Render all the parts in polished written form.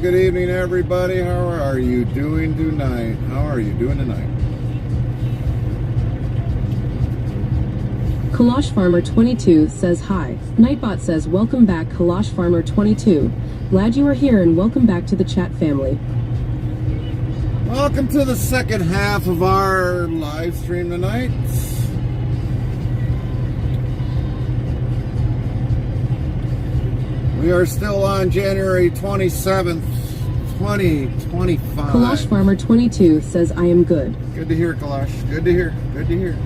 good evening, everybody. How are you doing tonight? How are you doing tonight? Kalash Farmer 22 says hi. Nightbot says welcome back Kalash Farmer 22. Glad you are here and welcome back to the chat family. Welcome to the second half of our live stream tonight. We are still on January 27th, 2025. Kalash Farmer 22 says I am good. Good to hear, Kalash. Good to hear. Good to hear.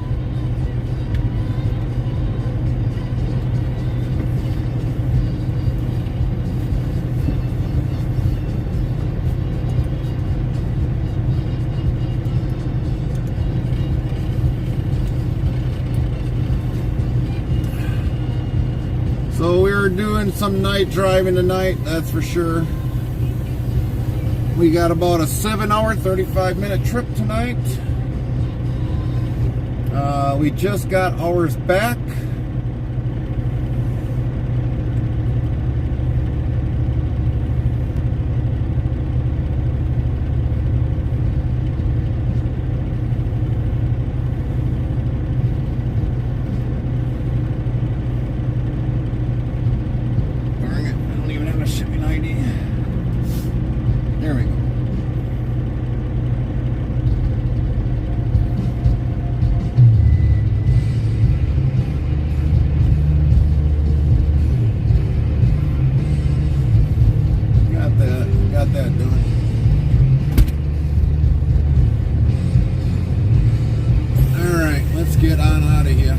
So we're doing some night driving tonight, that's for sure. We got about a 7-hour, 35-minute trip tonight. We just got ours back. There we go. Got that done. All right, let's get on out of here.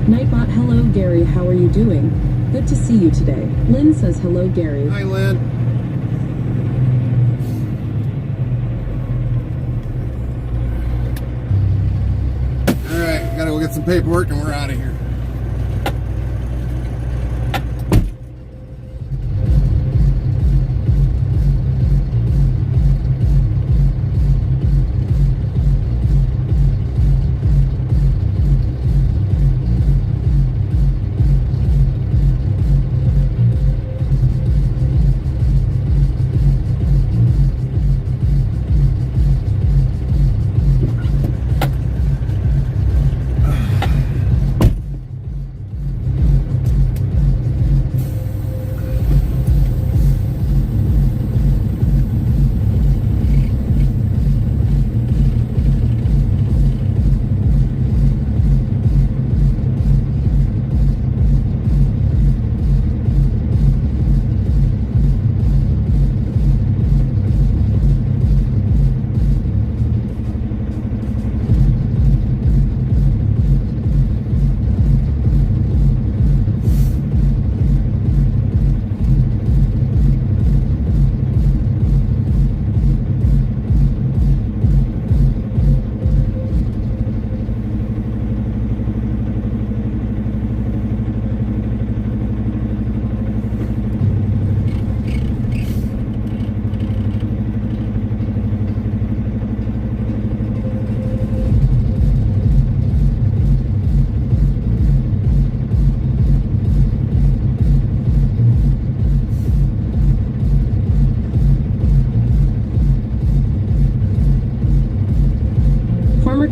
Nightbot, hello Gary, how are you doing? Good to see you today. Lynn says hello Gary. Hi, Lynn. All right, gotta go get some paperwork and we're out of here.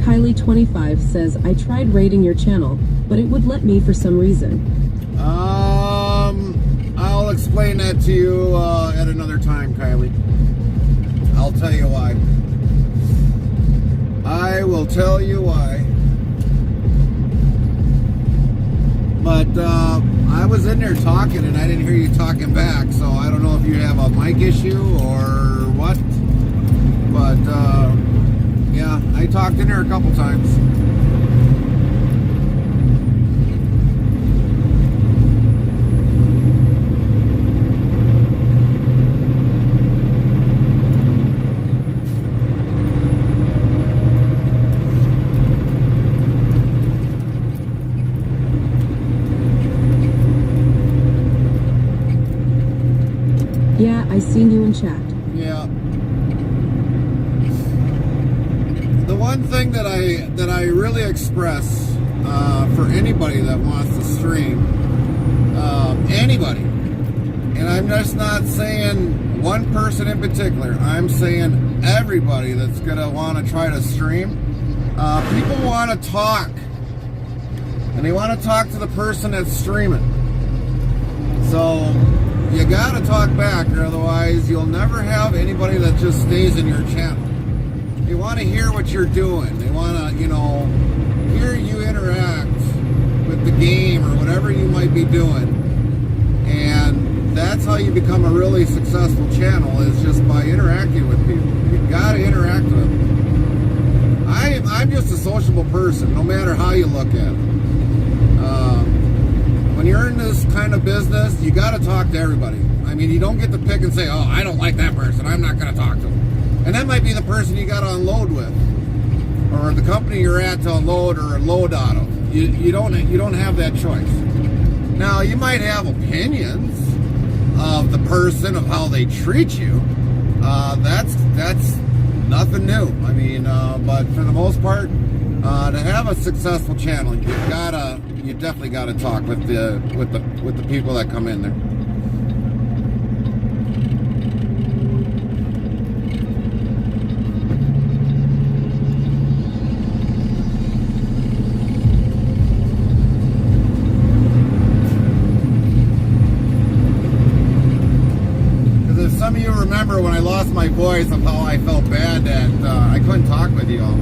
Kylie25 says, I tried raiding your channel, but it would let me for some reason. I'll explain that to you at another time, Kylie. I'll tell you why. I will tell you why. But I was in there talking and I didn't hear you talking back, so I don't know if you have a mic issue or what. But yeah, I talked in there a couple times. Yeah, I seen you in chat. Yeah. The one thing that I really express for anybody that wants to stream, anybody, and I'm just not saying one person in particular, I'm saying everybody that's gonna want to try to stream. People want to talk, and they want to talk to the person that's streaming. So you gotta talk back, or otherwise you'll never have anybody that just stays in your channel. They want to hear what you're doing. They want to, hear you interact with the game or whatever you might be doing. And that's how you become a really successful channel, is just by interacting with people. You gotta interact with them. I'm just a sociable person, no matter how you look at it. When you're in this kind of business, you got to talk to everybody. I mean, you don't get to pick and say, oh, I don't like that person, I'm not going to talk to them. And that might be the person you got to unload with, or the company you're at to unload or load out of. You don't have that choice. Now, you might have opinions of the person, of how they treat you. That's nothing new. I mean, but for the most part, to have a successful channel, you definitely gotta talk with the people that come in there. Because if some of you remember when I lost my voice, of how I felt bad that I couldn't talk with you all,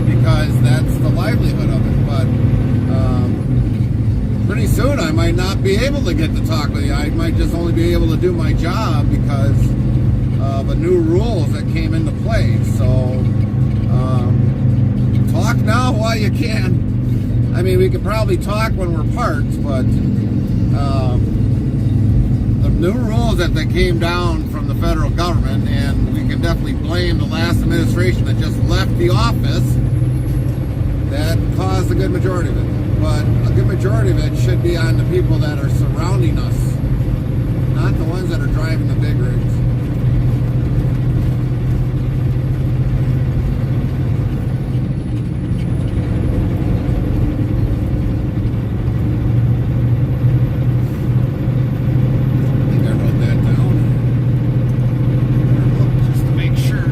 because that's the livelihood of it. But pretty soon I might not be able to get to talk with you. I might just only be able to do my job because of the new rules that came into play. So talk now while you can. I mean, we could probably talk when we're parked, but the new rules that came down from the federal government, and we can definitely blame the last administration that just left the office, that caused a good majority of it. But a good majority of it should be on the people that are surrounding us, not the ones that are driving the big rigs. I think I wrote that down. Just to make sure.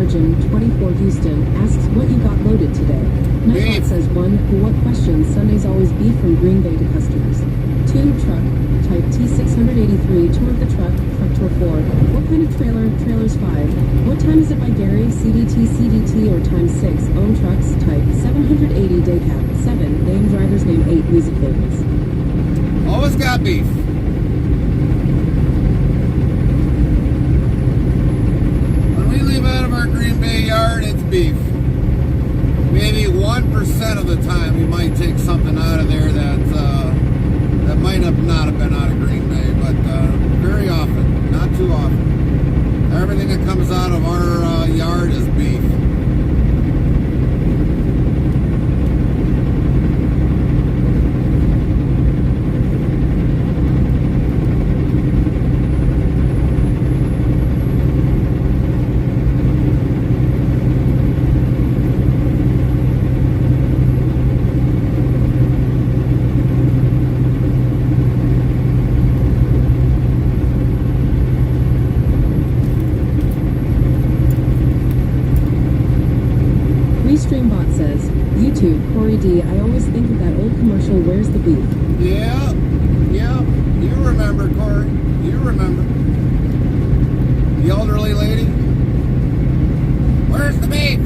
Origin 24 Houston asks what you got loaded today. Nightbot Beef. says 1. What questions? Sundays always beef from Green Bay to customers. 2. Truck. Type T683. Tour of the truck. Truck tour 4. What kind of trailer? Trailers 5. What time is it by Gary? CDT or times 6. Own trucks. Type 780 day cap. 7. Name driver's name. 8. Music labels. Always got beef. When we leave out of our Green Bay yard, it's beef. Maybe 1% of the time we might take something out of there that might not have been out of Green Bay, but very often, not too often. Everything that comes out of our yard is beef. Streambot says, YouTube, Corey D, I always think of that old commercial, Where's the Beef? Yeah, you remember, Corey. You remember. The elderly lady. Where's the beef?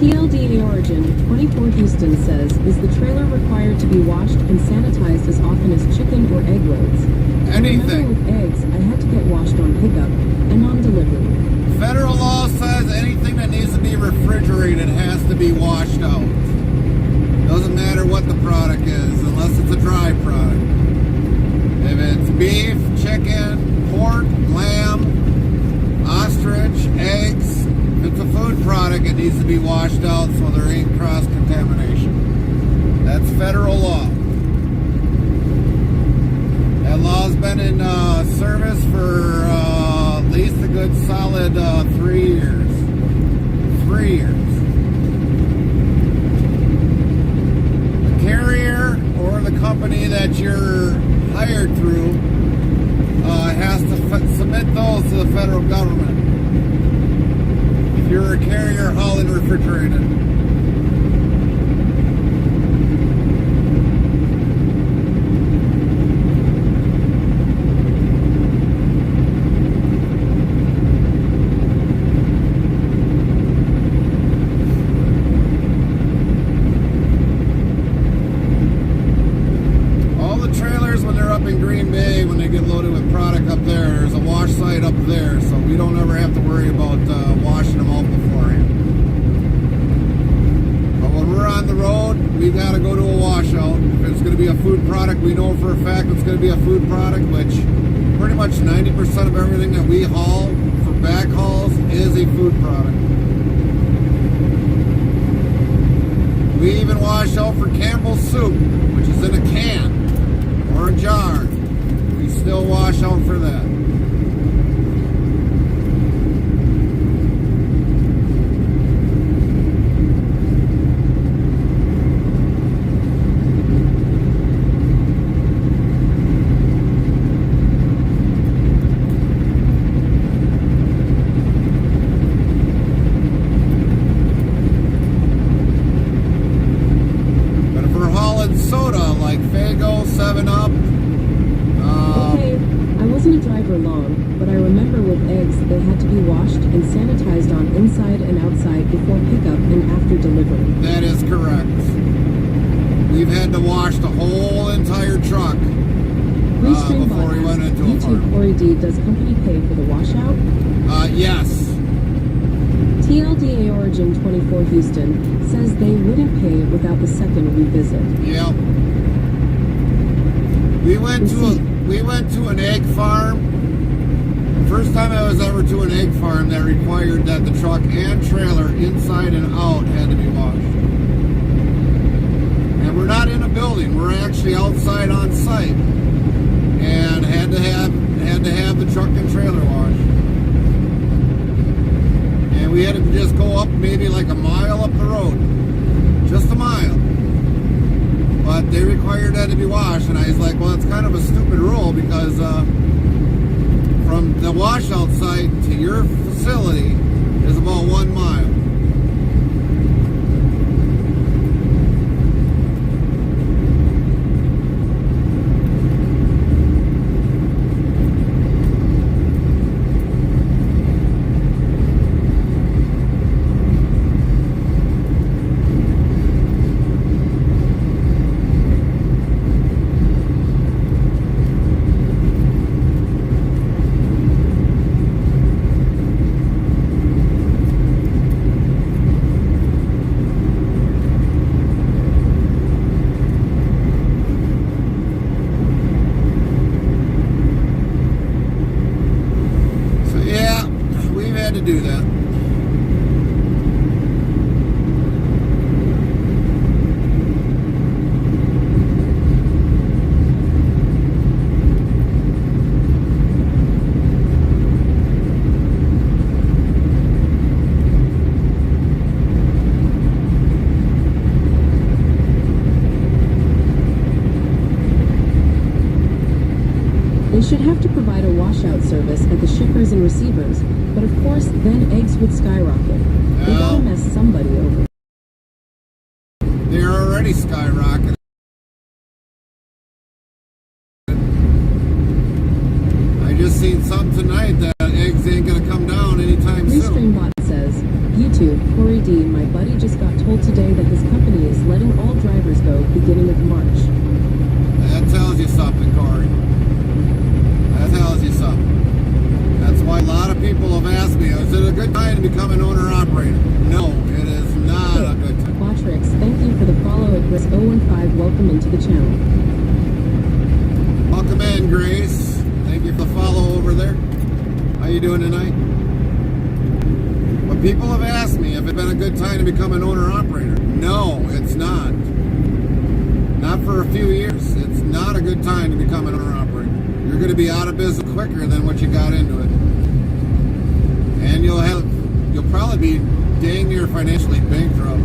TLDA Origin 24 Houston says, is the trailer required to be washed and sanitized as often as chicken or egg loads? Anything. With eggs, I had to get washed on pickup and on delivery. Federal law says anything that needs to be refrigerated has to be washed out. Doesn't matter what the product is, unless it's a dry product. If it's beef, chicken, pork, lamb, ostrich, eggs, if it's a food product, it needs to be washed out so there ain't cross-contamination. That's federal law. That law's been in service for at least a good solid 3 years. 3 years. The carrier or the company that you're hired through has to submit those to the federal government. If you're a carrier hauling refrigerated. In Green Bay, when they get loaded with product up there's a wash site up there, so we don't ever have to worry about washing them out beforehand. But when we're on the road, we got to go to a washout. If it's going to be a food product, we know for a fact it's going to be a food product, which pretty much 90% of everything that we haul for back hauls is a food product. We even wash out for Campbell's soup, which is in a can or a jar. We still wash out for that. But if we're hauling soda like Faygo, 7-Up, Okay, I wasn't a driver long, but I remember with eggs they had to be washed and sanitized on inside and outside before pickup and after delivery. that is correct. We've had to wash the whole entire truck before we went into a farm. YouTube Corey D, does company pay for the washout? Yes. TLDA Origin 24 Houston says they wouldn't pay it without the second revisit. Yep. We went to an egg farm. First time I was ever to an egg farm that required that the truck and trailer inside and out had to be washed. And we're not in a building, we're actually outside on site. And had to have the truck and trailer washed. And we had to just go up maybe like a mile up the road. Just a mile. But they required that to be washed, and I was like, well, it's kind of a stupid rule because from the washout site to your facility is about 1 mile. To do that. They should have to provide a washout service at the shippers and receivers, but of course, then eggs would skyrocket. They gotta mess somebody over. They're already skyrocketing. I just seen something tonight that eggs ain't gonna come down anytime soon. Restreambot says, YouTube, Corey D, my buddy just got told today that his company is letting all drivers go beginning of March. That tells you something, Corey. That tells you something. That's why a lot of people have asked me, is it a good time to become an owner-operator? No, it is not a good time. Quatrix, thank you for the follow at Chris015. Welcome into the channel. Welcome in, Grace. Thank you for the follow over there. How you doing tonight? But people have asked me if it's been a good time to become an owner-operator. No, it's not. Not for a few years. It's not a good time to become an owner-operator. You're going to be out of business quicker than what you got into it. And you'll probably be dang near financially bankrupt.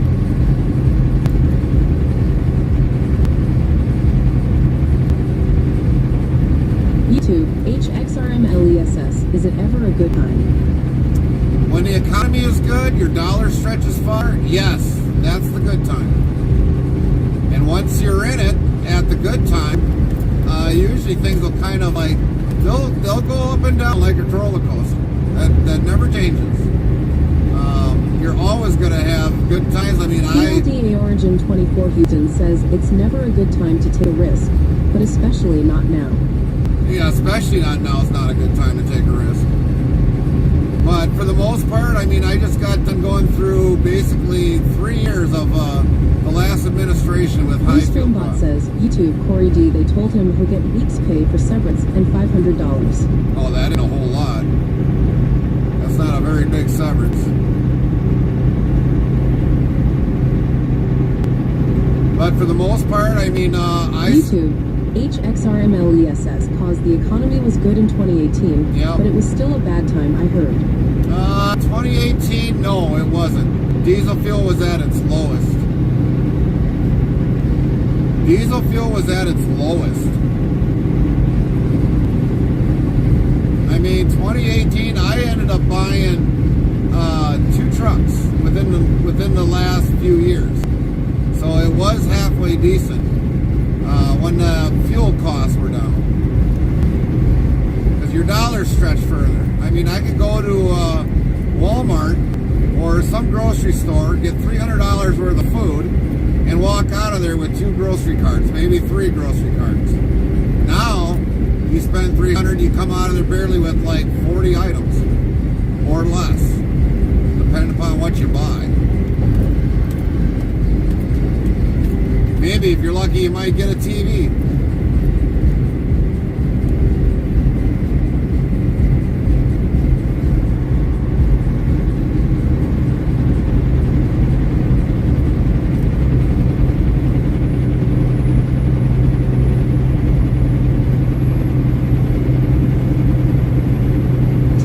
YouTube, HXRMLESS, is it ever a good time? When the economy is good, your dollar stretches far, yes, that's the good time. And once you're in it, at the good time, usually things will kind of like, they'll go up and down like a roller coaster. That never changes. You're always going to have good times. I mean, TLDA Origin 24 Houston says it's never a good time to take a risk, but especially not now. Yeah, especially not now is not a good time to take a risk. But for the most part, I mean, I just got done going through basically 3 years of the last administration with high fuel costs. says, YouTube, Corey D, they told him he'll get weeks pay for severance and $500. Oh, that ain't a whole lot. That's not a very big severance. But for the most part, I mean, YouTube, HXRMLESS caused the economy was good in 2018, Yep. but it was still a bad time, I heard. 2018, no, it wasn't. Diesel fuel was at its lowest. Diesel fuel was at its lowest. I mean, 2018, I ended up buying 2 trucks within the last few years. So it was halfway decent when the fuel costs were down. Because your dollars stretch further. I mean, I could go to Walmart or some grocery store, get $300 worth of food, and walk out of there with 2 grocery carts, maybe 3 grocery carts. Now, You spend $300, you come out of there barely with like 40 items or less, depending upon what you buy. Maybe if you're lucky, you might get a TV.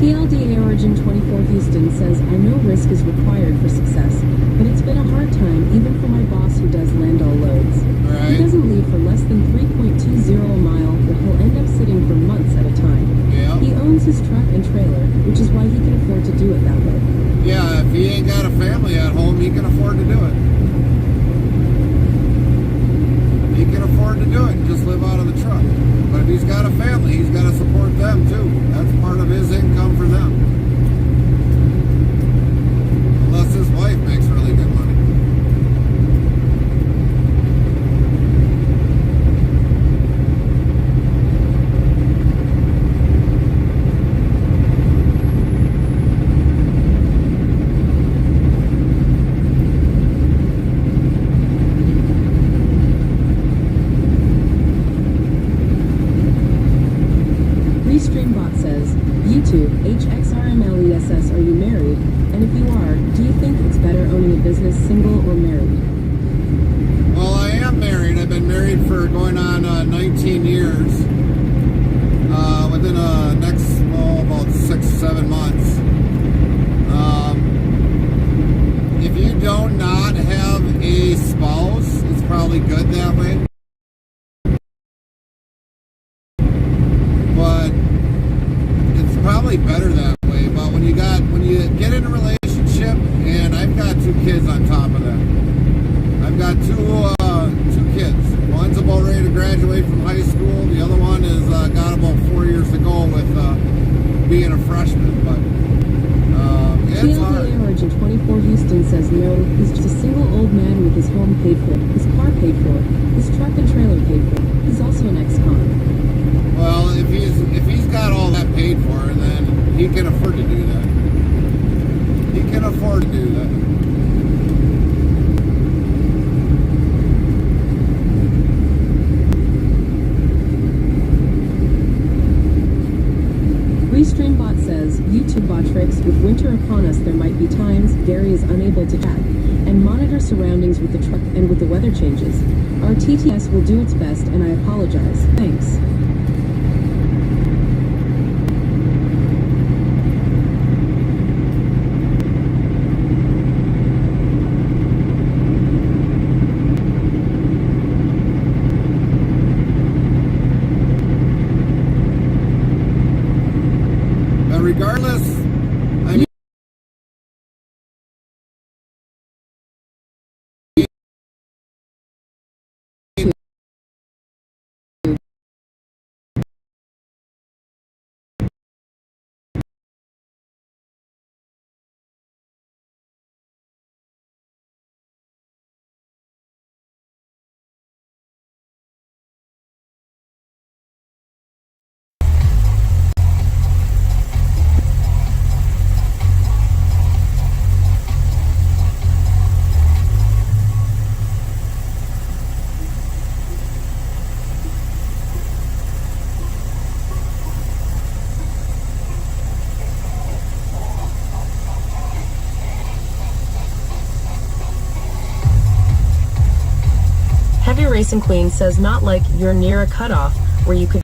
TLDA Origin 24 Houston says, I know risk is required for success, but it's been a hard time even for my boss who does land all loads. Right. He doesn't leave for less than 3.20 a mile, but he'll end up sitting for months at a time. Yeah. He owns his truck and trailer, which is why he can afford to do it that way. Yeah, if he ain't got a family at home, he can afford to do it. He can afford to do it and just live out of the truck. But if he's got a family, he's got to support them too. That's part of his income for them. Unless his wife makes really good money. Restreambot says, YouTube, HXRMLESS, are you married? And if you are, do you think it's better owning a business single or married? Well, I am married. I've been married for going on 19 years. Within next, about 6-7 months. If you do not have a spouse, it's probably good that way. But it's probably better that way. But when you get in a relationship, and I've got 2 kids on top of that. I've got two kids. One's about ready to graduate from high school. The other one is got about 4 years to go with being a freshman. But it's hard. TLDA Origin 24 Houston says no, he's just a single old man with his home paid for, his car paid for, his truck and trailer paid for. He's also an ex-con. Well, if he's got all that paid for, then he can afford to do that. He can afford to do that. Restreambot says, YouTube bot tricks, with winter upon us there might be times Gary is unable to chat and monitor surroundings with the truck and with the weather changes. Our TTS will do its best and I apologize. Thanks. Regardless, I mean, Heavy Racing Queen says not like you're near a cutoff where you could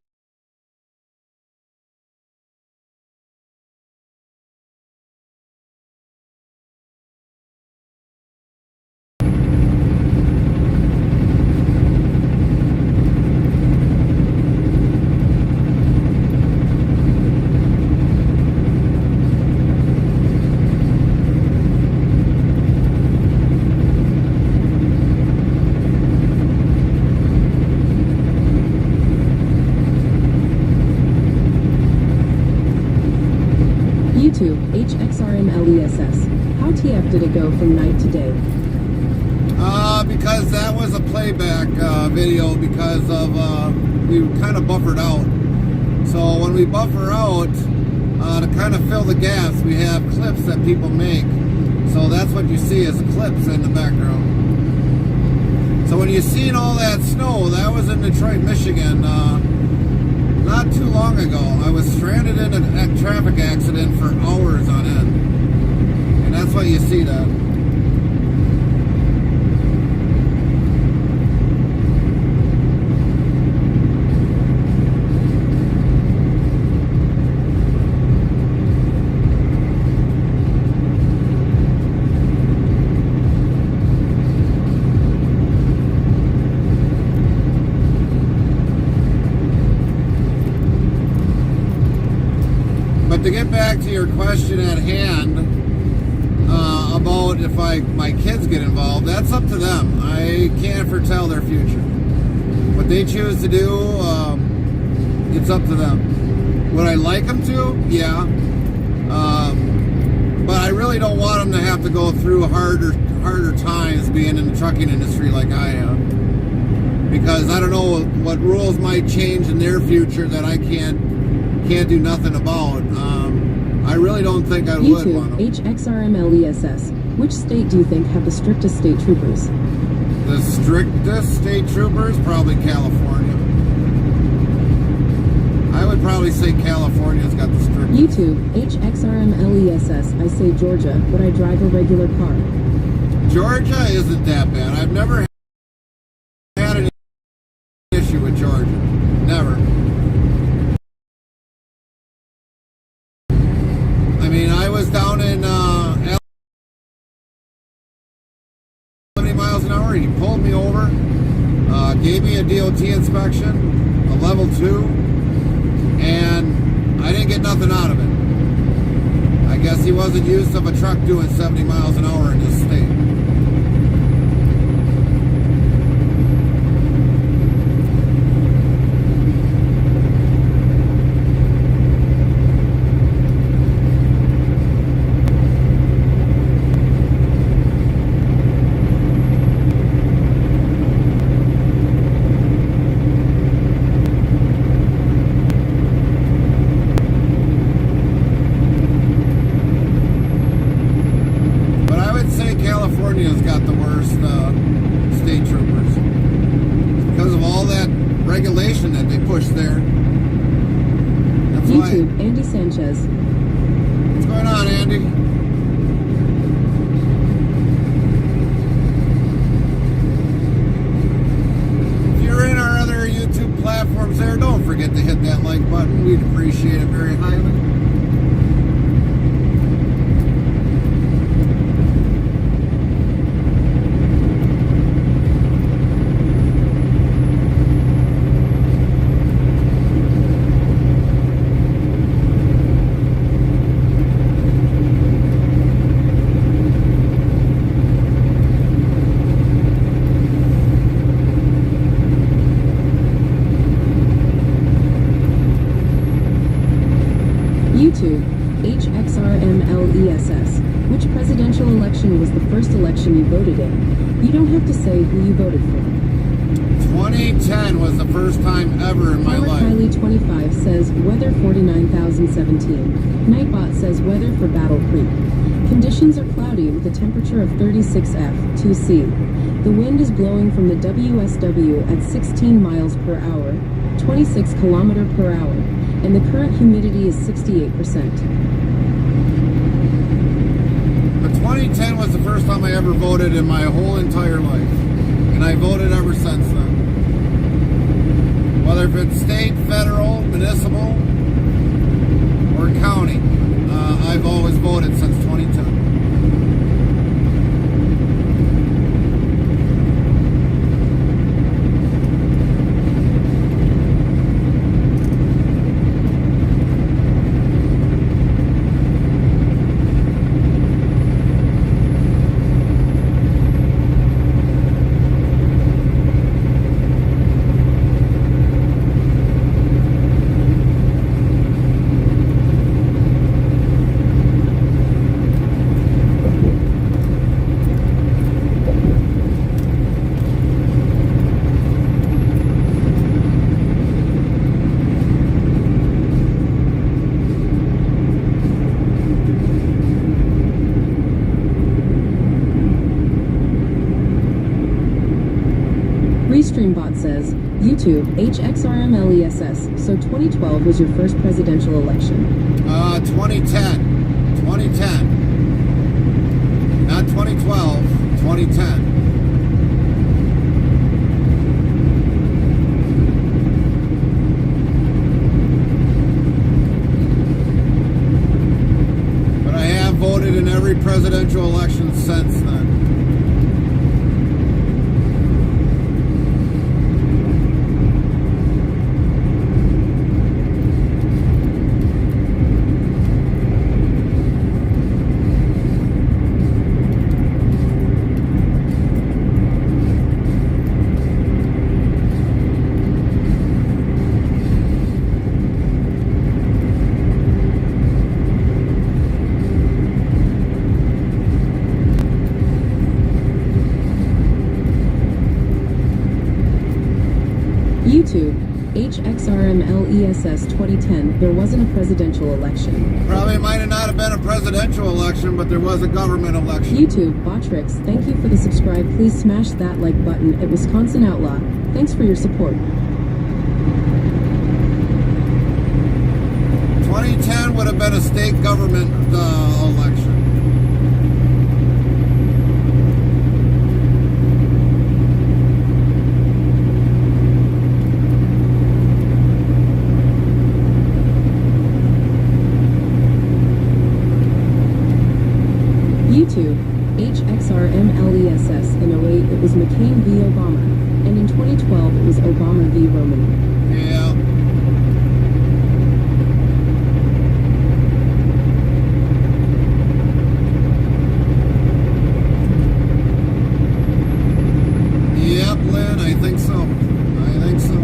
YouTube, HXRMLESS. How TF did it go from night to day? because that was a playback video because of we kind of buffered out. So when we buffer out, to kind of fill the gaps, we have clips that people make. So that's what you see as clips in the background. So when you seen all that snow, that was in Detroit, Michigan, not too long ago. I was stranded in a traffic accident for hours on end. And that's why you see that. But to get back to your question at hand, about if my kids get involved, that's up to them. I can't foretell their future. What they choose to do, it's up to them. Would I like them to? Yeah. But I really don't want them to have to go through harder times being in the trucking industry like I am. Because I don't know what rules might change in their future that I can't do nothing about. I really don't think I would want them. HXRMLESS. Which state do you think have the strictest state troopers? The strictest state troopers? Probably California. I would probably say California's got the strictest. YouTube, HXRMLESS. I say Georgia, but I drive a regular car. Georgia isn't that bad. I've never had an issue with Georgia. Never. I mean, I was down in 70 miles an hour. He pulled me over, gave me a DOT inspection, a level 2, and I didn't get nothing out of it. I guess he wasn't used to a truck doing 70 miles an hour in this state. California's got the worst state troopers because of all that regulation that they push there. That's YouTube, why. Andy Sanchez. What's going on, Andy? If you're in our other YouTube platforms there, don't forget to hit that like button. We'd appreciate it very highly. YouTube, HXRMLESS. Which presidential election was the first election you voted in? You don't have to say who you voted for. 2010 was the first time ever in my life. Kylie 25 says weather 49,017. Nightbot says weather for Battle Creek. Conditions are cloudy with a temperature of 36 F, 2C. The wind is blowing from the WSW at 16 miles per hour, 26 km per hour, and the current humidity is 68%. But 2010 was the first time I ever voted in my whole entire life. And I voted ever since then. Whether if it's state, federal, municipal, or county, I've always voted since 2010. says, YouTube, HXRMLESS, so 2012 was your first presidential election. 2010. 2010. Not 2012, 2010. But I have voted in every presidential election since then. YouTube, HXRMLESS 2010, there wasn't a presidential election. Probably might have not have been a presidential election, but there was a government election. YouTube, Botrix, thank you for the subscribe. Please smash that like button at Wisconsin Outlaw. Thanks for your support. 2010 would have been a state government election. YouTube, HXRMLESS, in 08 it was McCain v. Obama, and in 2012 it was Obama v. Romney. Yeah. Yep, Lynn, I think so. I think so.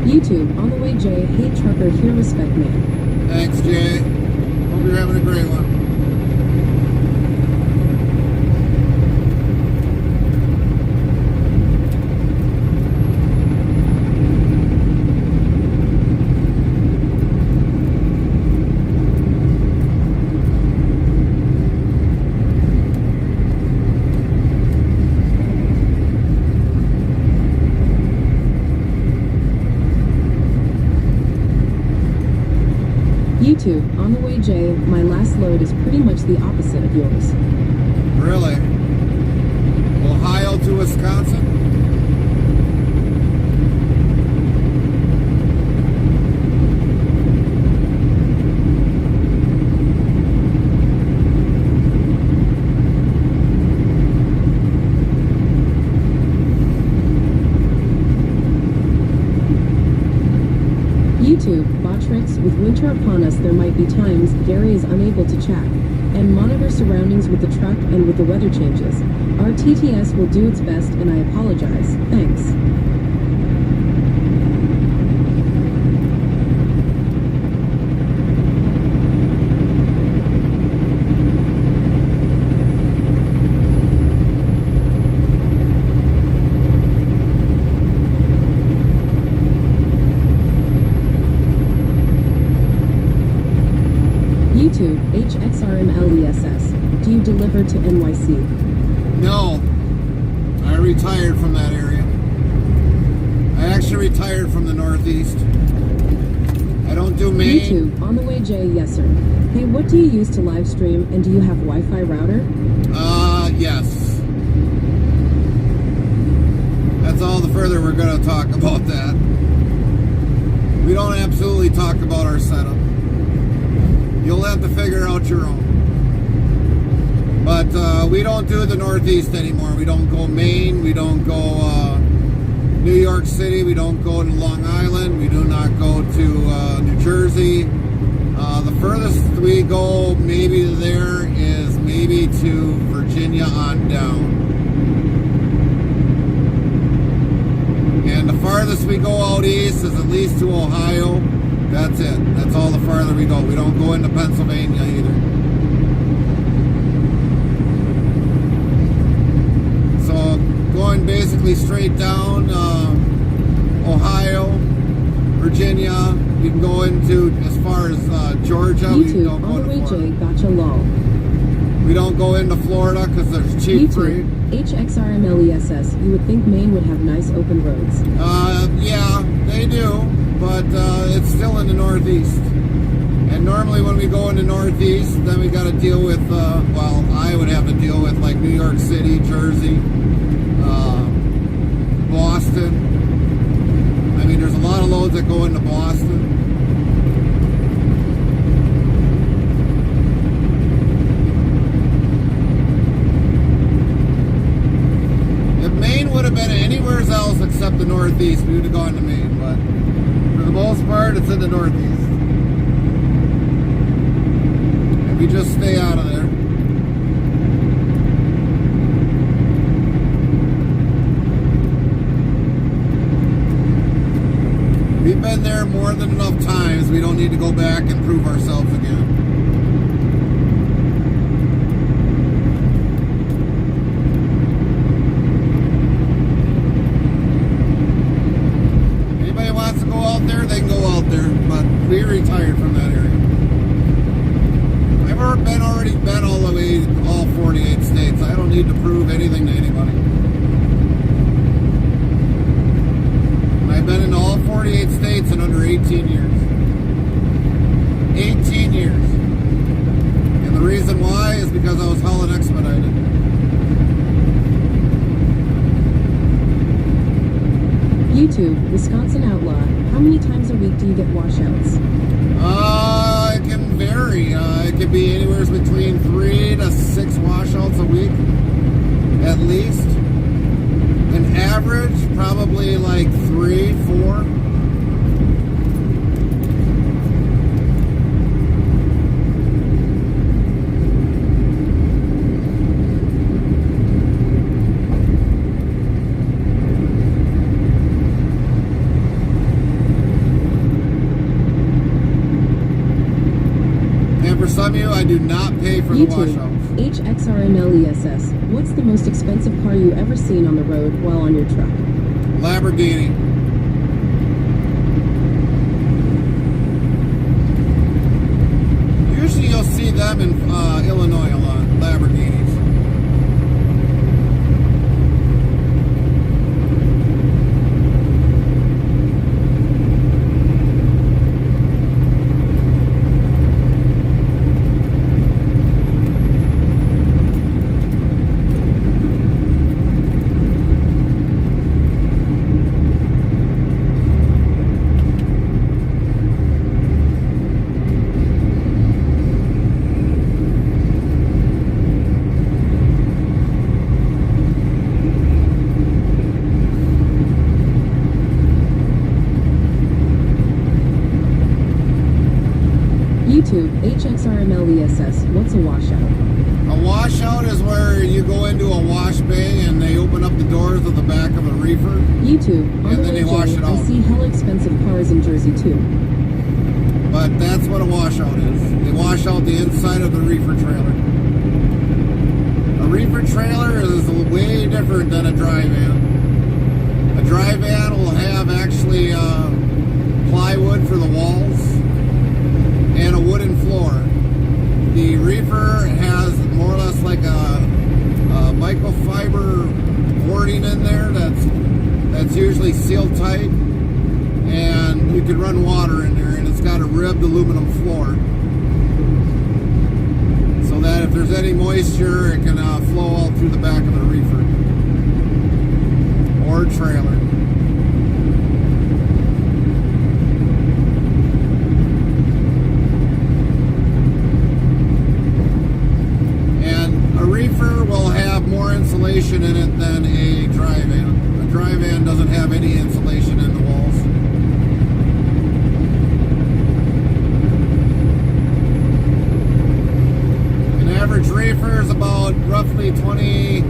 YouTube, on the way Jay, hey trucker, here respect man. Thanks, Jay. Hope you're having a great one. YouTube, on the way Jay, my last load is pretty much the opposite of yours. Really? Ohio to Wisconsin? YouTube, Botrix, with winter upon us there might be times Gary is unable to chat, and monitor surroundings with the truck and with the weather changes. Our TTS will do its best and I apologize. Thanks. YouTube, HXRMLESS. Do you deliver to NYC? No. I retired from that area. I actually retired from the Northeast. I don't do Maine. YouTube, on the way Jay, yes sir. Hey, what do you use to live stream, and do you have Wi-Fi router? Yes. That's all the further we're going to talk about that. We don't absolutely talk about our setup. You'll have to figure out your own. But we don't do the Northeast anymore. We don't go Maine. We don't go New York City. We don't go to Long Island. We do not go to New Jersey. The furthest we go maybe there is maybe to Virginia on down. And the farthest we go out east is at least to Ohio. That's it. That's all the farther we go. We don't go into Pennsylvania either. So going basically straight down Ohio, Virginia. You can go into as far as Georgia. YouTube, on the way Jay, gotcha lol. We don't go into Florida because there's cheap freight. HXRMLESS. You would think Maine would have nice open roads. Yeah, they do, but it's still in the Northeast. And normally when we go in the Northeast, then we got to deal with, well, I would have to deal with like New York City, Jersey, Boston. I mean, there's a lot of loads that go into Boston. If Maine would have been anywhere else except the Northeast, we would have gone to Maine. But for the most part, it's in the Northeast. And we just stay out of there. We've been there more than enough times. We don't need to go back and prove ourselves again. Anybody wants to go out there, they can go out there. But we retired from that area. I've already been all the way, all 48 states. I don't need to prove anything to anybody. I've been in all 48 states in under 18 years. 18 years. And the reason why is because I was hauling expedited. YouTube, Wisconsin Outlaw. How many times a week do you get washouts? It can vary. It could be anywhere between 3 to 6 washouts a week, at least. An average, probably like 3, 4. And for some of you, I do not pay for the washouts. HXRMLESS. What's the most expensive car you ever seen on the road while on your truck? Lamborghini. Usually you'll see them in Illinois a lot, Lamborghinis. YouTube, HXRMLESS. What's a washout? A washout is where you go into a wash bay and they open up the doors of the back of a reefer. YouTube, on And the then they way, wash Jay, it I out. see hella expensive cars in Jersey too. But that's what a washout is. They wash out the inside of the reefer trailer. A reefer trailer is way different than a dry van. A dry van will have actually plywood for the walls and a wooden floor. The reefer has more or less like a microfiber boarding in there that's usually sealed tight, and you can run water in there, and it's got a ribbed aluminum floor so that if there's any moisture, it can flow out through the back of the reefer or trailer. Will have more insulation in it than a dry van. A dry van doesn't have any insulation in the walls. An average reefer is about roughly 20,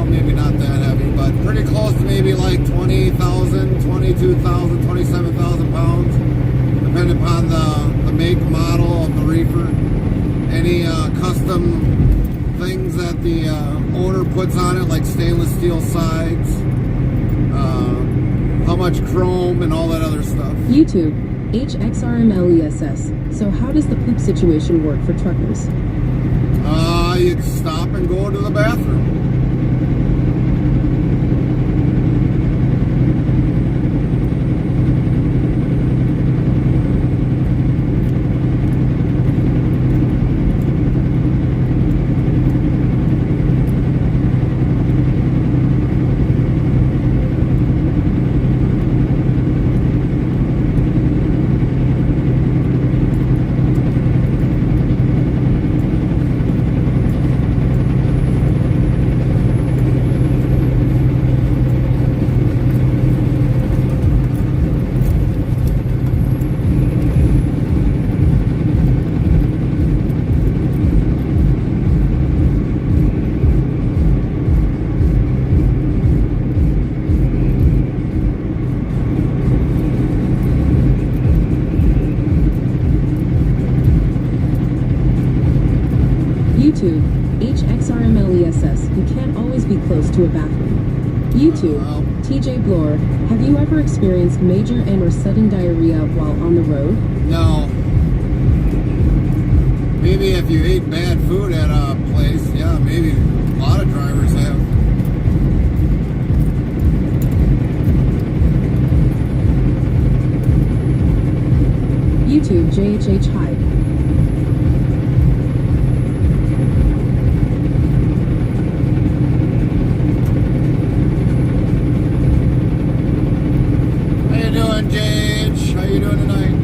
maybe not that heavy, but pretty close to maybe like 20,000, 22,000, 27,000 pounds, depending upon the make model of the reefer. Any custom things that the owner puts on it, like stainless steel sides, how much chrome and all that other stuff. YouTube, HXRMLESS. So how does the poop situation work for truckers? you stop and go to the bathroom. YouTube, HXRMLESS, you can't always be close to a bathroom. YouTube, TJ Bloor, have you ever experienced major and or sudden diarrhea while on the road? No. Maybe if you ate bad food at a place, yeah, maybe a lot of drivers have. YouTube, JHH Hyde. JH, how you doing tonight?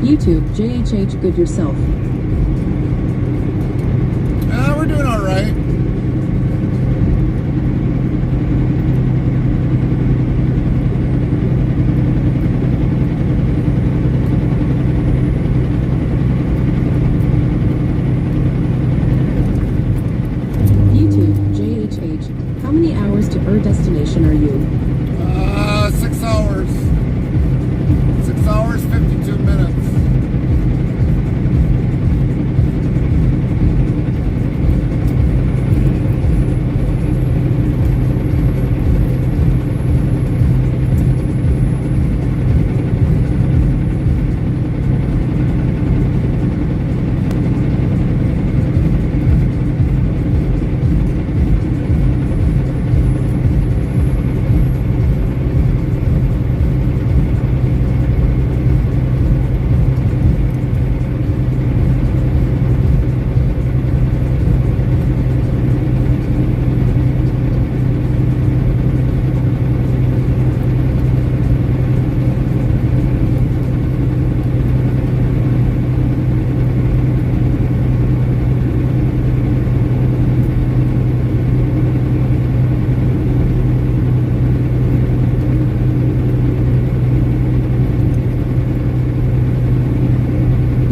YouTube, JHH Good Yourself. We're doing all right. YouTube, JHH, how many hours to our destination are you? 6 hours. 6 hours, 52 minutes.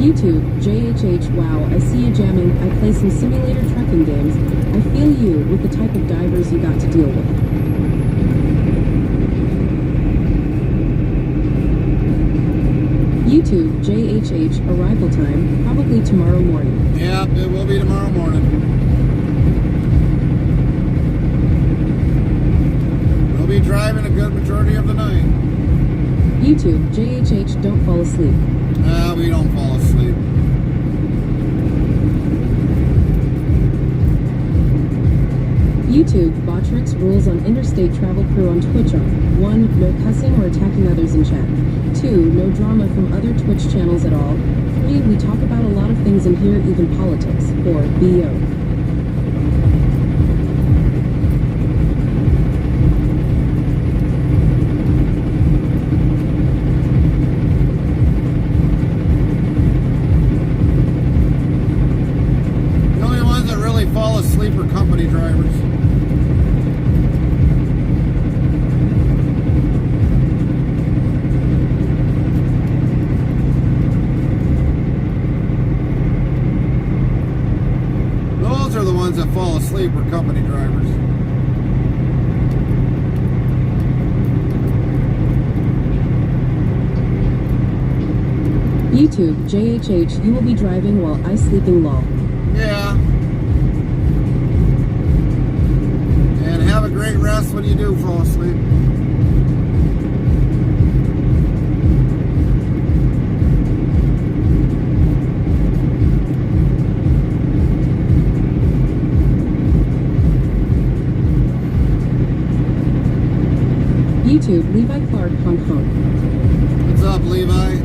YouTube, JHH, wow, I see you jamming. I play some simulator trucking games. I feel you with the type of divers you got to deal with. YouTube, JHH, arrival time, probably tomorrow morning. Yeah, it will be tomorrow morning. We'll be driving a good majority of the night. YouTube, JHH, don't fall asleep. We don't fall asleep. YouTube, Botrix rules on interstate travel crew on Twitch are 1. No cussing or attacking others in chat. 2. No drama from other Twitch channels at all. 3. We talk about a lot of things in here, even politics. 4. BO. asleep are company drivers. YouTube, JHH, you will be driving while I sleeping lol. Yeah. And have a great rest when you do fall asleep. YouTube, Levi Clark, Hong Kong. What's up, Levi?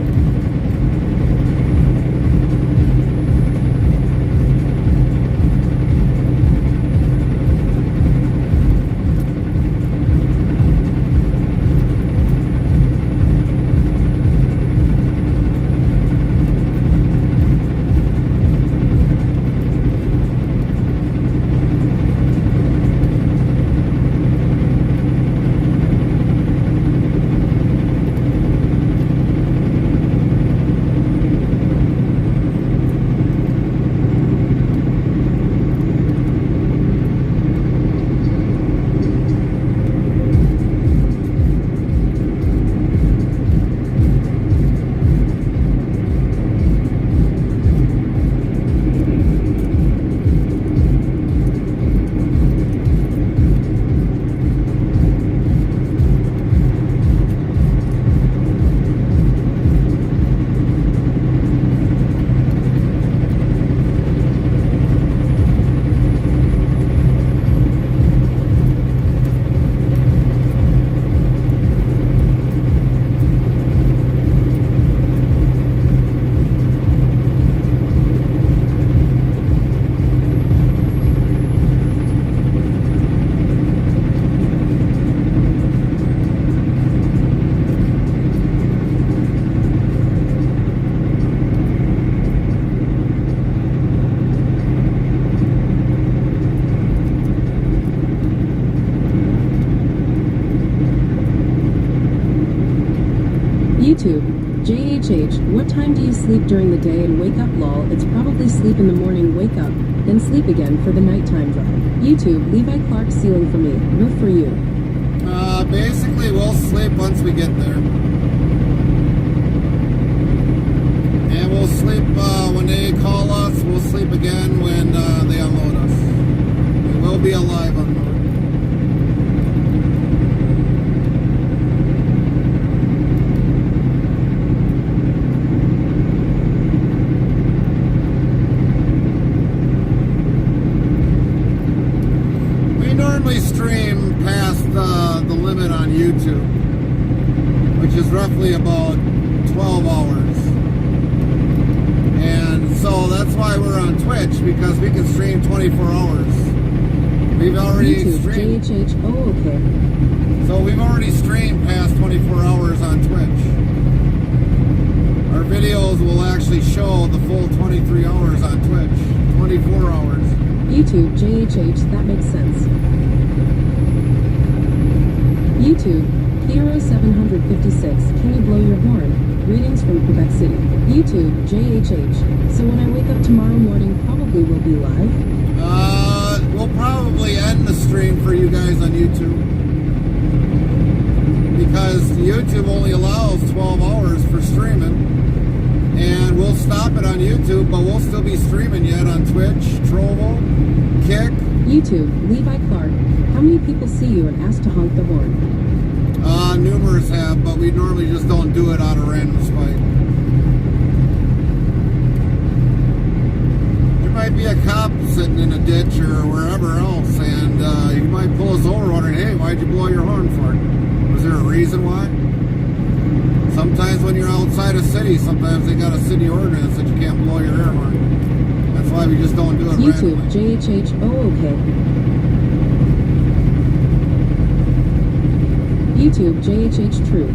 YouTube, JHH, what time do you sleep during the day and wake up lol? It's probably sleep in the morning, wake up, then sleep again for the nighttime drive. YouTube, Levi Clark ceiling for me, roof for you. Basically we'll sleep once we get there. And we'll sleep when they call us, we'll sleep again when they unload us. It will be a live unload. Normally stream past the limit on YouTube, which is roughly about 12 hours. And so that's why we're on Twitch, because we can stream 24 hours. We've already YouTube, streamed. JHH, oh okay. So we've already streamed past 24 hours on Twitch. Our videos will actually show the full 23 hours on Twitch, 24 hours. YouTube, JHH, that makes sense. YouTube, Hero 756, can you blow your horn? Greetings from Quebec City. YouTube, JHH, so when I wake up tomorrow morning, probably will be live? We'll probably end the stream for you guys on YouTube. Because YouTube only allows 12 hours for streaming. And we'll stop it on YouTube, but we'll still be streaming yet on Twitch, Trovo, Kick. YouTube, Levi Clark, how many people see you and ask to honk the horn? Numerous have, but we normally just don't do it out of random spite. There might be a cop sitting in a ditch or wherever else, and you might pull us over wondering, hey, why'd you blow your horn for it? Was there a reason why? Sometimes when you're outside a city, sometimes they got a city ordinance that you can't blow your air horn. That's why we just don't do it YouTube, randomly. JHH, oh okay. YouTube, JHH, true.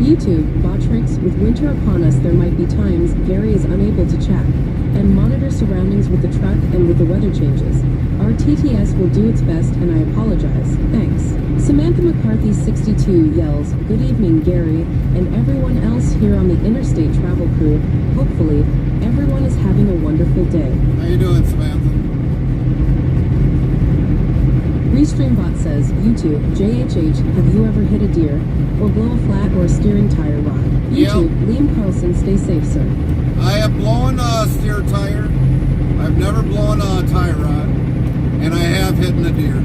YouTube, Botrix, with winter upon us there might be times Gary is unable to chat and monitor surroundings with the truck and with the weather changes. Our TTS will do its best and I apologize. Thanks. Samantha McCarthy 62 yells, "Good evening, Gary, and everyone else here on the Interstate Travel crew. Hopefully, everyone is having a wonderful day." How you doing, Samantha? Restreambot says, YouTube, JHH, have you ever hit a deer? Or blow a flat or a steering tire rod? YouTube, Liam Carlson, stay safe, sir. I have blown a steer tire. I've never blown a tie rod. And I have hit a deer.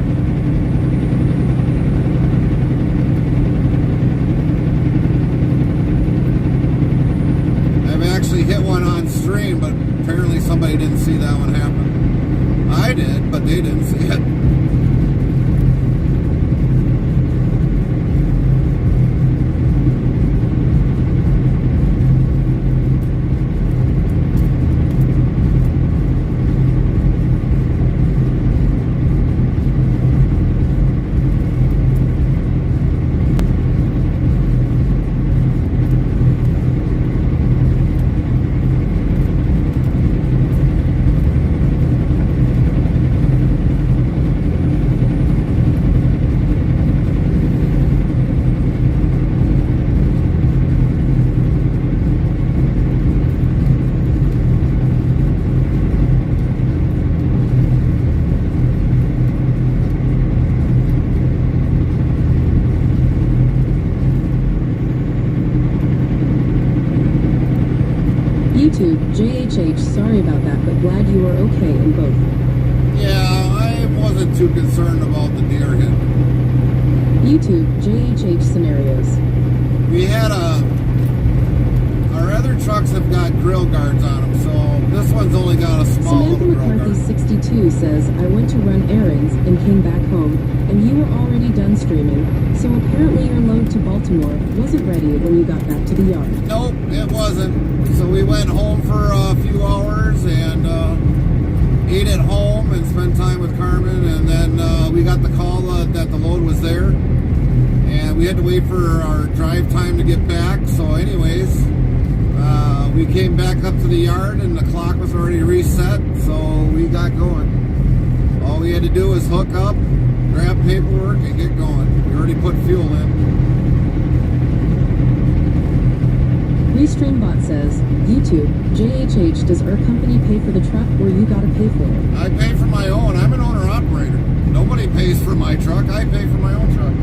I've actually hit one on stream, but apparently somebody didn't see that one happen. I did, but they didn't see it. YouTube, JHH, sorry about that, but glad you were okay in both. Yeah, I wasn't too concerned about the deer hit. YouTube, JHH scenarios. We had our other trucks have got grill guards on them, so this one's only got a small Samantha little grill McCarthy guard. 62 says, I went to run errands and came back home, and you were already done streaming, so apparently your load to Baltimore wasn't ready when you got back to the yard. Nope, it wasn't. So we went home for a few hours and ate at home and spent time with Carmen, and then we got the call that the load was there, and we had to wait for our drive time to get back. So anyways, we came back up to the yard and the clock was already reset, so we got going. All we had to do was hook up, grab paperwork, and get going. We already put fuel in. Restreambot says, YouTube, JHH, does our company pay for the truck or you gotta pay for it? I pay for my own. I'm an owner-operator. Nobody pays for my truck. I pay for my own truck.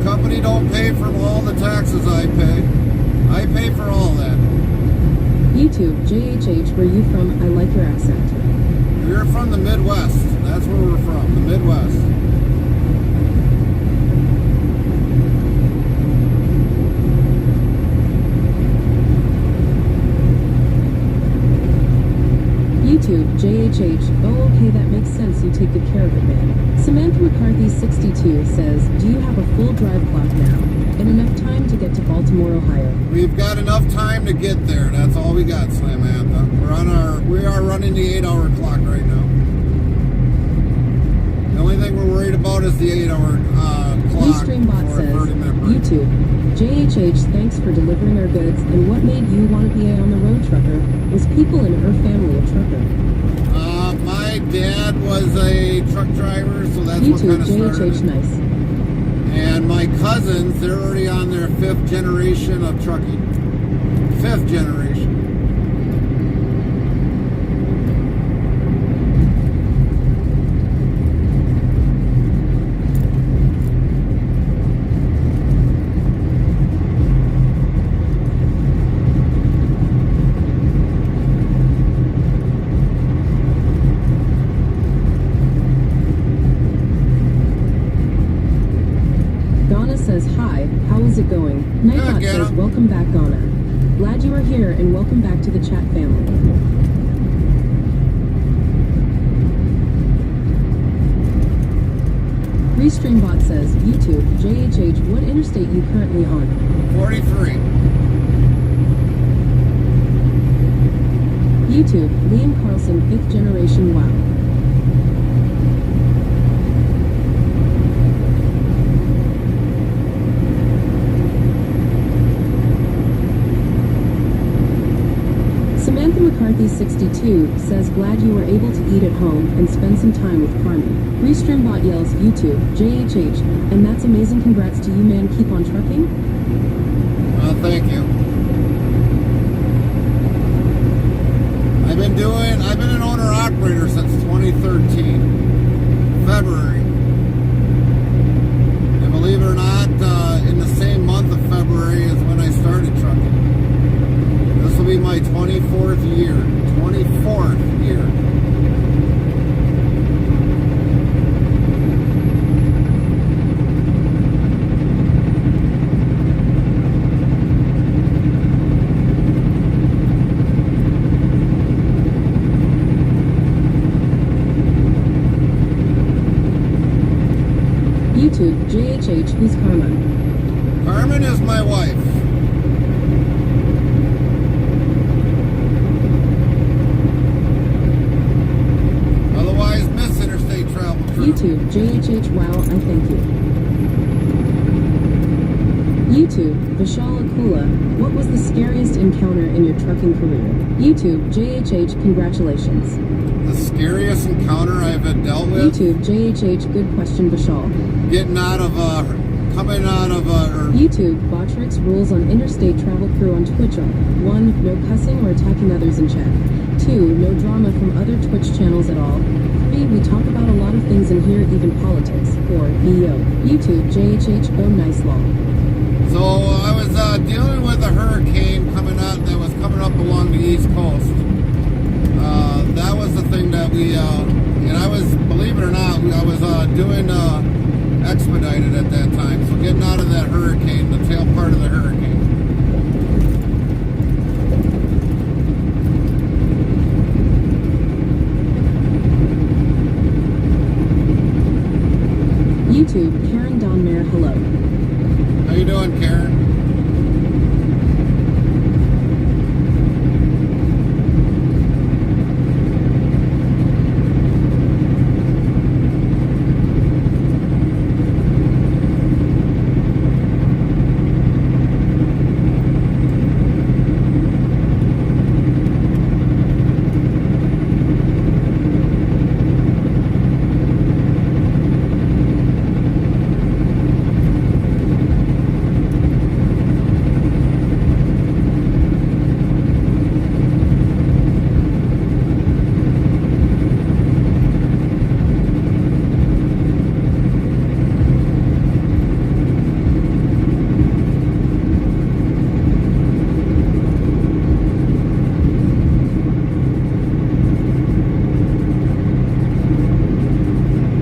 Company don't pay for all the taxes I pay. I pay for all that. YouTube, JHH, where you from? I like your accent. We're from the Midwest. That's where we're from, the Midwest. YouTube, JHH, oh okay, that makes sense, you take good care of it, man. Samantha McCarthy 62 says, do you have a full drive clock now? And enough time to get to Baltimore, Ohio? We've got enough time to get there. That's all we got, Samantha. We are running the 8-hour clock right now. The only thing we're worried about is the 8-hour clock. Restreambot for a says, 30-minute break. YouTube, JHH, thanks for delivering our goods, and what made you want to be a on-the-road trucker? Was people in her family a trucker? My dad was a truck driver, so that's what YouTube, kind of started JHH, it. nice. And my cousins, they're already on their 5th generation of trucking. 5th generation. Says, hi, how is it going? Nightbot says, welcome back, Ghana. Glad you are here and welcome back to the chat family. Restreambot says, YouTube, JHH, what interstate you currently on? 43. YouTube, Liam Carlson, 5th generation, wow. Samantha McCarthy 62 says glad you were able to eat at home and spend some time with Carmen. Restreambot yells YouTube, JHH, and that's amazing, congrats to you man, keep on trucking? Thank you. I've been an owner-operator since 2013, February. And believe it or not, in the same month of February is when I started trucking. This will be my 24th year. 24th year. YouTube, JHH, who's Carmen? Carmen is my wife. Otherwise, Miss Interstate Travel Crew. YouTube, JHH, wow, I thank you. YouTube, Vishal Akula, what was the scariest encounter in your trucking career? YouTube, JHH, congratulations. The scariest encounter I've been dealt with? YouTube, JHH, good question, Vishal. Coming out of, YouTube, Botrix rules on interstate travel crew on Twitch are 1. No cussing or attacking others in chat. 2. No drama from other Twitch channels at all. 3. We talk about a lot of things in here, even politics. 4. BO. YouTube, JHH, oh nice law. So I was dealing with a hurricane that was coming up along the East Coast. That was the thing that and I was, believe it or not, I was doing expedited at that time. So getting out of that hurricane, the tail part of the hurricane. YouTube, Karen Donmare, hello. How you doing, Karen?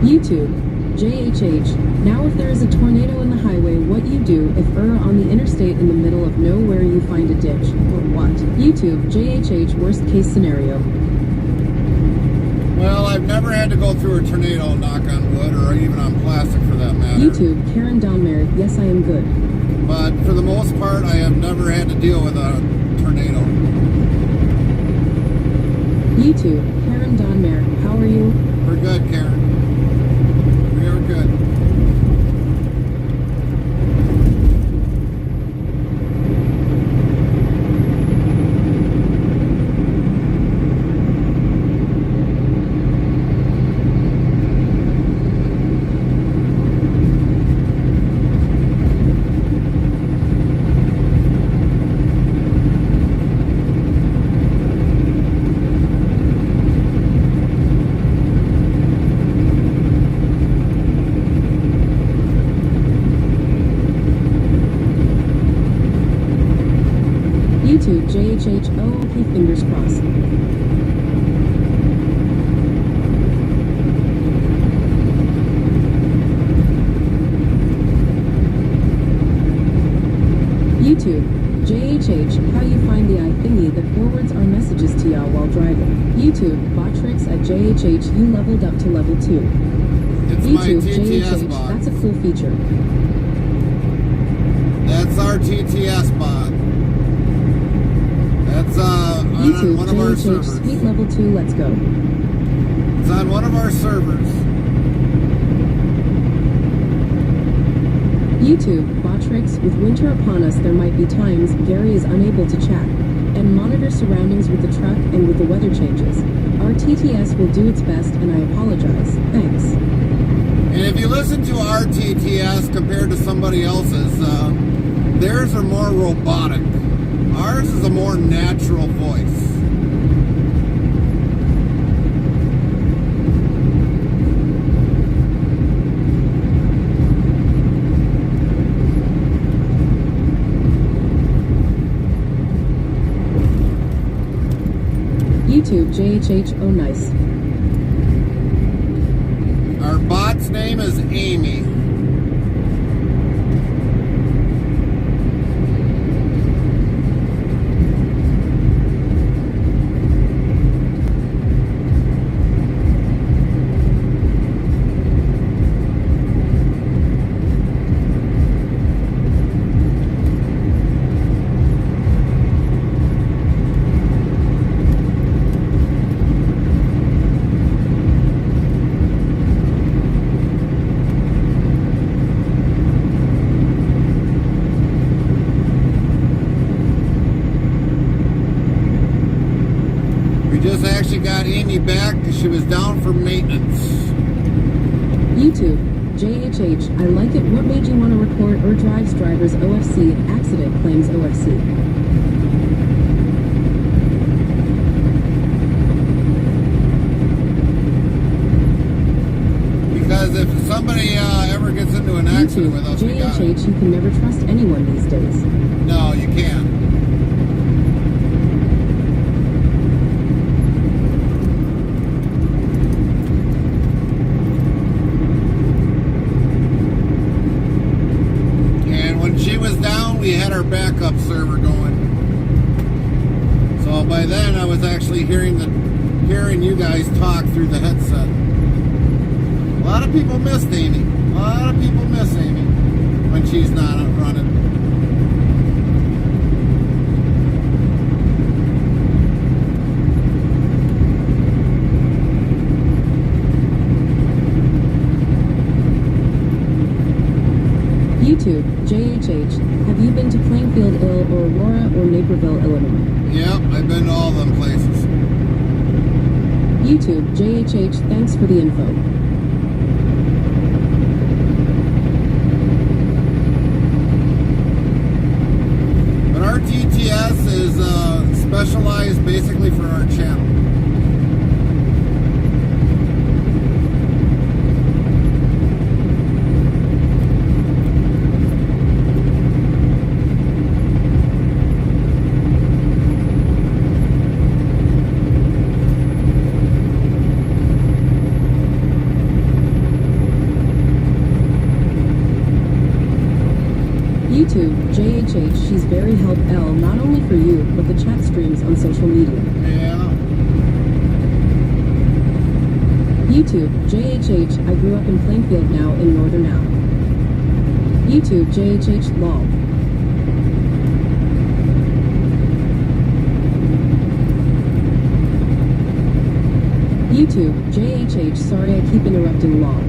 YouTube, JHH, now if there is a tornado in the highway, what you do if on the interstate in the middle of nowhere you find a ditch, or what? YouTube, JHH, worst case scenario. Well, I've never had to go through a tornado, knock on wood, or even on plastic for that matter. YouTube, Karen Donmare, yes I am good. But for the most part, I have never had to deal with a tornado. YouTube, Karen Donmare, how are you? We're good, Karen. We are good. YouTube, JHH, oh okay, fingers crossed. YouTube, JHH, how you find the iThingy that forwards our messages to y'all while driving. YouTube, Botrix at JHH, you leveled up to level 2. It's my YouTube, TTS JHH, bot. that's a cool feature. That's our TTS bot. That's on YouTube, one of our JHH, servers. speed level 2, let's go. It's on one of our servers. YouTube, Botrix, with winter upon us there might be times Gary is unable to chat and monitor surroundings with the truck and with the weather changes. Our TTS will do its best and I apologize. Thanks. And if you listen to our TTS compared to somebody else's, theirs are more robotic. Ours is a more natural voice. YouTube, JHH, oh nice. Our bot's name is Amy. Just actually got Amy back because she was down for maintenance. YouTube, JHH, I like it. What made you want to report or drives drivers OFC? Accident claims OFC. Because if somebody ever gets into an accident with us, we got it. JHH, you can never trust anyone these days. No, you can't. We had our backup server going, so by then I was actually hearing you guys talk through the headset. A lot of people missed Amy. A lot of people miss Amy when she's not running. YouTube, JHH, have you been to Plainfield, or Aurora, or Naperville, Illinois? Yep, I've been to all them places. YouTube, JHH, thanks for the info. But our TTS is specialized basically for our channel. YouTube, JHH, she's very helpful, not only for you, but the chat streams on social media. Yeah. YouTube, JHH, I grew up in Plainfield now in Northern Al. YouTube, JHH, lol. YouTube, JHH, sorry I keep interrupting lol.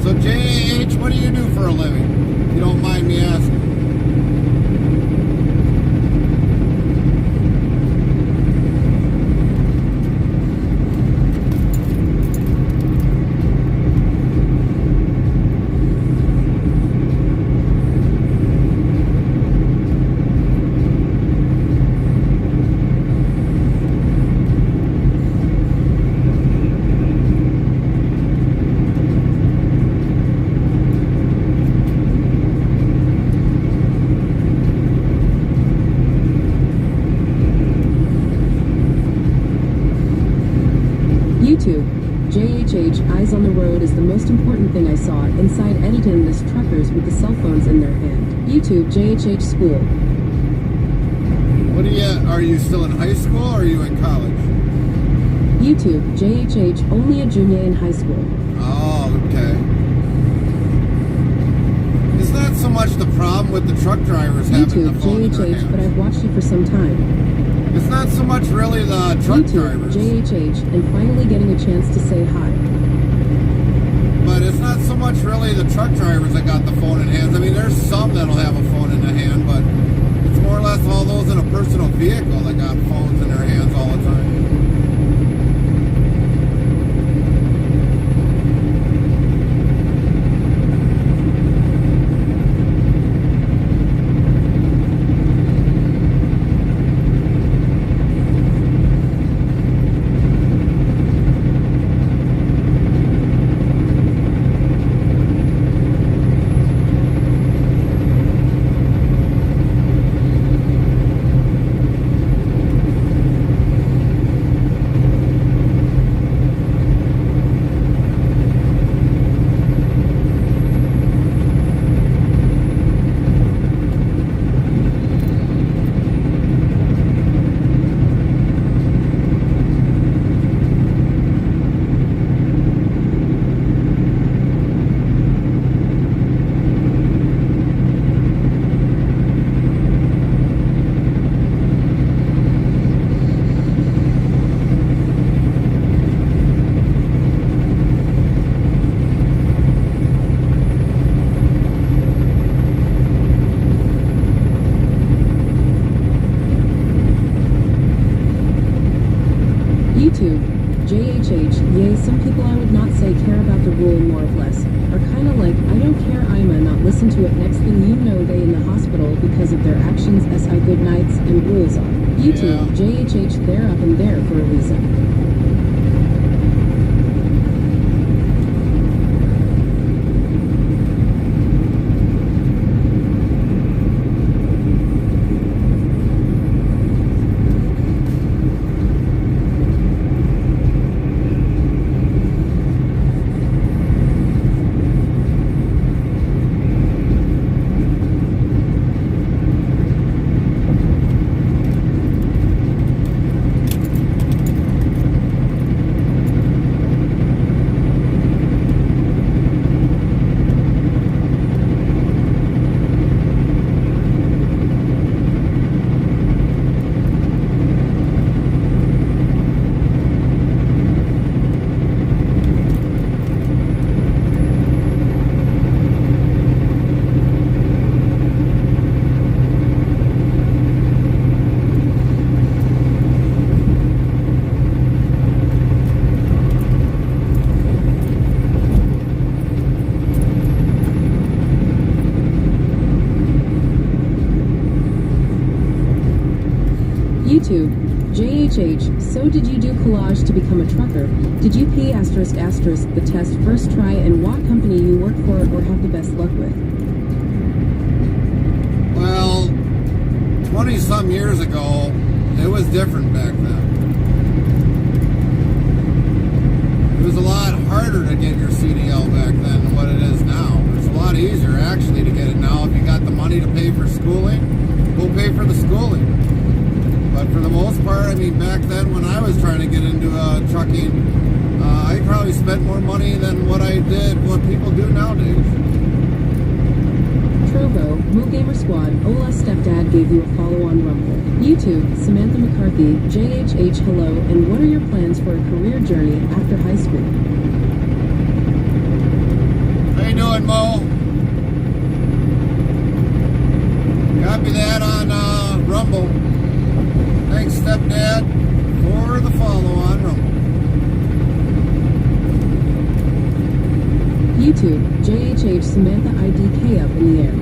So JH, what do you do for a living? If you don't mind me asking. YouTube. JHH, eyes on the road is the most important thing I saw. Inside Editon, this truckers with the cell phones in their hand. YouTube, JHH school. What are you still in high school or are you in college? YouTube, JHH, only a junior in high school. Oh, okay. It's not so much the problem with the truck drivers having the YouTube, phone in their JHH, hands. but I've watched you for some time. It's not so much really the truck YouTube, drivers. JHH, and finally getting a chance to say hi. But it's not so much really the truck drivers that got the phone in hands. I mean, there's some that'll have a phone in the hand, but it's more or less all those in a personal vehicle that got phones in their hands all the time. YouTube, JHH, yay, some people I would not say care about the rule more or less, are kinda like, I don't care, I'ma not listen to it, next thing you know they in the hospital because of their actions, SI good nights, and rules are. YouTube, Yeah. JHH, they're up in there for a reason. YouTube, JHH, so did you do collage to become a trucker? Did you P*** the test first try and what company you work for or have the best luck with? Well, 20-some years ago, it was different back then. It was a lot harder to get your CDL back then than what it is now. It's a lot easier, actually, to get it now. If you got the money to pay for schooling, go pay for the schooling. But for the most part, I mean, back then when I was trying to get into trucking, I probably spent more money than what people do nowadays. Trovo, Moo Gamer Squad, Ola's stepdad gave you a follow on Rumble. YouTube, Samantha McCarthy, JHH, hello, and what are your plans for a career journey after high school? How you doing, Mo? Copy that on Rumble. Thanks, stepdad, for the follow on Rumble. YouTube, JHH, Samantha IDK up in the air.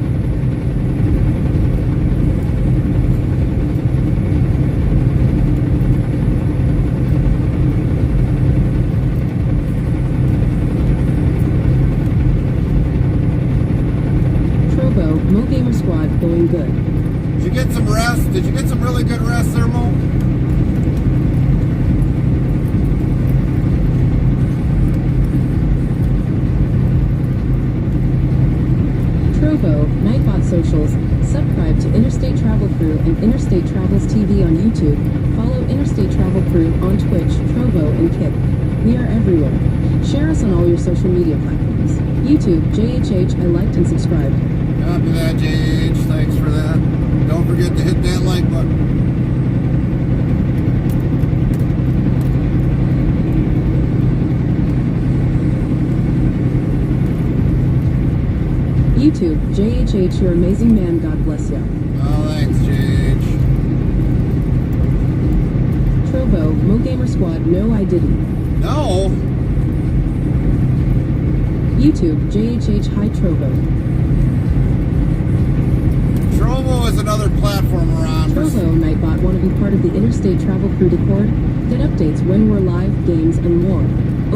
Mo Gamer Squad going good. Did you get some rest? Did you get some really good rest there, Mo? Trovo, Nightbot Socials, subscribe to Interstate Travel Crew and Interstate Travels TV on YouTube, follow Interstate Travel Crew on Twitch, Trovo, and Kick. We are everywhere. Share us on all your social media platforms. YouTube, JHH, I liked and subscribed. Copy that, JH. Thanks for that. Don't forget to hit that like button. YouTube, JHH, you're amazing man, God bless ya. Oh, thanks, JH. Trovo, Mo Gamer Squad, no I didn't. No. YouTube, JHH, hi Trovo. Trovo is another platform we're on. Trovo, Nightbot, want to be part of the Interstate Travel Crew Discord? Get updates when we're live, games, and more.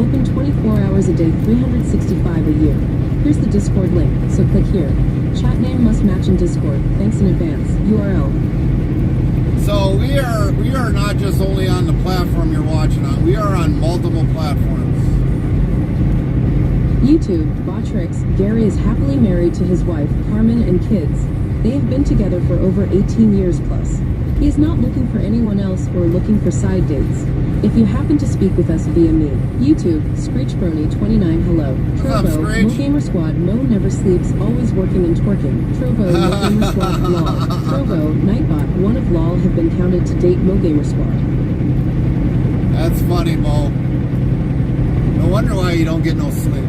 Open 24 hours a day, 365 a year. Here's the Discord link, so click here. Chat name must match in Discord. Thanks in advance. URL. So we are not just only on the platform you're watching on. We are on multiple platforms. YouTube, Botrix, Gary is happily married to his wife, Carmen, and kids. They have been together for over 18 years plus. He is not looking for anyone else or looking for side dates. If you happen to speak with us via me, YouTube, ScreechBrony29, hello. Trovo, Mo Gamer Squad, Mo never sleeps, always working and twerking. Trovo, Mo Gamer Squad, LOL. Trovo, Nightbot, one of LOL have been counted to date Mo Gamer Squad. That's funny, Mo. No wonder why you don't get no sleep.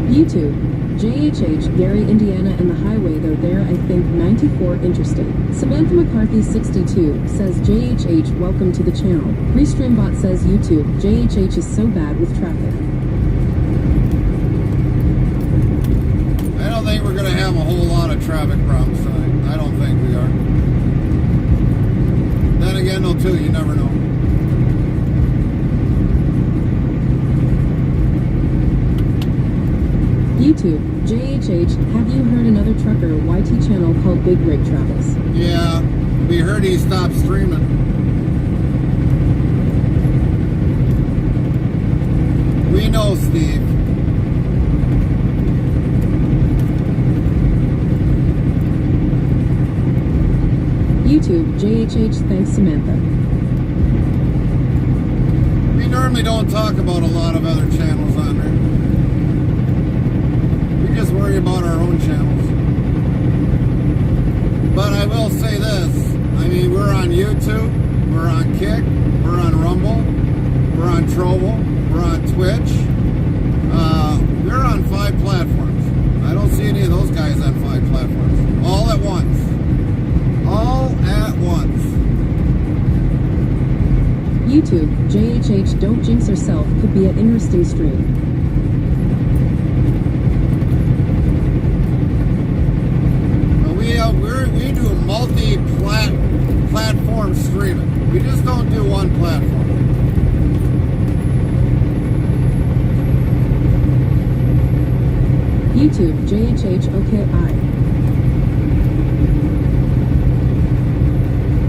YouTube, JHH, Gary, Indiana, and the highway, though there, I think, 94 Interstate. Samantha McCarthy, 62, says, JHH, welcome to the channel. Restreambot says, YouTube, JHH is so bad with traffic. I don't think we're going to have a whole lot of traffic problems tonight. I don't think we are. Then again, though, too, you never know. YouTube, JHH, have you heard another trucker YT channel called Big Rig Travels? Yeah, we heard he stopped streaming. We know, Steve. YouTube, JHH, thanks Samantha. We normally don't talk about a lot of other channels on there. Just worry about our own channels. But I will say this, I mean, we're on YouTube, we're on Kick, we're on Rumble, we're on Trovo, we're on Twitch. We're on 5 platforms. I don't see any of those guys on 5 platforms. All at once. All at once. YouTube, JHH, don't jinx herself, could be an interesting stream. We do multi-platform streaming. We just don't do one platform. YouTube, JHH, okay,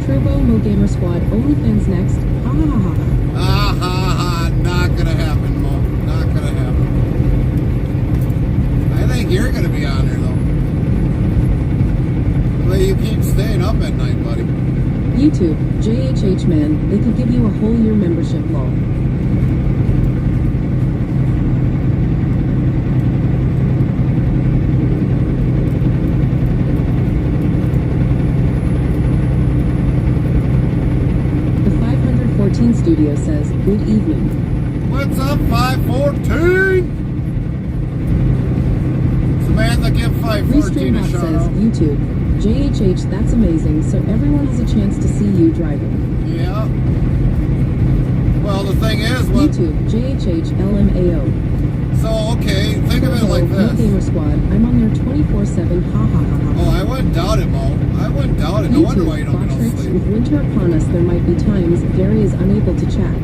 Turbo, Mo Gamer Squad, OnlyFans next. Ha ha ha ha. Ah ha ha, not gonna happen, Mo. Not gonna happen. I think you're gonna be on there, though. You keep staying up at night, buddy. YouTube, JHH man, they could give you a whole year membership, lol. The 514 studio says, good evening. What's up, 514? Samantha, give 514 a shout says, out. YouTube. JHH, that's amazing, so everyone has a chance to see you driving. Yeah. Well, the thing is, YouTube, JHH, LMAO. So, okay, think of it like this. Gamer Squad, I'm on there 24/7, ha ha ha ha. Oh, I wouldn't doubt it, Mo. I wouldn't doubt it. No wonder why you don't get no sleep. With winter upon us, there might be times Gary is unable to chat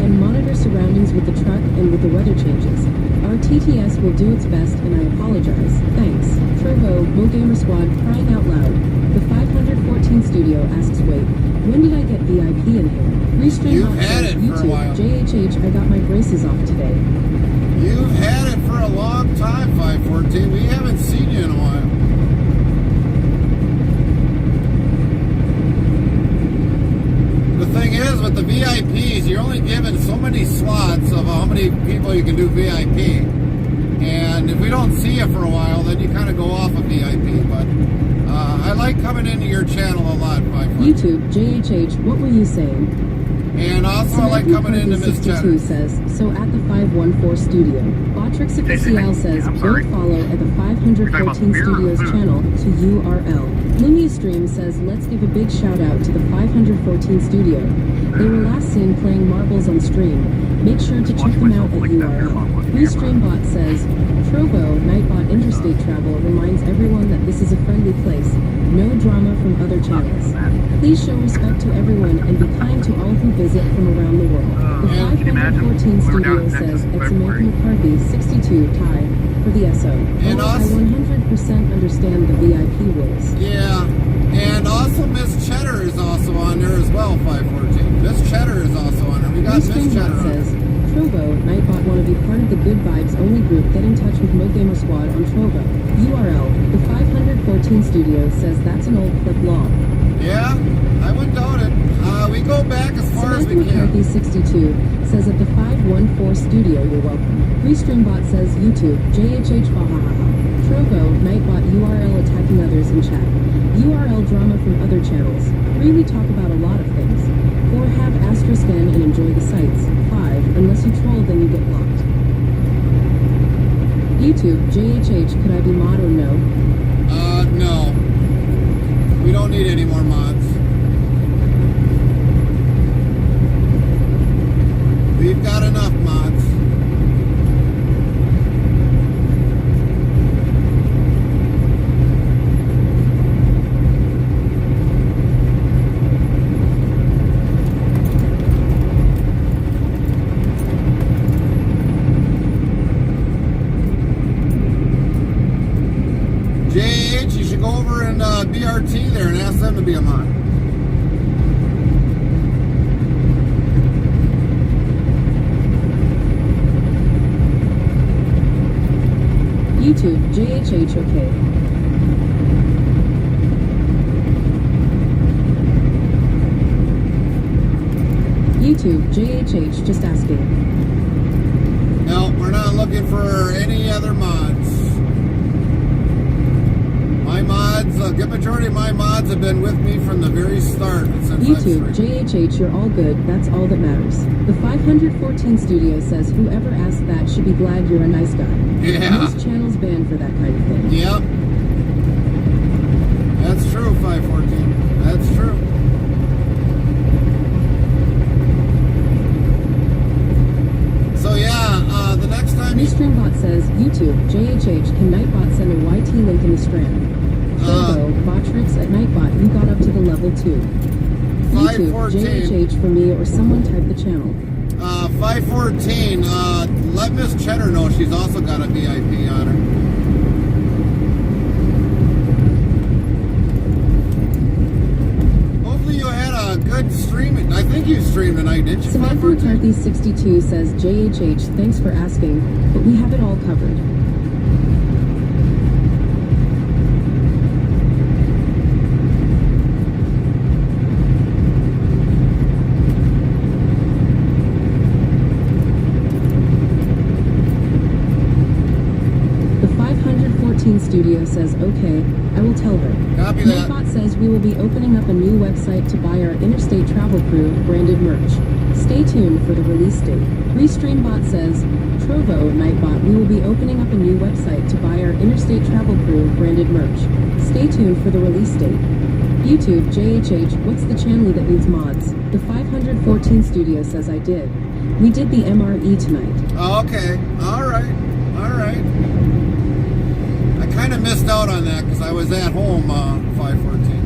and monitor surroundings with the truck and with the weather changes. Our TTS will do its best, and I apologize. Thanks. Turbo, Mo Gamer Squad, crying out loud. The 514 514 Studio asks, wait, when did I get VIP in here? Restream You've bot had says, it for a YouTube, while. JHH, I got my braces off today. You've had it for a long time, 514. We haven't seen you in a while. The thing is, with the VIPs, you're only given so many slots of how many people you can do VIP. And if we don't see you for a while, then you kind of go off of VIP. But I like coming into your channel a lot, 514. YouTube, JHH, what were you saying? And also, I like coming into Miss Cheddar. Says, so at the 514 Studio. Botrixicl says, go follow at the 514 Studios channel to URL. LumiaStream says, let's give a big shout out to the 514 Studio. They were last seen playing marbles on stream. Make sure to check them out at URL. ReStreamBot says, Trovo, Nightbot Interstate Travel reminds everyone that this is a friendly place. No drama from other channels. Please show respect to everyone and be kind to all who visit from around the world. The 514 Studio says, it's American McCarthy, 62, tie, for the SO. And I 100% understand the VIP rules. Yeah, and also Miss Cheddar is also on there as well, 514. Miss Cheddar is also on there. We got Miss Cheddar on says, Trovo, Nightbot want to be part of the Good Vibes Only group. Get in touch with Mo Gamer Squad on Trovo. URL, the 514 Studio says that's an old clip log. Yeah, I wouldn't doubt it. We go back as far as we can. McCarthy 62 says at the 514 Studio, you're welcome. ReStreamBot says YouTube, JHH bahahaha. Trovo, Nightbot URL attacking others in chat. URL drama from other channels. Really talk about a lot of things. 4 have asterisk N and enjoy the sights. 5, unless you troll then you get blocked. YouTube, JHH, could I be mod or no? No. We don't need any more mods. We've got enough mods. JH, you should go over and BRT there and ask them to be a mod. YouTube, JHH, okay. YouTube, JHH, just asking. No, we're not looking for any other mods. My mods, a good majority of my mods have been with me from the very start. YouTube, JHH, you're all good. That's all that matters. The 514 Studio says whoever asked that should be glad you're a nice guy. Yeah. Most channels banned for that kind of thing. Yep. That's true, 514. That's true. So yeah, the next time ReStreamBot says, YouTube, JHH, can Nightbot send a YT link in the strand? Turbo, Botrix at Nightbot, you got up to the level 2. YouTube, 514. JHH for me or someone type the channel. 514, let Miss Cheddar know she's also got a VIP on her. Hopefully you had a good streaming. I think you streamed tonight, didn't you? Samantha McCarthy 62 says, JHH, thanks for asking, but we have it all covered. Studio says, okay, I will tell her. Copy that. Nightbot says we will be opening up a new website to buy our Interstate Travel Crew branded merch. Stay tuned for the release date. ReStreamBot says, Trovo, Nightbot, we will be opening up a new website to buy our Interstate Travel Crew branded merch. Stay tuned for the release date. YouTube, JHH, what's the channel that needs mods? The 514 Studio says I did. We did the MRE tonight. Oh, okay. Alright. Alright. I kind of missed out on that because I was at home, 514.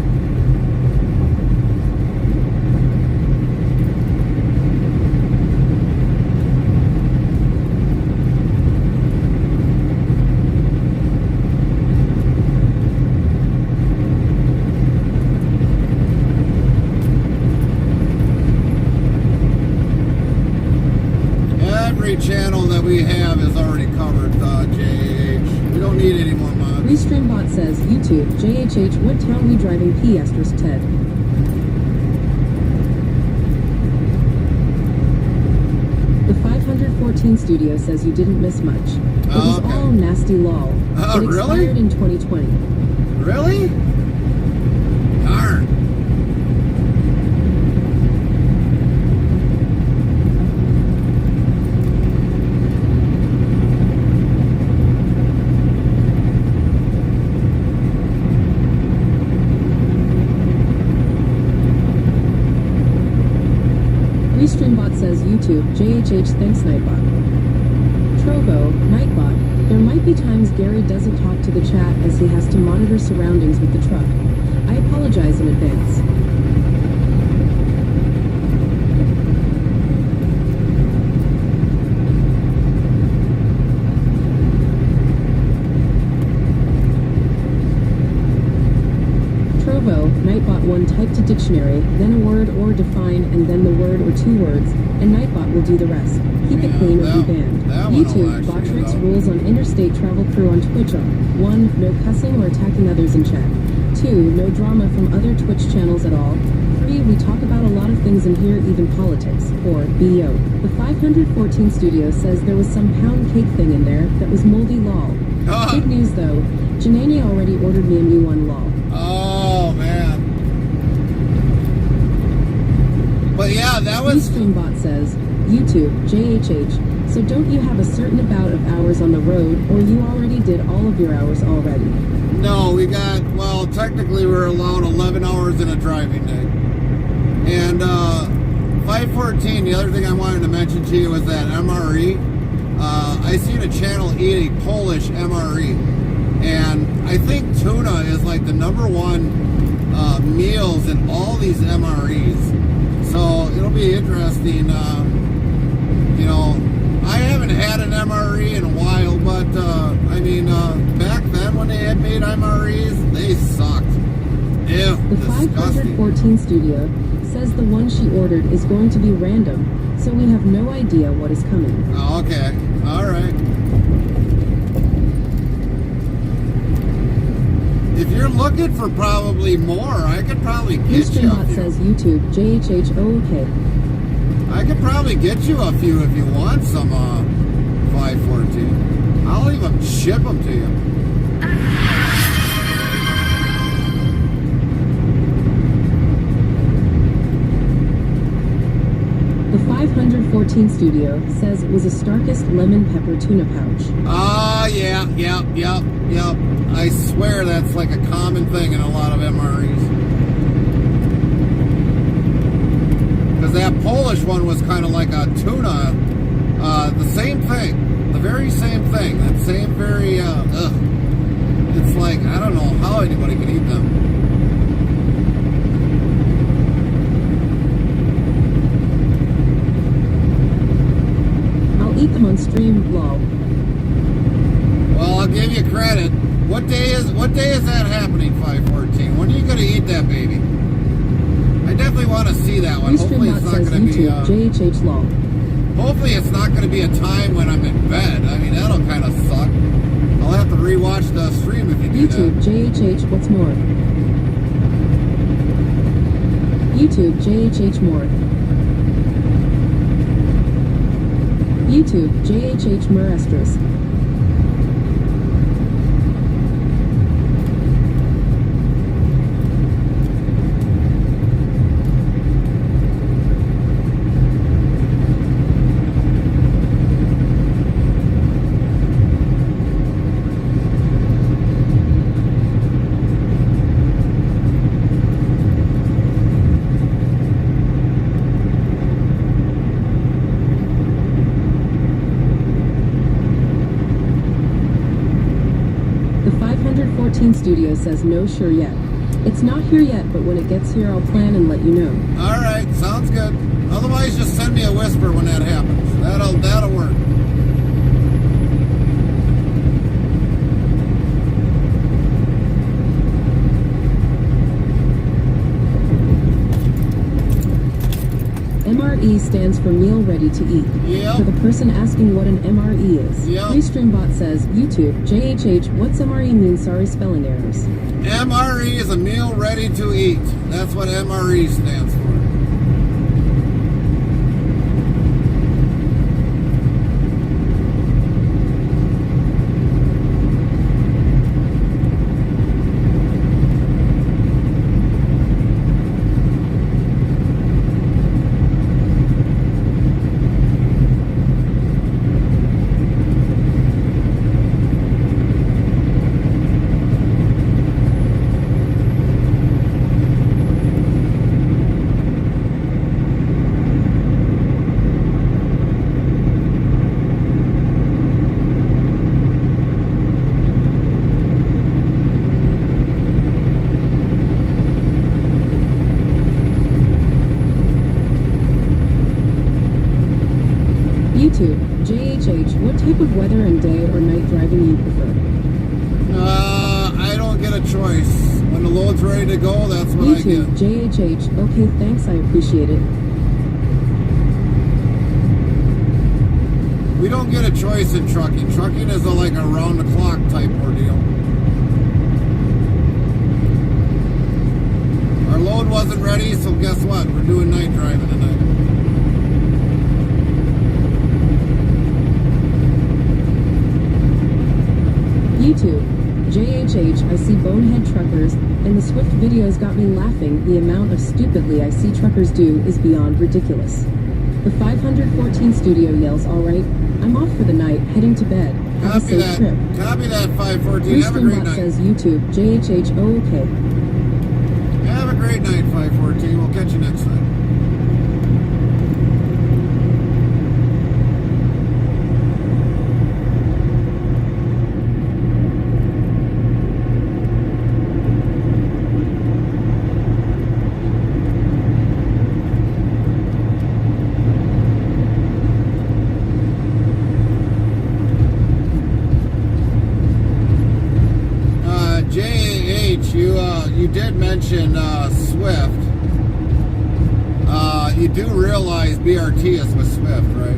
we have is already covered, JH. We don't need any more mods. Restreambot says, YouTube, JHH, what town we driving P asterisk Ted? The 514 studio says you didn't miss much. It was okay. all nasty lol. It Really? expired in 2020. Really? Darn. Restreambot says YouTube, JHH, thanks Nightbot. Trovo, Nightbot, there might be times Gary doesn't talk to the chat as he has to monitor surroundings with the truck. I apologize in advance. Trovo, Nightbot1 type to dictionary, then a word or define, and then the word or two words, and Nightbot will do the rest. Keep it clean or be banned. that one will YouTube, actually Botrix go. rules on interstate travel crew on Twitch are 1. No cussing or attacking others in chat. 2. No drama from other Twitch channels at all. 3. We talk about a lot of things in here, even politics. 4. BO. The 514 studio says there was some pound cake thing in there that was moldy lol. Good news though, Janani already ordered me a new one lol. Oh, man. But yeah, that was... Restreambot says, YouTube, JHH, so don't you have a certain amount of hours on the road, or you already did all of your hours already? No, we got, well, technically we're allowed 11 hours in a driving day. And 514, the other thing I wanted to mention to you was that MRE. I seen a channel eat a Polish MRE. And I think tuna is like the #1 meals in all these MREs. So it'll be interesting. You know, I haven't had an MRE in a while, but I mean, back then when they had made MREs, they sucked. Ew, The disgusting. 514 studio says the one she ordered is going to be random, so we have no idea what is coming. Oh, okay, all right. If you're looking for probably more, I could probably get you a Restreambot few. says YouTube, JHH, oh okay. I could probably get you a few if you want some 514. I'll even ship them to you. The 514 studio says it was a Starkist lemon pepper tuna pouch. Ah, yeah, yep. I swear that's like a common thing in a lot of MREs. Because that Polish one was kind of like a tuna, the same thing, the very same thing, that same very, It's like, I don't know how anybody can eat them. I'll eat them on stream, lol. Well, I'll give you credit. What day is that happening, 514? When are you going to eat that baby? I definitely want to see that one. Hopefully it's Restreambot not says going to be, YouTube, JHH, lol. hopefully it's not going to be a time when I'm in bed. I mean, that'll kind of suck. I'll have to rewatch the stream if you do YouTube, JHH, what's more? YouTube, JHH, more. YouTube, JHH, Merestris. The 514 studio says no sure yet. It's not here yet, but when it gets here, I'll plan and let you know. that. All right, sounds good. Otherwise, just send me a whisper when that happens. That'll work. MRE MRE stands for meal ready to eat. Yep. For the person asking what an MRE is. Yep. Restreambot says, YouTube, JHH, what's MRE mean? Sorry, spelling errors. MRE is a meal ready to eat. That's what MRE stands for. YouTube, JHH, what type of weather and day or night driving you prefer? I don't get a choice. When the load's ready to go, that's what I YouTube, get. JHH, okay, thanks, I appreciate it. We don't get a choice in trucking. Trucking is like a round-the-clock type ordeal. Our load wasn't ready, so guess what? We're doing night driving tonight. YouTube, JHH, I see bonehead truckers, and the Swift videos got me laughing. The amount of stupidly I see truckers do is beyond ridiculous. The 514 studio yells, alright, I'm off for the night, heading to bed. Have a safe trip. Copy that, 514. Have a great night. says YouTube, JHH, oh okay. Have a great night, 514. We'll catch you next time. You did mention Swift. You do realize BRT is with Swift, right?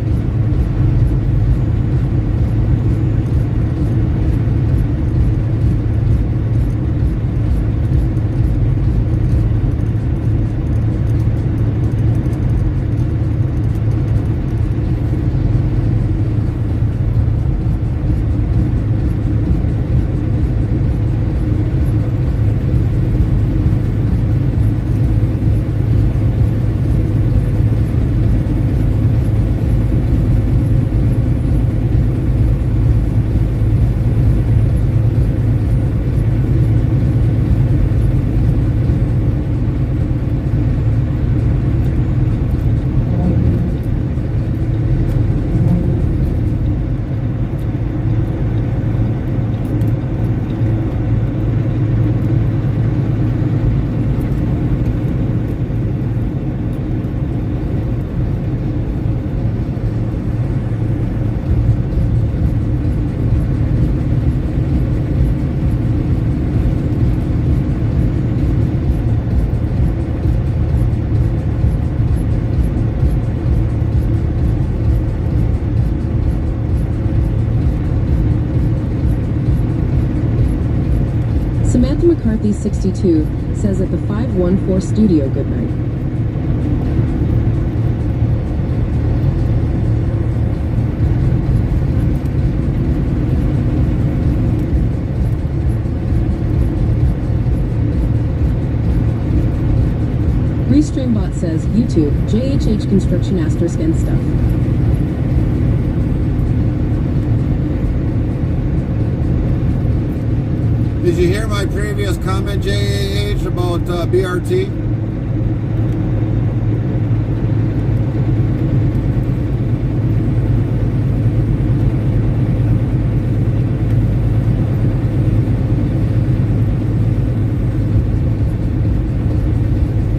Samantha McCarthy 62 says at the 514 studio, good night. Restreambot says YouTube, JHH construction asterisk and stuff. Did you hear my previous comment, JAH, about BRT?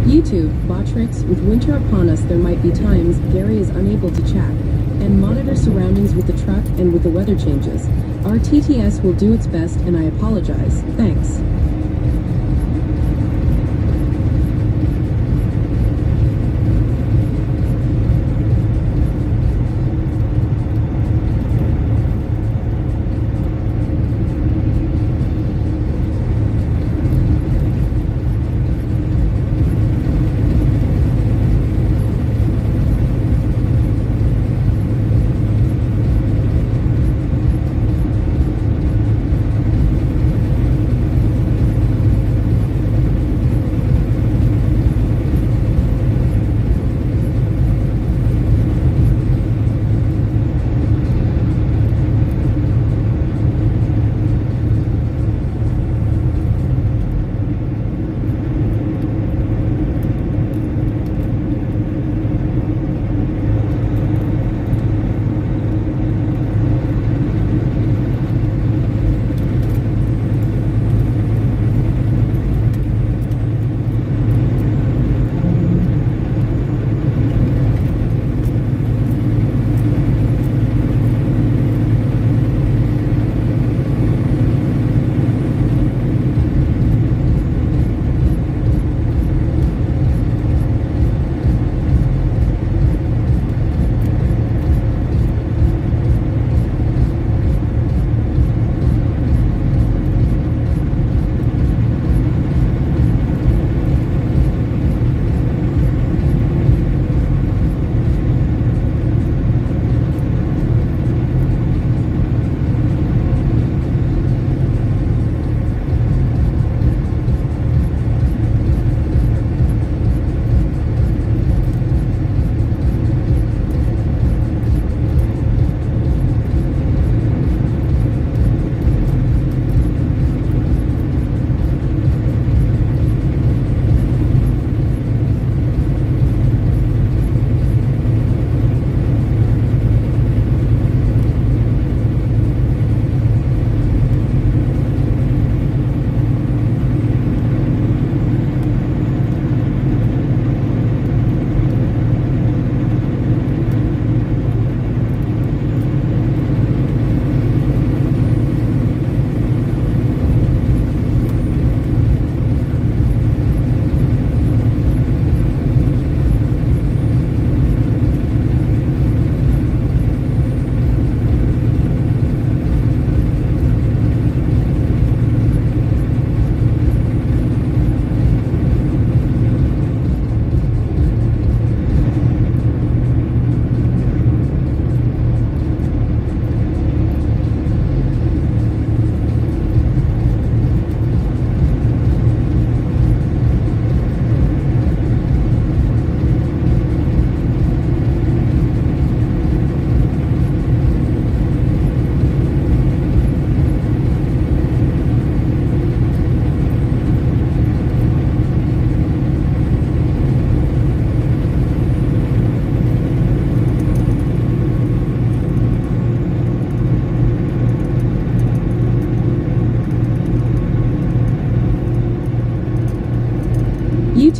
YouTube, Botrix, with winter upon us there might be times Gary is unable to chat and monitor surroundings with the truck and with the weather changes. Our TTS will do its best and I apologize. Thanks.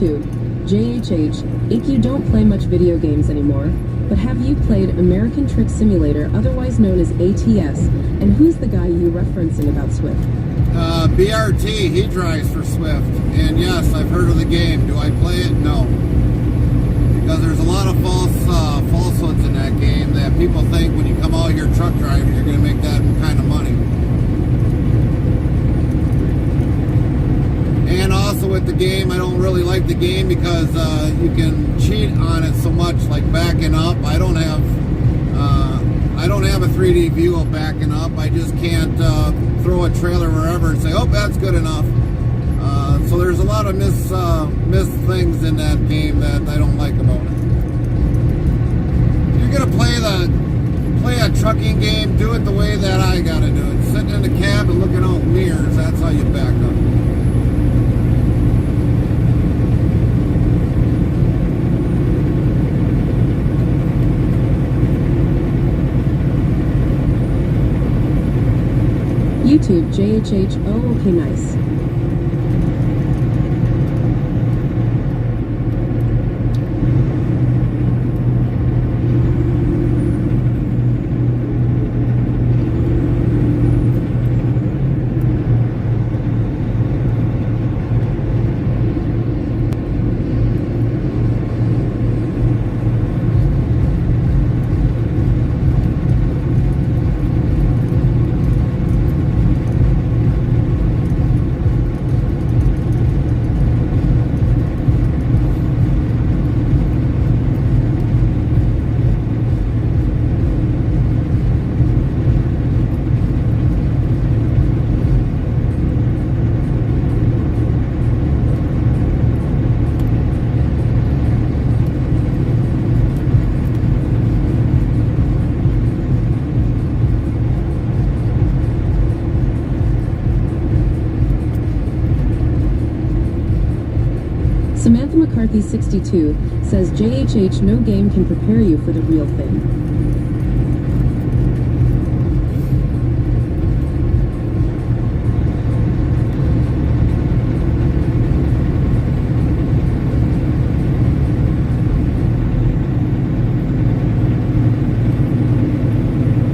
YouTube, JHH, Ike, you don't play much video games anymore, but have you played American Truck Simulator, otherwise known as ATS, and who's the guy you referencing about Swift? BRT, he drives for Swift, and yes, I've heard of the game. Do I play it? No. Because there's a lot of falsehoods in that game that people think when you come out here truck driving, you're going to make that kind of money. And also with the game, I don't really like the game because you can cheat on it so much, like backing up. I don't have a 3D view of backing up. I just can't throw a trailer wherever and say, oh, that's good enough. So there's a lot of missed things in that game that I don't like about it. If you're gonna play a trucking game, do it the way that I gotta do it. Sitting in the cab and looking out mirrors, that's how you back up. YouTube, JHH, oh, okay, nice. Samantha McCarthy 62 says JHH, no game can prepare you for the real thing.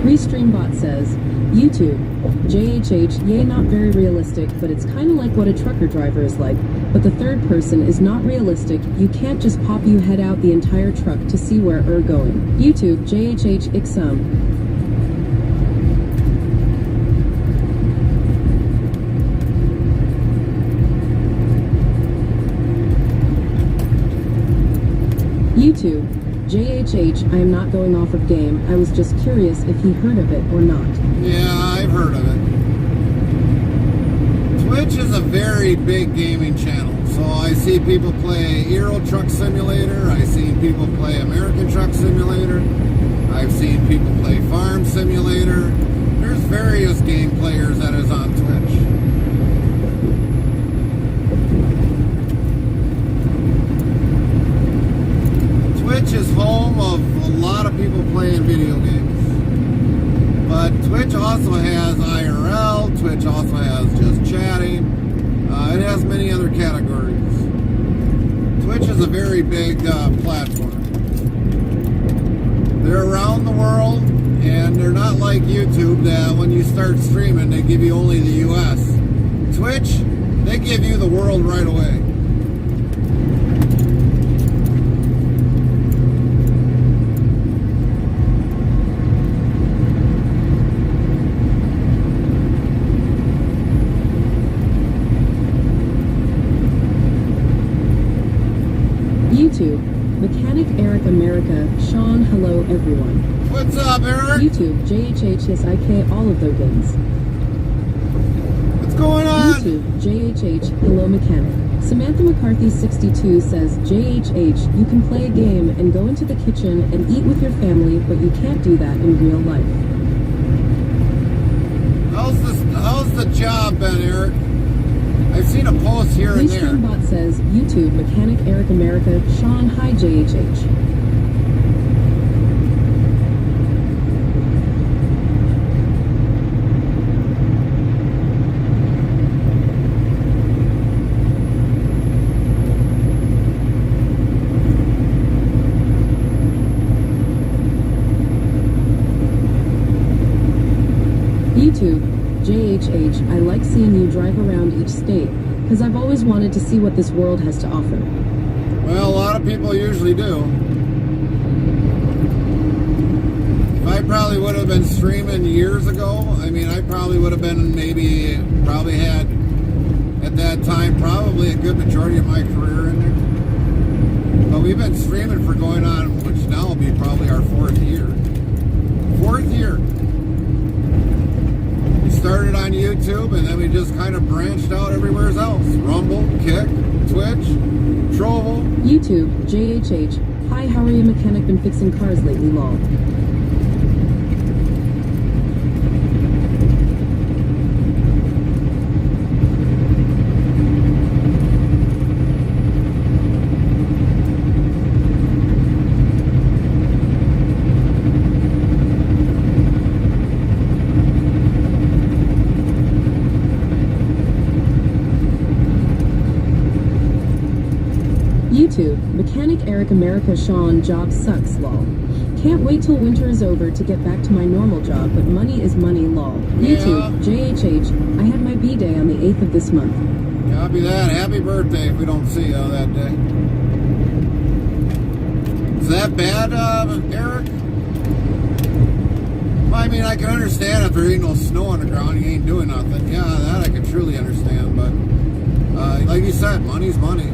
Restreambot says, YouTube, JHH, yay, not very realistic, but it's kind of like what a trucker driver is like, but the third person is not realistic. You can't just pop you head out the entire truck to see where you're going. YouTube, JHH, Ixum. YouTube, JHH, I am not going off of game. I was just curious if he heard of it or not. Yeah, I've heard of it. Twitch is a very big gaming channel. So I see people play Euro Truck Simulator. I've seen people play American Truck Simulator. I've seen people play Farm Simulator. There's various game players that is on Twitch. Twitch is home of a lot of people playing video games. But Twitch also has IRL, Twitch also has just chatting. It has many other categories. Twitch is a very big platform. They're around the world, and they're not like YouTube that when you start streaming, they give you only the US. Twitch, they give you the world right away. YouTube, Mechanic Eric America, Sean, hello everyone. What's up, Eric? YouTube, JHH, yes, IK, all of those games. What's going on? YouTube, JHH, hello Mechanic. Samantha McCarthy 62 says, JHH, you can play a game and go into the kitchen and eat with your family, but you can't do that in real life. How's the job been, Eric? I've seen a post here and there. Restreambot says, YouTube, Mechanic Eric America, Sean, hi JHH. YouTube, JHH, I like seeing you drive around each state, because I've always wanted to see what this world has to offer. Well, a lot of people usually do. I probably would have been streaming years ago. I mean, I probably would have been probably had, at that time, probably a good majority of my career in there. But we've been streaming for going on, which now will be probably our 4th year. 4th year. We started on YouTube, and then we just kind of branched out everywhere else. Rumble, Kick, Twitch, Trovo. YouTube, JHH, hi, how are you mechanic been fixing cars lately, lol. YouTube, Mechanic Eric America Sean, job sucks, lol. Can't wait till winter is over to get back to my normal job, but money is money, lol. YouTube, JHH, I had my B-day on the 8th of this month. Copy that. Happy birthday if we don't see you that day. Is that bad, Eric? Well, I mean, I can understand if there ain't no snow on the ground, you ain't doing nothing. Yeah, that I can truly understand, but like you said, money's money.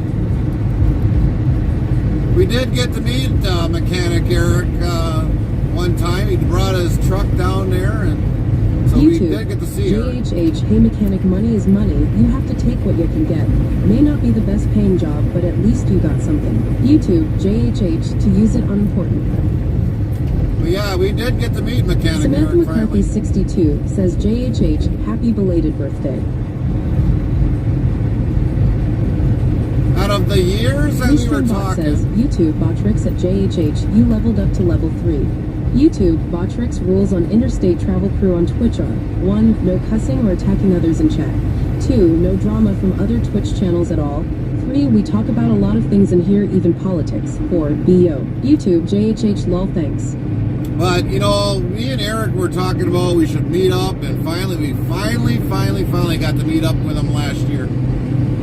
We did get to meet Mechanic Eric one time. He brought his truck down there, and so YouTube, we did get to see her. JHH, hey mechanic, money is money. You have to take what you can get. May not be the best paying job, but at least you got something. YouTube, JHH, to use it unimportant. Well, yeah, we did get to meet Mechanic Samantha Eric McCarthy, finally. 62, says JHH, happy belated birthday. Out of the years that we were Bot talking, says, YouTube, Botrix at JHH, you leveled up to level 3. YouTube, Botrix rules on interstate travel crew on Twitch are 1. No cussing or attacking others in chat. 2. No drama from other Twitch channels at all. 3. We talk about a lot of things in here, even politics. 4. BO. YouTube, JHH, lol, thanks. but you know, me and Eric were talking about we should meet up, and we finally got to meet up with him last year.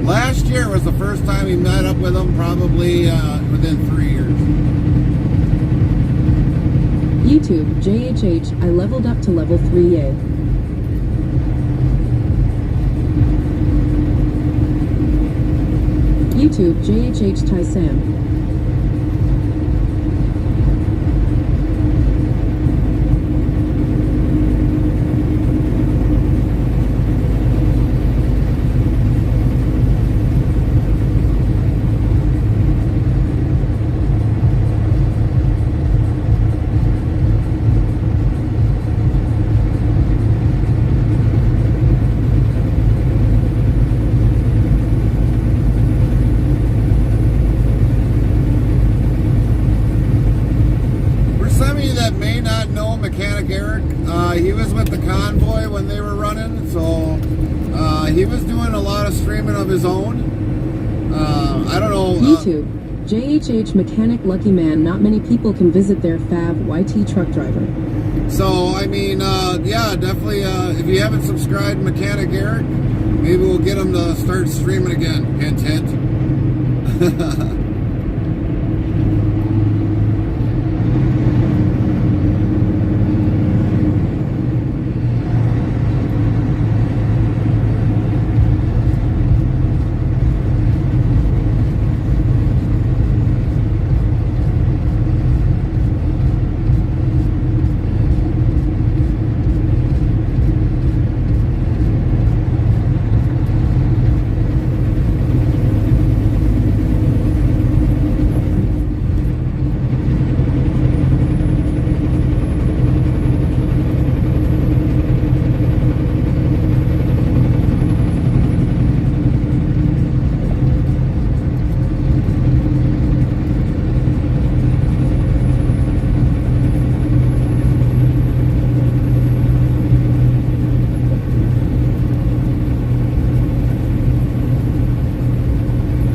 Last year was the first time we met up with him, probably within 3 years. YouTube, JHH, I leveled up to level 3A. YouTube, JHH, Ty Sam. Mechanic Eric, he was with the convoy when they were running, so he was doing a lot of streaming of his own. I don't know. YouTube, JHH Mechanic Lucky Man. Not many people can visit their Fav YT truck driver. So I mean, yeah, definitely. If you haven't subscribed to Mechanic Eric, maybe we'll get him to start streaming again. Hint, hint.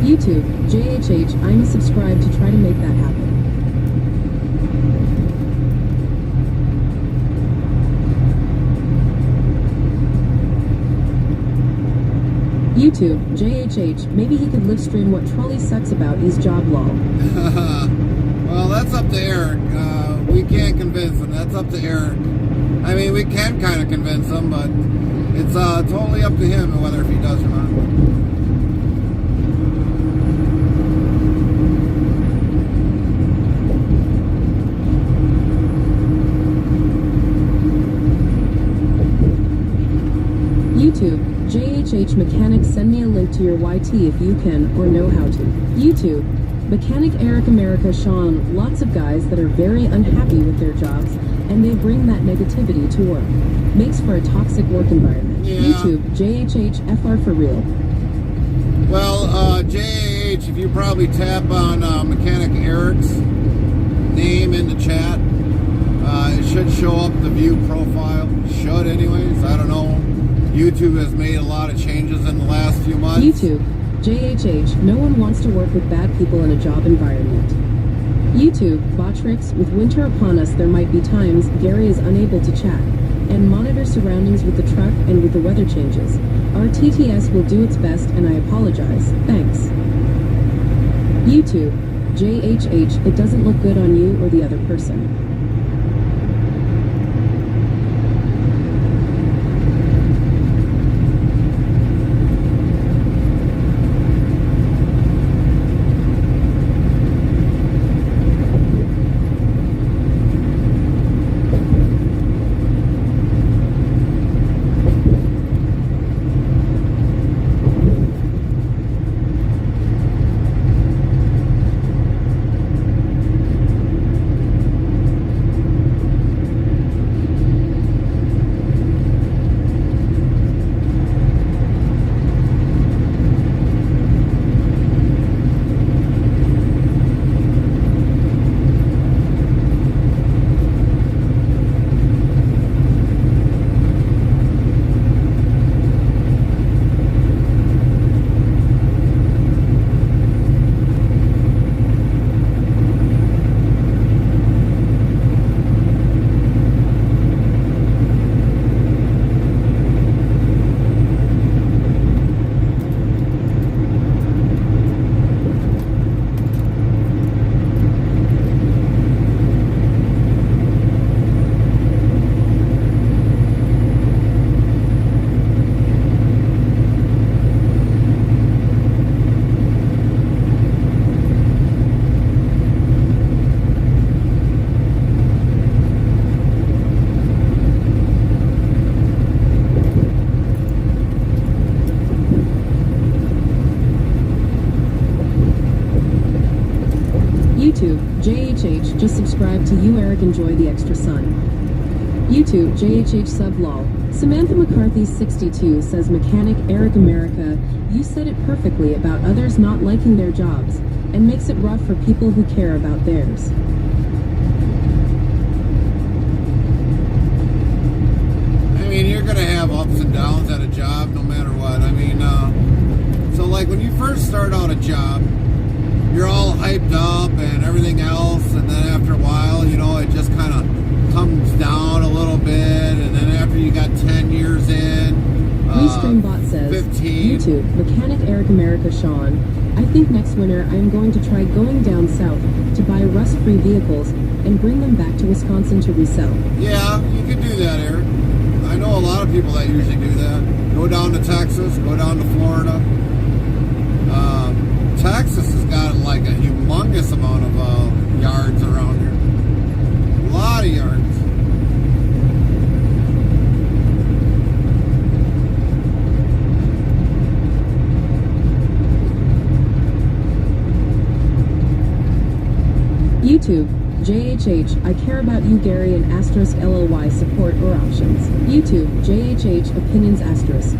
YouTube, JHH, I'm subscribed to try to make that happen. YouTube, JHH, maybe he could live stream what trolley sucks about his job lol. Well, that's up to Eric. We can't convince him. That's up to Eric. I mean, we can kind of convince him, but it's totally up to him whether if he does or not. YouTube, JHH mechanic, send me a link to your YT if you can or know how to. YouTube, mechanic Eric America Sean, lots of guys that are very unhappy with their jobs and they bring that negativity to work. Makes for a toxic work environment. Yeah. YouTube, JHH FR for real. Well, JH, if you probably tap on mechanic Eric's name in the chat, it should show up the view profile. Should anyways, I don't know. YouTube has made a lot of changes in the last few months. YouTube, JHH, no one wants to work with bad people in a job environment. YouTube, Botrix, with winter upon us there might be times Gary is unable to chat and monitor surroundings with the truck and with the weather changes. Our TTS will do its best and I apologize. Thanks. YouTube, JHH, it doesn't look good on you or the other person. YouTube, JHH, just subscribe to you Eric, enjoy the extra sun. YouTube, JHH sub lol. Samantha McCarthy 62 says mechanic Eric America, you said it perfectly about others not liking their jobs, and makes it rough for people who care about theirs. I mean, you're gonna have ups and downs at a job no matter what. I mean, so like when you first start out a job, you're all hyped up and everything else, and then after a while, you know, it just kind of comes down a little bit, and then after you got 10 years in, Restreambot says, 15. YouTube, mechanic Eric America Sean, I think next winter I am going to try going down south to buy rust-free vehicles and bring them back to Wisconsin to resell. Yeah, you could do that, Eric. I know a lot of people that usually do that. Go down to Texas, go down to Florida. Texas has got like a humongous amount of yards around here. A lot of yards. YouTube, JHH, I care about you Gary and asterisk LOY support or options. YouTube, JHH, opinions asterisk.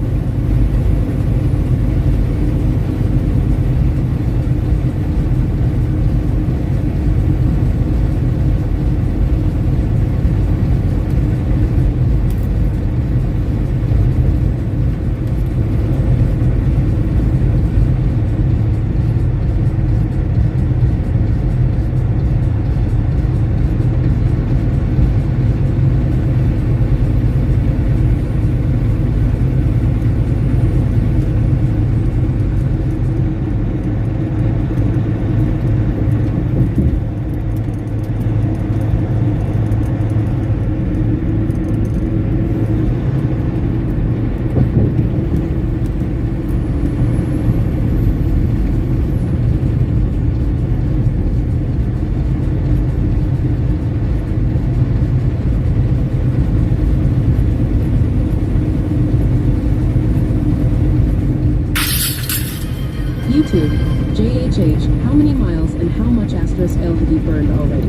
YouTube, JHH, how many miles and how much asterisk L have you burned already?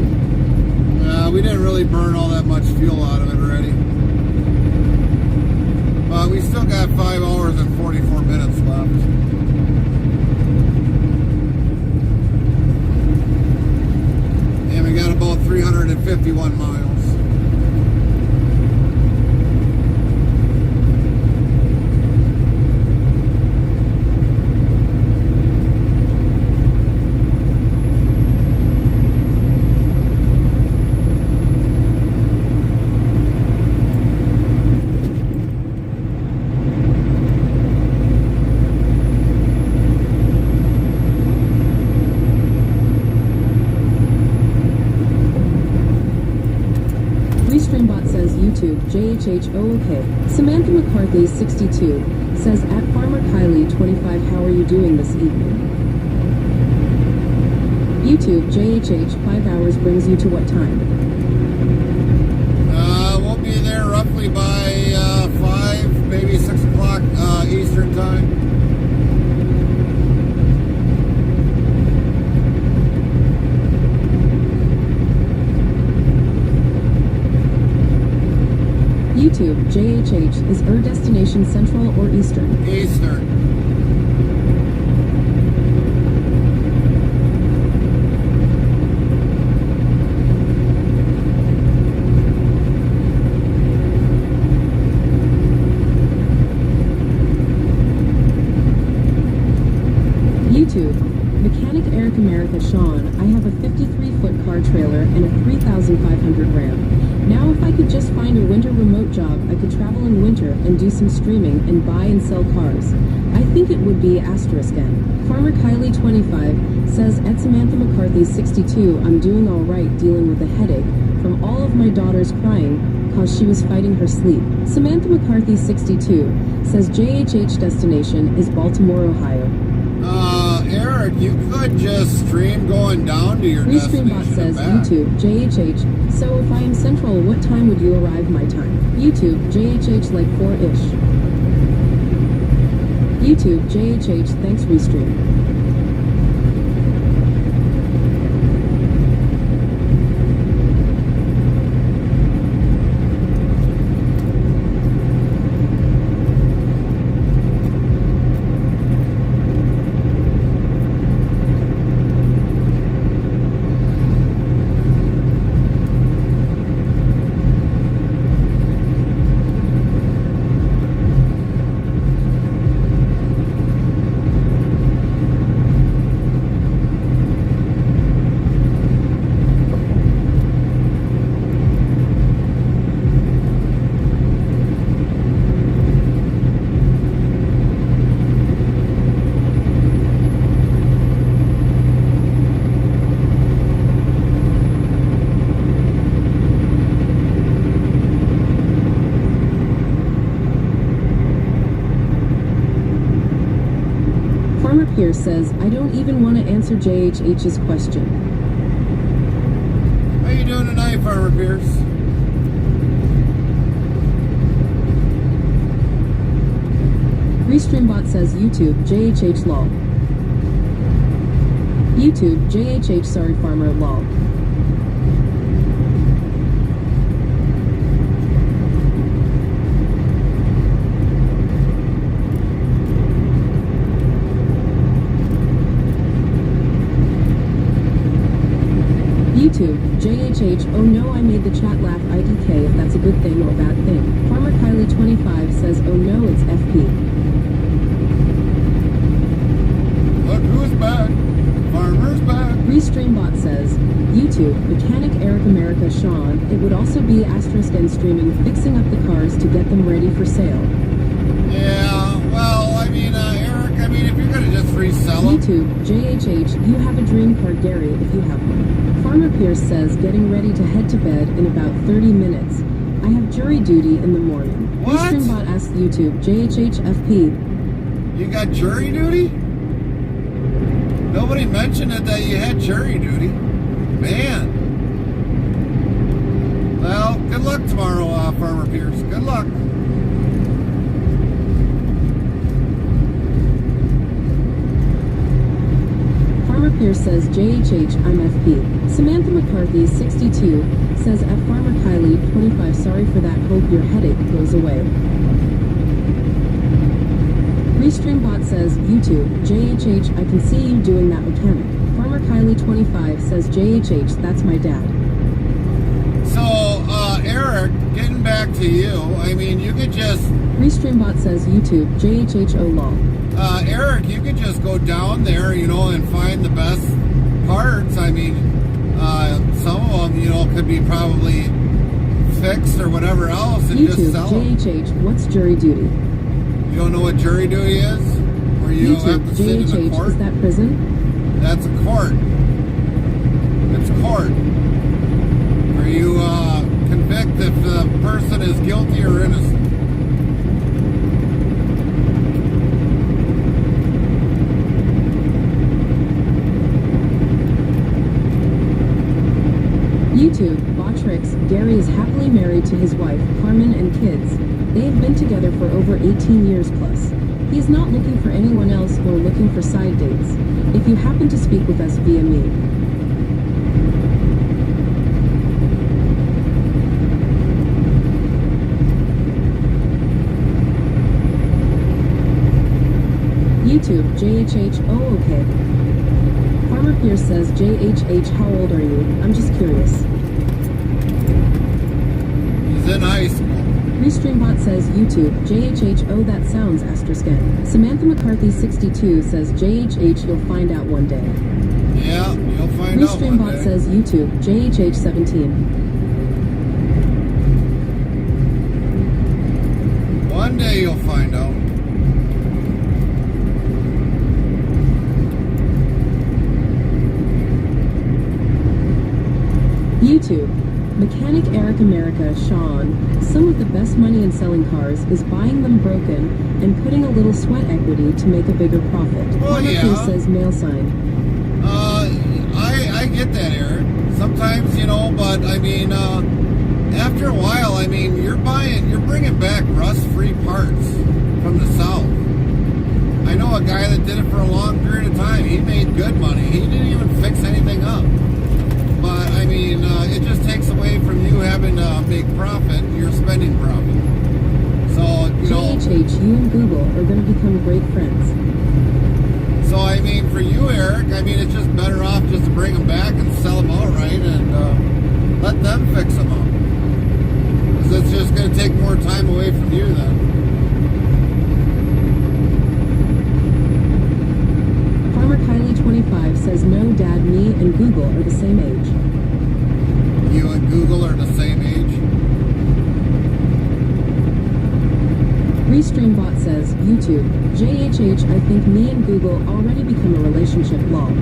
We didn't really burn all that much fuel out of it already. But we still got 5 hours and 44 minutes left. And we got about 351 miles. Restreambot says YouTube, JHH, oh okay. Samantha McCarthy, 62, says at Farmer Kylie, 25, how are you doing this evening? YouTube, JHH, 5 hours brings you to what time? We'll be there roughly by 5, maybe 6 o'clock Eastern time. YouTube, JHH, is our destination Central or Eastern? Eastern. YouTube, Mechanic Eric America Sean, I have a 53-foot car trailer and a 3,500 Ram. Now if I could just find a winter remote job, I could travel in winter and do some streaming and buy and sell cars. I think it would be asterisk N. Farmer Kylie, 25, says at Samantha McCarthy, 62, I'm doing alright dealing with a headache from all of my daughters crying cause she was fighting her sleep. Samantha McCarthy, 62, says JHH destination is Baltimore, Ohio. Eric, you could just stream going down to your destination. Restreambot says and back. YouTube, JHH, so if I am Central, what time would you arrive my time? YouTube, JHH, like 4-ish. YouTube, JHH, thanks Restream. Farmer Pierce says, I don't even want to answer JHH's question. How you doing tonight, Farmer Pierce? Restreambot says YouTube, JHH lol. YouTube, JHH sorry farmer lol. YouTube, JHH, oh no I made the chat laugh IDK if that's a good thing or bad thing. Farmer Kylie 25 says oh no it's FP. Look who's back. Farmer's back. Restreambot says, YouTube, Mechanic Eric America Sean, it would also be asterisk N streaming fixing up the cars to get them ready for sale. Yeah, well, I mean, Eric, I mean, if you're going to just resell them. YouTube, JHH, you have a dream car Gary if you have one. Farmer Pierce says, getting ready to head to bed in about 30 minutes. I have jury duty in the morning. What? Restreambot asks YouTube, JHH FP. You got jury duty? Nobody mentioned it that you had jury duty. Man. Well, good luck tomorrow, Farmer Pierce. Good luck. Pierce says JHH, I'm FP. Samantha McCarthy, 62, says at Farmer Kylie, 25, sorry for that, hope your headache goes away. Restreambot says, YouTube, JHH, I can see you doing that mechanic. Farmer Kylie, 25, says JHH, that's my dad. So, Eric, getting back to you, I mean, you could just... Restreambot says, YouTube, JHH, lol. Eric, you could just go down there, you know, and find the best parts. I mean, some of them, you know, could be probably fixed or whatever else and YouTube, just sell them. JHH, what's jury duty? You don't know what jury duty is? Where you YouTube, have to sit in JHH, the court? is that prison? That's a court. It's court. Where you convict if the person is guilty or innocent. YouTube, Botrix, Gary is happily married to his wife, Carmen, and kids. They have been together for over 18 years plus. He is not looking for anyone else or looking for side dates. If you happen to speak with us via me. YouTube, JHH, oh okay. Farmer Pierce says, JHH, how old are you? I'm just curious. He's in high school. Restreambot says, YouTube, JHH, oh that sounds *N. Samantha McCarthy, 62, says, JHH, you'll find out one day. Yeah, you'll find out one Restreambot day. says, YouTube, JHH, 17. One day you'll find out. YouTube, Mechanic Eric America, Sean, some of the best money in selling cars is buying them broken and putting a little sweat equity to make a bigger profit. Well, Farmer yeah. Pierce says, mail sign. I get that, Eric. Sometimes, you know, but I mean, after a while, I mean, you're bringing back rust-free parts from the South. I know a guy that did it for a long period of time. He made good money. He didn't even fix anything up. But, I mean, it just takes away from you having to make profit. You're spending profit. So, you know... JHH, you and Google are going to become great friends. So, I mean, for you, Eric, I mean, it's just better off just to bring them back and sell them outright and let them fix them up. Because it's just going to take more time away from you then. Farmer Kylie, 25, says, no, Dad, me and Google are the same age. You and Google are the same age? Restreambot says, YouTube, JHH, I think me and Google already become a relationship, lol.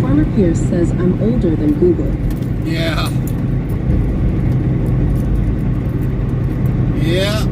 Farmer Pierce says, I'm older than Google. Yeah. Yeah.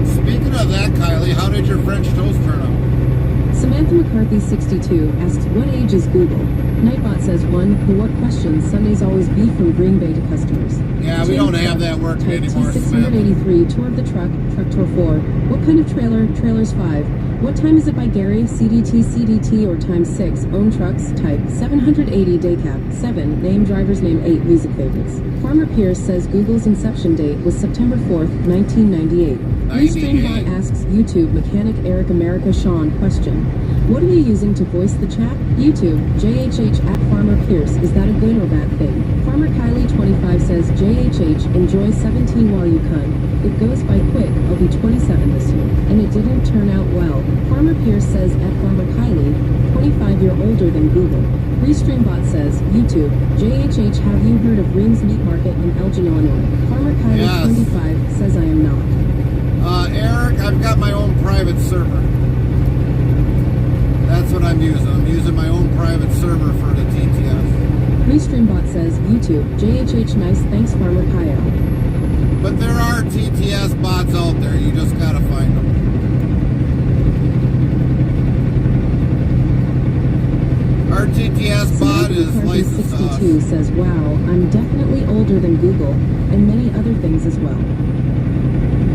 Speaking of that, Kylie, how did your French toast turn out? Samantha McCarthy, 62, asks, what age is Google? Nightbot says, 1, for what questions? Sundays always beef from Green Bay to customers. Yeah, we 2, don't have that working type anymore, Samantha. T683, tour of the truck tour 4. What kind of trailer? Trailers 5. What time is it by Gary? CDT, or times 6. Own trucks, type 780, day cap. 7, name, driver's name. 8, music favorites. Farmer Pierce says Google's inception date was September 4th, 1998. Restreambot asks YouTube Mechanic Eric America Sean question. What are you using to voice the chat? YouTube, JHH at Farmer Pierce, is that a good or bad thing? Farmer Kylie 25 says JHH, enjoy 17 while you can. It goes by quick, I'll be 27 this year. And it didn't turn out well. Farmer Pierce says at Farmer Kylie, 25 you're older than Google. Restreambot says, YouTube, JHH have you heard of Reams Meat Market in Elgin, Illinois? Farmer Kylie Yes. 25 says I am not. Eric, I've got my own private server. That's what I'm using. I'm using my own private server for the TTS. Restreambot says, YouTube, JHH nice, thanks Farmer Kyle. But there are TTS bots out there, you just gotta find them. Our TTS bot is licensed to us. 62 says, wow, I'm definitely older than Google, and many other things as well.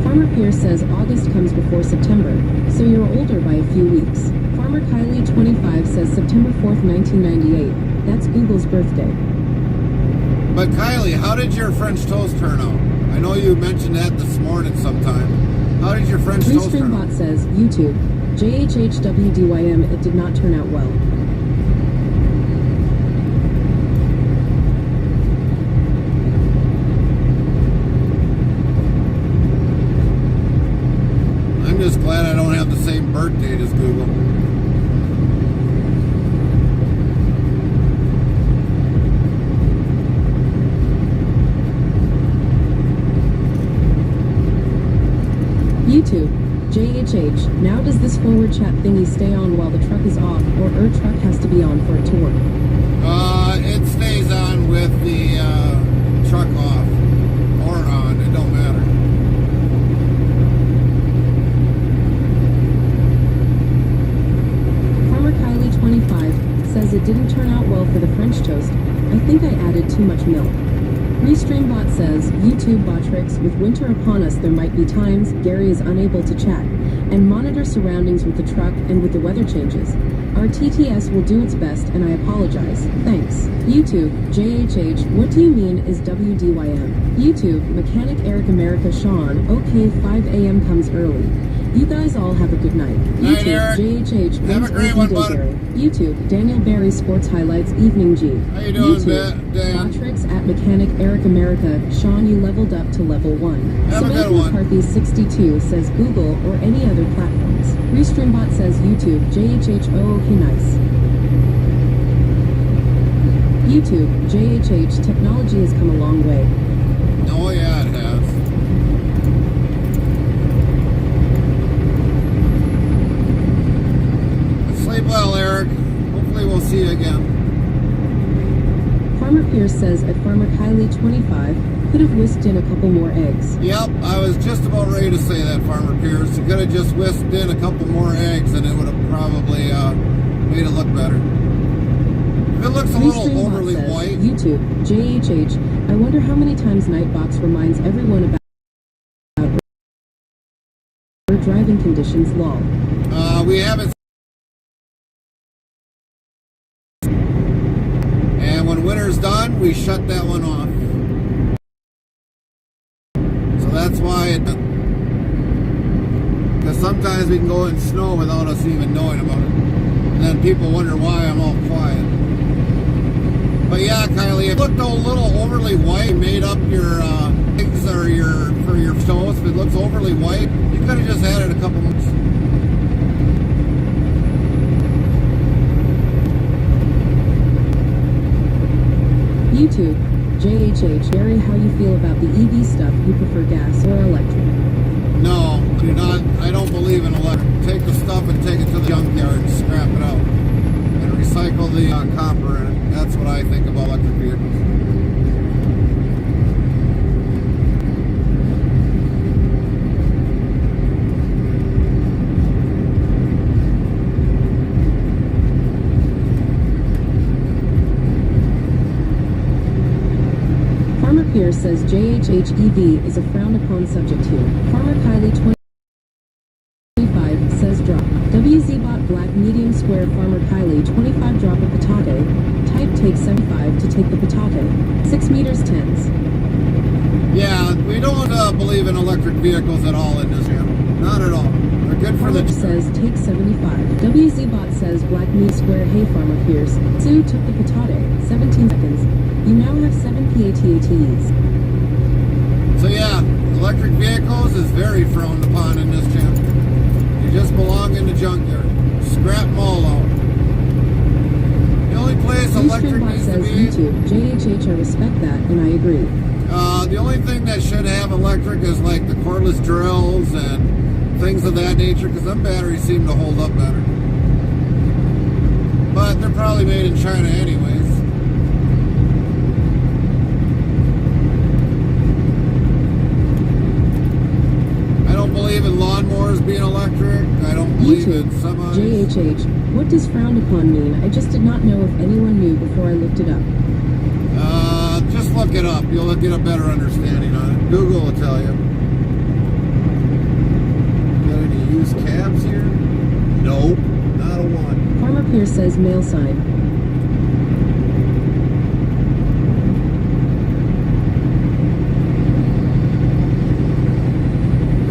Farmer Pierce says August comes before September, so you're older by a few weeks. Farmer Kylie 25 says September 4th, 1998. That's Google's birthday. But Kylie, how did your French toast turn out? I know you mentioned that this morning sometime. How did your French toast turn out? Restreambot says, YouTube, JHHWDYM, it did not turn out well. I'm just glad I don't have the same birth date as Google. YouTube, JHH, now does this forward chat thingy stay on while the truck is off, or truck has to be on for it to work? It stays on with the truck off or on, it don't matter. Farmer Kylie 25 says it didn't turn out well for the French toast. I think I added too much milk. Restreambot says, YouTube Botrix, with winter upon us there might be times Gary is unable to chat and monitor surroundings with the truck and with the weather changes. Our TTS will do its best and I apologize. Thanks. YouTube, JHH, what do you mean is WDYM? YouTube, Mechanic Eric America Sean, okay 5 a.m. comes early. You guys all have a good night. Night, YouTube, Eric. JHH, Have a great one, bud. YouTube, Daniel Barry Sports Highlights, Evening G. How you doing, YouTube, Dan? Botrix at Mechanic Eric America, Sean, you leveled up to level 1. Have a good one. McCarthy 62 says Google or any other platforms. Restreambot says YouTube, JHH, oh okay nice. YouTube, JHH, technology has come a long way. Oh yeah, it has. Sleep well, Eric. Hopefully we'll see you again. Farmer Pierce says at Farmer Kylie 25, could have whisked in a couple more eggs. Yep, I was just about ready to say that, Farmer Pierce. You could have just whisked in a couple more eggs and it would have probably made it look better. If it looks a little overly white. YouTube, JHH, I wonder how many times Nightbox reminds everyone about driving conditions lol. We haven't. And when winter's done, we shut that one off. So that's why because sometimes we can go in snow without us even knowing about it. And then people wonder why I'm all quiet. But yeah, Kylie, it looked a little overly white. Made up your eggs or for your toast. If it looks overly white, you could have just added a couple more. YouTube, JHH, Gary, how you feel about the EV stuff? You prefer gas or electric? No, do not. I don't believe in electric. Take the stuff and take it to the junkyard and scrap it out. And recycle the copper in it. That's what I think about electric vehicles. Farmer Pierce says JHH EV is a frowned upon subject here. Farmer Kylie 25 says drop. WZBot Black Medium Square Farmer Kylie 25 drop a patate. Type take 75 to take the patate. 6 meters tens. Yeah, we don't believe in electric vehicles at all in this channel. Not at all. They're good for Farmer the... says take 75. WZBot says Black Meat Square hey Farmer Pierce. Sue took the patate. 17 seconds. You now have 7 PATATs. So yeah, electric vehicles is very frowned upon in this channel. You just belong in the junkyard. Scrap them all out. The only place electric needs to says be... YouTube, JHH, I respect that, and I agree. The only thing that should have electric is like the cordless drills and things of that nature, because them batteries seem to hold up better. But they're probably made in China anyways. I don't believe in lawnmowers being electric. I don't believe in semis. JHH, what does frowned upon mean? I just did not know if anyone knew before I looked it up. Just look it up. You'll get a better understanding on it. Google will tell you. Got any used cabs here? Nope, not a one. Farmer Pierce says mail sign.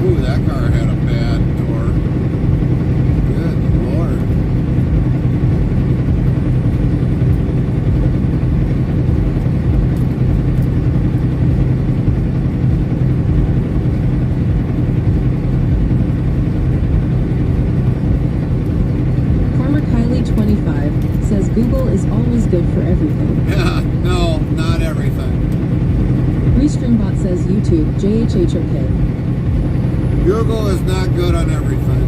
Ooh, that car had a bad door. Good Lord. Farmer Kylie 25 says Google is always good for everything. Yeah, no, not everything. Restreambot says YouTube, JHH okay. Google is not good on everything.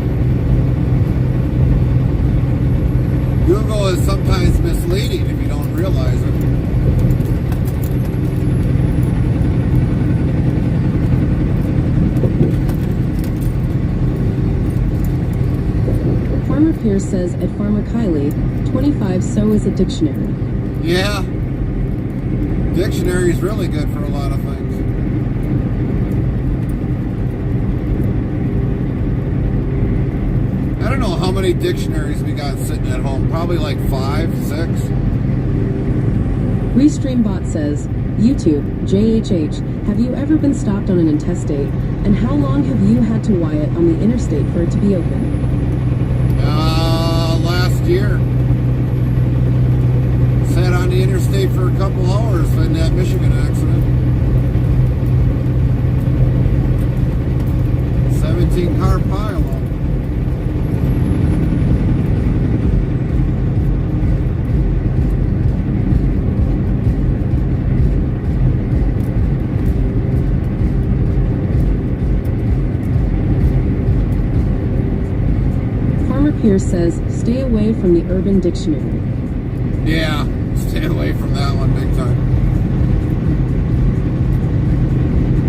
Google is sometimes misleading if you don't realize it. Farmer Pierce says at Farmer Kylie, 25 so is a dictionary. Yeah. Dictionary is really good for a lot of things. I don't know how many dictionaries we got sitting at home. Probably like 5, 6. Restreambot says, YouTube, JHH, have you ever been stopped on an interstate? And how long have you had to wire on the interstate for it to be open? Last year. Sat on the interstate for a couple hours in that Michigan accident. 17-car pileup. Pierce says, stay away from the Urban Dictionary. Yeah, stay away from that one big time.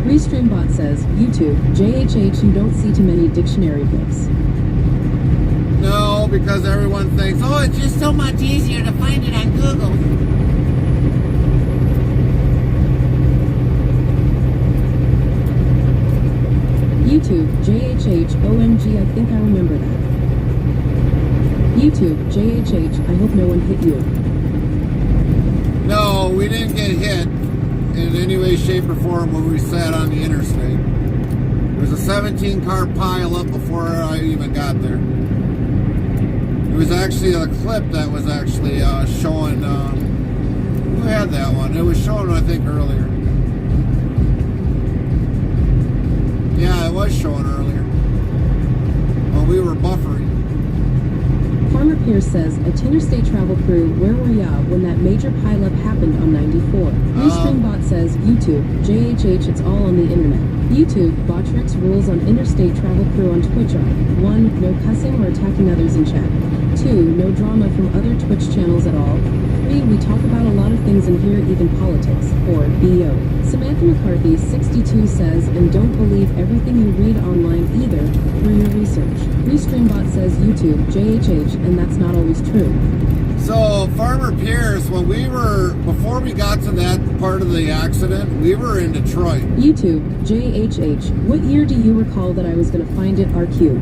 Restreambot says, YouTube, JHH, you don't see too many dictionary books. No, because everyone thinks, oh, it's just so much easier to find it on Google. YouTube, JHH, OMG, I think I remember that. YouTube, JHH, I hope no one hit you. No, we didn't get hit in any way, shape, or form when we sat on the interstate. There was a 17-car pile up before I even got there. It was actually a clip that was actually showing, who had that one? It was showing, I think, earlier. Yeah, it was showing earlier. Well, we were buffering. Farmer Pierce says, a interstate travel crew, where were ya when that major pileup happened on 94? Restreambot says, YouTube, JHH, it's all on the internet. YouTube, Botrix rules on interstate travel crew on Twitch are 1. No cussing or attacking others in chat. 2. No drama from other Twitch channels at all. 3. We talk about a lot of things in here, even politics. 4. BO. Samantha McCarthy, 62 says, and don't believe everything you read online either through your research. Restreambot says YouTube, JHH, and that's not always true. So, Farmer Pierce, before we got to that part of the accident, we were in Detroit. YouTube, JHH, what year do you recall that I was going to find it RQ?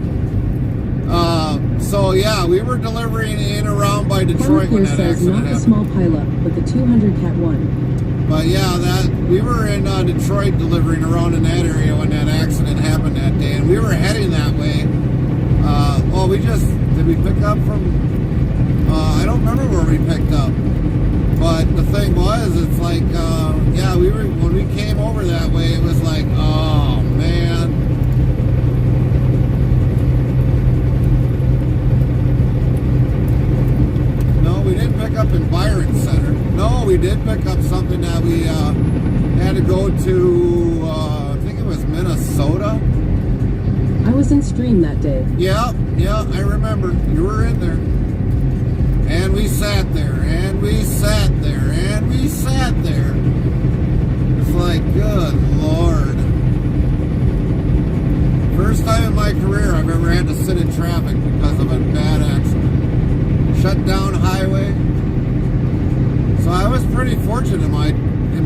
So yeah, we were delivering in around by Detroit when that says, accident not happened. the small pileup, but the 200 Cat 1. But yeah, we were in Detroit delivering around in that area when that accident happened that day, and we were heading that way. Did we pick up from, I don't remember where we picked up. But the thing was, it's like, yeah, when we came over that way, it was like, oh man. No, we didn't pick up in Byron Center. No, we did pick up something that we had to go to, I think it was Minnesota. I was in stream that day. Yeah, I remember. You were in there. And we sat there, and we sat there, and we sat there. It's like, good Lord. First time in my career I've ever had to sit in traffic because of a bad accident. Shut down highway. So I was pretty fortunate in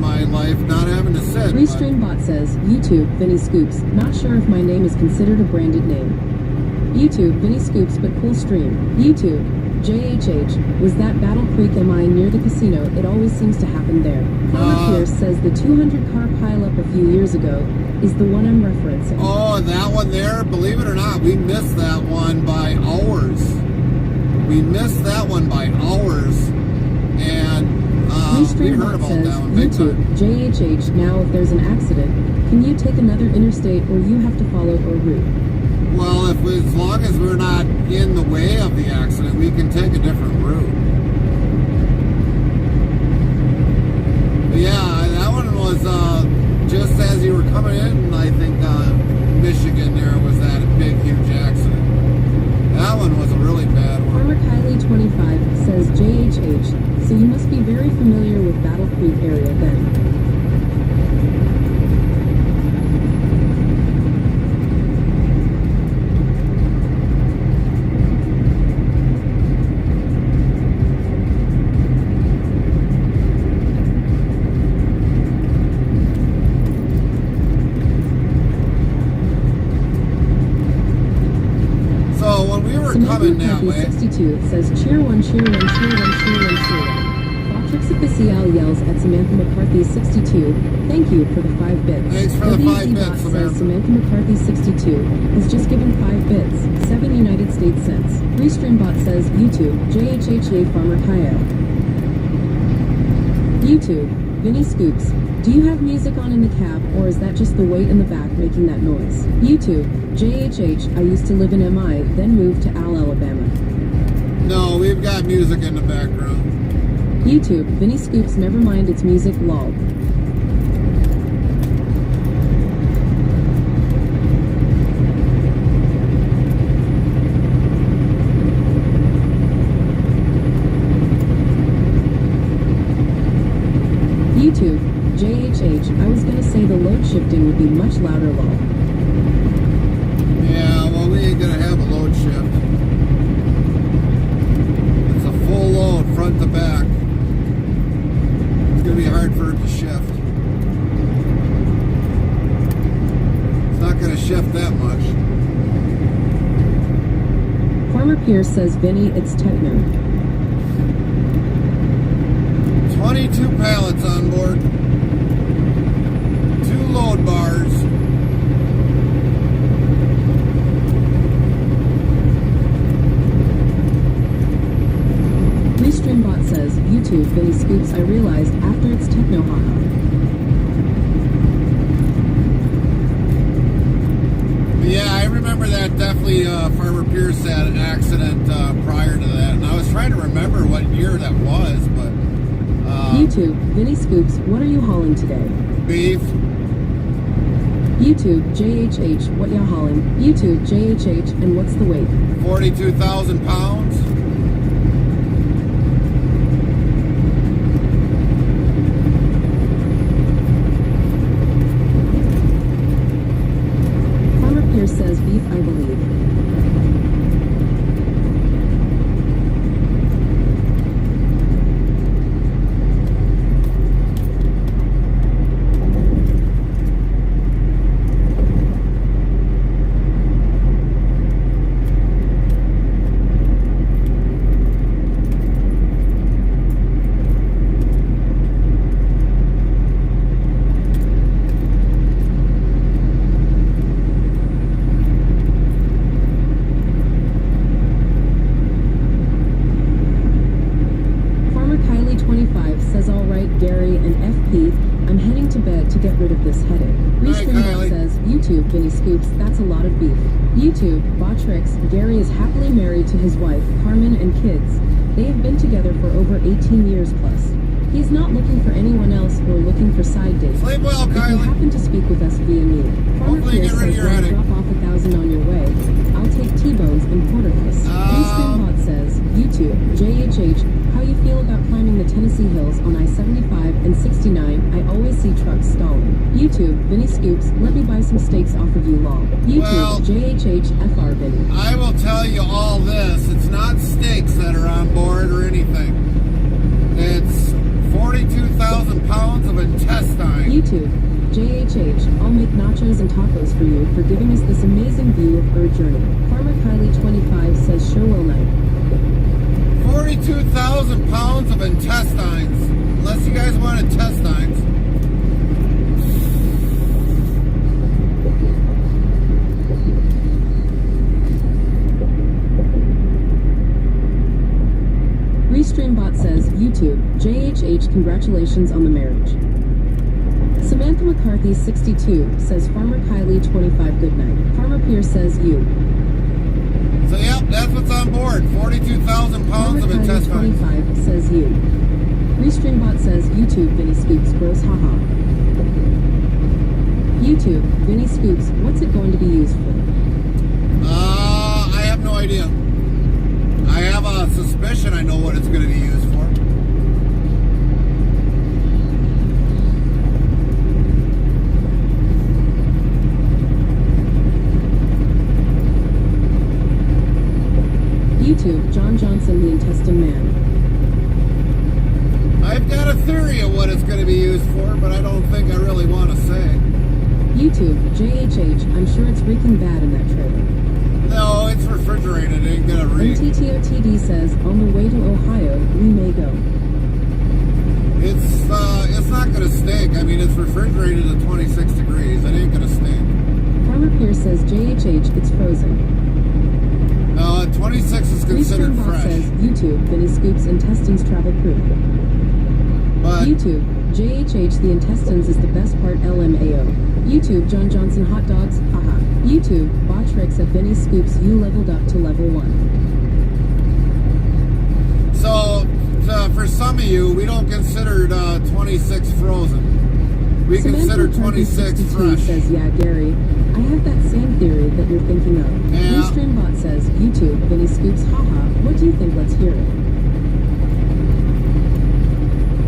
my life not having to sit. Restreambot says, YouTube, Vinny Scoops. Not sure if my name is considered a branded name. YouTube, Vinny Scoops, but cool stream. YouTube, JHH, was that Battle Creek MI near the casino? It always seems to happen there. Farmer Pierce says the 200-car pileup a few years ago is the one I'm referencing. Oh, and that one there, believe it or not, we missed that one by hours. We missed that one by hours. And we heard about says, that one big YouTube, time. JHH, now if there's an accident, can you take another interstate or you have to follow a route? Well, as long as we're not in the way of the accident, we can take a different route. But yeah, that one was just as you were coming in, I think, Michigan, there was that big, huge accident. That one was a really bad one. Farmer Kylie25 says JHH, so you must be very familiar with Battle Creek area then. Coming that way. 62 says cheer one, cheer one, cheer one, cheer one, cheer one. Botrix Official yells at Samantha McCarthy 62. Thank you for the 5 bits. Thanks for the 5 bits, Samantha. Says Samantha McCarthy 62 has just given 5 bits, 7 United States cents. Restreambot says YouTube, JHHA Farmer Kyle. YouTube, Vinny Scoops. Do you have music on in the cab, or is that just the weight in the back making that noise? YouTube, JHH, I used to live in MI, then moved to Alabama. No, we've got music in the background. YouTube, Vinny Scoops, never mind, it's music, lol. YouTube, JHH, I was gonna say the load shifting would be much louder, lol. Yeah, well, we ain't gonna have a load shift. It's a full load, front to back. It's gonna be hard for it to shift. It's not gonna shift that much. Farmer Pierce says, Vinny, it's techno. 22 pallets on board. 2 load bars. Restreambot says, YouTube, Vinny Scoops, I realized after it's techno, haha. Yeah, I remember that definitely. Farmer Pierce had an accident prior to that, and I was trying to remember what year that was, but YouTube, Vinny Scoops, what are you hauling today? beef. YouTube, JHH, what ya hauling? YouTube, JHH, and what's the weight? 42,000 pounds. Farmer Pierce says, beef, I believe. I'm heading to bed to get rid of this headache. Restreambot says, YouTube, Vinny Scoops, that's a lot of beef. YouTube, Botrix, Gary is happily married to his wife, Carmen, and kids. They have been together for over 18 years plus. He's not looking for anyone else or looking for side dates. Sleep well, If you Kylie. happen to speak with us via me, Farmer Hopefully you Pierce get rid of says, your headache. drop off 1,000 on your way. I'll take T-bones and porterhouse. Restreambot says, YouTube, JHH, Tennessee Hills on I-75 and 69. I always see trucks stalling. YouTube, Vinny Scoops, let me buy some steaks off of you, lol. YouTube, Well, JHHFR Vinny. I will tell you all this. It's not steaks that are on board or anything. It's 42,000 pounds of intestine. YouTube, JHH, I'll make nachos and tacos for you for giving us this amazing view of Bird Journey. Farmer Kylie 25 says show will night. 42,000 pounds of intestines. Unless you guys want intestines. Restreambot says, YouTube, JHH, congratulations on the marriage. Samantha McCarthy 62 says, Farmer Kylie 25 good night. Farmer Pierce says, you. So yep, that's what's on board. 42,000 pounds Farmer of Kylie intestines. 25 says, you. Restreambot says, YouTube, Vinny Scoops, gross haha. YouTube, Vinny Scoops, what's it going to be used for? I have no idea. I have a suspicion I know what it's going to be used for. YouTube, John Johnson, the intestine man. I've got a theory of what it's going to be used for, but I don't think I really want to say. YouTube, JHH, I'm sure it's reeking bad in that trailer. No, it's refrigerated. It ain't going to reek. MTTOTD says, on the way to Ohio, we may go. It's not going to stink. I mean, it's refrigerated at 26 degrees. It ain't going to stink. Farmer Pierce says, JHH, it's frozen. No, at 26 is considered Restreambot fresh. says, YouTube, Vinny Scoops, intestines travel proof. But YouTube, JHH, the intestines is the best part, LMAO. YouTube, John Johnson, hot dogs, haha. YouTube, Botrix at Vinny Scoops, you leveled up to level 1. so for some of you, we don't consider 26 frozen. We consider 26 fresh. Says, yeah, Gary, I have that same theory that you're thinking of. Yeah. Restreambot says, YouTube, Vinny Scoops, haha. What do you think? Let's hear it.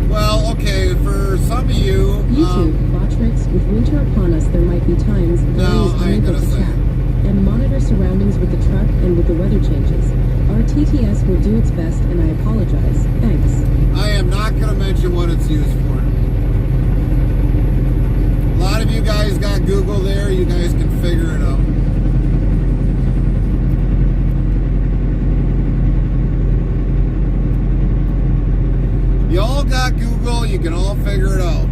Well, okay, for some of you, YouTube, Botrix, with winter upon us, there might be times No, Gary is I ain't unable gonna to say. tap and monitor surroundings with the truck and with the weather changes. Our TTS will do its best, and I apologize. Thanks. I am not going to mention what it's used for. A lot of you guys got Google there. You guys can figure it out. You all got Google. You can all figure it out.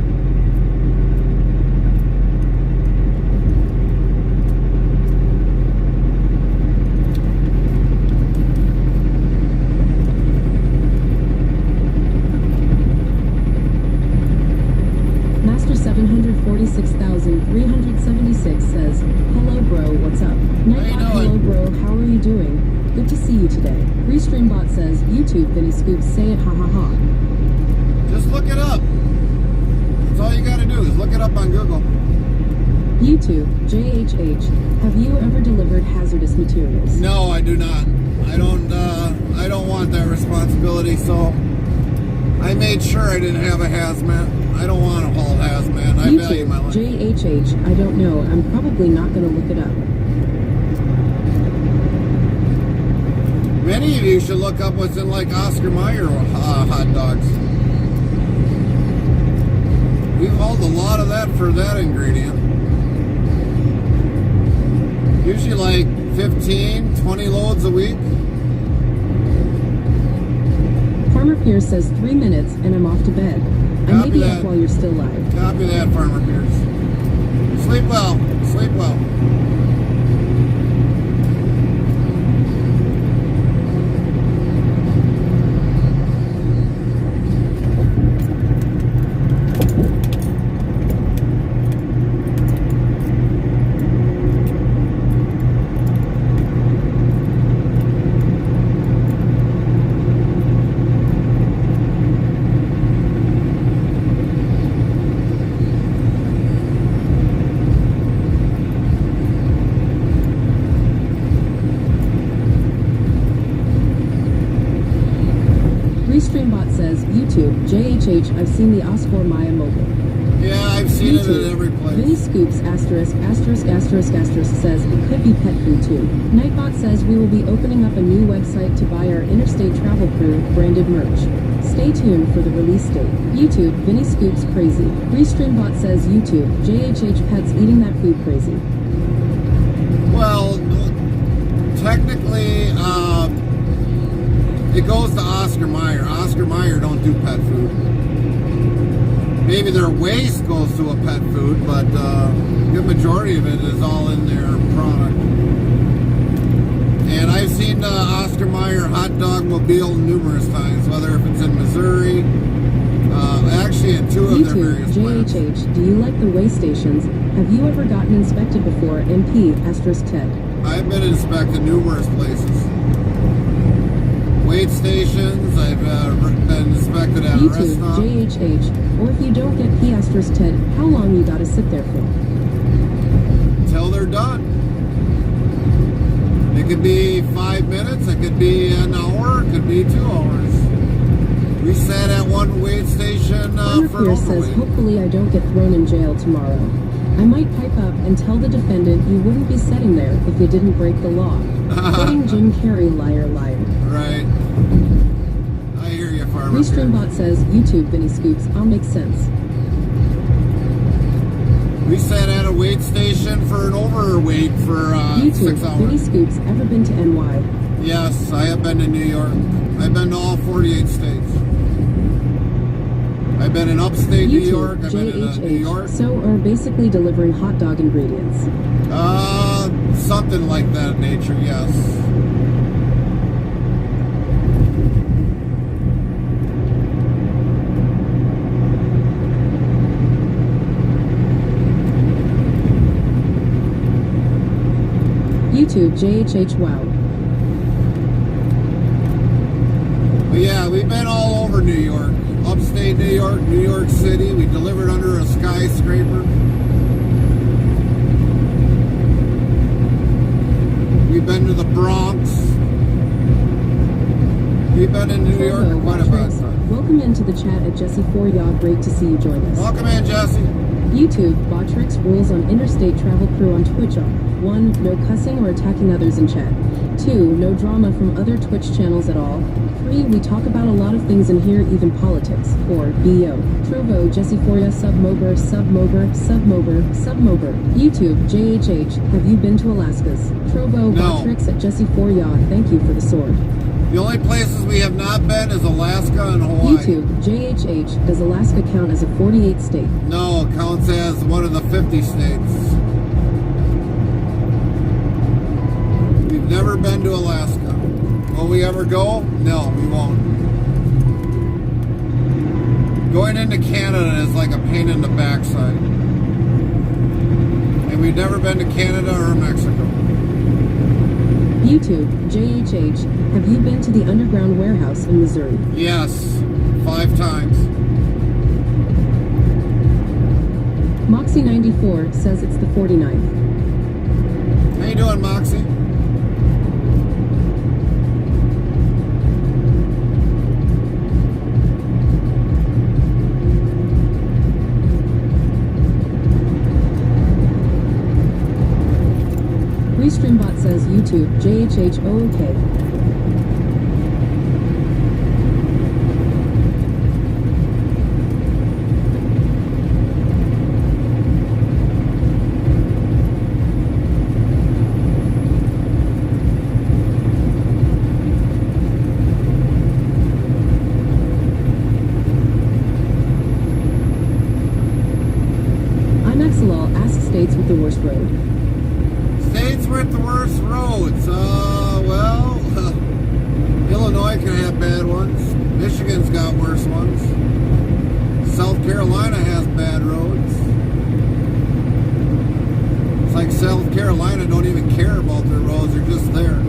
Master 746,376 says, hello bro, what's up? Nightbot, hello bro, how are you doing? Good to see you today. Restreambot says, YouTube, Vinny Scoops, say it ha ha ha. Just look it up. That's all you got to do is look it up on Google. YouTube, JHH, have you ever delivered hazardous materials? No, I do not. I don't want that responsibility, so I made sure I didn't have a hazmat. I don't want to haul hazmat. I value my life. JHH, I don't know. I'm probably not going to look it up. Many of you should look up what's in like Oscar Mayer hot dogs. We've hauled a lot of that for that ingredient. Usually like 15, 20 loads a week. Farmer Pierce says 3 minutes and I'm off to bed. I may be up while you're still live. Copy that, Farmer Pierce. Sleep well. Sleep well. YouTube, JHH, I've seen the Oscar Maya mobile. Yeah, I've seen it YouTube, at every Vinny place. Scoops, asterisk, asterisk, asterisk, asterisk, says it could be pet food too. Nightbot says we will be opening up a new website to buy our Interstate Travel Crew branded merch. Stay tuned for the release date. YouTube, Vinny Scoops crazy. Restreambot says YouTube, JHH pets eating that food crazy. Well, technically, it goes to Oscar Mayer. Oscar Mayer don't do pet food. Maybe their waste goes to a pet food, but the majority of it is all in their product. And I've seen Oscar Mayer hot dog mobile numerous times, whether if it's in Missouri, actually at two of their YouTube, various plants. JHH, do you like the way stations? Have you ever gotten inspected before? MP, asterisk Ted. I've been inspected numerous places. Wait stations, I've been inspected at a YouTube, restaurant. JHH, or if you don't get P asterisk Ted, how long you gotta sit there for? Until they're done. It could be 5 minutes, it could be an hour, it could be 2 hours. We sat at one wait station for Pierce says, overweight. hopefully I don't get thrown in jail tomorrow. I might pipe up and tell the defendant you wouldn't be sitting there if you didn't break the law. Quoting Jim Carrey, liar, liar. Right. I hear you, Farmer. Restreambot says, YouTube, Vinny Scoops, I'll make sense. We sat at a wait station for an overweight for YouTube, 6 Vinny hours. Scoops, ever been to NY? Yes, I have been to New York. I've been to all 48 states. I've been in upstate New York. I've been in New York. So are basically delivering hot dog ingredients. Something like that nature, yes. YouTube, JHH, wow. But yeah, we've been all over New York. Upstate New York, New York City. We delivered under a skyscraper. We've been to the Bronx. We've been in New York quite a bit. Welcome into the chat at Jesse 4Yaw. Great to see you join us. Welcome in, Jesse. YouTube, Botrix rules on Interstate Travel Crew on Twitch are 1. No cussing or attacking others in chat. 2. No drama from other Twitch channels at all. 3. We talk about a lot of things in here, even politics. 4. BO. Trovo, Jesse 4Yaw, Submober, Submober, Submober, Submober. YouTube, JHH, have you been to Alaska's? Trovo, No. Botrix at Jesse 4Yaw, thank you for the sword. The only places we have not been is Alaska and Hawaii. YouTube, JHH, does Alaska count as a 48 state? No, it counts as one of the 50 states. We've never been to Alaska. Will we ever go? No, we won't. Going into Canada is like a pain in the backside. And we've never been to Canada or Mexico. YouTube, JHH, have you been to the underground warehouse in Missouri? Yes, 5 times. Moxie94 says it's the 49th. How you doing, Moxie? Restreambot says YouTube, JHH, okay. I'm Exelol, ask states with the worst road. States with the worst roads. Well, Illinois can have bad ones. Michigan's got worse ones. South Carolina has bad roads. It's like South Carolina don't even care about their roads. They're just there.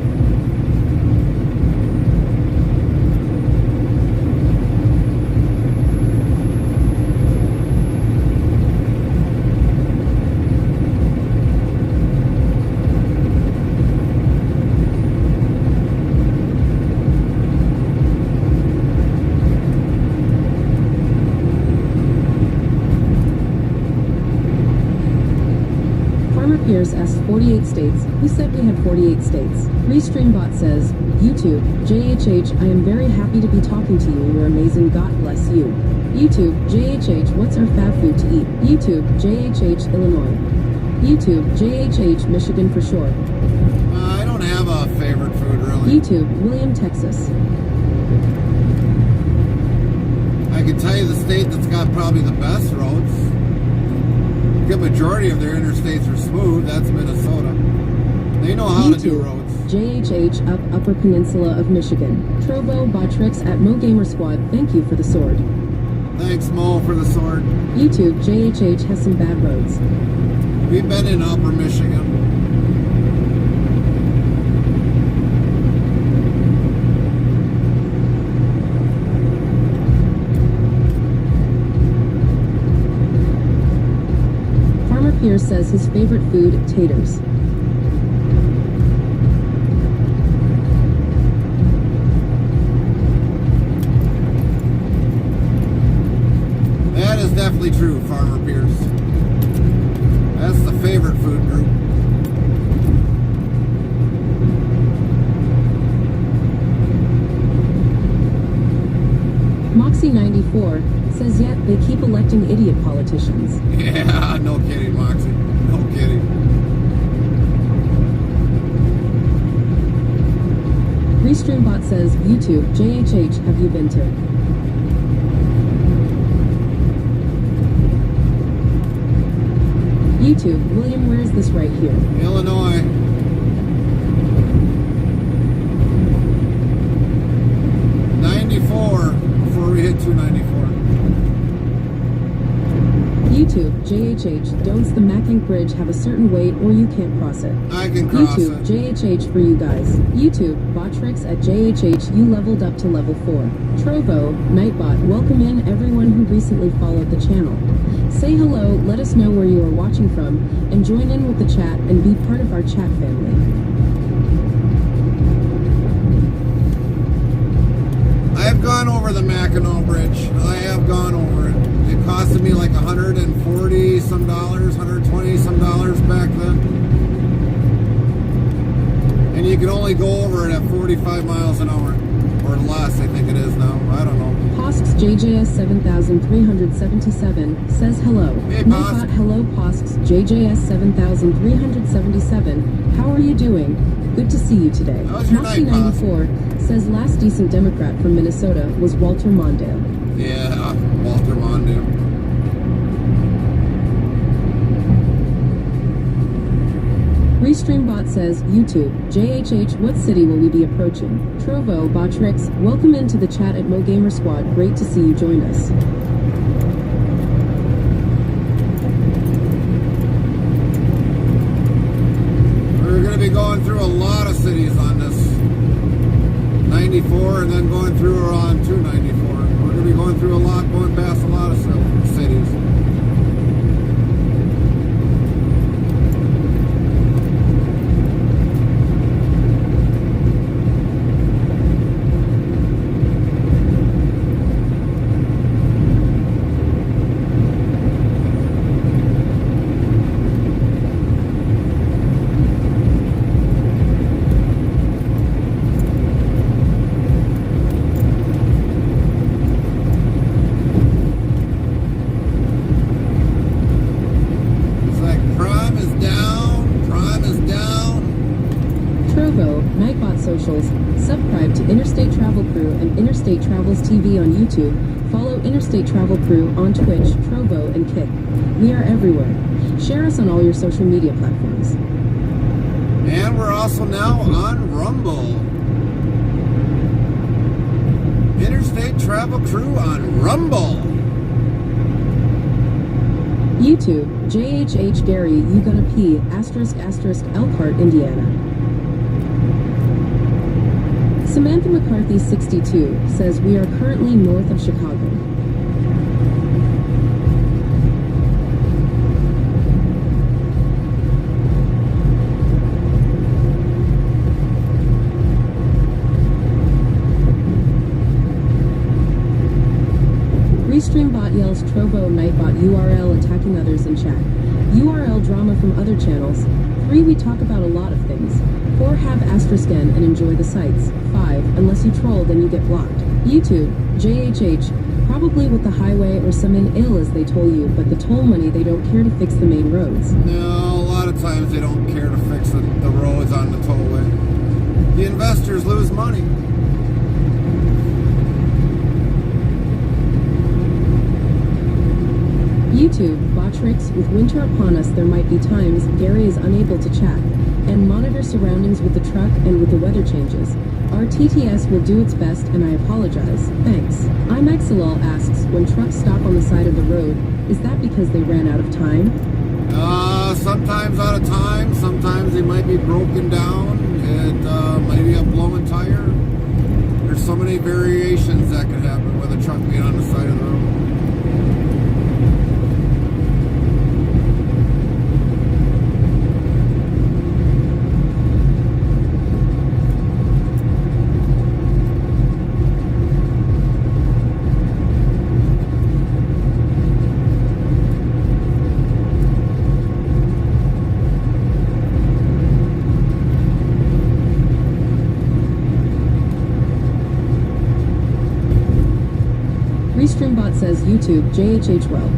Pierce asks 48 states. Who said we had 48 states? Restreambot says, YouTube, JHH, I am very happy to be talking to you. You're amazing. God bless you. YouTube, JHH, what's our fab food to eat? YouTube, JHH, Illinois. YouTube, JHH, Michigan for short. I don't have a favorite food, really. YouTube, William, Texas. I can tell you the state that's got probably the best roads. A good majority of their interstates are smooth. That's Minnesota. They know how to do roads. JHH, Upper Peninsula of Michigan. Trovo, Botrix at Mo Gamer Squad, thank you for the sword. Thanks, Mo, for the sword. YouTube, JHH has some bad roads. We've been in Upper Michigan. Farmer Pierce says his favorite food, taters. That is definitely true, Farmer Pierce. That's the favorite food group. Moxie94 says yet they keep electing idiot politicians. Yeah, no kidding, Moxie. No kidding. Restreambot says, YouTube, JHH, have you been to? YouTube, William, where is this right here? Illinois. '94 before we hit 294. YouTube, JHH, don'ts the Macking Bridge have a certain weight or you can't cross it? I can cross YouTube, it. JHH for you guys. YouTube, Botrix at JHH, you leveled up to level 4. Trovo, Nightbot, welcome in everyone who recently followed the channel. Say hello, let us know where you are watching from, and join in with the chat and be part of our chat family. I have gone over the Mackinac Bridge. I have gone over it. It costed me like $140 some dollars, $120 some dollars back then. And you can only go over it at 45 miles an hour. Or less, I think it is now. I don't know. Posks JJS 7377 says hello. Hey, Nightbot, hello Posks JJS 7377. How are you doing? Good to see you today. How's your night, Posk? Moxie94 says last decent Democrat from Minnesota was Walter Mondale. Yeah, Walter Mondale. Restreambot says, YouTube, JHH, what city will we be approaching? Trovo, Botrix, welcome into the chat at Mo Gamer Squad. Great to see you join us. We're going to be going through a lot of cities on this 94 and then going through on 294. We're going to be going through a lot, going past a lot of cities. Subscribe to Interstate Travel Crew and Interstate Travels TV on YouTube. Follow Interstate Travel Crew on Twitch, Trovo, and Kick. We are everywhere. Share us on all your social media platforms. And we're also now on Rumble. Interstate Travel Crew on Rumble. YouTube, JHH Gary, you gonna pee, ***, Elkhart, Indiana. Samantha McCarthy 62 says we are currently north of Chicago. Restreambot yells Trovo Nightbot URL attacking others in chat. URL drama from other channels. 3. We talk about a lot of things. 4. Have asterisk N and enjoy the sights. 5. Unless you troll, then you get blocked. YouTube, JHH, probably with the highway or something ill as they toll you, but the toll money they don't care to fix the main roads. No, a lot of times they don't care to fix the roads on the tollway. The investors lose money. YouTube, Botrix, with winter upon us there might be times Gary is unable to chat and monitor surroundings with the truck and with the weather changes. Our TTS will do its best and I apologize. Thanks. IMAXLL asks, when trucks stop on the side of the road, is that because they ran out of time? Sometimes out of time, sometimes they might be broken down, it might be a blown tire. There's so many variations that could happen with a truck being on the side of the road. Restreambot says YouTube, JHH well.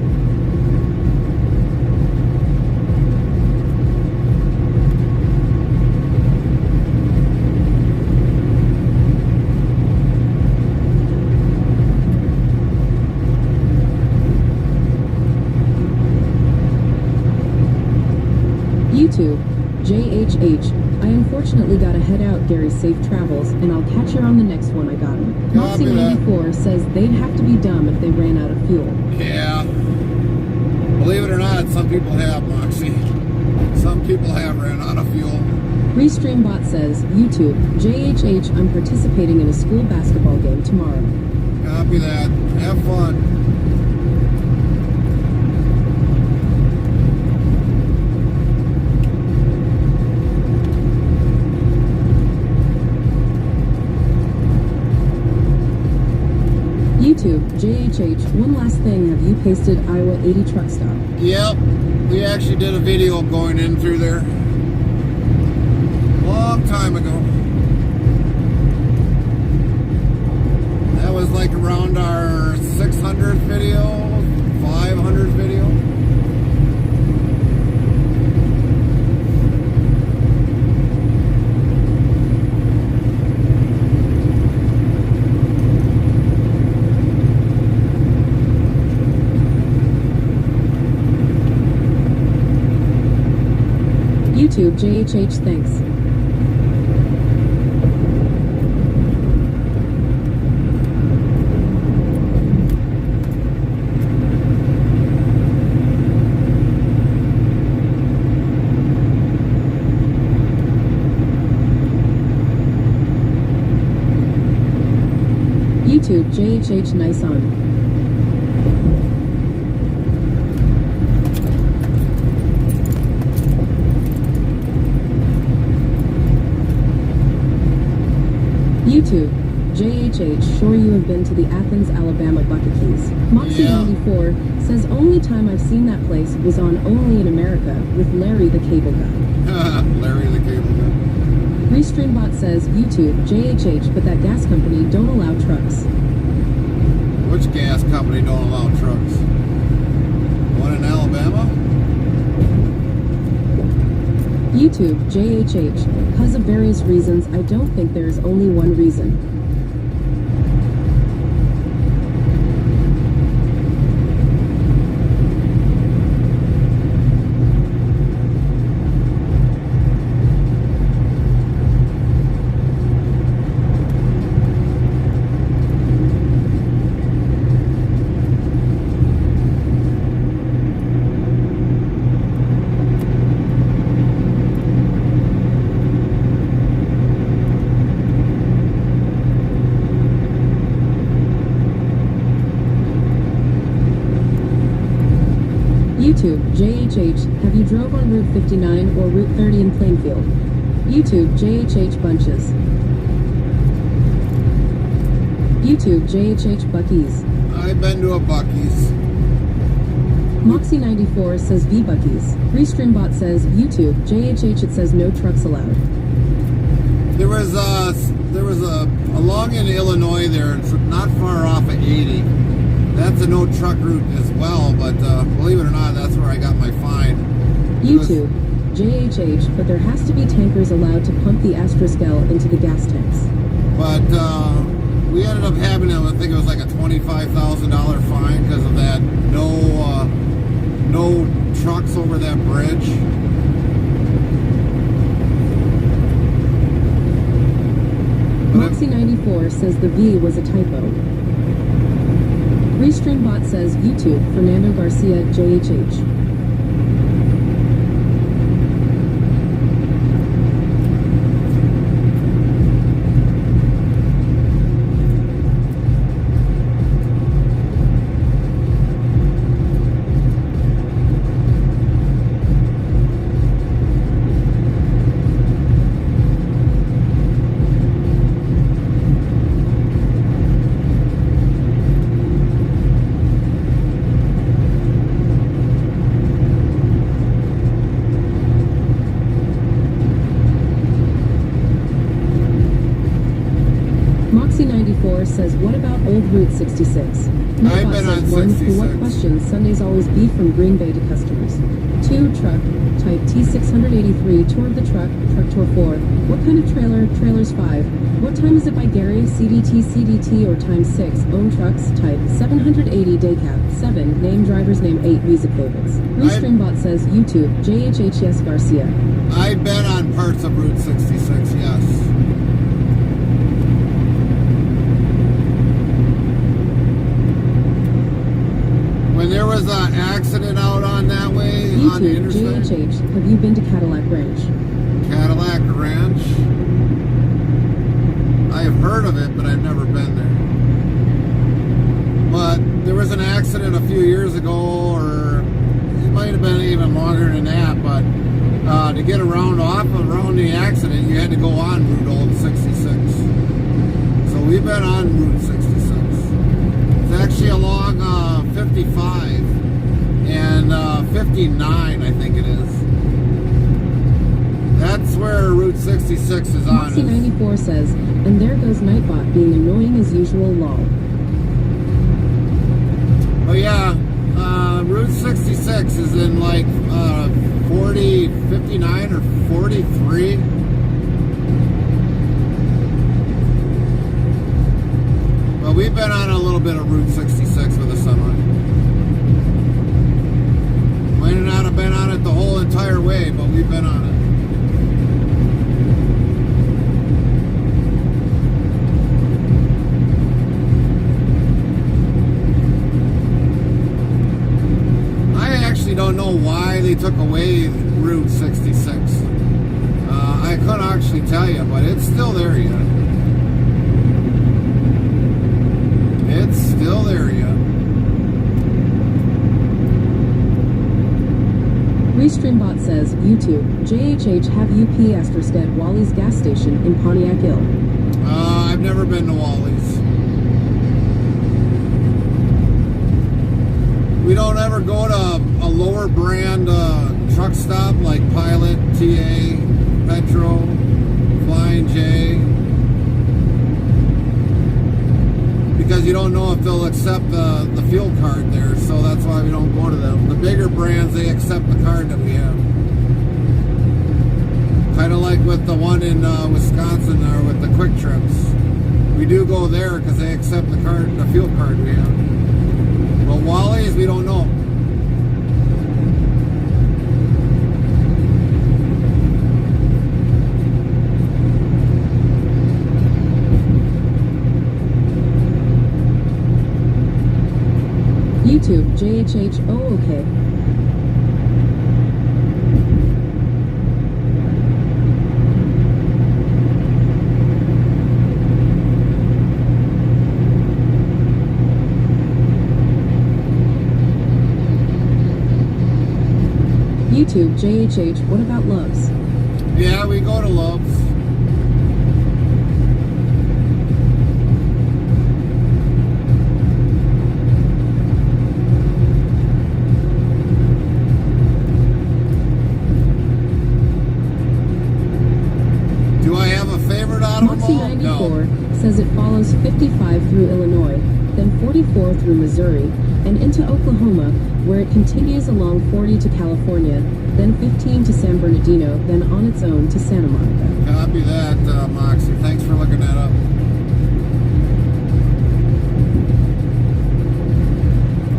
YouTube, JHH, I unfortunately gotta head out, Gary, safe travels, and I'll catch you on the next one. I got him. Moxie94 says they'd have to be dumb if they ran out of fuel. Yeah. Believe it or not, some people have, Moxie. Some people have ran out of fuel. Restreambot says, YouTube, JHH, I'm participating in a school basketball game tomorrow. Copy that. Have fun. YouTube, JHH, one last thing, have you pasted Iowa 80 truck stop? Yep, we actually did a video of going in through there. Long time ago. That was like around our 600th video, 500th video. YouTube, JHH, thanks. YouTube, JHH, nice on. YouTube, JHH, sure you have been to the Athens, Alabama Bucket Keys. Moxie94 says only time I've seen that place was on Only in America with Larry the Cable Guy. Larry the Cable Guy. Restreambot says YouTube, JHH, but that gas company don't allow trucks. Which gas company don't allow trucks? One in Alabama? YouTube, JHH, because of various reasons, I don't think there is only one reason. YouTube, JHH, have you drove on Route 59 or Route 30 in Plainfield? YouTube, JHH bunches. YouTube, JHH Buc-ee's. I've been to a Buc-ee's. Moxie94 says V-Buckies. Restreambot says YouTube. JHH, it says no trucks allowed. There was along in Illinois there, it's not far off of 80. That's a no truck route as well, but believe it or not, that's where I got my fine. YouTube. JHH, but there has to be tankers allowed to pump the Astroscale into the gas tanks. But we ended up having, I think it was like a $25,000 fine because of that no trucks over that bridge. Moxie94 says the V was a typo. Restreambot says YouTube. Fernando Garcia, JHH. Moxie94 says, what about old Route 66? I've been on 66. For what questions? Sundays always be from Green Bay to customers. 2 truck, type T683, tour of the truck tour 4. What kind of trailer? Trailers 5. What time is it by Gary? CDT, or time 6. Own trucks, type 780, day cap. 7, name driver's name. 8, music favorites. Restreambot says, YouTube, JHHS Garcia. I've been on parts of Route 66, yes. When there was an accident out on that way, YouTube, on the interstate. JHH, have you been to Cadillac Ranch? Cadillac Ranch. I have heard of it, but I've never been there. But there was an accident a few years ago, or it might have been even longer than that, but to get around the accident, you had to go on Route 66. So we've been on Route 66. It's actually along 55 and 59, I think it is. That's where Route 66 is on. Moxie94 says, and there goes Nightbot being annoying as usual, lol. Oh yeah, Route 66 is in like 59 or 43. Well, we've been on a little bit of Route 66 with the sunlight. Might not have been on it the whole entire way, but we've been on it. Don't know why they took away Route 66. I couldn't actually tell you, but it's still there yet. It's still there yet. Restreambot says, YouTube, JHH have UP Astrosted Wally's gas station in Pontiac Hill. I've never been to Wally's. We don't ever go to a lower brand truck stop like Pilot, TA, Petro, Flying J, because you don't know if they'll accept the fuel card there, so that's why we don't go to them. The bigger brands, they accept the card that we have. Kind of like with the one in Wisconsin, or with the Quick Trips. We do go there because they accept the fuel card we have. But Wally's, we don't know. YouTube, JHH, oh okay. YouTube, JHH, what about Loves? Yeah, we go to Loves. 35 through Illinois, then 44 through Missouri, and into Oklahoma, where it continues along 40 to California, then 15 to San Bernardino, then on its own to Santa Monica. Copy that, Moxie. Thanks for looking that up.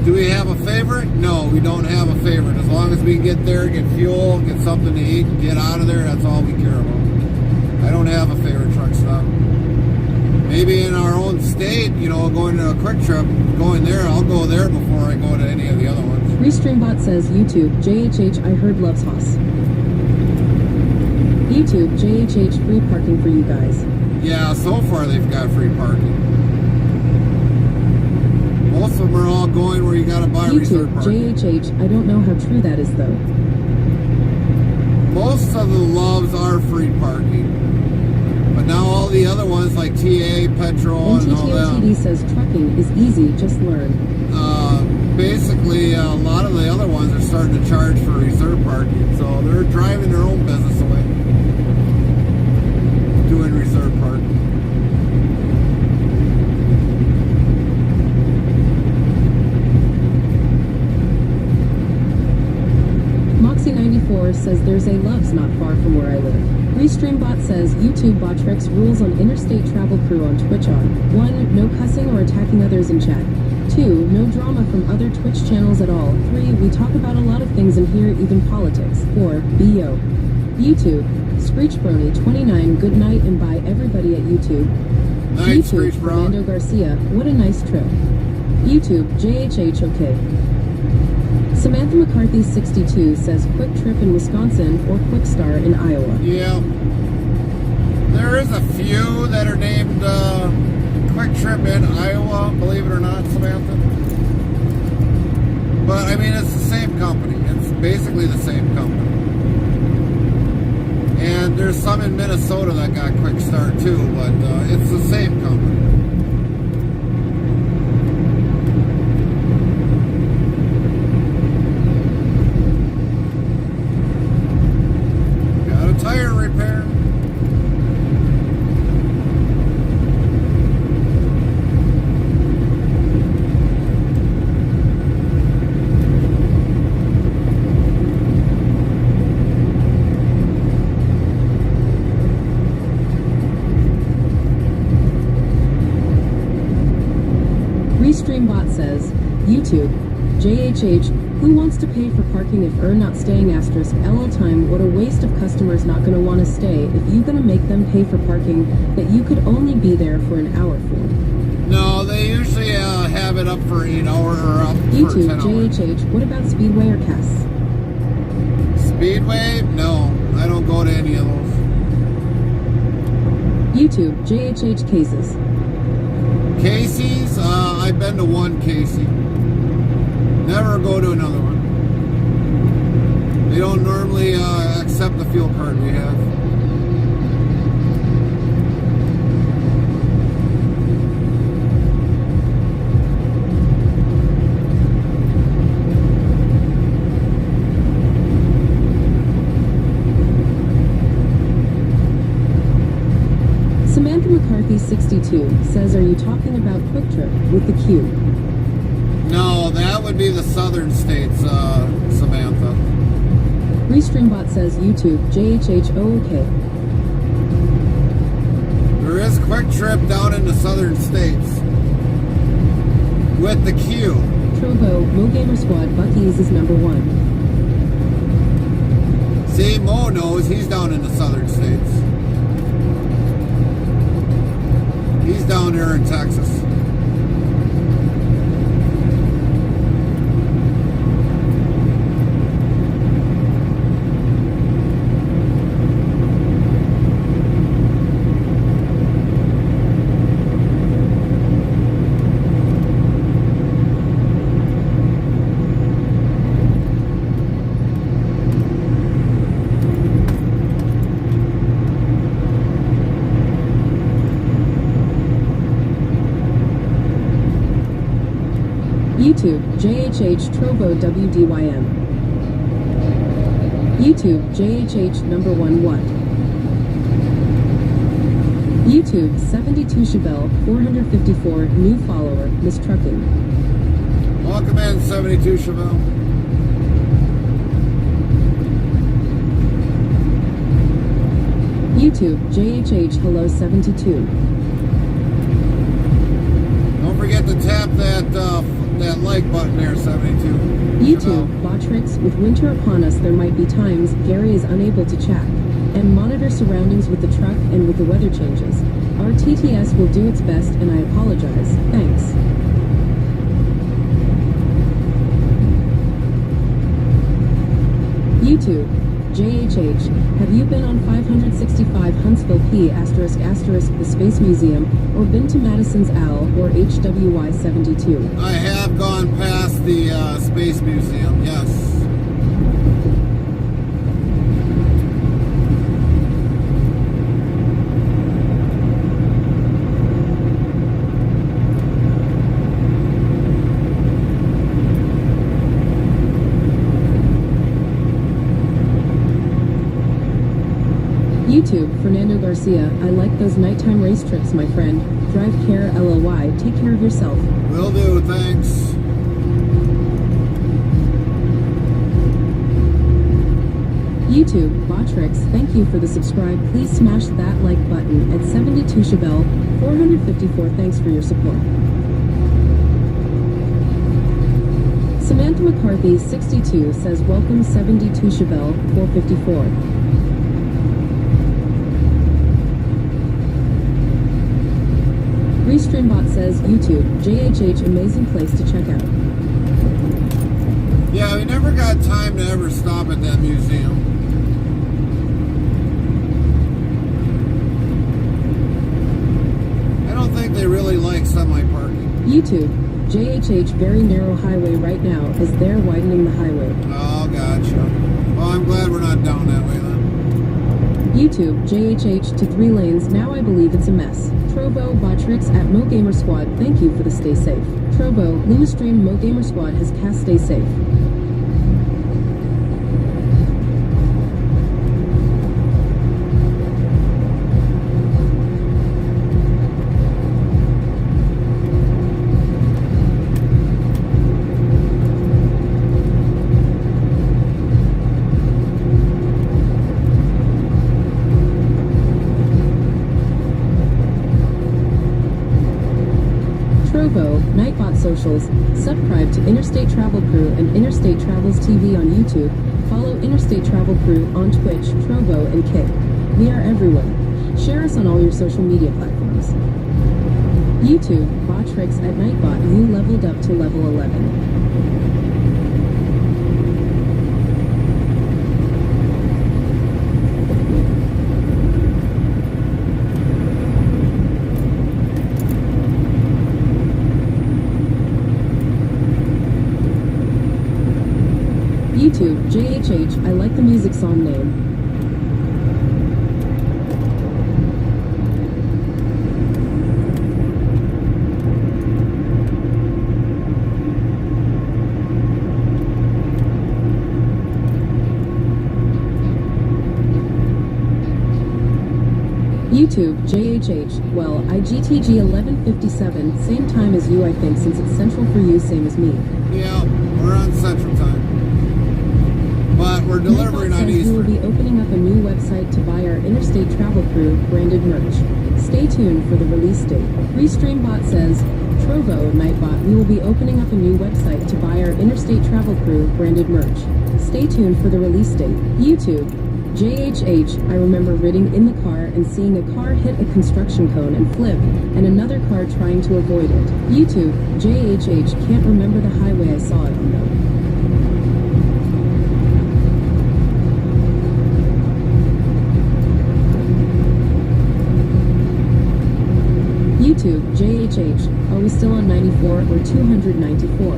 Do we have a favorite? No, we don't have a favorite. As long as we get there, get fuel, get something to eat, get out of there, that's all we care about. I don't have a favorite truck stop. Maybe in our own state, you know, going to a quick trip, going there, I'll go there before I go to any of the other ones. Restreambot says, YouTube, JHH, I heard loves Haas. YouTube, JHH, free parking for you guys. Yeah, so far they've got free parking. Most of them are all going where you gotta buy reserve YouTube, parking. JHH, I don't know how true that is though. Most of the loves are free parking. But now all the other ones like TA, Petrol, and all that. NTTOTD says trucking is easy, just learn. Basically, a lot of the other ones are starting to charge for reserve parking. So they're driving their own business away. Doing reserve parking. Moxie94 says there's a Love's not far from where I live. Restreambot says YouTube Botrex rules on interstate travel crew on Twitch on 1. No cussing or attacking others in chat. 2. No drama from other Twitch channels at all. 3. We talk about a lot of things in here, even politics. 4. BO. YouTube. Screechbrony29 good night and bye everybody at YouTube. Night, YouTube. Screech Bro. Fernando Garcia. What a nice trip. YouTube. JHH okay. Samantha McCarthy 62 says Quick Trip in Wisconsin or Quick Star in Iowa. Yeah. There is a few that are named Quick Trip in Iowa, believe it or not, Samantha. But, I mean, it's the same company. It's basically the same company. And there's some in Minnesota that got Quick Start too, but it's the same company. Got a tire repair. Restreambot says, YouTube, JHH, who wants to pay for parking if not staying asterisk LL time, what a waste of customers not gonna want to stay if you gonna make them pay for parking that you could only be there for an hour for. No, they usually have it up for 8 hours or up YouTube, for 10 hours. JHH, what about Speedway or Cass? Speedway? No, I don't go to any of those. YouTube, JHH cases. Casey's, I've been to one Casey. Never go to another one. They don't normally accept the fuel card we have. Samantha McCarthy 62 says, are you talking about Quick Trip with the Q? No, that would be the southern states, Samantha. Restreambot says YouTube, JHH, oh okay. There is Quick Trip down in the southern states with the Q. Trovo, Mo Gamer Squad, Bucky's is number 1. See, Mo knows he's down in the southern states. He's down there in Texas. YouTube, JHH Trovo WDYM. YouTube, JHH number 1 what? YouTube 72 Chabelle 454 new follower Miss Trucking. Welcome in, 72 Chevelle. YouTube JHH Hello 72. Don't forget to tap that like button there, 72. YouTube Botrix, with winter upon us there might be times Gary is unable to chat and monitor surroundings with the truck and with the weather changes. Our TTS will do its best and I apologize. Thanks. YouTube JHH, have you been on 565 Huntsville P*** the Space Museum, or been to Madison's Owl or HWY 72? I have gone past the Space Museum, yes. YouTube, Fernando Garcia, I like those nighttime race trips, my friend. Drive care, LLY. Take care of yourself. Will do, thanks. YouTube, Botrix, thank you for the subscribe. Please smash that like button at 72 Chabelle 454. Thanks for your support. Samantha McCarthy 62 says welcome 72 Chabelle 454. Restreambot says YouTube JHH amazing place to check out. Yeah, we never got time to ever stop at that museum. I don't think they really like semi-parking. YouTube JHH very narrow highway right now as they're widening the highway. Oh, gotcha. Well, I'm glad we're not down that way then. YouTube JHH to 3 lanes, now I believe it's a mess. Trovo Botrix at Mo Gamer Squad, thank you for the stay safe. Trovo, Lumistream Mo Gamer Squad has cast stay safe. Trovo, Nightbot Socials, subscribe to Interstate Travel Crew and Interstate Travels TV on YouTube, follow Interstate Travel Crew on Twitch, Trovo, and Kick. We are everywhere. Share us on all your social media platforms. YouTube, Botrix at Nightbot, you leveled up to level 11. YouTube, JHH, I like the music song name. YouTube, JHH, well, IGTG 1157, same time as you I think since it's central for you, same as me. Yeah, we're on Central Time. But we're delivering on We will Eastern. be opening up a new website to buy our Interstate Travel Crew branded merch. Stay tuned for the release date. Restreambot says, Trovo, Nightbot, we will be opening up a new website to buy our Interstate Travel Crew branded merch. Stay tuned for the release date. YouTube, JHH, I remember riding in the car and seeing a car hit a construction cone and flip, and another car trying to avoid it. YouTube, JHH, can't remember the highway I saw it on though. YouTube, JHH, are we still on 94 or 294?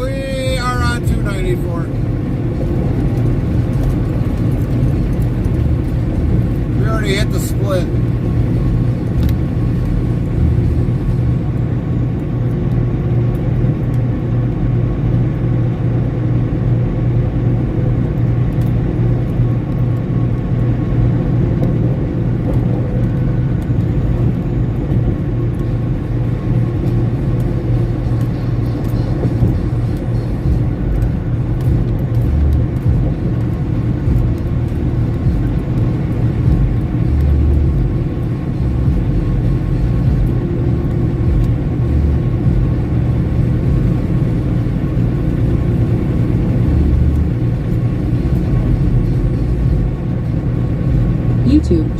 We are on 294. We already hit the split.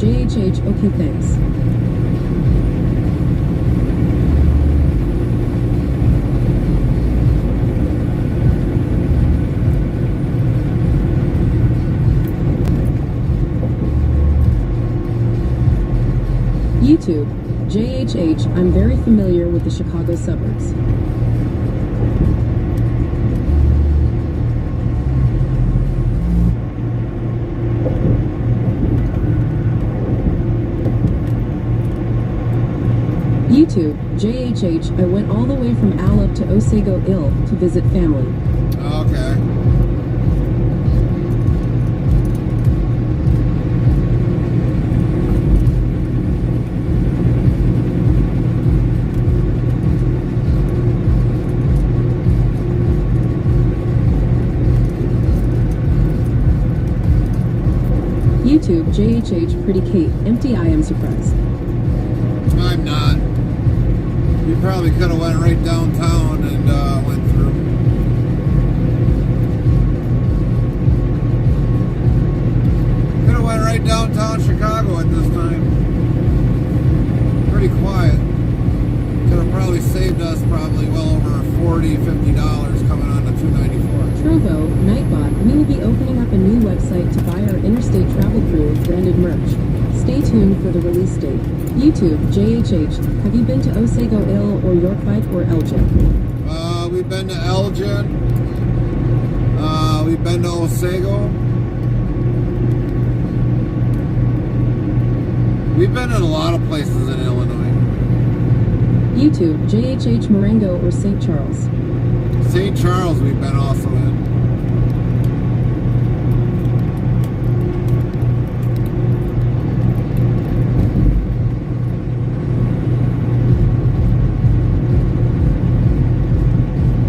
JHH, okay, thanks. YouTube, JHH, I'm very familiar with the Chicago suburbs. YouTube, JHH, I went all the way from Alep to Otsego Hill to visit family. Okay. YouTube, JHH, pretty Kate, empty I am surprised. I'm not. You probably could have went right downtown and went through. Could have went right downtown Chicago at this time. Pretty quiet. Could have probably saved us probably well over $40, $50 coming on the 294. Trovo, Nightbot, we will be opening up a new website to buy our Interstate Travel Crew branded merch. Stay tuned for the release date. YouTube, JHH, have you been to Otsego Hill or Yorkville or Elgin? We've been to Elgin. We've been to Otsego. We've been in a lot of places in Illinois. YouTube, JHH, Marengo or St. Charles? St. Charles we've been also in.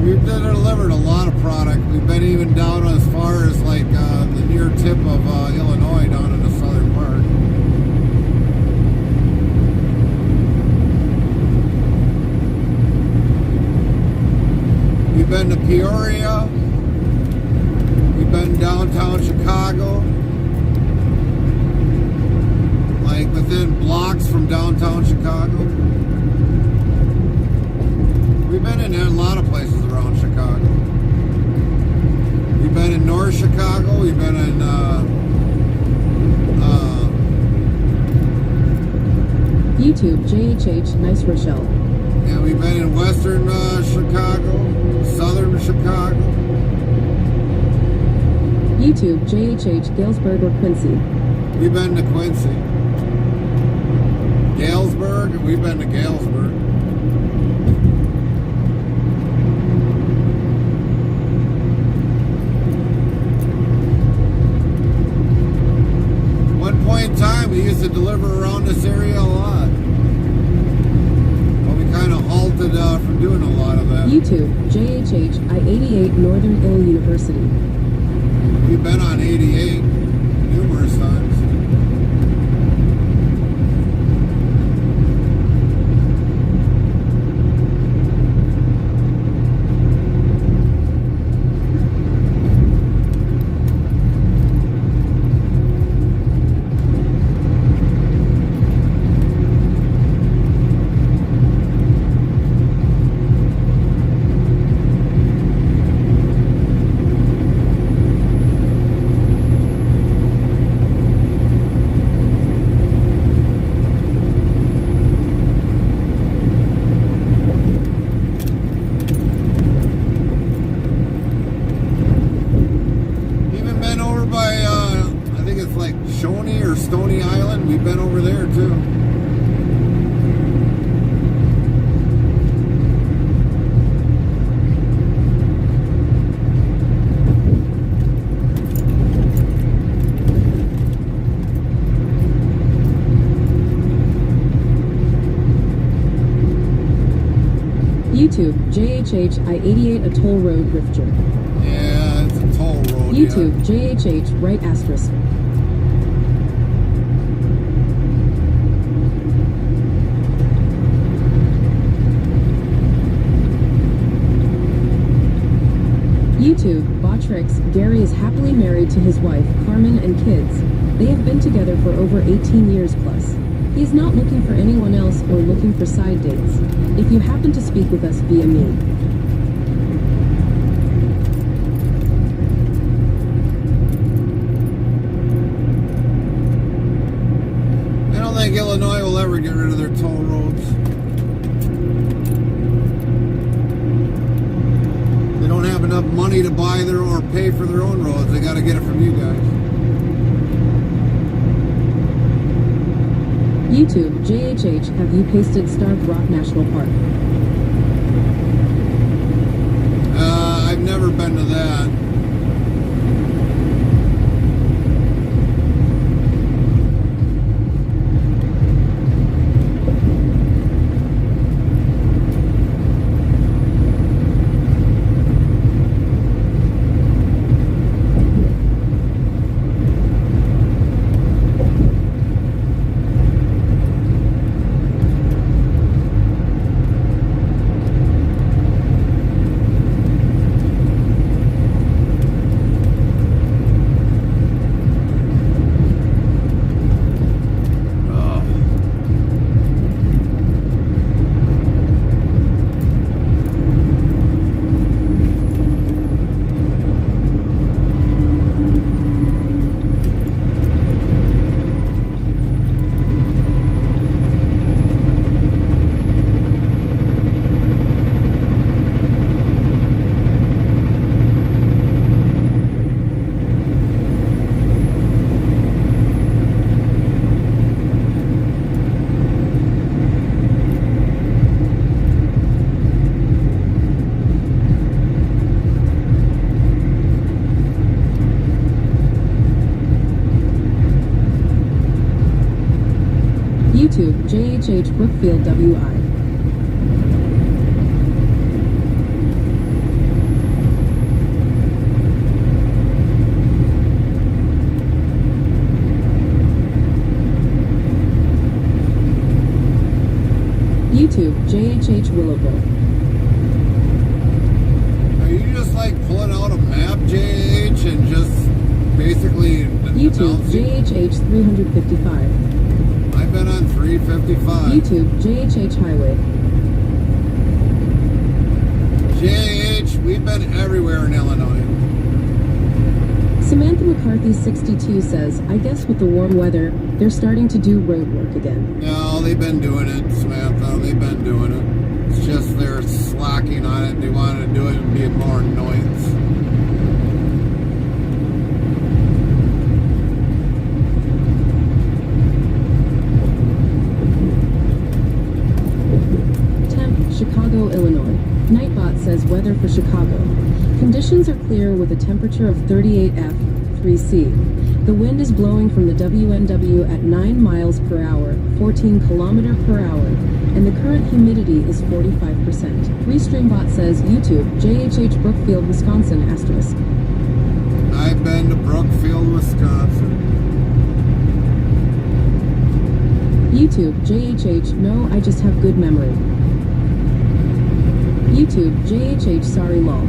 We've delivered a lot of product. We've been even down as far as like the near tip of Illinois, down in the southern part. We've been to Peoria. We've been downtown Chicago. Like within blocks from downtown Chicago. We've been in a lot of places around Chicago. We've been in North Chicago. We've been in YouTube, JHH, Nice Rochelle. yeah, we've been in Western Chicago, Southern Chicago. YouTube, JHH, Galesburg or Quincy. We've been to Quincy. Galesburg, we've been to Galesburg. One point in time, we used to deliver around this area a lot. But we kind of halted from doing a lot of that. YouTube, JHH, I-88, Northern Ill University. We've been on 88 numerous times. Stony Island, we've been over there too. YouTube, JHH, I-88, a toll road Rifter. Yeah, it's a toll road. YouTube, yeah. JHH, right asterisk. YouTube, Botrix, Gary is happily married to his wife, Carmen, and kids. They have been together for over 18 years plus. He is not looking for anyone else or looking for side dates. If you happen to speak with us via me, I don't think Illinois will ever get rid of their toll roads. They don't have enough money to buy their or pay for their own roads. They got to get it from you guys. YouTube, JHH, have you pasted Starved Rock National Park? I've never been to that. YouTube, JHH Brookfield WI. YouTube, JHH Willowbrook. Are you just like pulling out a map, JH, and just basically YouTube, announcing? JHH 355. I've been on 355. YouTube, JHH Highway. JH, we've been everywhere in Illinois. Samantha McCarthy 62 says, I guess with the warm weather, they're starting to do road work again. No, they've been doing it, Samantha. They've been doing it. It's just they're slacking on it. They want to do it and be more annoyance. Chicago, Illinois. Nightbot says weather for Chicago. Conditions are clear with a temperature of 38 F, 3C. The wind is blowing from the WNW at 9 miles per hour, 14 km per hour, and the current humidity is 45%. Restreambot says YouTube, JHH Brookfield, Wisconsin, asterisk. I've been to Brookfield, Wisconsin. YouTube, JHH, no, I just have good memory. YouTube, JHH, sorry lol.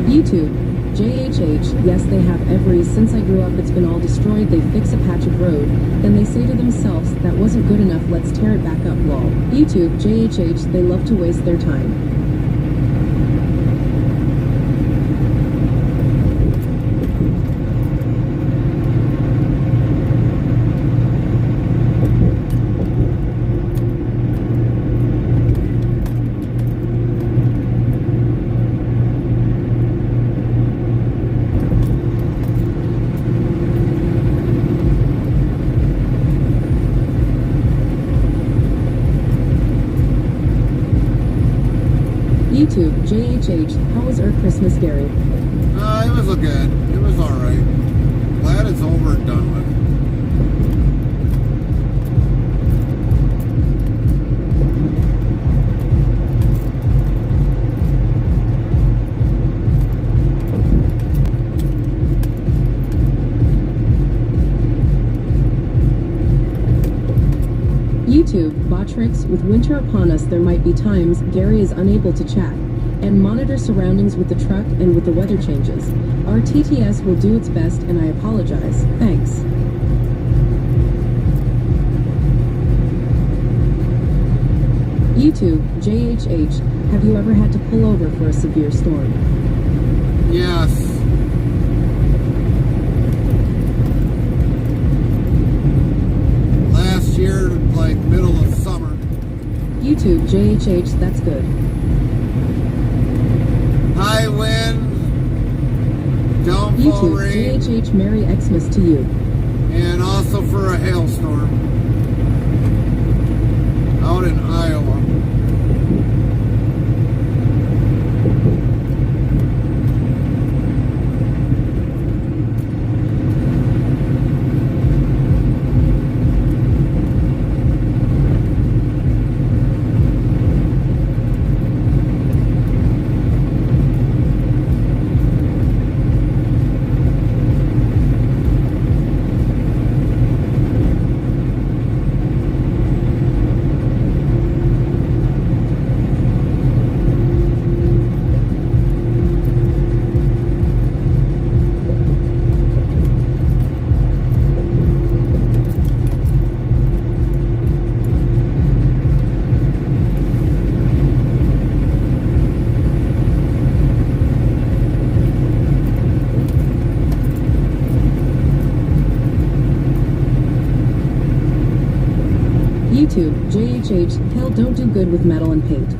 YouTube, JHH, yes they have every, since I grew up it's been all destroyed, they fix a patch of road, then they say to themselves, that wasn't good enough, let's tear it back up, lol. YouTube, JHH, they love to waste their time. JHH, how was our Christmas, Gary? It was good. It was alright. Glad it's over and done with. YouTube, Botrix, with winter upon us there might be times Gary is unable to chat and monitor surroundings with the truck and with the weather changes. Our TTS will do its best and I apologize. Thanks. YouTube, JHH, have you ever had to pull over for a severe storm? Yes. Last year, like middle of summer. YouTube, JHH, that's good. High wind, downfall YouTube, rain, JHH, Merry Xmas to you. and also for a hailstorm out in Iowa. YouTube, JHH, hell don't do good with metal and paint.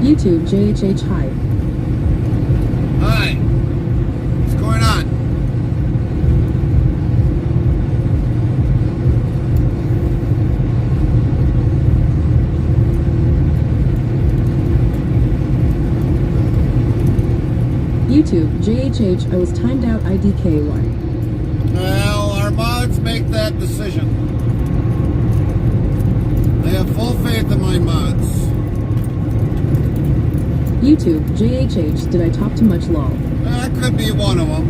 YouTube, JHH, hi. Hi. What's going on? YouTube, JHH, I was timed out IDKY. Well, our mods make that decision. I have full faith in my mods. YouTube, JHH, did I talk too much lol? That could be one of them.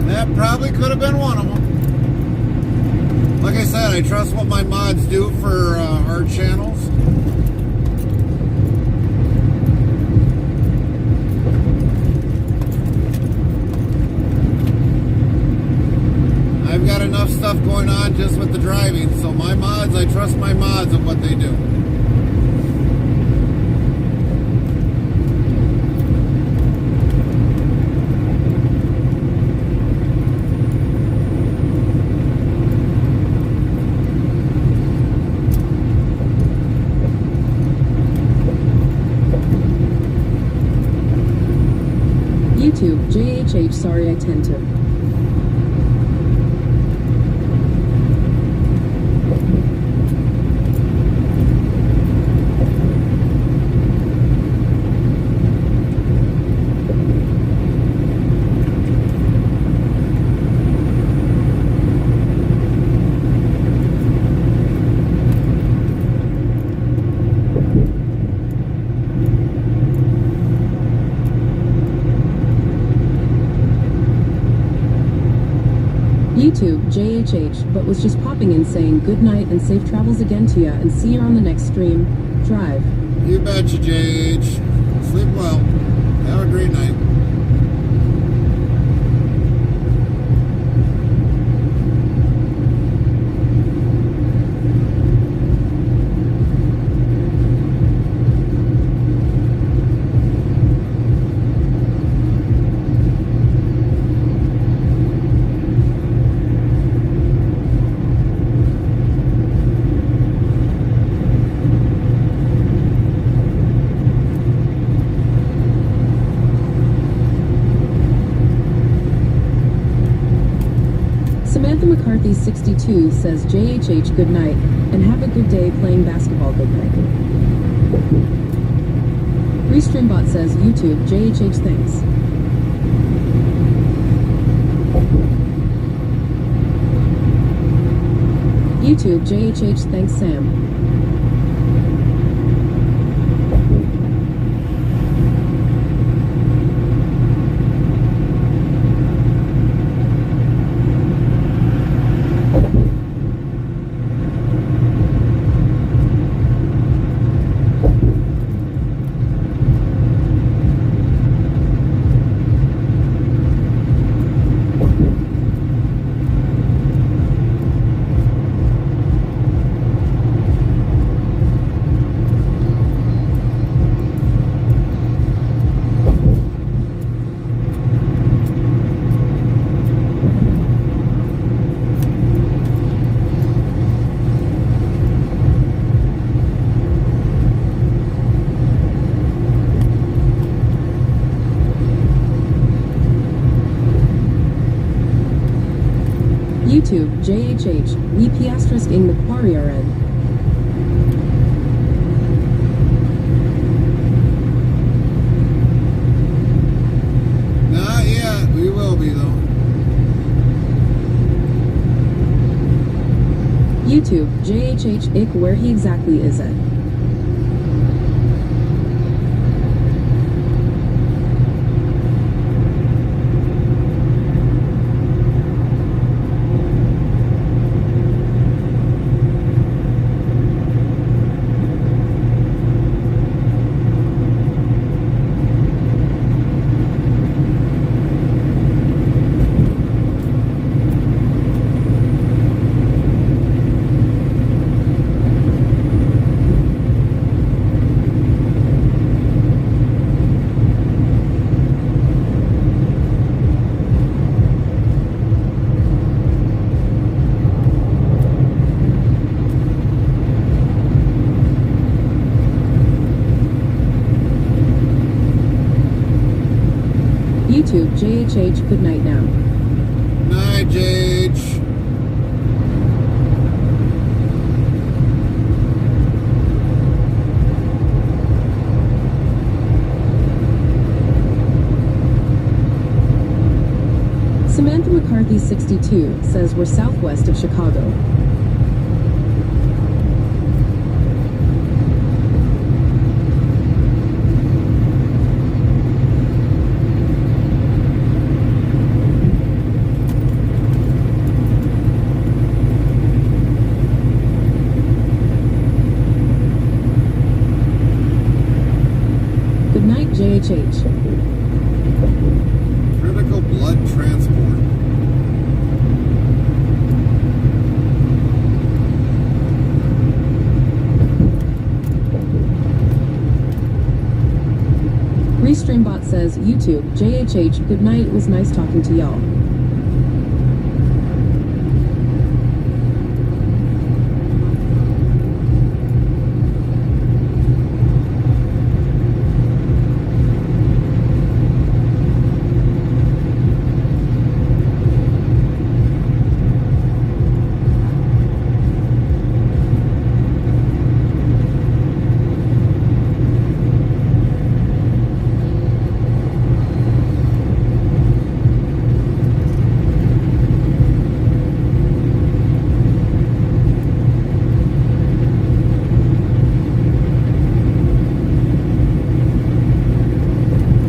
That probably could have been one of them. Like I said, I trust what my mods do for our channels. I've got enough stuff going on just with the driving, so my mods, I trust my mods and what they do. YouTube, JHH, sorry I tend to. YouTube, JHH, but was just popping in saying good night and safe travels again to ya and see you on the next stream. Drive. You betcha, JH. Sleep well. Have a great night. Samantha McCarthy 62 says JHH good night and have a good day playing basketball good night. Restreambot says YouTube JHH thanks. YouTube JHH thanks Sam. YouTube, JHH, we piastres ing Macquarie RN. Not yet. We will be, though. YouTube, JHH, ick, where he exactly is it? JHH, good night now. Night, JH. Samantha McCarthy 62 says we're southwest of Chicago. Good night, JHH. Critical blood transport. Restreambot says, YouTube, JHH, good night, it was nice talking to y'all.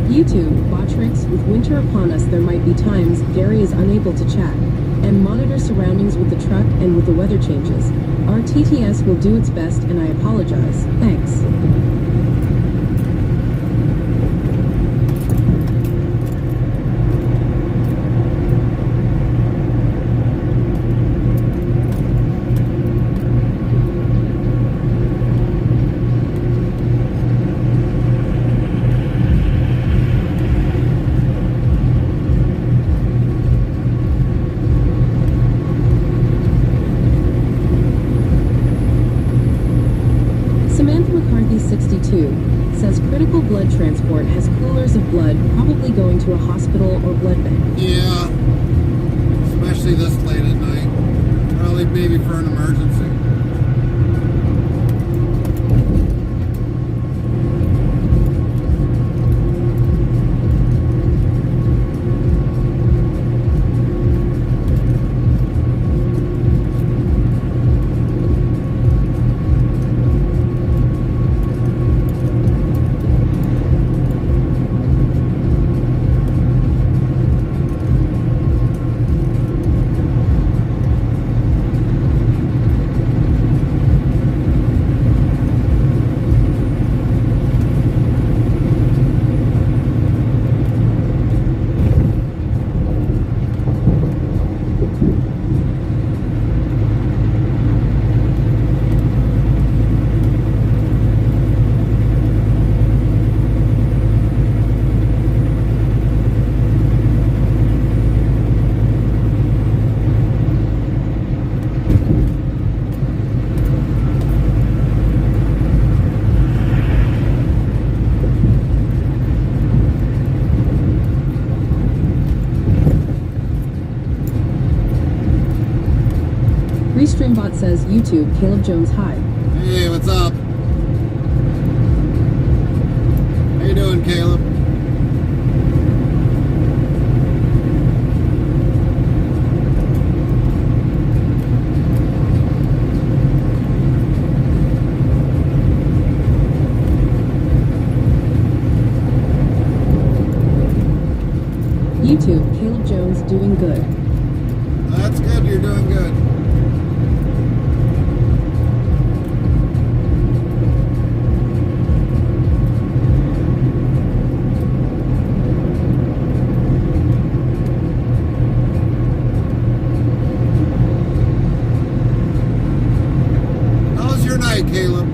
YouTube, Botrix, with winter upon us there might be times Gary is unable to chat and monitor surroundings with the truck and with the weather changes. Our TTS will do its best and I apologize. Thanks. Samantha McCarthy 62 says critical blood transport has coolers of blood probably going to a hospital or blood bank. Yeah. Especially this late at night. Probably maybe for an emergency. Restreambot says, YouTube, Caleb Jones, hi. Hey, what's up? How you doing, Caleb? YouTube, Caleb Jones, doing good. That's good, you're doing good. How's your night, Caleb?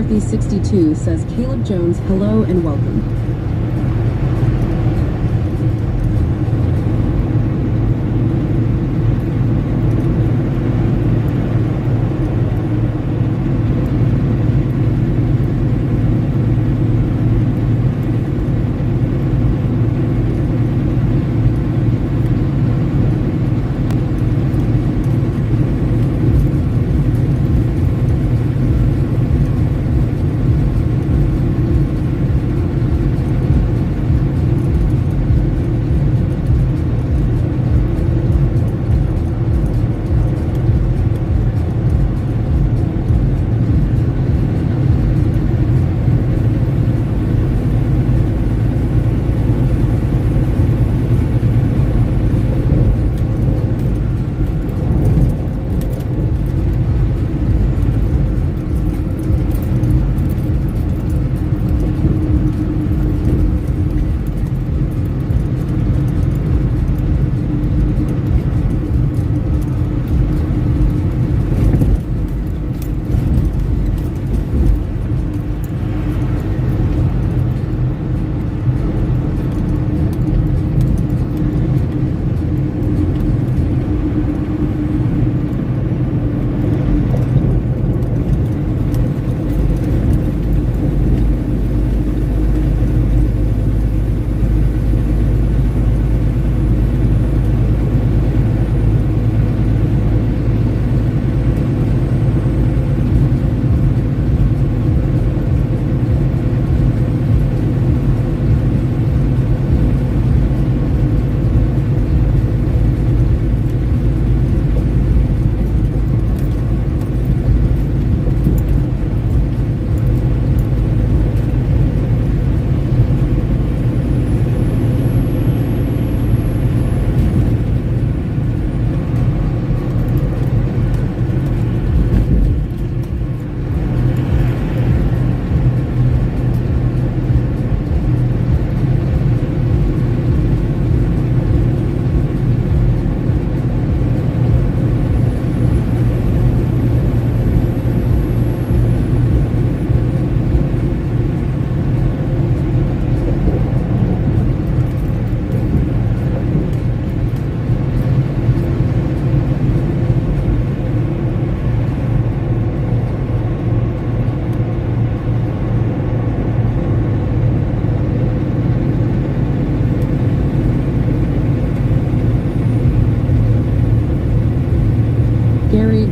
Northeast 62 says Caleb Jones, hello and welcome.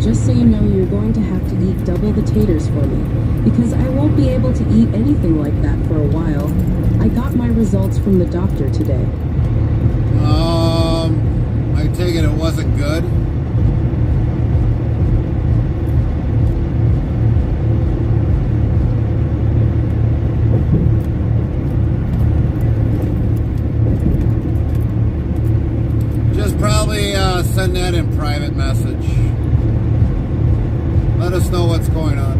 Just so you know, you're going to have to eat double the taters for me, because I won't be able to eat anything like that for a while. I got my results from the doctor today. I take it wasn't good? Just probably send that in private message. Let us know what's going on.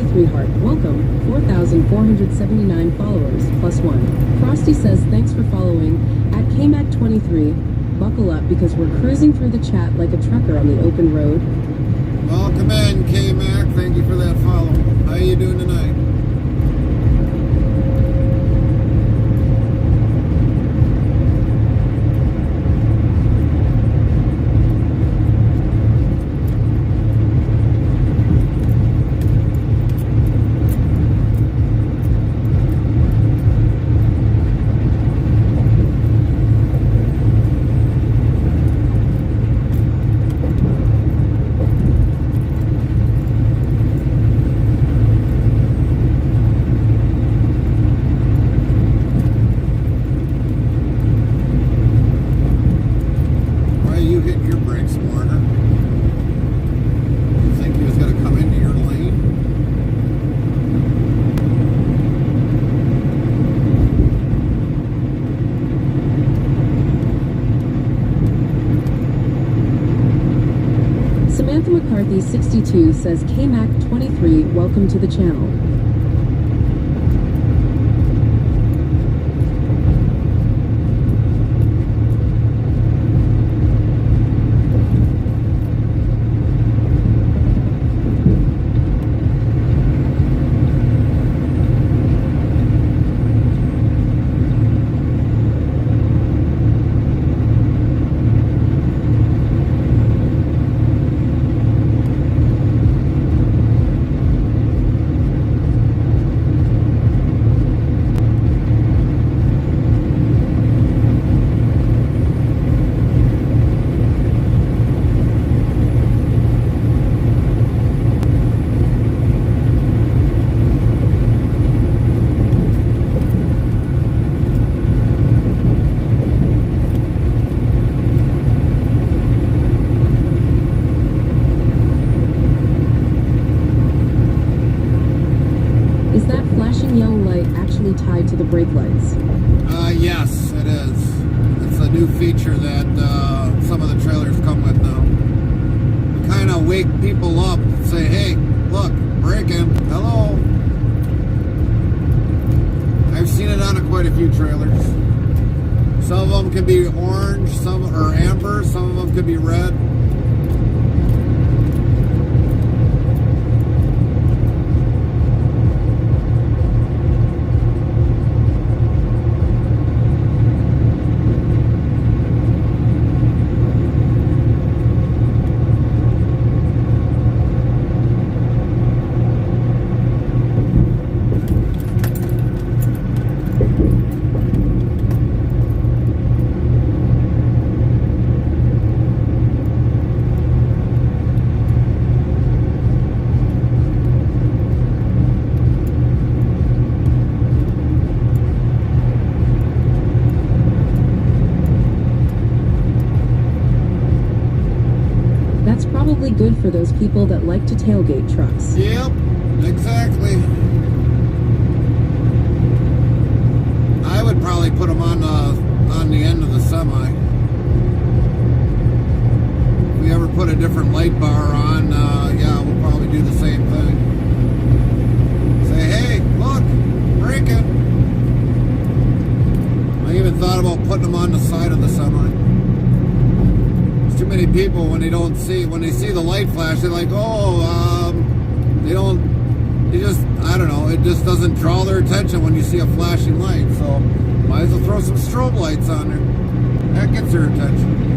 3 heart. Welcome. 4,479 followers, +1. Frosty says, thanks for following. At KMAC23, buckle up because we're cruising through the chat like a trucker on the open road. Welcome in, K-Mac. Thank you for that follow. How you doing tonight? McCarthy 62 says, KMAC 23, welcome to the channel. Tied to the brake lights? Yes, it is. It's a new feature that some of the trailers come with now. Kind of wake people up, say, hey, look, braking, hello. I've seen it on quite a few trailers. Some of them can be orange, some are amber, some of them could be red. Probably good for those people that like to tailgate trucks. Yep, exactly. I would probably put them on the end of the semi. If we ever put a different light bar on, yeah, we'll probably do the same thing. Say, hey, look, braking. I even thought about putting them on the side of the semi. Too many people when they see the light flash, they're like, oh, I don't know, it just doesn't draw their attention when you see a flashing light. So might as well throw some strobe lights on there. That gets their attention.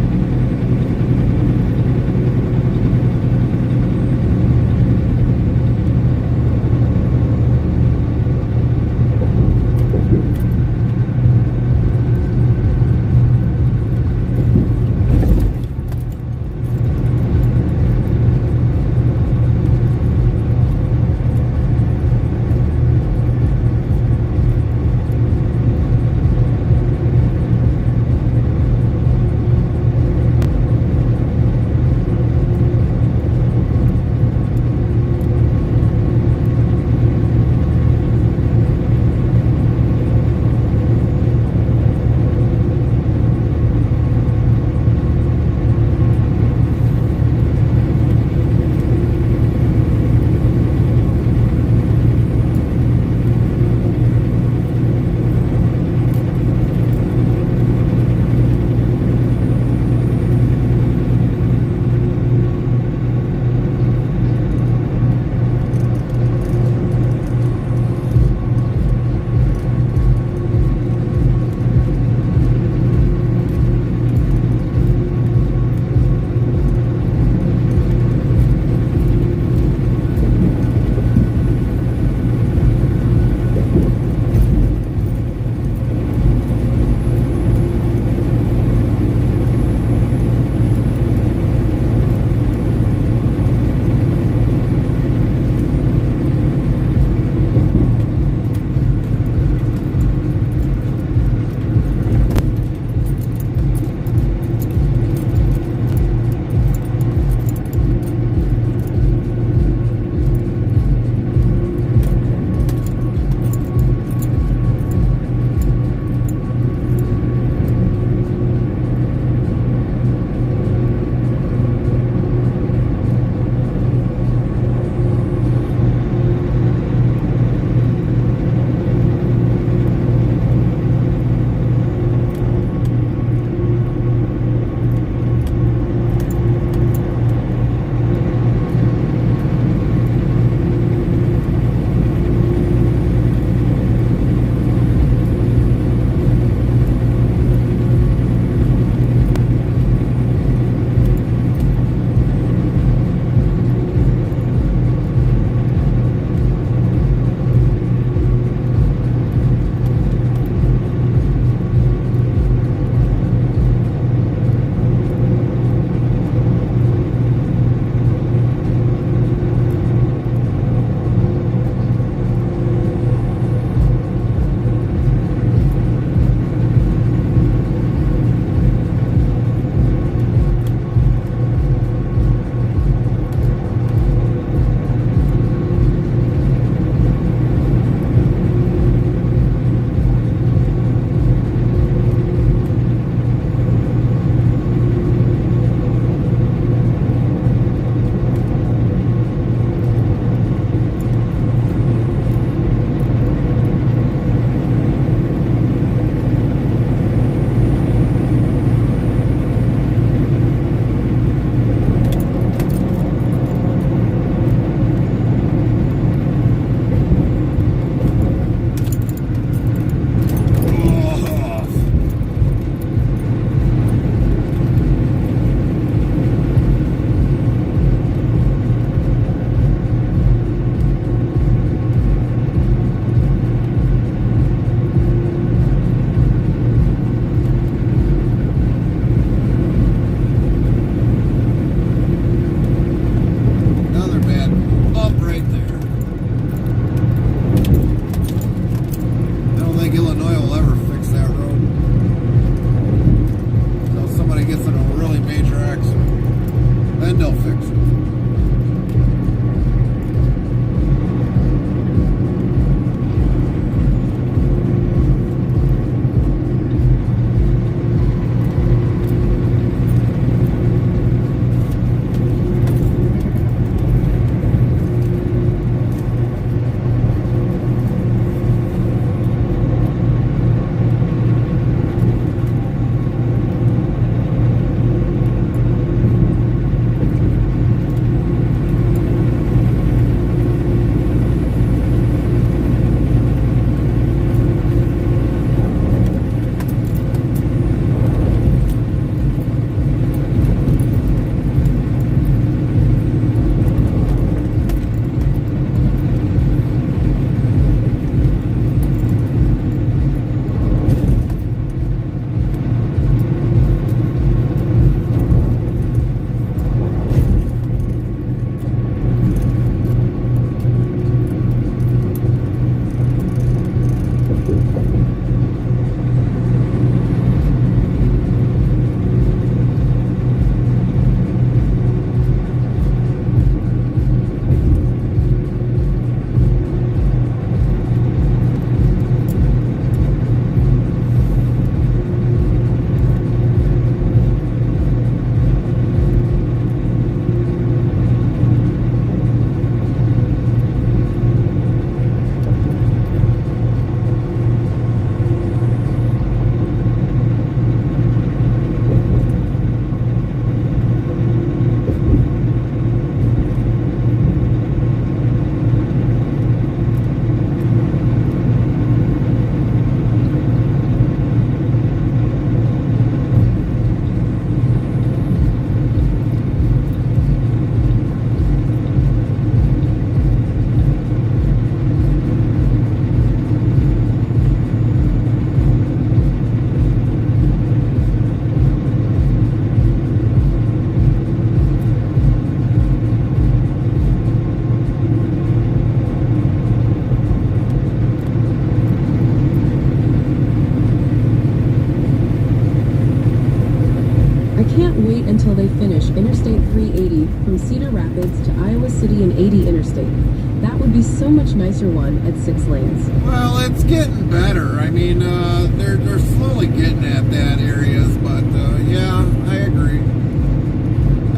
can't wait until they finish Interstate 380 from Cedar Rapids to Iowa City and 80 Interstate. That would be so much nicer one at 6 lanes. Well, it's getting better. I mean, they're slowly getting at that areas, but yeah, I agree.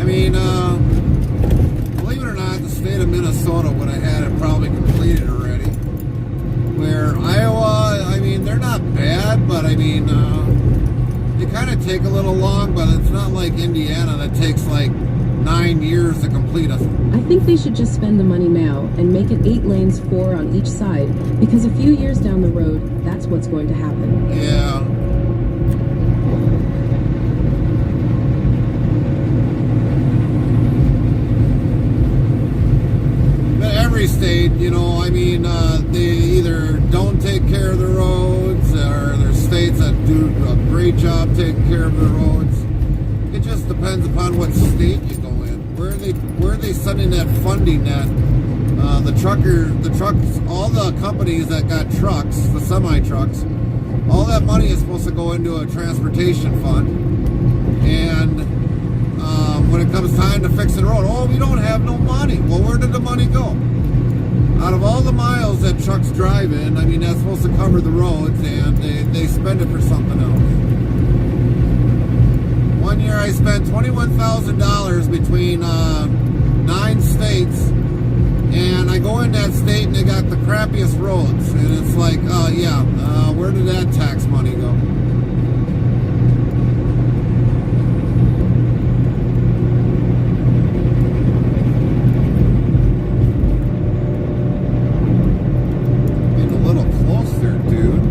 I mean, believe it or not, the state of Minnesota would have had it probably completed already. Where Iowa, I mean, they're not bad, but I mean, they kind of take a little long, but it's not like Indiana that takes like 9 years to complete a. I think they should just spend the money now and make it 8 lanes, 4 on each side, because a few years down the road, that's what's going to happen. Yeah. But every state, you know, I mean, they either don't take care of the roads, or there's states that do a great job taking care of the roads. It just depends upon what state you go in. Where are they sending that funding that the trucks, all the companies that got trucks, the semi-trucks, all that money is supposed to go into a transportation fund. And when it comes time to fix the road, oh, we don't have no money. Well, where did the money go? Out of all the miles that trucks drive in, I mean, that's supposed to cover the roads, and they spend it for something else. One year I spent $21,000 between 9 states, and I go in that state and they got the crappiest roads, and it's like, where did that tax money go? Getting a little close there, dude.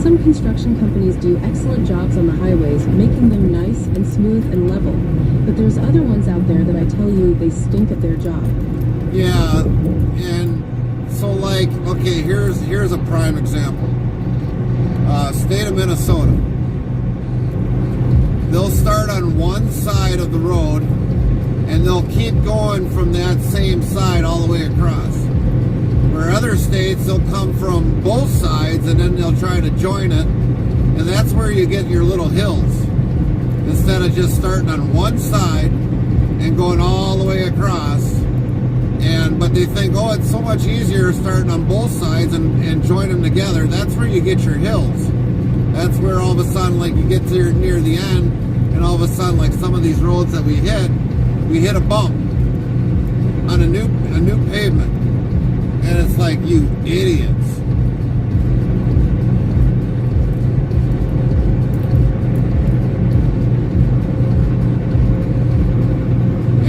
Some construction companies do excellent jobs on the highways, making them nice and smooth and level. But there's other ones out there that I tell you, they stink at their job. Yeah, and so like, okay, here's a prime example. State of Minnesota. They'll start on one side of the road, and they'll keep going from that same side all the way across. Where other states, they'll come from both sides and then they'll try to join it, and that's where you get your little hills, instead of just starting on one side and going all the way across. But they think, oh, it's so much easier starting on both sides and join them together. That's where you get your hills. That's where all of a sudden, like, you get to near the end, and all of a sudden, like some of these roads that we hit a bump on a new pavement. And it's like, you idiots.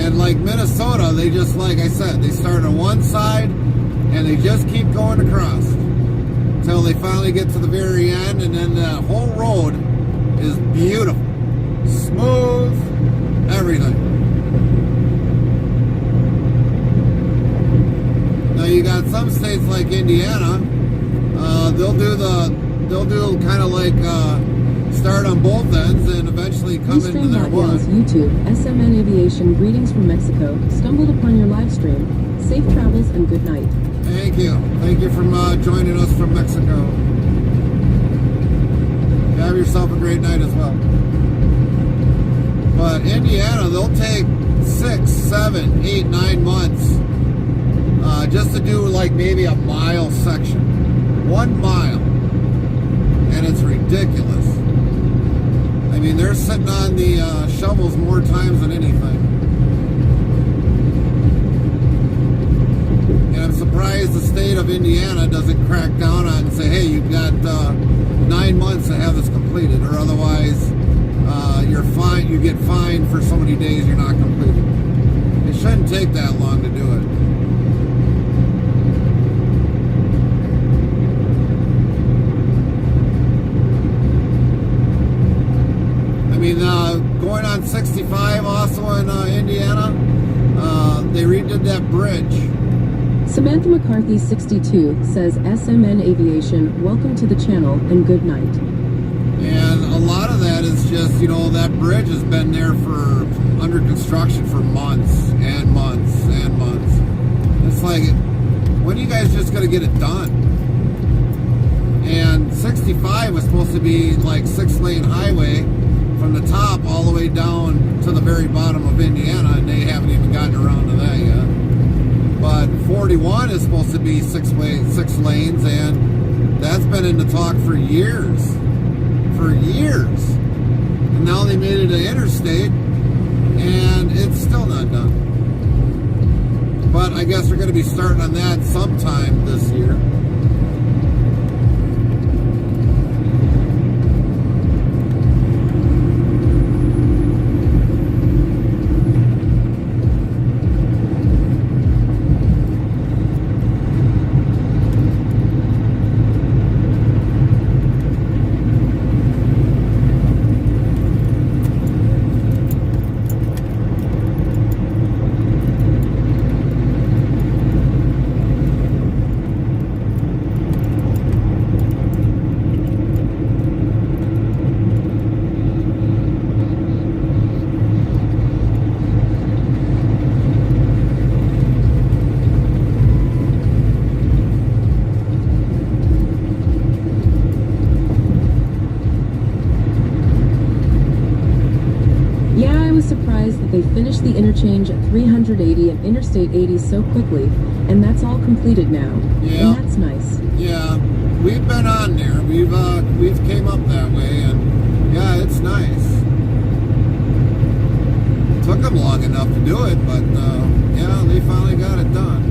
And like Minnesota, they just, like I said, they start on one side and they just keep going across until they finally get to the very end, and then the whole road is beautiful. Smooth, everything. Now you got some states like Indiana, they'll do kind of like start on both ends and eventually come into their one. YouTube, SMN Aviation, greetings from Mexico. Stumbled upon your live stream. Safe travels and good night. Thank you. Thank you for joining us from Mexico. Have yourself a great night as well. But Indiana, they'll take 6, 7, 8, 9 months just to do like maybe a mile section. 1 mile. And it's ridiculous. I mean, they're sitting on the shovels more times than anything. And I'm surprised the state of Indiana doesn't crack down on and say, hey, you've got 9 months to have this completed, or otherwise you're fine. You get fined for so many days you're not completed. It shouldn't take that long to do it. I mean, going on 65 also in Indiana, they redid that bridge. Samantha McCarthy, 62, says SMN Aviation, welcome to the channel and good night. And a lot of that is just, you know, that bridge has been there for under construction for months and months and months. It's like, when are you guys just going to get it done? And 65 was supposed to be like 6-lane highway from the top all the way down to the very bottom of Indiana, and they haven't even gotten around to that yet. But 41 is supposed to be 6 lanes, and that's been in the talk for years. For years. And now they made it an interstate, and it's still not done. But I guess we're going to be starting on that sometime this year. They finished the interchange at 380 and Interstate 80 so quickly, and that's all completed now. Yeah. And that's nice. Yeah, we've been on there. We've came up that way, and yeah, it's nice. Took them long enough to do it, but yeah, they finally got it done.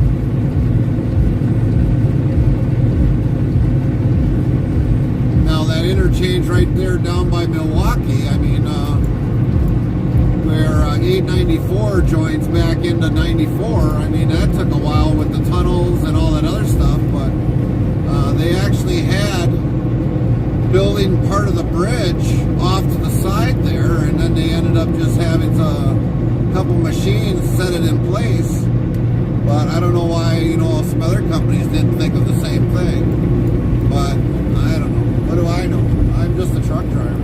Now that interchange right there down by Milwaukee, I mean, where 894 joins back into 94. I mean, that took a while with the tunnels and all that other stuff, but they actually had building part of the bridge off to the side there, and then they ended up just having a couple machines set it in place. But I don't know why, you know, some other companies didn't think of the same thing. But I don't know. What do I know? I'm just a truck driver.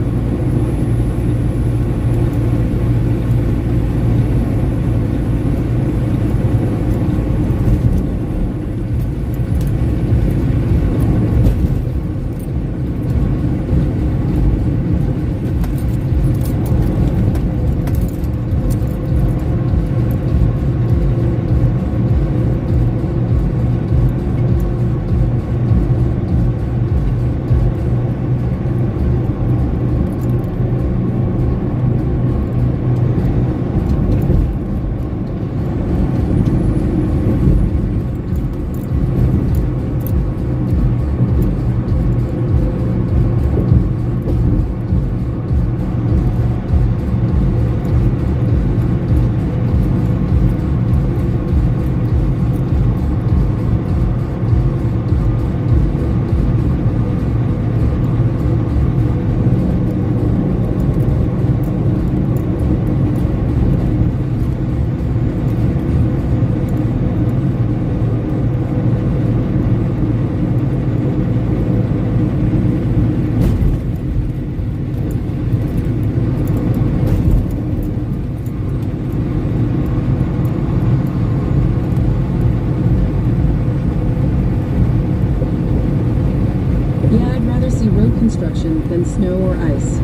construction than snow or ice.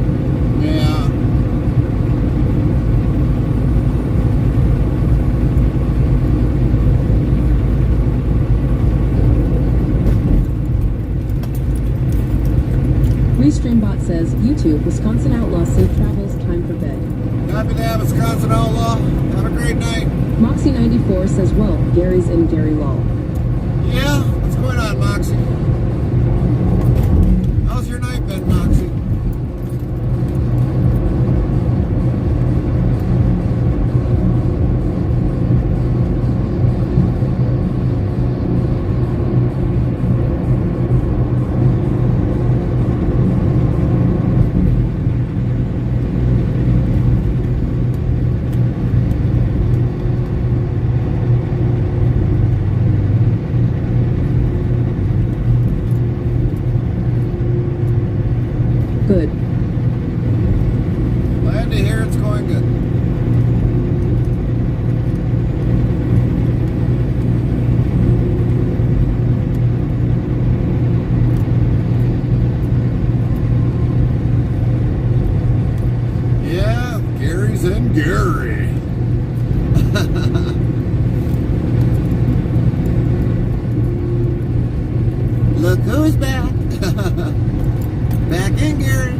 Yeah. Streambot says, YouTube, Wisconsin outlaw, safe travels, time for bed. Happy to have Wisconsin Outlaw. Have a great night. Moxie94 says, well, Gary's in Gary Law. Yeah, what's going on, Moxie? How's your night been, Moxie? Good. Glad to hear it's going good. Yeah, Gary's in Gary. Look who's back. Back in Gary.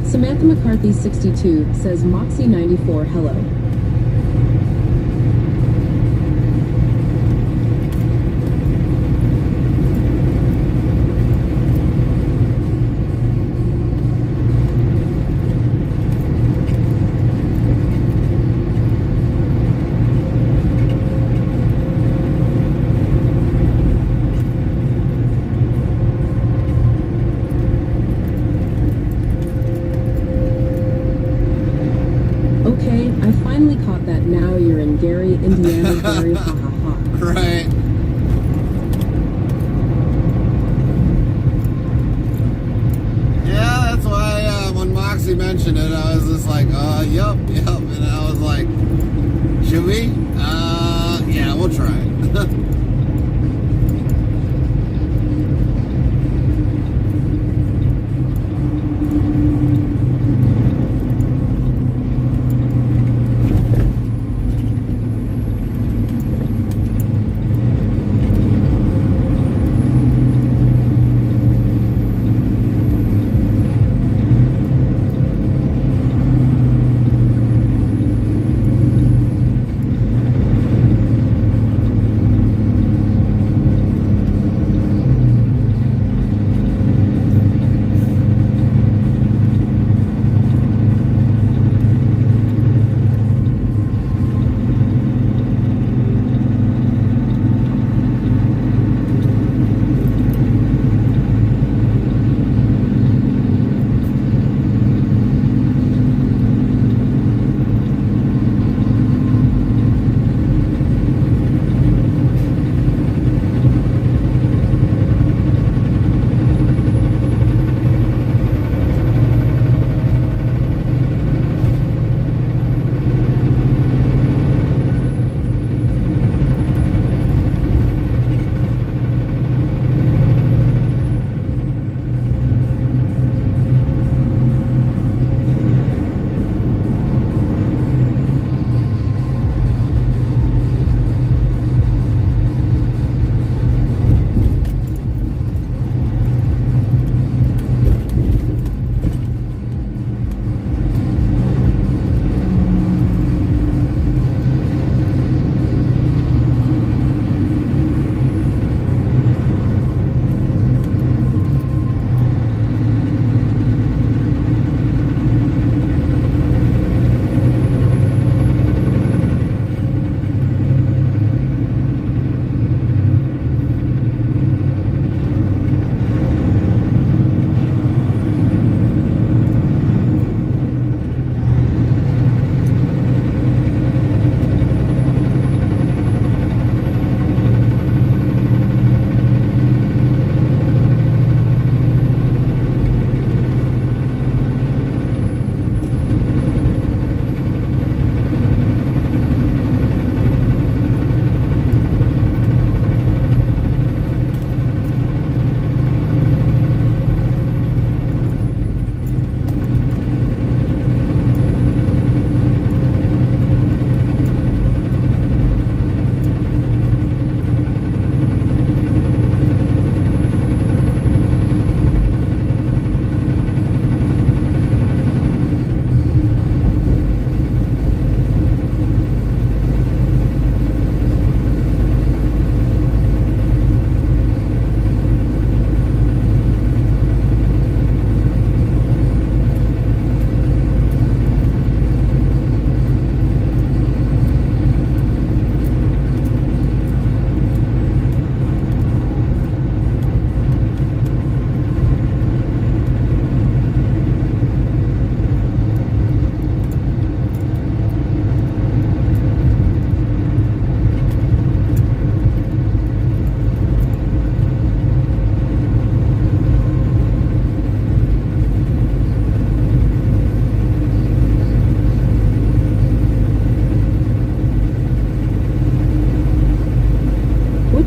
Samantha McCarthy 62 says, Moxie 94, hello. Okay, I finally caught that. Now you're in Gary, Indiana, Gary, ha ha ha. Right. Yeah, that's why when Moxie mentioned it, I was just like, yup. And I was like, should we? Yeah, we'll try it.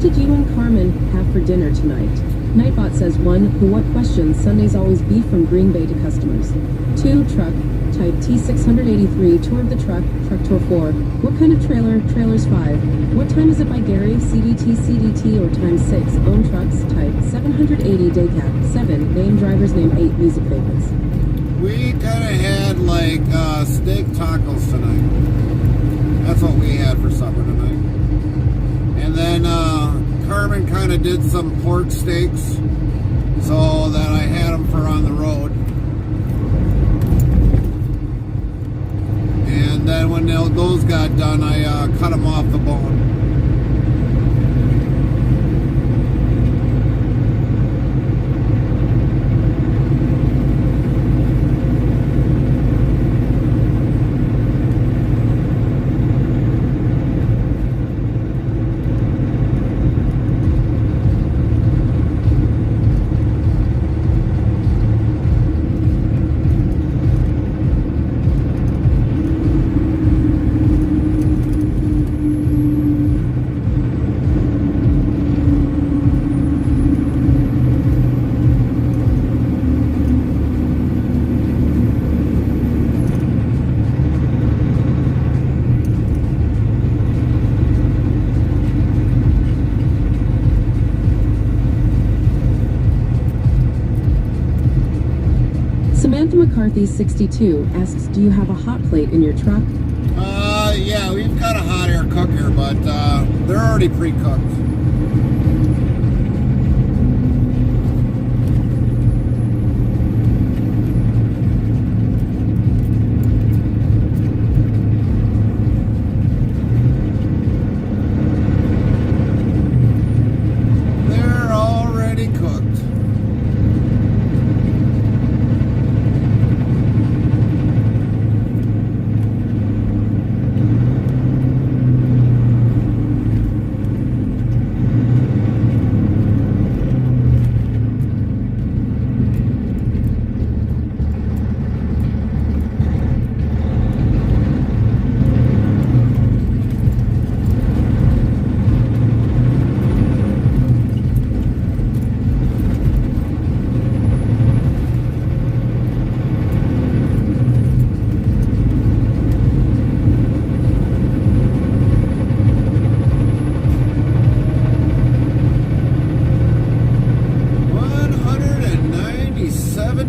did you and Carmen have for dinner tonight? Nightbot says 1. Who what questions? Sundays always beef from Green Bay to customers. 2. Truck, type T683, tour of the truck, truck tour 4. What kind of trailer? Trailers 5. What time is it by Gary? CDT, or times 6. Own trucks, type 780 day cap. 7. Name drivers, name 8. Music favorites. We kind of had like steak tacos tonight. That's what we had for supper tonight. And then Carmen kind of did some pork steaks, so that I had them for on the road. And then when those got done, I cut them off the bone. Samantha McCarthy 62 asks, do you have a hot plate in your truck? Yeah, we've got a hot air cooker, but they're already pre-cooked. They're already cooked.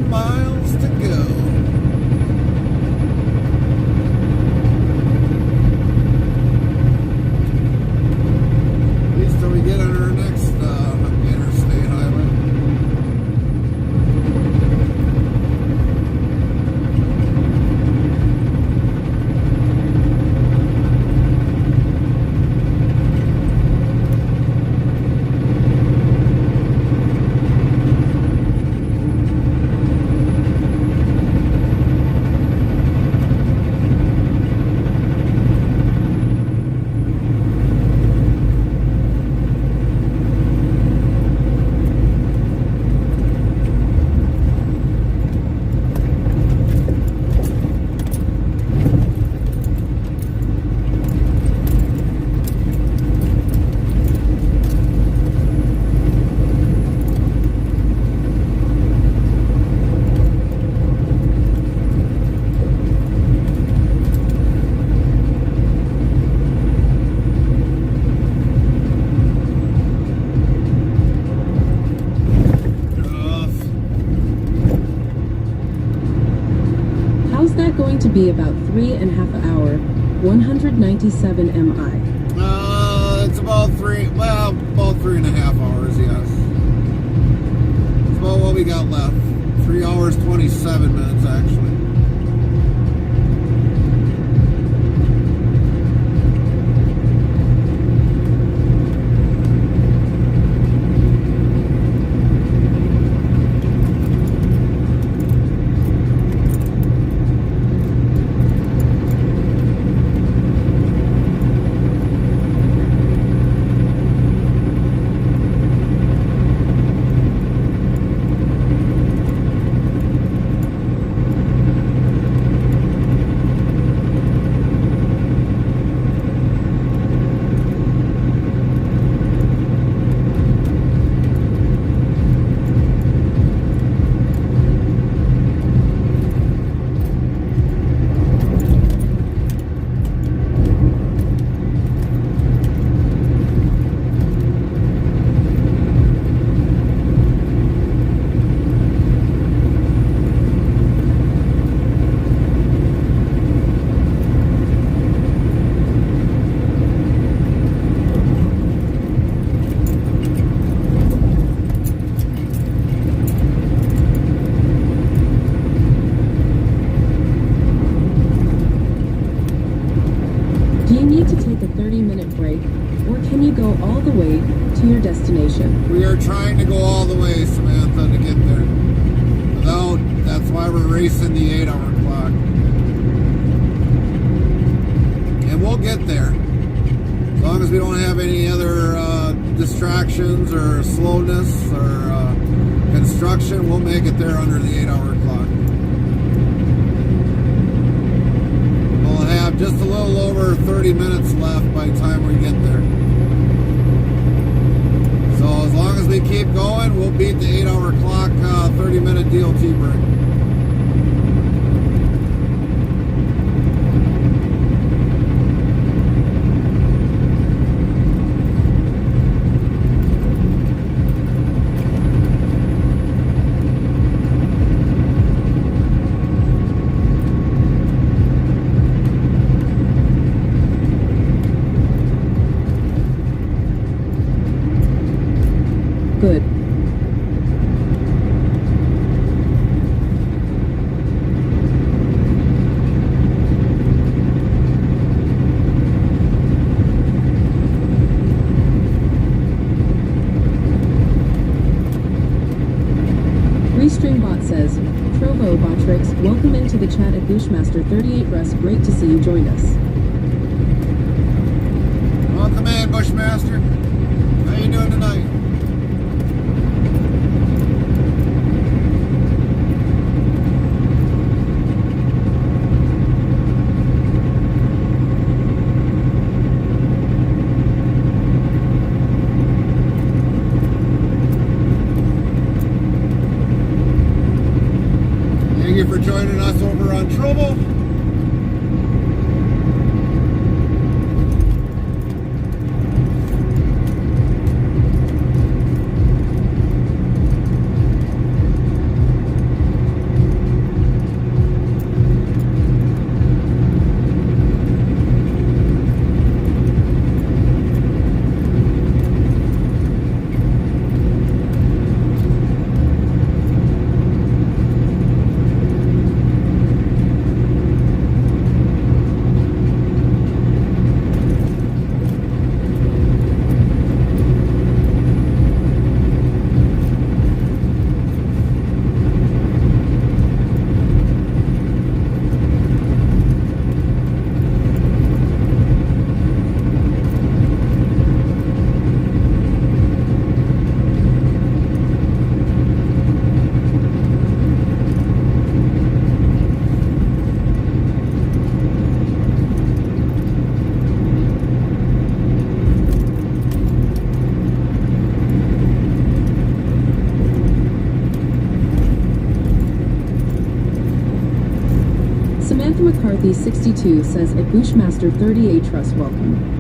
Miles to go. At least till we get on our next interstate highway. Going to be about 3.5 hours, 197 mi. It's about about 3.5 hours, yes. It's about what we got left. 3 hours, 27 minutes, actually. 30-minute break, or can you go all the way to your destination? We are trying to go all the way, Samantha, to get there. That's why we're racing the 8-hour clock. And we'll get there. As long as we don't have any other distractions or slowness or construction, we'll make it there under the 8-hour clock. We'll have just a little over 30 minutes left by the time we get there. So as long as we keep going, we'll beat the 8-hour clock 30-minute DLT break. Good. Restreambot says, Trovo Botrix, welcome into the chat at Bushmaster 38 Russ. Great to see you joined us. Welcome in, Bushmaster. How you doing tonight? Thank you for joining us over on Trovo. Samantha McCarthy 62 says at Bushmaster 38 Trust welcome.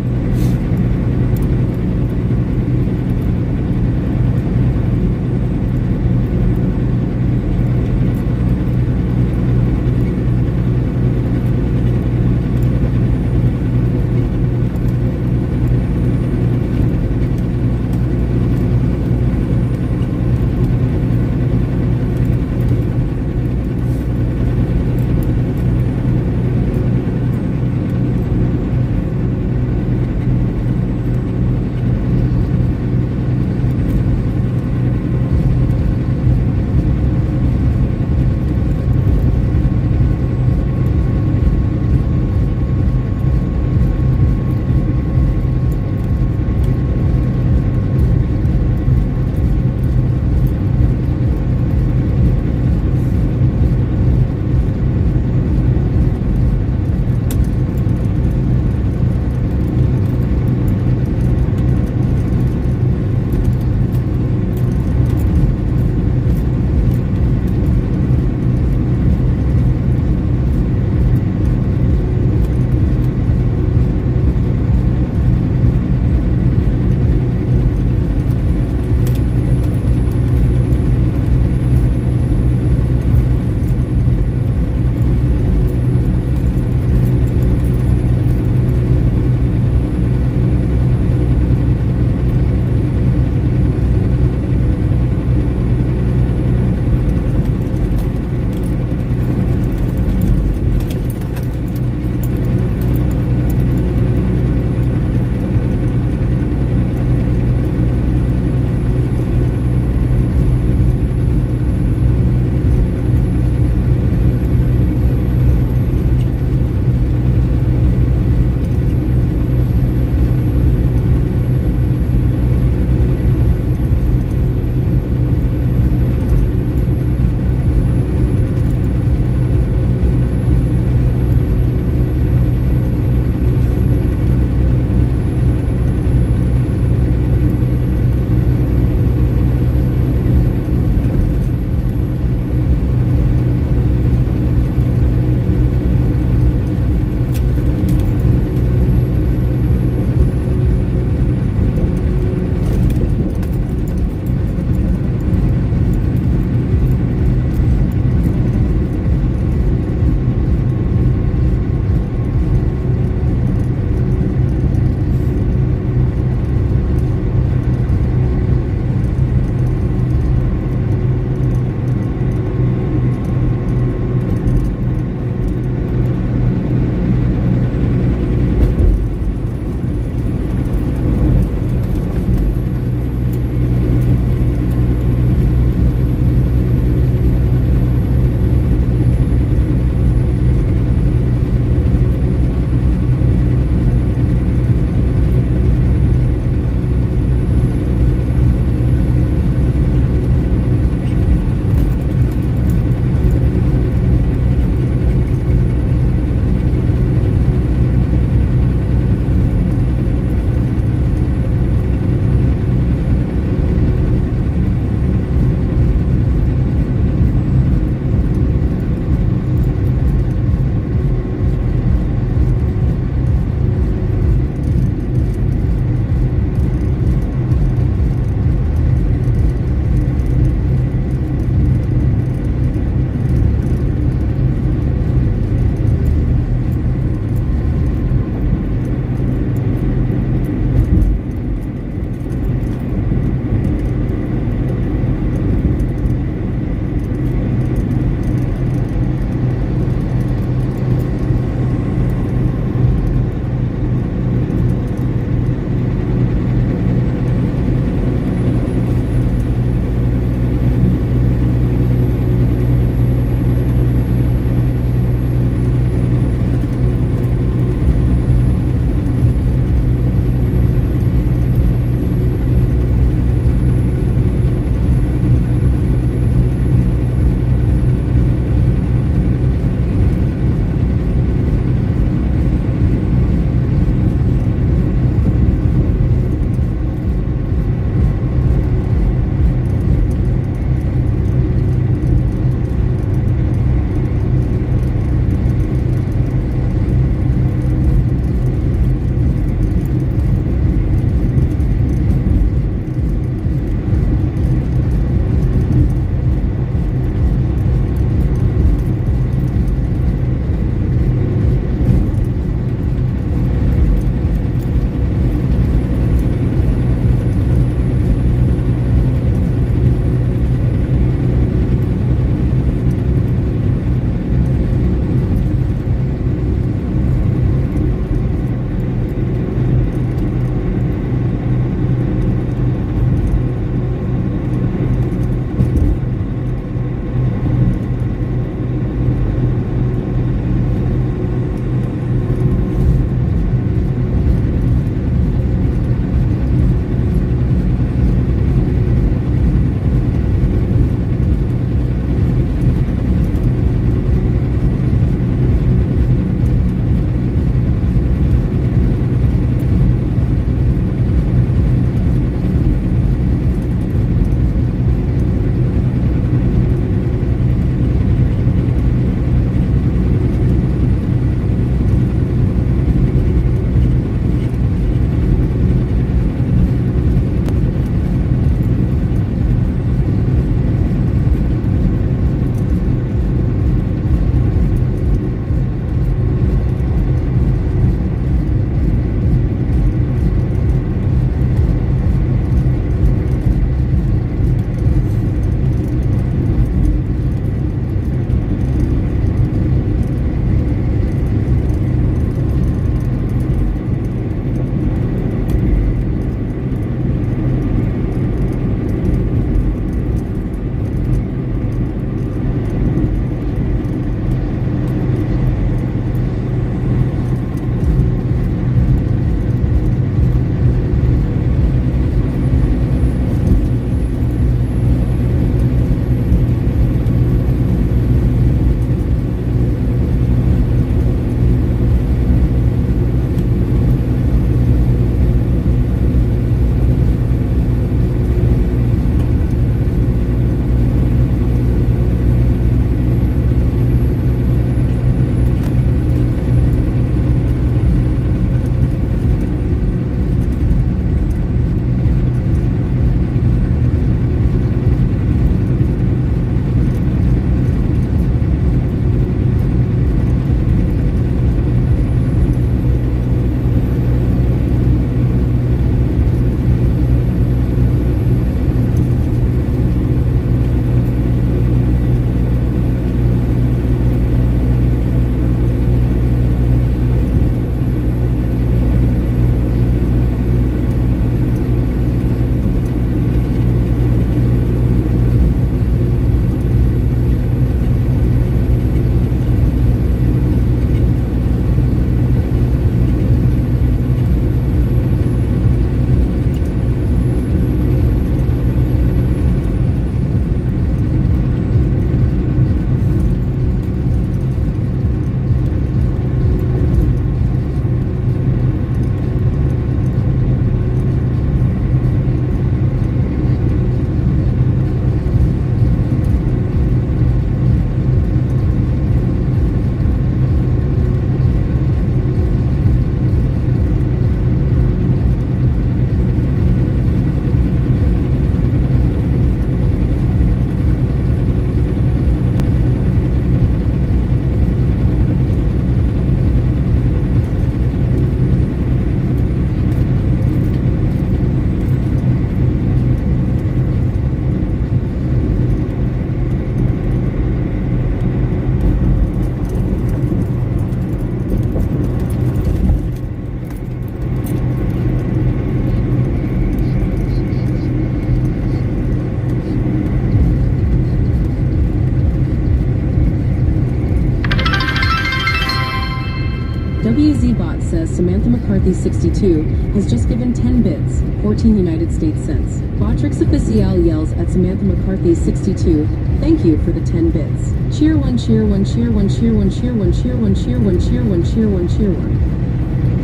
Samantha McCarthy 62 has just given 10 bits, 14 United States cents. Botrix Official yells at Samantha McCarthy 62, thank you for the 10 bits. Cheer one, cheer one, cheer one, cheer one, cheer one, cheer one, cheer one, cheer one, cheer one, cheer one.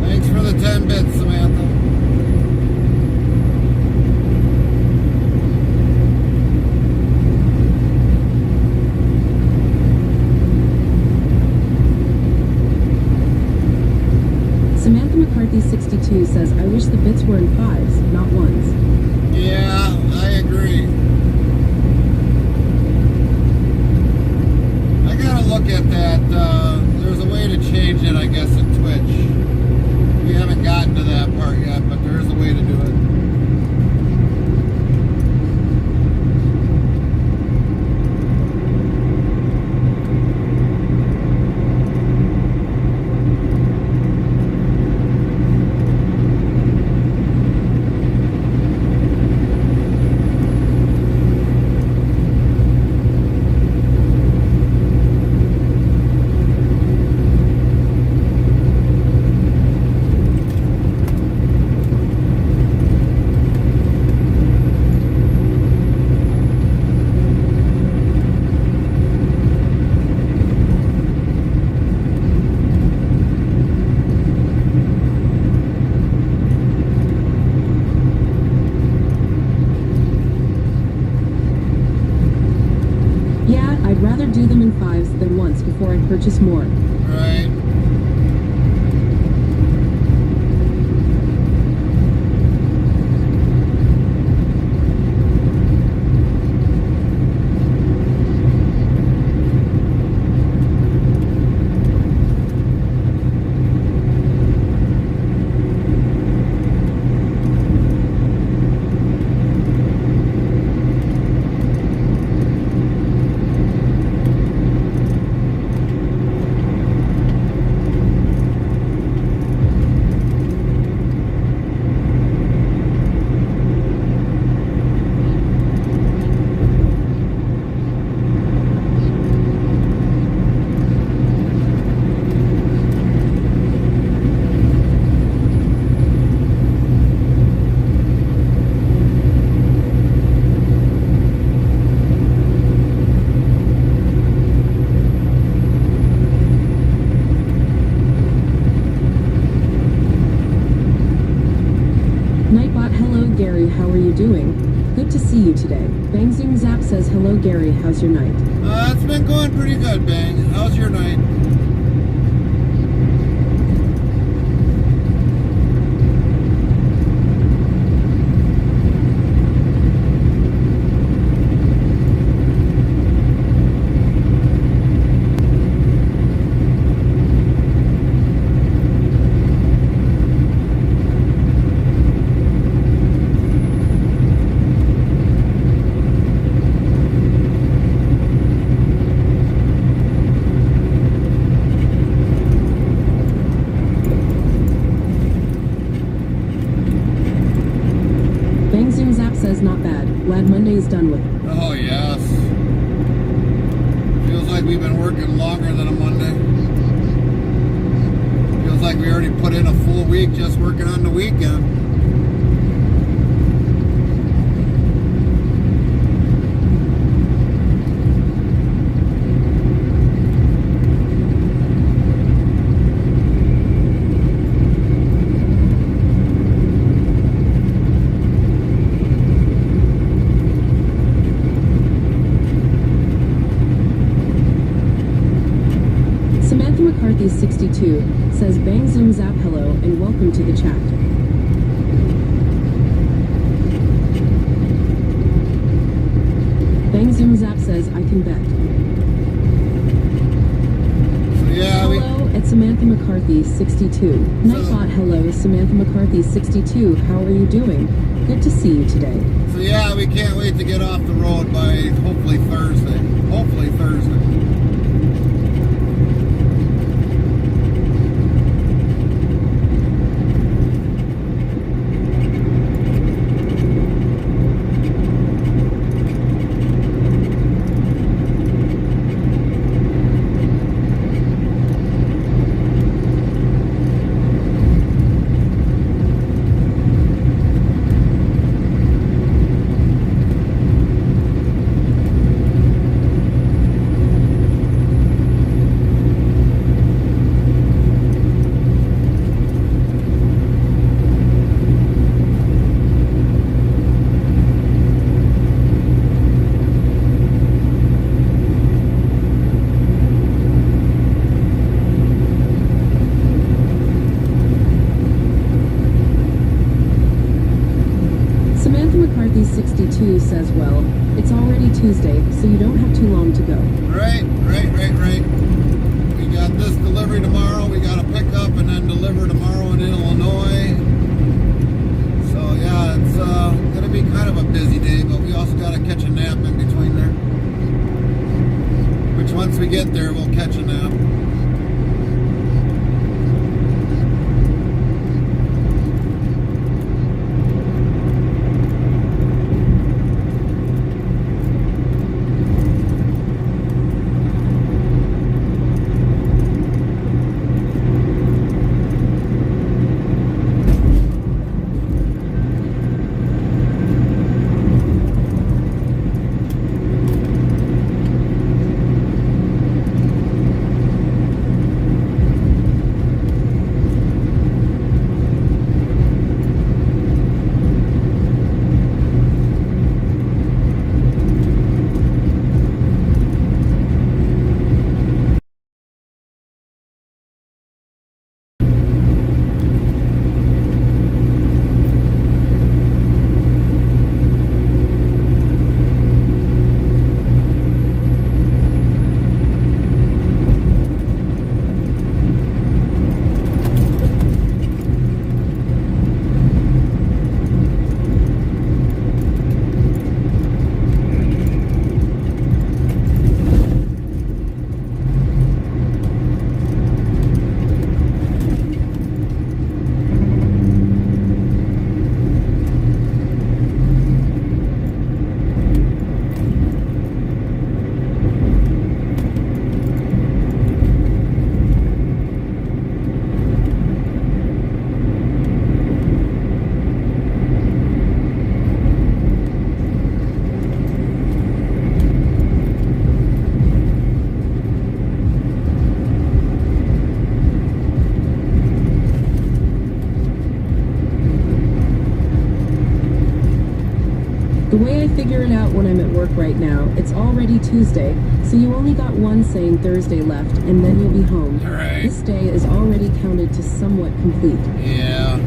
Thanks for the 10 bits, Samantha. Samantha McCarthy 62 says, I wish the bits were in fives, not ones. Yeah, I agree. I gotta look at that. There's a way to change it, I guess, in Twitch. We haven't gotten to that part yet, but there is a way to do it. I'd rather do them in fives than once before I purchase more. Right. Nightbot, hello Gary, how are you doing? Good to see you today. Bang Zoom Zap says, hello Gary, how's your night? It's been going pretty good, Bang. How's your night? Bang Zoom Zap says, not bad. Glad Monday is done with. Oh, yes. Feels like we've been working longer than a Monday. Feels like we already put in a full week just working on the weekend. Samantha McCarthy 62 says, Bang Zoom Zap hello and welcome to the chat. Bang Zoom Zap says, I can bet. So, yeah, Hello at Samantha McCarthy 62. Nightbot, hello Samantha McCarthy 62. How are you doing? Good to see you today. So yeah, we can't wait to get off the road by hopefully Thursday. Hopefully Thursday. Northeast 62 says, well, it's already Tuesday, so you don't have too long to go. Right. We got this delivery tomorrow. We got to pick up and then deliver tomorrow in Illinois. So yeah, it's going to be kind of a busy day, but we also got to catch a nap in between there. Which once we get there, we'll catch a nap. The way I figure it out when I'm at work right now, it's already Tuesday, so you only got one saying Thursday left, and then you'll be home. All right. This day is already counted to somewhat complete. Yeah.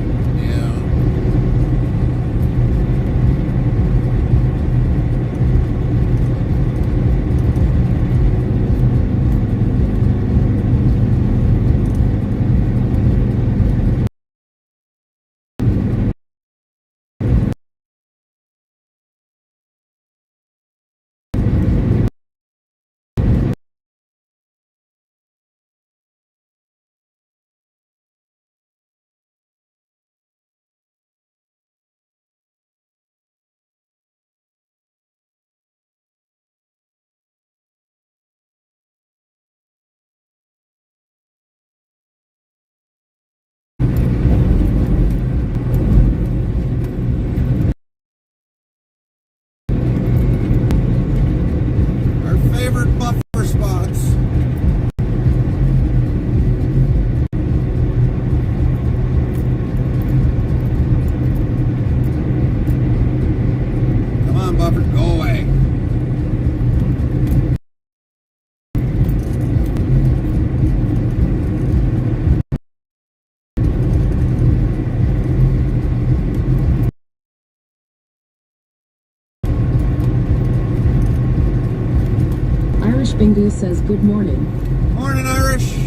Our favorite buffer spots. Come on, buffer, go away. Irish Bingu says, good morning. Morning, Irish.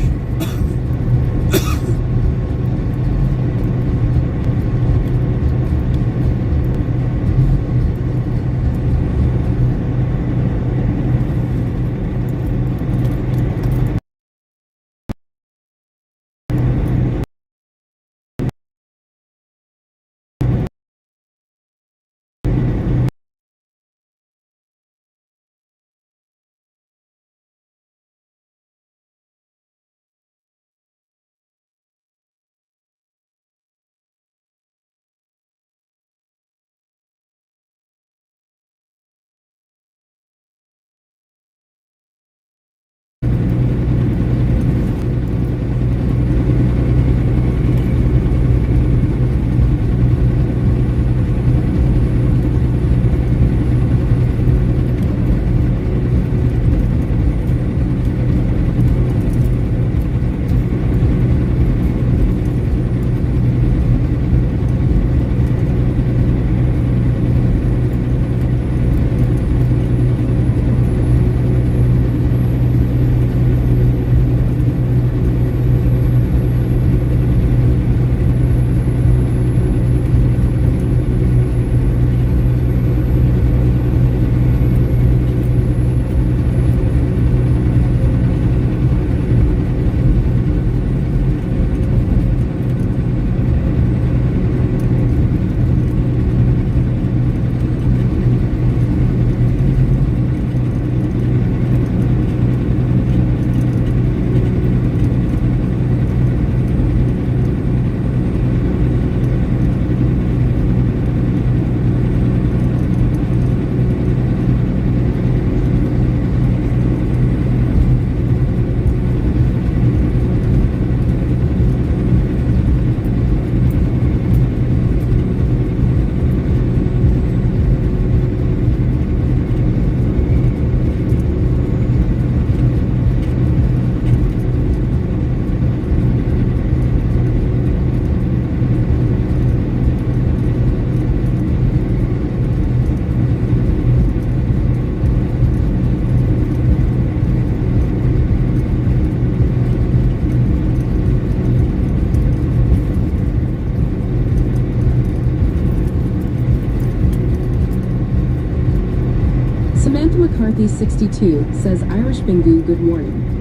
McCarthy 62 says Irish Bingu good morning.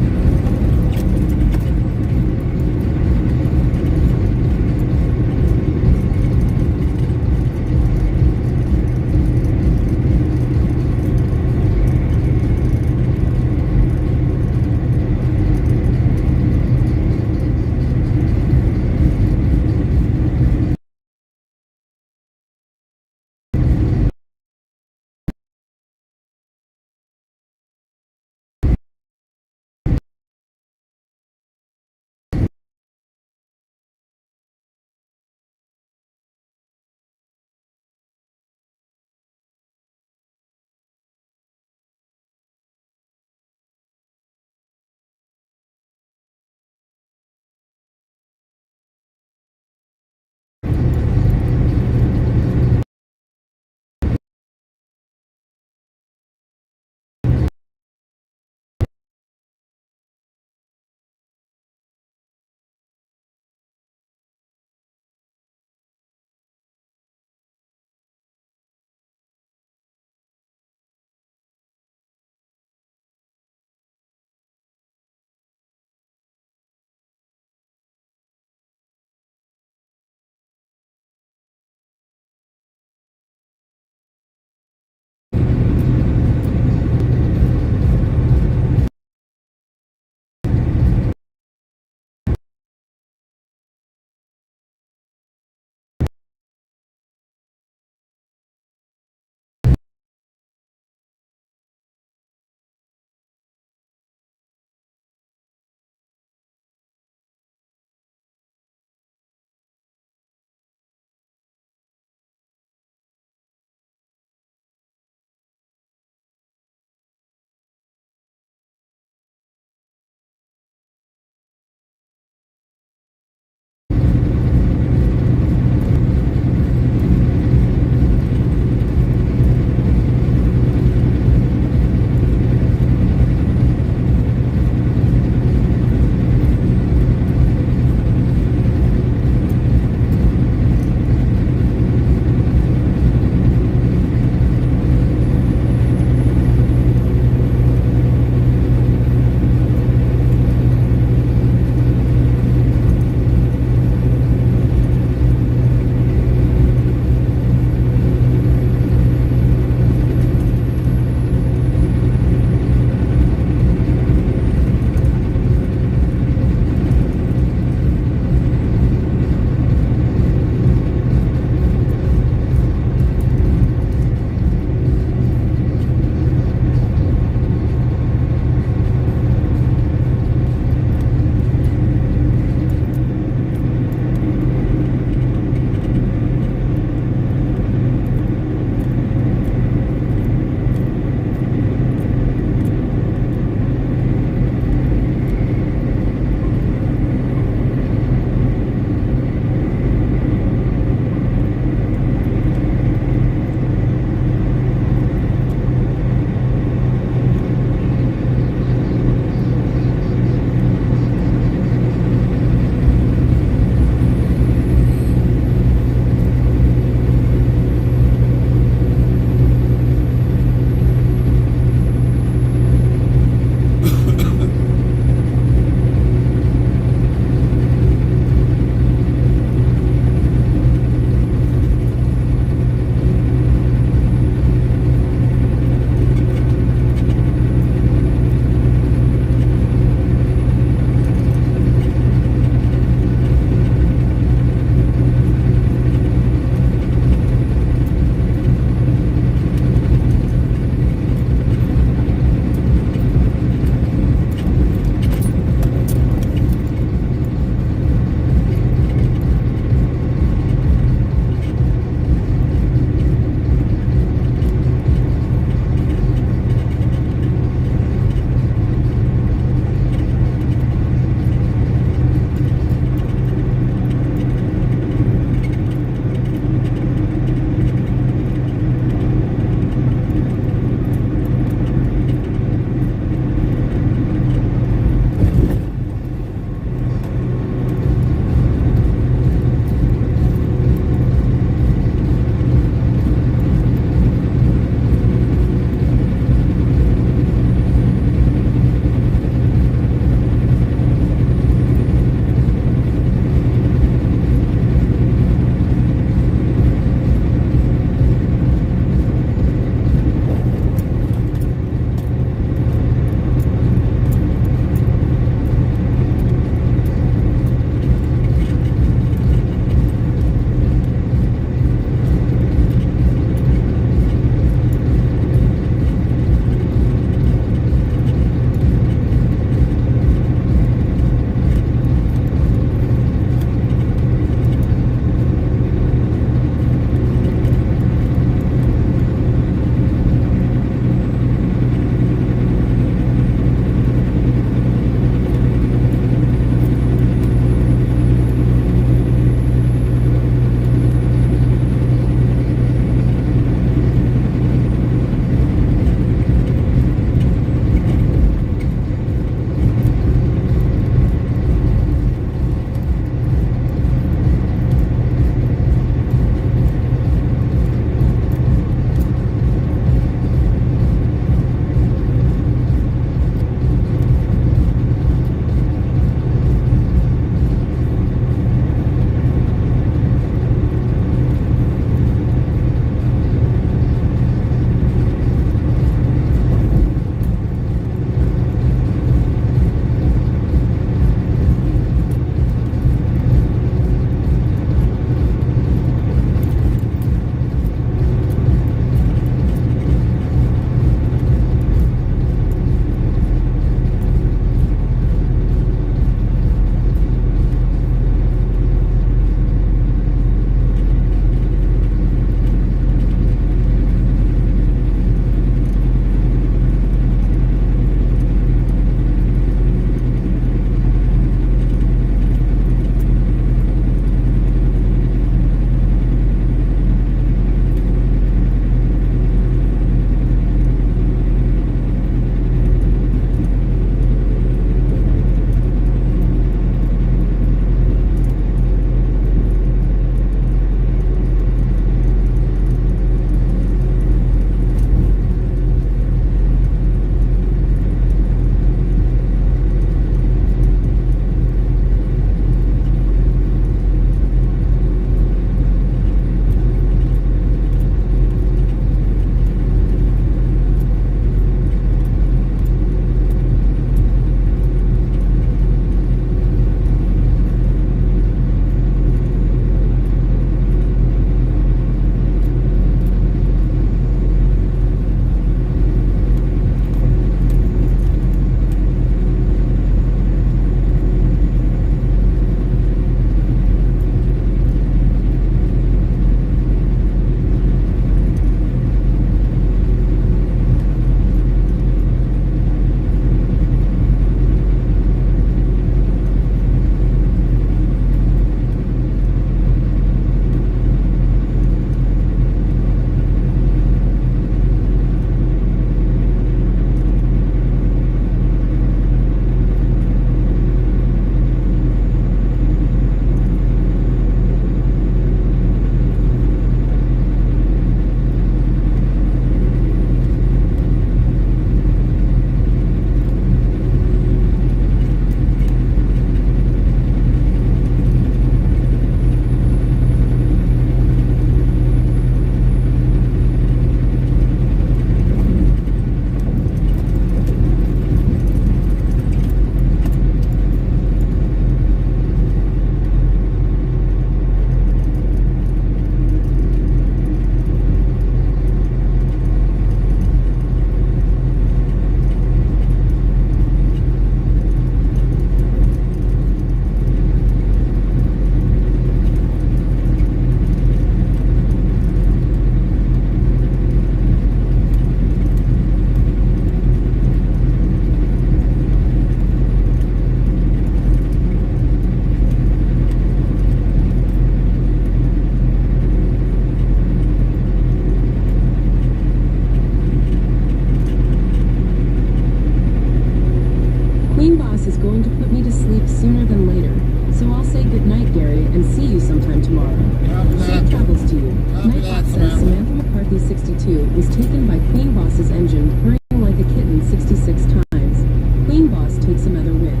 62 was taken by Queen Boss's engine, purring like a kitten 66 times. Queen Boss takes another win.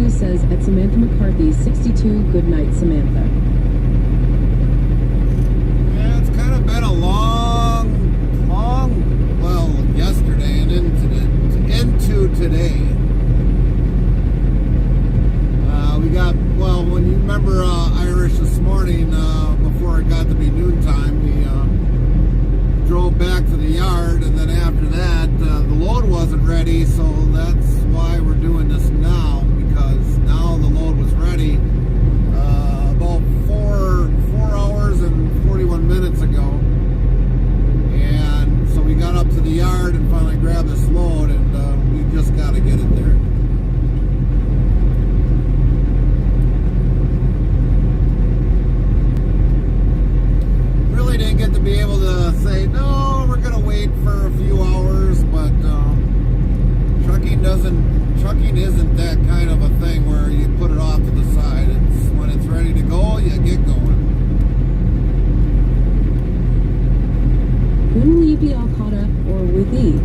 Says at Samantha McCarthy 62, good night, Samantha. Yeah, it's kind of been a long, well, yesterday and into today. We got, well, when you remember Irish this morning, before it got to be noontime, we drove back to the yard, and then after that, the load wasn't ready, so that's why we're doing this now. Because now the load was ready about 4 hours and 41 minutes ago, and so we got up to the yard and finally grabbed this load, and we just got to get it there. Really didn't get to be able to say, no, we're going to wait for a few hours, but trucking isn't that kind of a thing where you put it off to the side. It's when it's ready to go, you get going. When will you be all caught up or with E?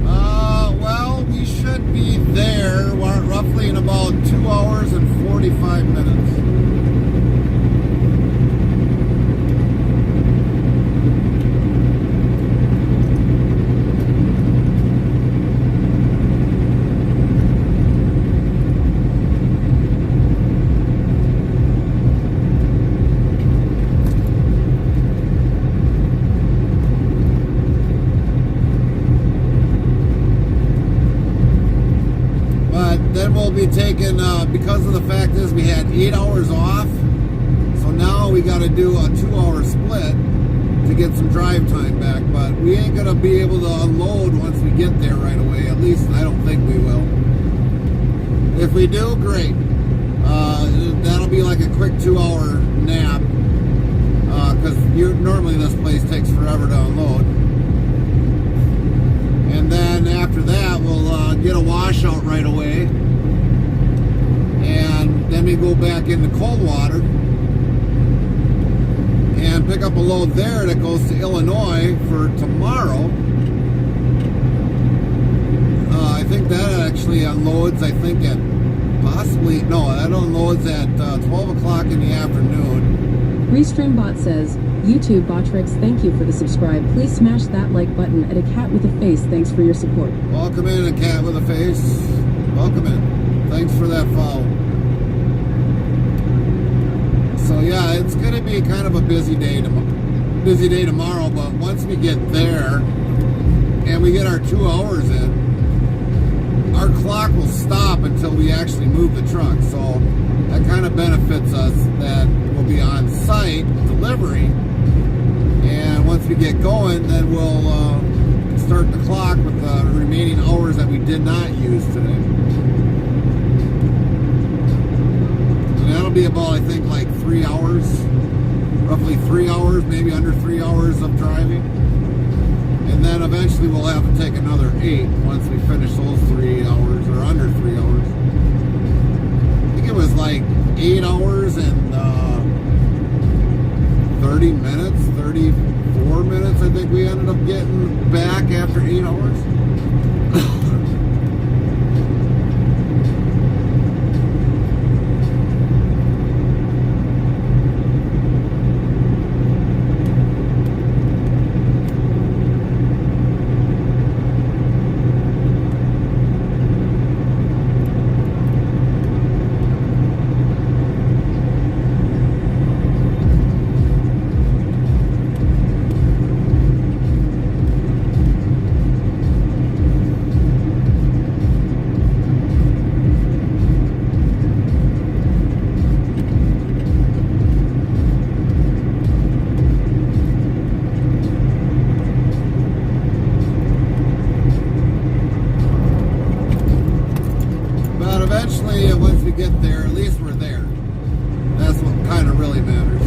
Well, we should be there roughly in about 2 hours and 45 minutes. Then we'll be taking, because of the fact is we had 8 hours off, so now we got to do a 2-hour split to get some drive time back, but we ain't going to be able to unload once we get there right away. At least I don't think we will. If we do, great. That'll be like a quick 2-hour nap, because normally this place takes forever to unload. And then after that, we'll get a washout right away. And then we go back into Coldwater and pick up a load there that goes to Illinois for tomorrow. I think that actually unloads, I think at possibly, no, that unloads at 12 o'clock in the afternoon. Restreambot says, YouTube Botrix, thank you for the subscribe. Please smash that like button at a cat with a face. Thanks for your support. Welcome in, a cat with a face. Welcome in. Thanks for that follow. So yeah, it's gonna be kind of a busy day tomorrow, but once we get there and we get our 2 hours in, our clock will stop until we actually move the truck. So that kind of benefits us that we'll be on site delivering, and once we get going, then we'll start the clock with the remaining hours that we did not use today. And that'll be about, I think, like 3 hours, roughly 3 hours, maybe under 3 hours of driving. And then eventually we'll have to take another 8 once we finish those 3 hours, or under 3 hours. I think it was like 8 hours and 30 minutes, 34 minutes, I think we ended up getting back after 8 hours. Eventually, once we get there, at least we're there. That's what kind of really matters.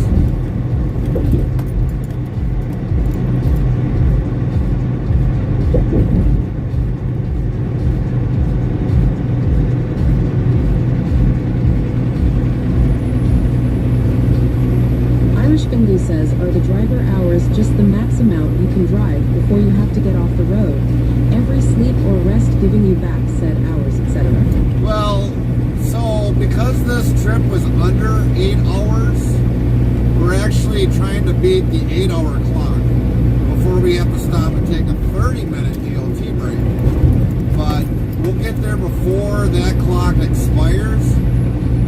Irish Bingley says, are the driver hours just the max amount you can drive before you have to get off the road? Every sleep or rest giving you back said hours, etc. Well, so because this trip was under 8 hours, we're actually trying to beat the 8-hour clock before we have to stop and take a 30-minute DOT break. But we'll get there before that clock expires.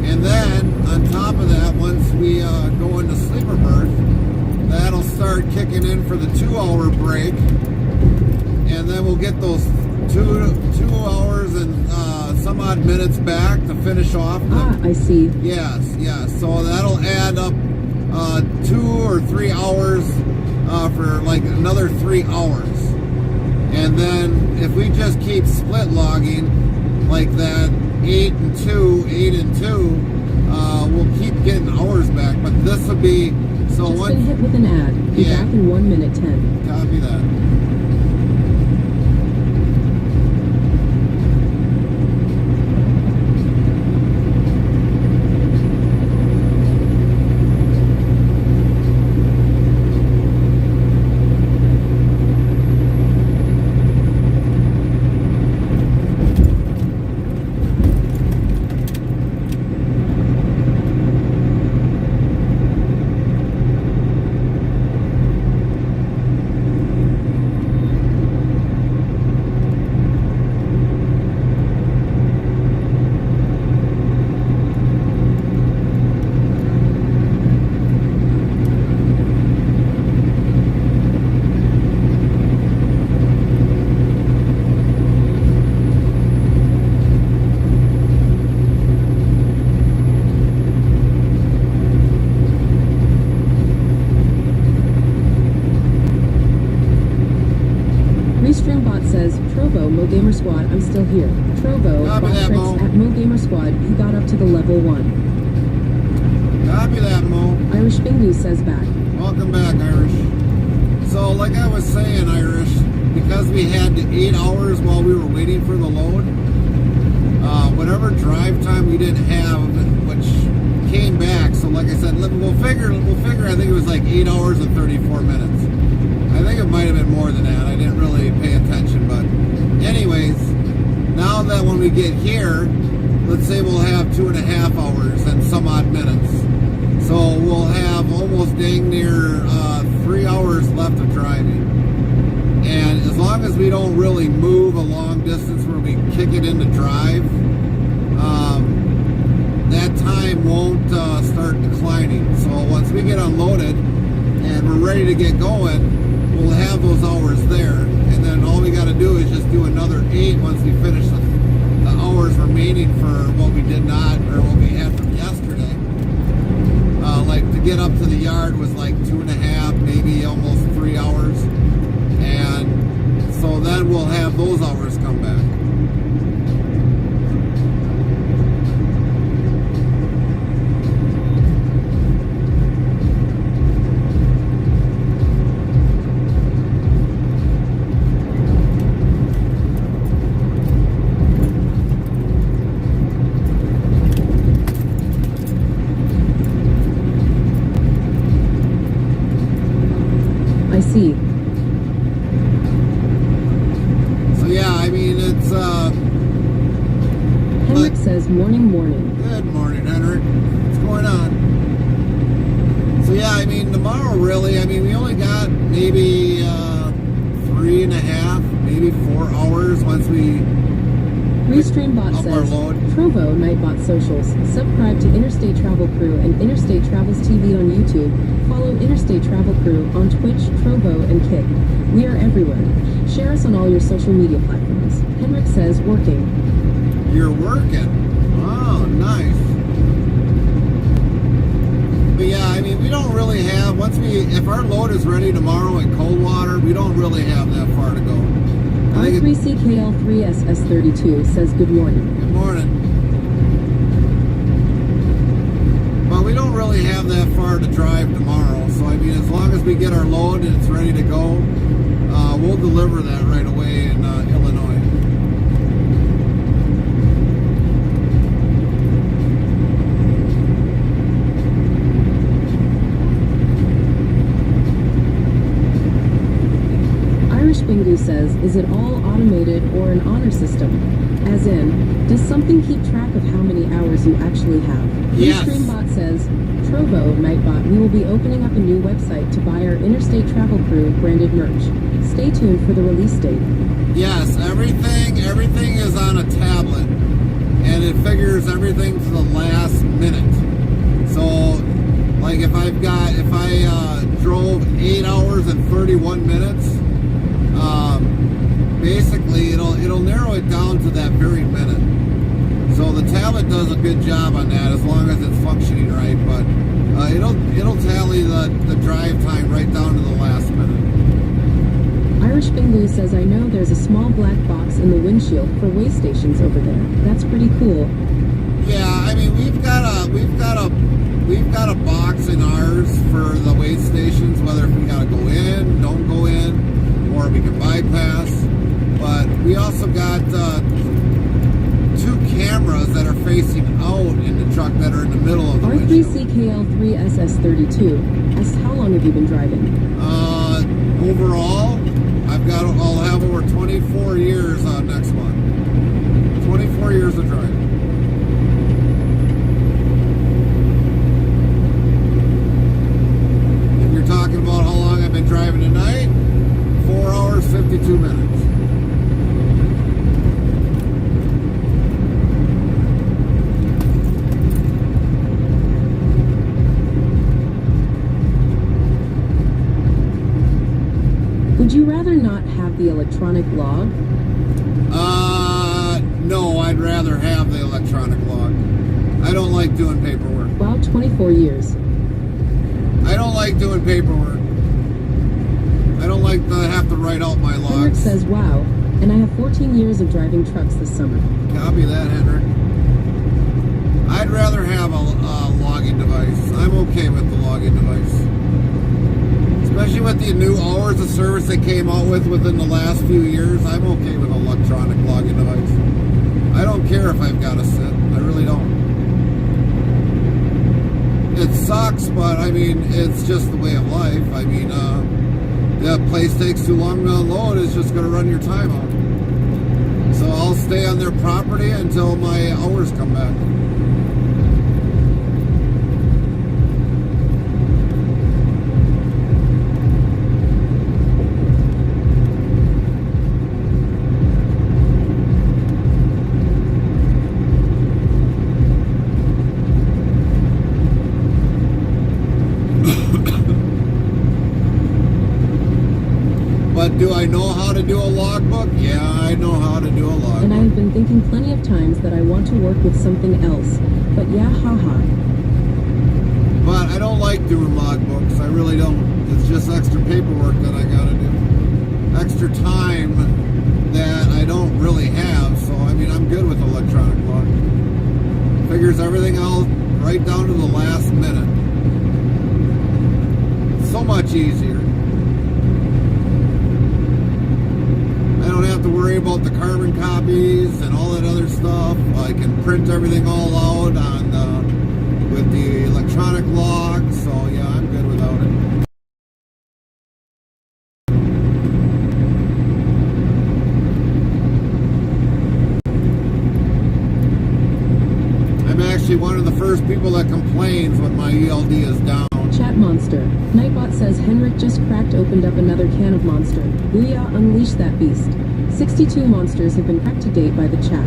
And then, on top of that, once we go into sleeper berth, that'll start kicking in for the 2-hour break. And then we'll get those 2 hours and some odd minutes back to finish off. I see. Yes. So that'll add up 2 or 3 hours for like another 3 hours. And then if we just keep split logging like that, 8 and 2, we'll keep getting hours back. But this will be so. Just been hit with an ad. Be back in 1 minute 10. Copy that. Restreambot says, Trovo, Mo Gamer Squad, I'm still here. Trovo, Copy that, Mo. Botrix at Mo Gamer Squad, you got up to the level 1. Copy that, Mo. Irish Bingley says back. Welcome back, Irish. So, like I was saying, Irish, because we had the 8 hours while we were waiting for the load, whatever drive time we didn't have, which came back. So, like I said, we'll figure. I think it was like 8 hours and 34 minutes. I think it might have been more than that. I didn't really pay attention, but anyways, now that when we get here, let's say we'll have 2.5 hours and some odd minutes. So we'll have almost as we don't really move a long distance where we kick it into drive, that time won't start declining. So once we get unloaded and we're ready to get going, we'll have those hours there. And then all we got to do is just do another 8 once we finish the hours remaining for what we did not, or what we had from yesterday. Like to get up to the yard was like 2.5, maybe almost 3 hours. And so then we'll have those hours come back. I see. So yeah, I mean, it's Henrik says, morning. good morning, Henrik. What's going on? So yeah, I mean, tomorrow really, I mean, we only got maybe 3.5, maybe 4 hours once we Restreambot up our says, load. Trovo Nightbot Socials. Subscribe to Interstate Travel Crew and Interstate Travels TV on YouTube. Follow Interstate Travel Crew on Twitch, Trovo, and Kick. We are everywhere. Share us on all your social media platforms. Henrik says, working. You're working. Oh, nice. But yeah, I mean, we don't really have, if our load is ready tomorrow in Coldwater, we don't really have that far to go. R3CKL3SS32 says, good morning. Good morning. But we don't really have that far to drive tomorrow. So, I mean, as long as we get our load and it's ready to go, we'll deliver that right away in Illinois. Irish Bingu says, is it all automated or an honor system? As in, does something keep track of how many hours you actually have? Yes. Restreambot says, Trovo Nightbot, we will be opening up a new website to buy our Interstate Travel Crew branded merch. Stay tuned for the release date. Yes, everything is on a tablet, and it figures everything to the last minute. So, like if I drove 8 hours and 31 minutes, basically it'll narrow it down to that very minute. So the tablet does a good job on that as long as it's functioning right. But it'll tally the drive time right down to the last minute. Irish Bingu says, I know there's a small black box in the windshield for way stations over there. That's pretty cool. Yeah, I mean we've got a box in ours for the weigh stations, whether if we gotta go in, don't go in, or we can bypass. But we also got 2 cameras that are facing out in the truck that are in the middle of the windshield. R3CKL3SS32 asks, how long have you been driving? Overall, I'll have over 24 years next month. 24 years of driving. If you're talking about how long I've been driving tonight, 4 hours, 52 minutes. Would you rather not have the electronic log? No, I'd rather have the electronic log. I don't like doing paperwork. Wow, 24 years. I don't like doing paperwork. I don't like to have to write out my Henrik logs. says, wow, and I have 14 years of driving trucks this summer. Copy that, Henrik. I'd rather have a logging device. I'm okay with the logging device. Especially with the new hours of service they came out with within the last few years, I'm okay with an electronic logging device. I don't care if I've got to sit. I really don't. It sucks, but I mean, it's just the way of life. I mean, that place takes too long to unload, it's just going to run your time out. So I'll stay on their property until my hours come back. to do a logbook? Yeah, I know how to do a logbook. And I have been thinking plenty of times that I want to work with something else. But yeah, haha. But I don't like doing logbooks. I really don't. It's just extra paperwork that I gotta do. Extra time that I don't really have. So, I mean, I'm good with electronic log. Figures everything out right down to the last minute. So much easier. I don't have to worry about the carbon copies and all that other stuff. I can print everything all out on with the electronic log. So yeah, I'm good without it. I'm actually one of the first people that complains when my ELD is down. Chat Monster. Nightbot says Henrik just opened up another can of Monster. Booyah, unleash that beast. 62 monsters have been cracked to date by the chat.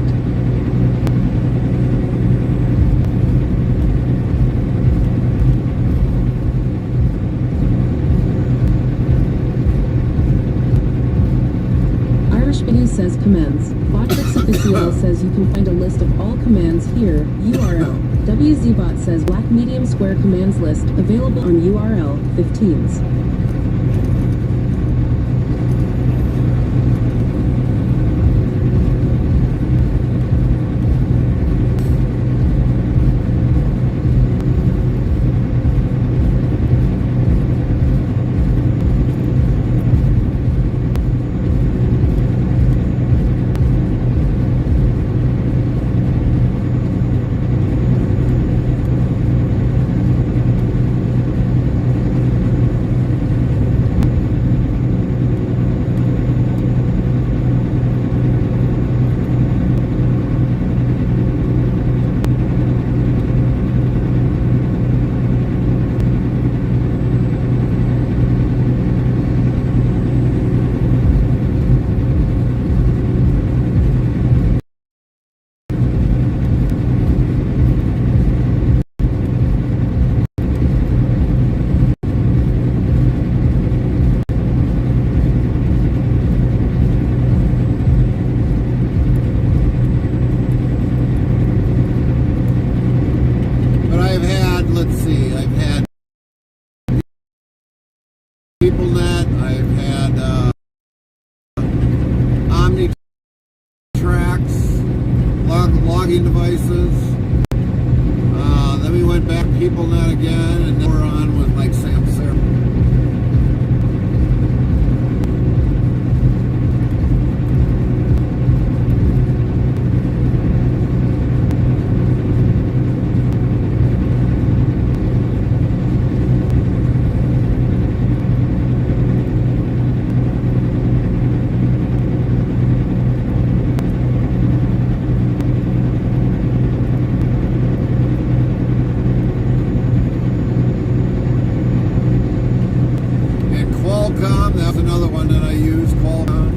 Irish Video says commands. Botrix Official says you can find a list of all commands here. URL. WZBot says black medium square commands list available on URL 15s. Devices. Then we went back PeopleNet again, and then we're on with like Samsara. That's another one that I use, Qualcomm.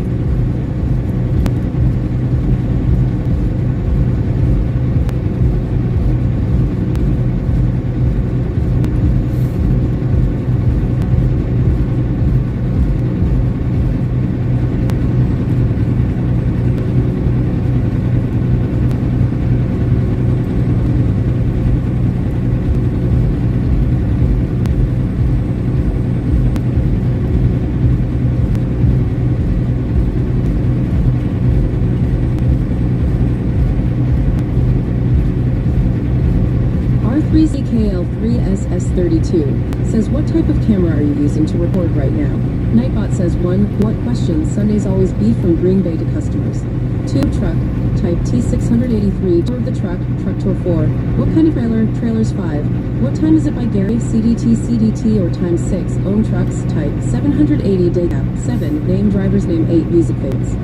R3CKL3SS32 says, what type of camera are you using to record right now? Nightbot says 1. What questions? Sundays always beef from Green Bay to customers. 2. Truck. Type T683. Tour of the truck. Truck tour 4. What kind of trailer? Trailers 5. What time is it by Gary? CDT or times 6. Own trucks. Type 780 day gap. 7. Name driver's name. 8. Music fades.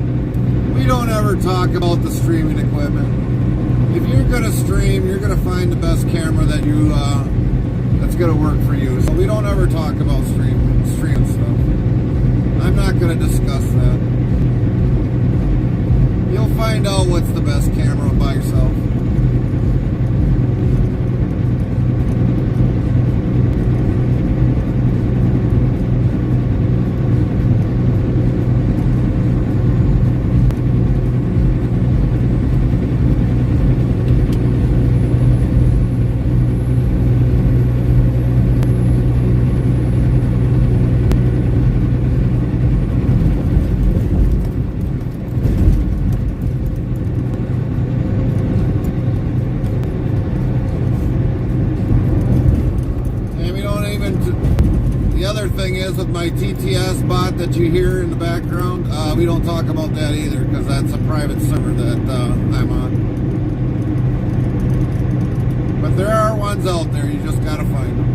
We don't ever talk about the streaming equipment. If you're gonna stream, you're gonna find the best camera that you that's gonna work for you. So we don't ever talk about stream stuff. I'm not gonna discuss that. You'll find out what's the best camera by yourself. The other thing is with my TTS bot that you hear in the background, we don't talk about that either because that's a private server that I'm on. But there are ones out there, you just gotta find them.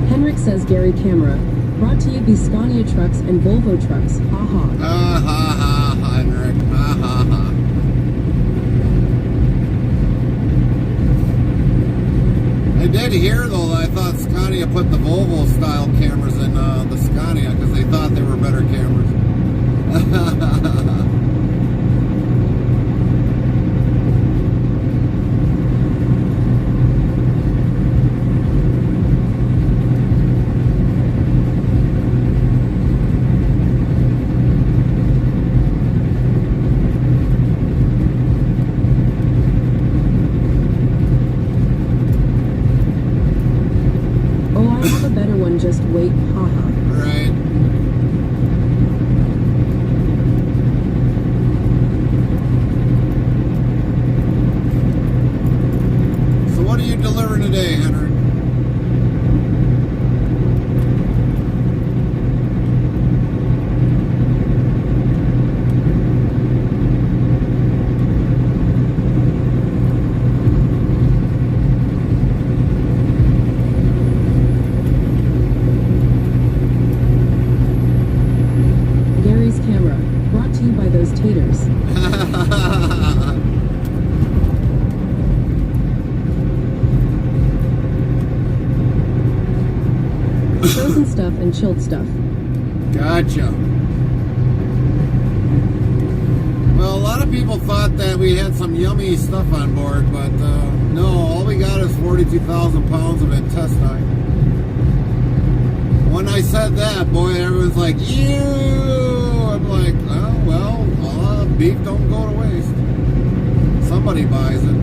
Henrik says Gary camera. Brought to you by Scania trucks and Volvo trucks. Ha ha. Ha ha ha, Henrik. Ha ha ha. I did hear though that I thought Scania put the Volvo style cameras in the Scania because they thought they were better cameras. Just wait, haha. Right. So what are you delivering today, Henry? Taters. Frozen stuff and chilled stuff. Gotcha. Well, a lot of people thought that we had some yummy stuff on board, but no, all we got is 42,000 pounds of intestine. When I said that, boy, everyone's like, ew! I'm like, oh, well, beef don't go to waste. Somebody buys it.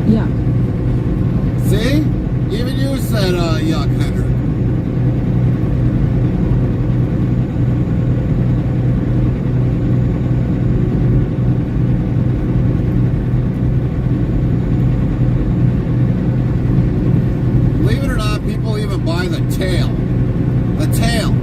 Yuck. See? Even you said yuck, Henry. Believe it or not, people even buy the tail. The tail.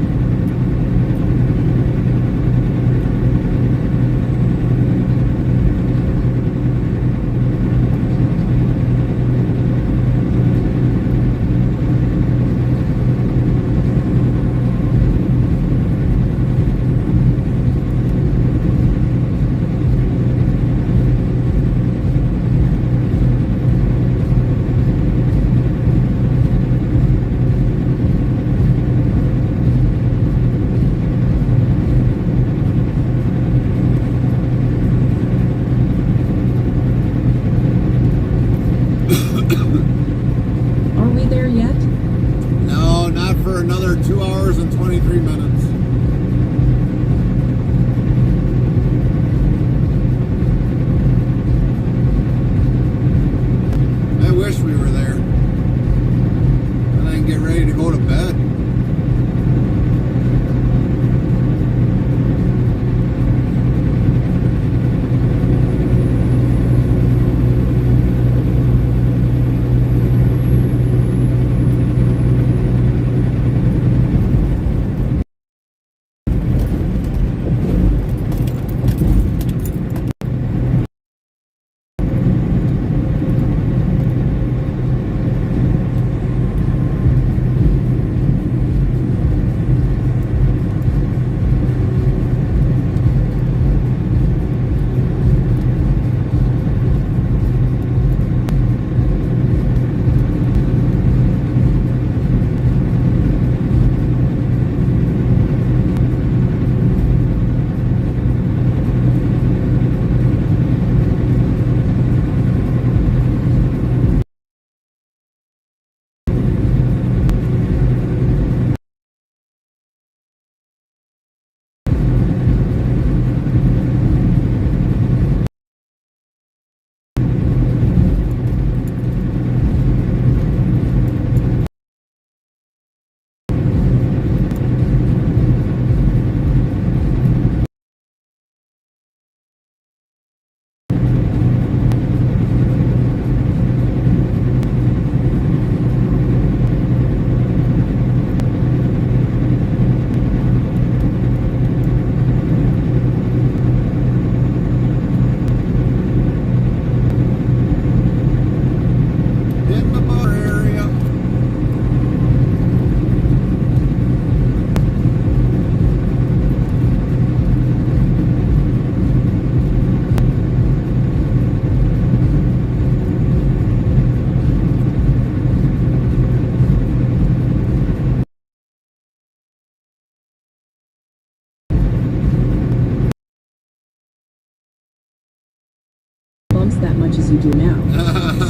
that much as you do now.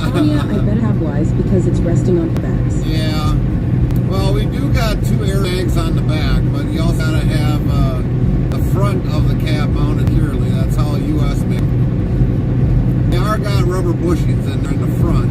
Scania, I bet have wise because it's resting on the backs. Yeah. Well, we do got 2 airbags on the back, but you also gotta have the front of the cab mounted clearly. That's how US made. They are got rubber bushings in there in the front.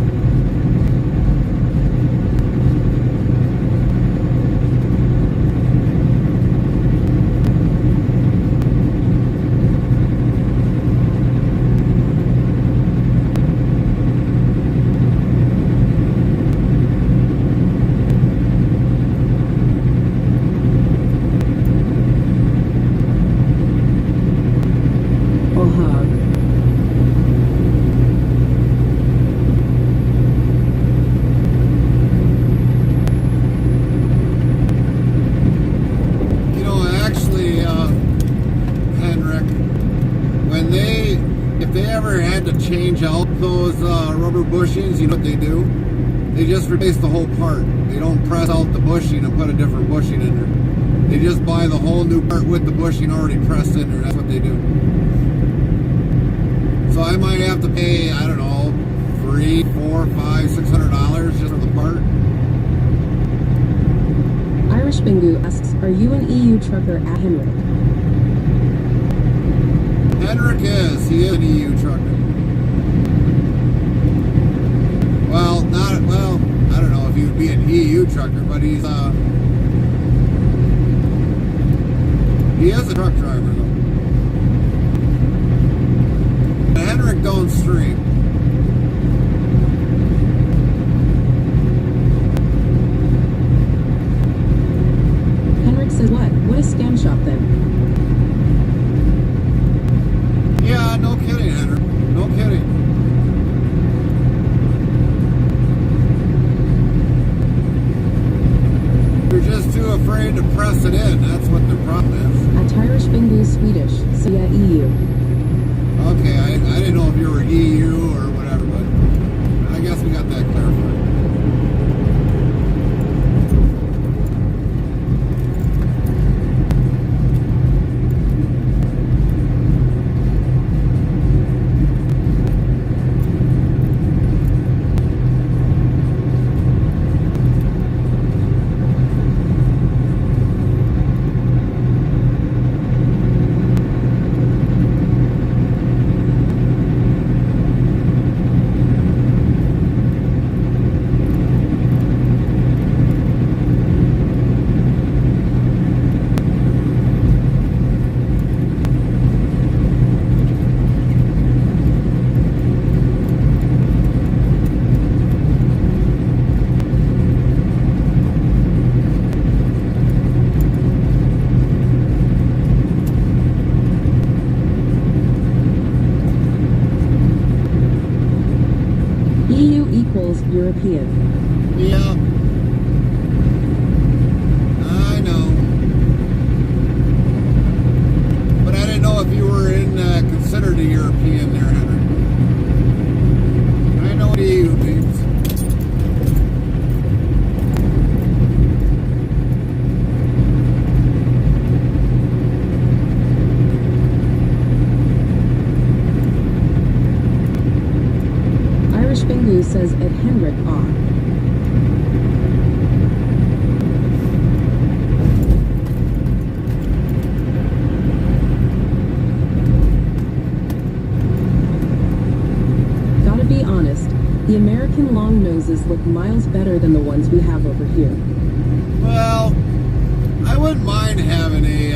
If they ever had to change out those rubber bushings, you know what they do? They just replace the whole part. They don't press out the bushing and put a different bushing in there. They just buy the whole new part with the bushing already pressed in there. That's what they do. So I might have to pay, I don't know, $300, $400, $500, $600 just for the part. Irish Bingu asks, are you an EU trucker at Henrik? Henrik is. He is an EU trucker. Well, I don't know if he would be an EU trucker, but he is a truck driver, though. Henrik don't stream. Henrik says what? What is Scam Shop then? Yeah, no kidding, Henrik. No kidding. You're just too afraid to press it in. That's what the problem is. At Irish Bingu Swedish, so yeah, EU. Okay, I didn't know if you were EU or whatever, but I guess we got that clarified. European. Yeah. I know. But I didn't know if you were considered a European there, Henry. I know what EU means. Bingu says at Henrik Gotta be honest, the American long noses look miles better than the ones we have over here. Well, I wouldn't mind having a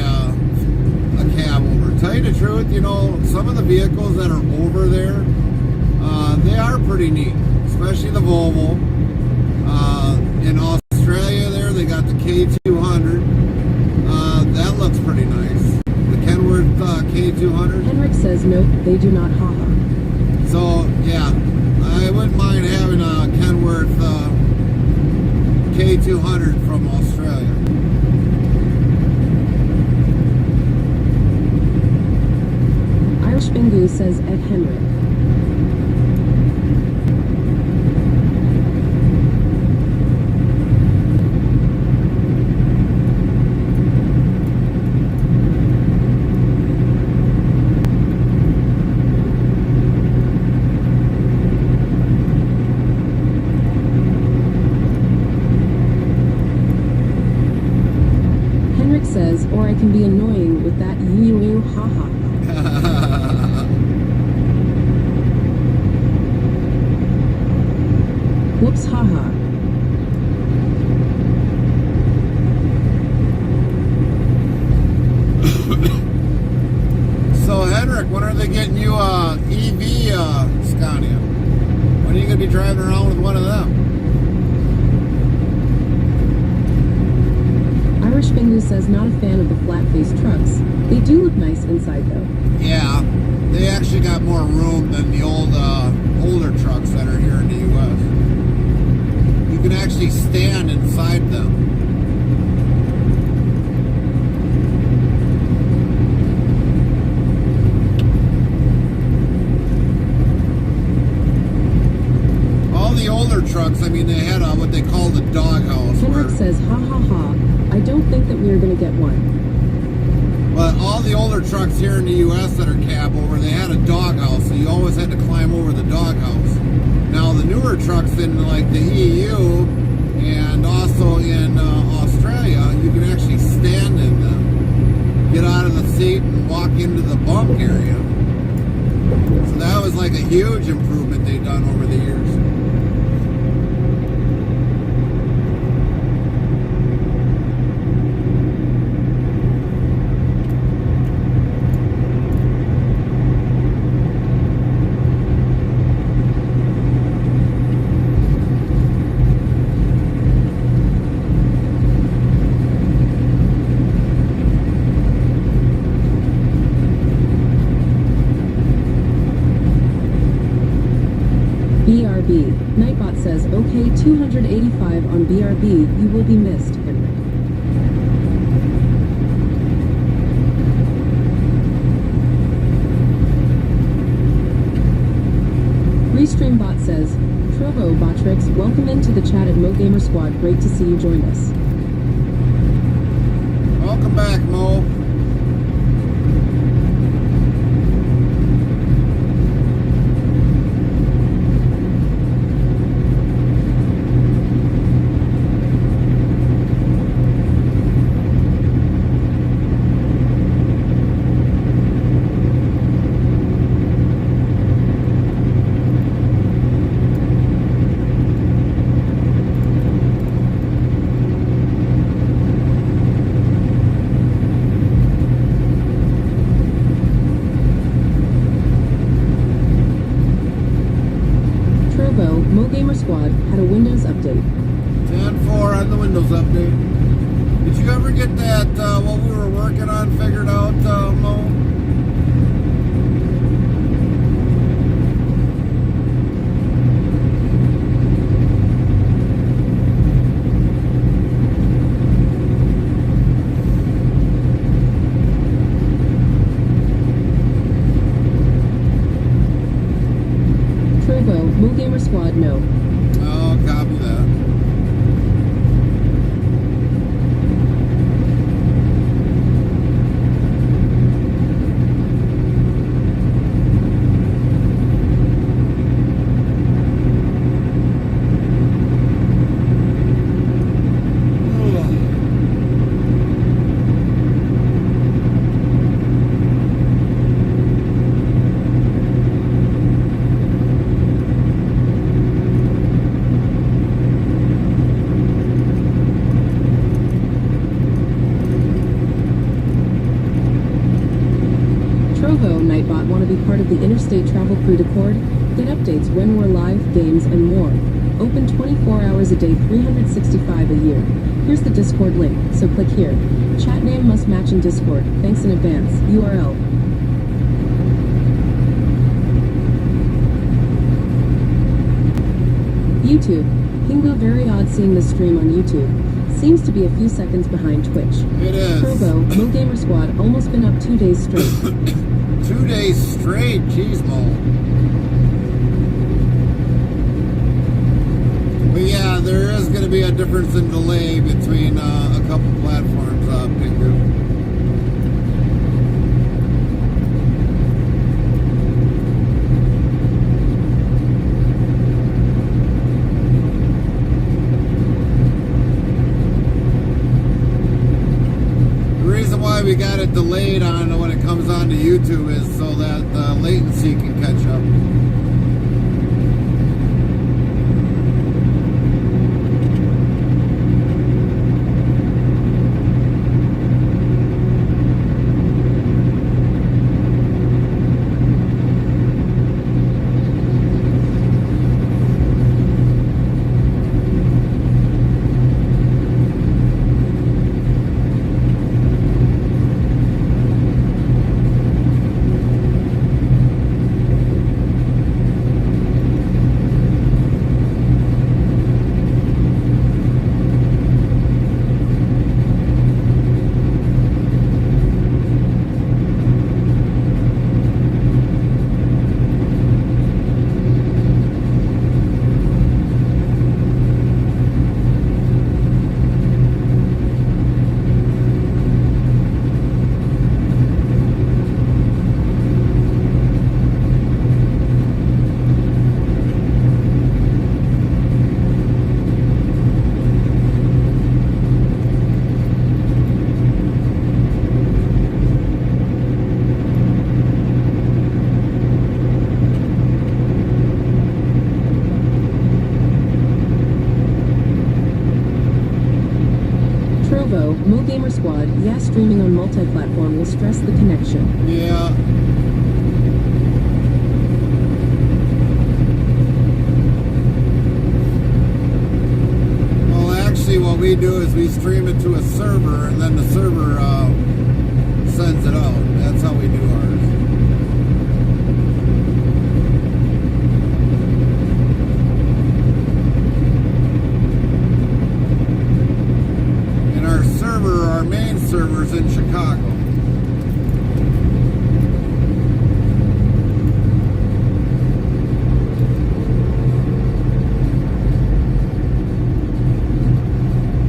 cab over. Tell you the truth, you know, some of the vehicles that are over there, they are pretty neat, especially the Volvo. In Australia there, they got the K200. That looks pretty nice. The Kenworth K200. Henrik says, nope, they do not, haha. So, yeah, I wouldn't mind having a Kenworth K200 from Australia. Irish Bingu says at Henrik. ha. Whoops, haha. So, Henrik, when are they getting you a EV Scania? When are you going to be driving around with one of them? Irish Bingu says not a fan of the flat-faced trucks. They do look nice inside, though. Yeah, they actually got more room than the older trucks that are here in the U.S. You can actually stand inside them. The older trucks, I mean, they had what they called a doghouse. Henrik says, ha ha ha, I don't think that we are going to get one. But all the older trucks here in the U.S. that are cab over, they had a doghouse, so you always had to climb over the doghouse. Now, the newer trucks in like the EU and also in Australia, you can actually stand in them, get out of the seat and walk into the bunk area. So that was like a huge improvement they've done over the years. BRB. Nightbot says, okay, 285 on BRB, you will be missed, Henrik. Restreambot says, Trovo Botrix, welcome into the chat at Mo Gamer Squad. Great to see you join us. Welcome back, Mo. Mo Gamer Squad had a Windows update. 10.4 on the Windows update. Did you ever get that, what we were working on figured out, Mo? Mo Gamer Squad, no. Oh, copy that. Nightbot want to be part of the Interstate Travel Crew Accord? Get updates when we're live, games, and more. Open 24 hours a day, 365 a year. Here's the Discord link, so click here. Chat name must match in Discord. Thanks in advance. URL. YouTube. Pingo, very odd seeing this stream on YouTube. Seems to be a few seconds behind Twitch. It is. Turbo, Mo Gamer Squad, almost been up 2 days straight. 2 days straight, jeez, Mo. But yeah, there is going to be a difference in delay between a couple platforms, Pingu. We got it delayed on when it comes comes onto YouTube is so that the latency can catch up. Mo Gamer Squad, yeah, streaming on multi-platform will stress the connection. Yeah. Well, actually, what we do is we stream it to a server, and then the server sends it out. That's how we do ours. Our main server's in Chicago.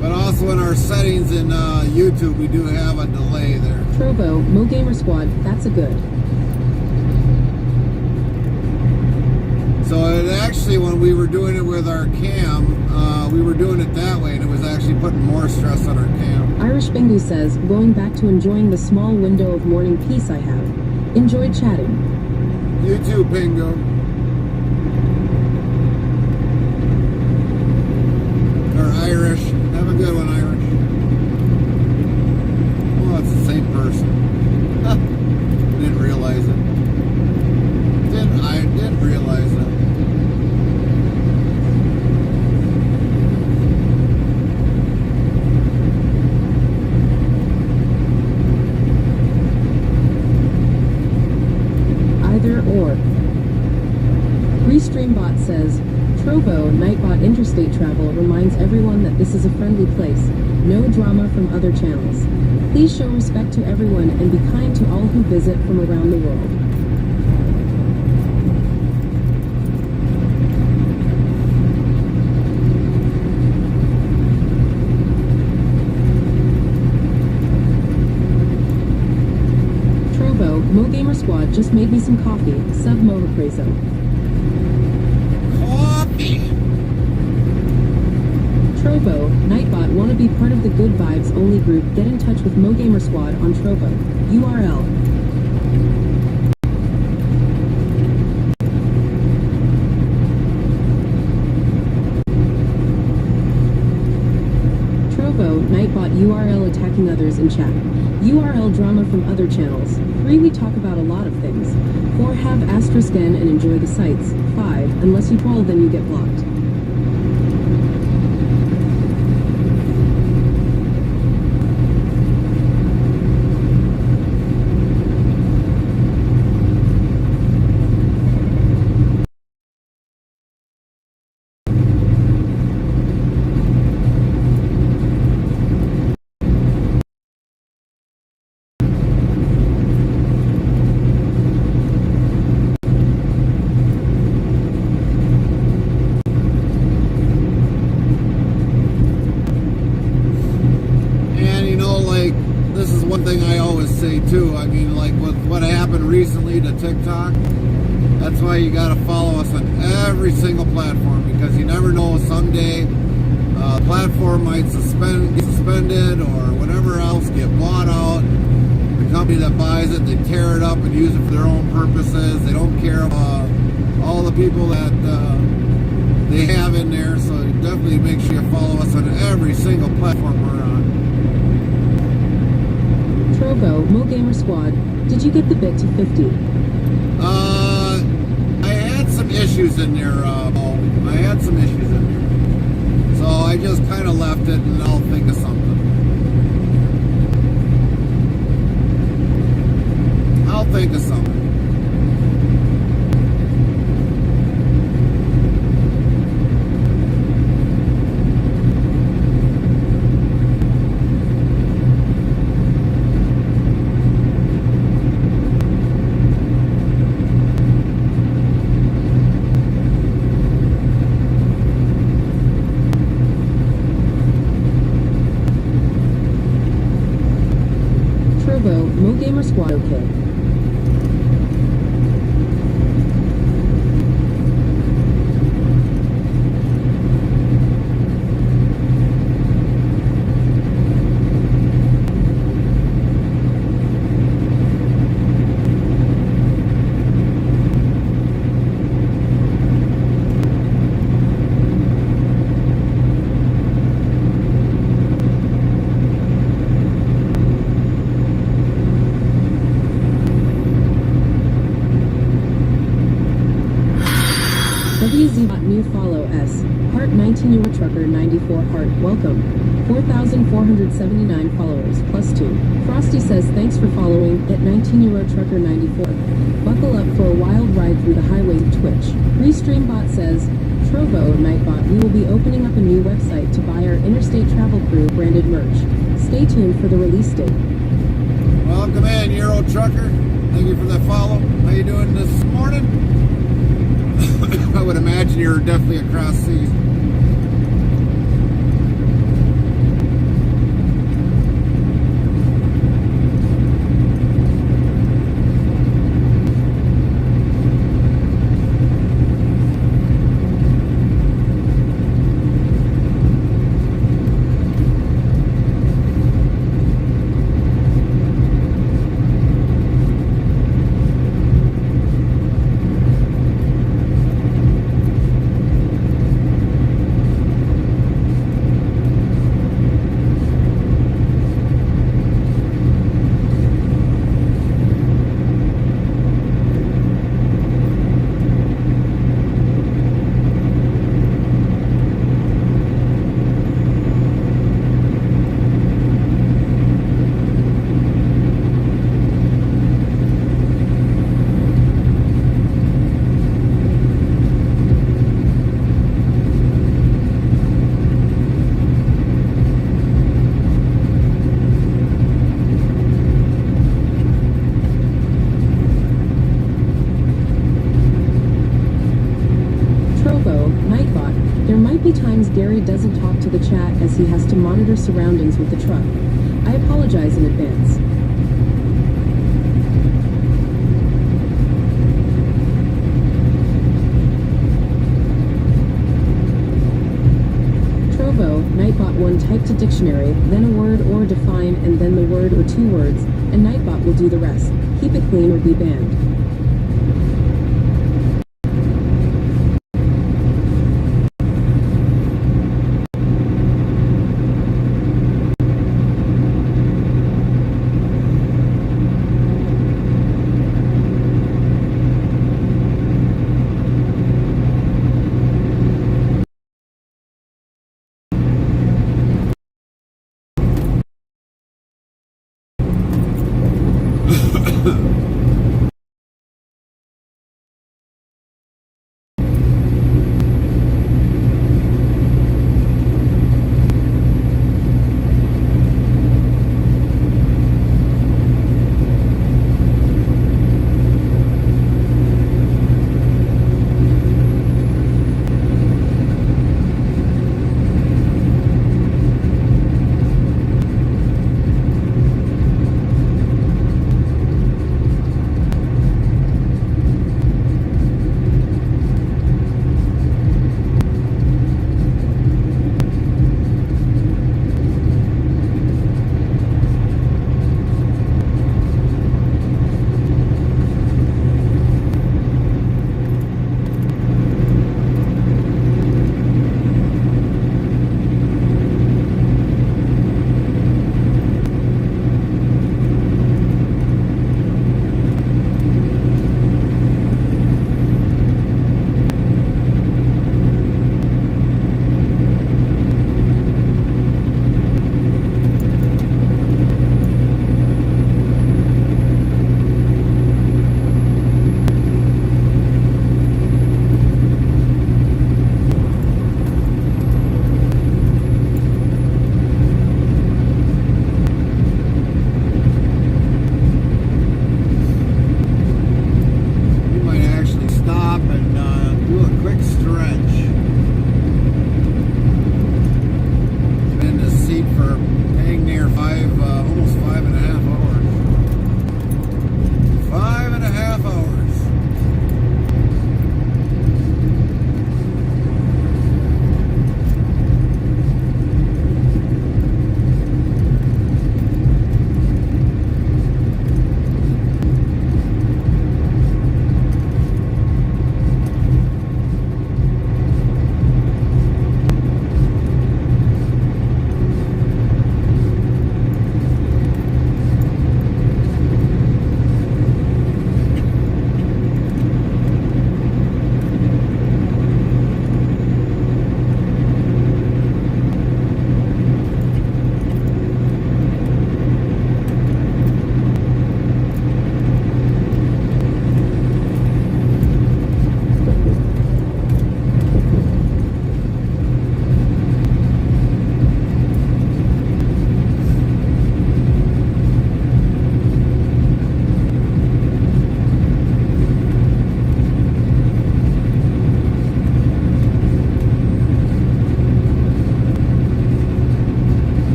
But also in our settings in YouTube, we do have a delay there. Trovo, Mo Gamer Squad, that's a good. So it actually, when we were doing it with our cam, we were doing it that way, and it was actually putting more stress on our cam. Irish Bingu says, going back to enjoying the small window of morning peace I have. Enjoyed chatting. You too, Bingo. Or Irish. Have a good one, Irish. Oh, it's the same person. Didn't realize it. I didn't realize it. Or. Restreambot says, Trovo, Nightbot Interstate Travel reminds everyone that this is a friendly place. No drama from other channels. Please show respect to everyone and be kind to all who visit from around the world. Mo Gamer Squad just made me some coffee. Sub Mo Represo. Coffee! Trovo, Nightbot, want to be part of the Good Vibes Only group? Get in touch with Mo Gamer Squad on Trovo. URL. Trovo, Nightbot URL attacking others in chat. URL drama from other channels. 3. We talk about a lot of things. 4. Have asterisk N and enjoy the sights. 5. Unless you troll, then you get blocked. Too. I mean, like with what happened recently to TikTok, that's why you got to follow us on every single platform, because you never know, someday platform might get suspended or whatever else, get bought out, The company that buys it, they tear it up and use it for their own purposes. They don't care about all the people that they have in there. So definitely make sure you follow us on every single platform we're on. Trovo, Mo Gamer Squad, did you get the bit to 50? I had some issues in there, Mo. I had some issues in there. So I just kind of left it and I'll think of something. I'll think of something. Trovo, Mo Gamer Squad, okay. WZ new follow S. Heart 19 Euro Trucker 94 Heart. Welcome. 4,479 followers plus 2. Frosty says thanks for following at 19 Euro Trucker 94. Buckle up for a wild ride through the highways of Twitch. Restreambot says, Trovo, Nightbot, we will be opening up a new website to buy our Interstate Travel Crew branded merch. Stay tuned for the release date. Welcome in, Euro Trucker. Thank you for the follow. How you doing this morning? I would imagine you're definitely across seas. There might be times Gary doesn't talk to the chat as he has to monitor surroundings with the truck. I apologize in advance. Trovo, Nightbot 1 type to dictionary, then a word or define, and then the word or 2 words, and Nightbot will do the rest. Keep it clean or be banned.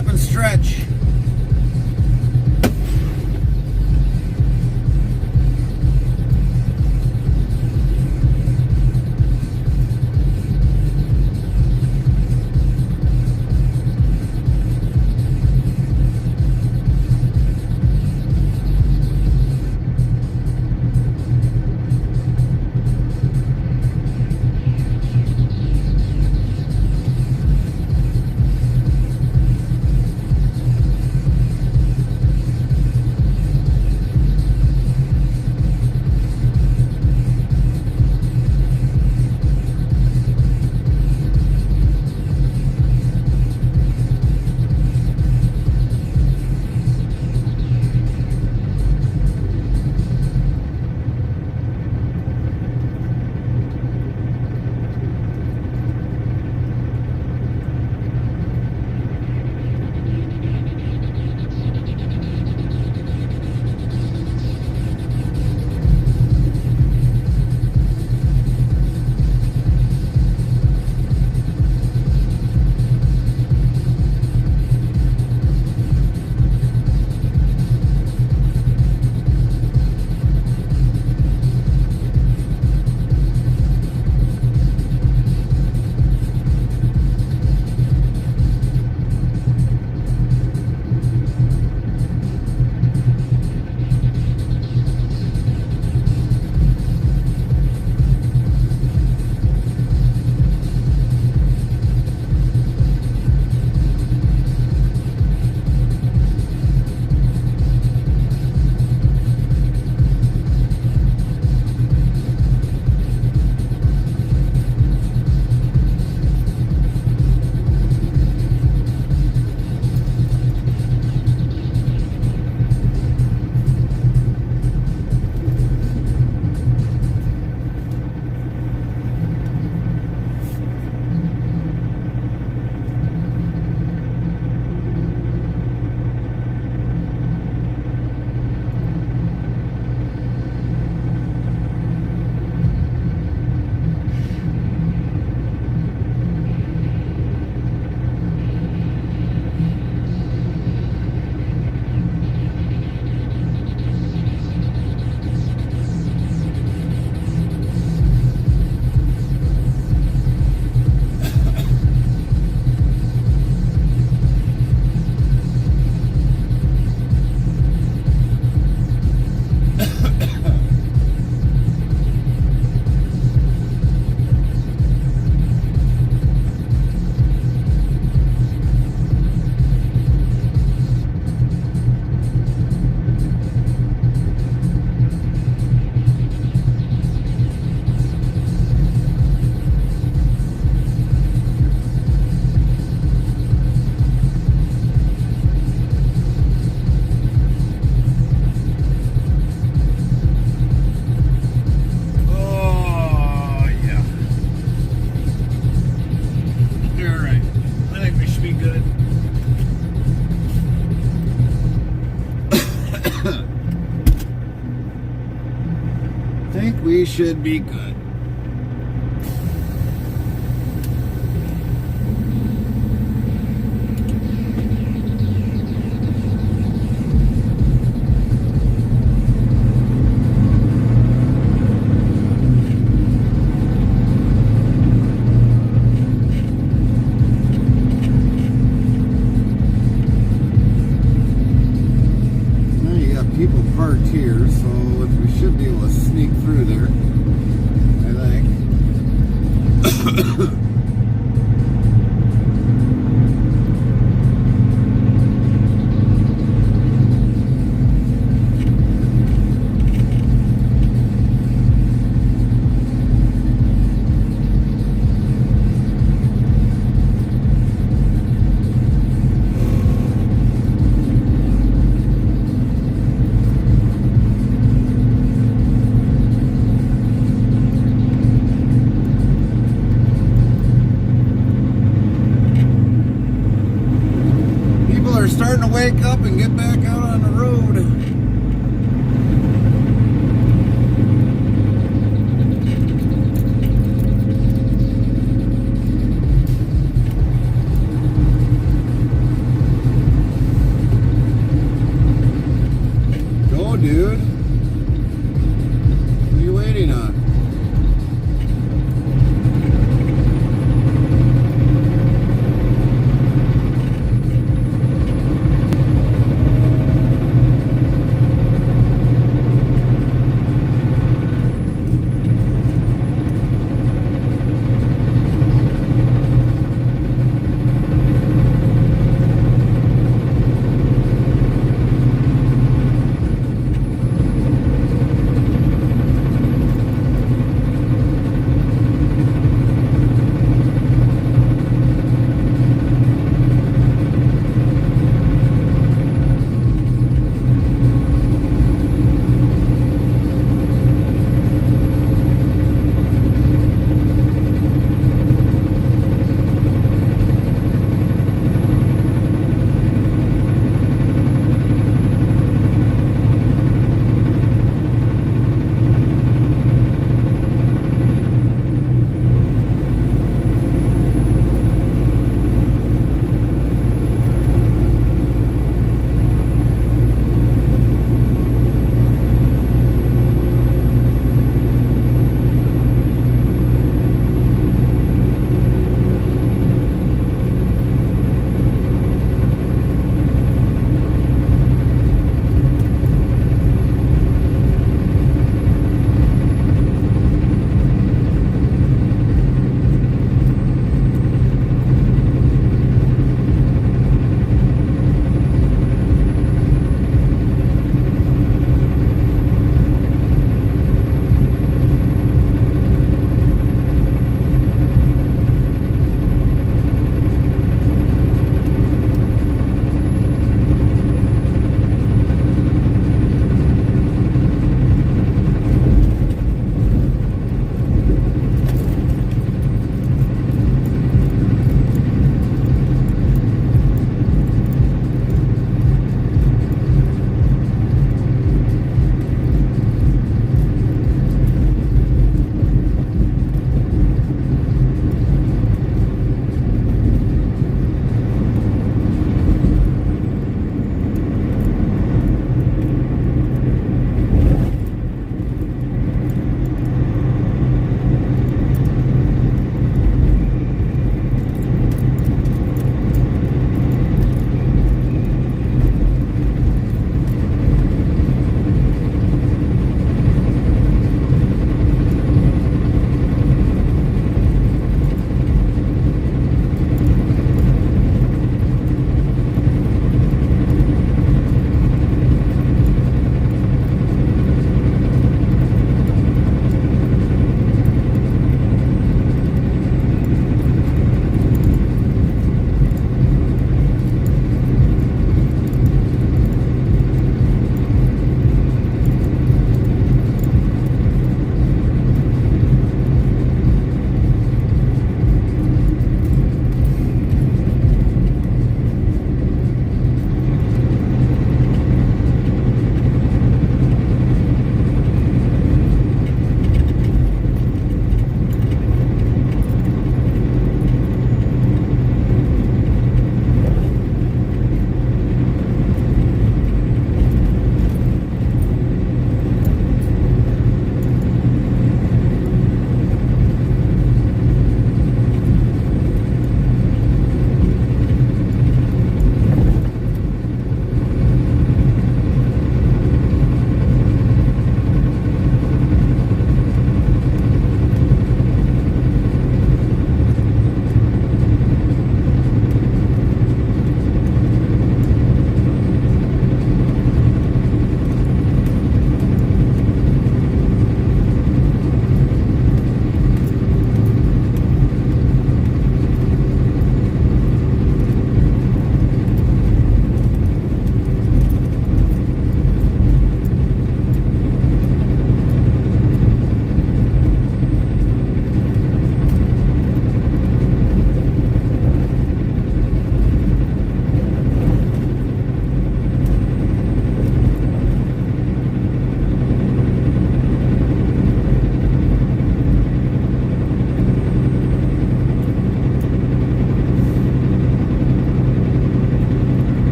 up and stretch. We should be good. Now you got people parked here, so we should be able to sneak through there, I think. Starting to wake up and get back out on the road. dude. What are you waiting on?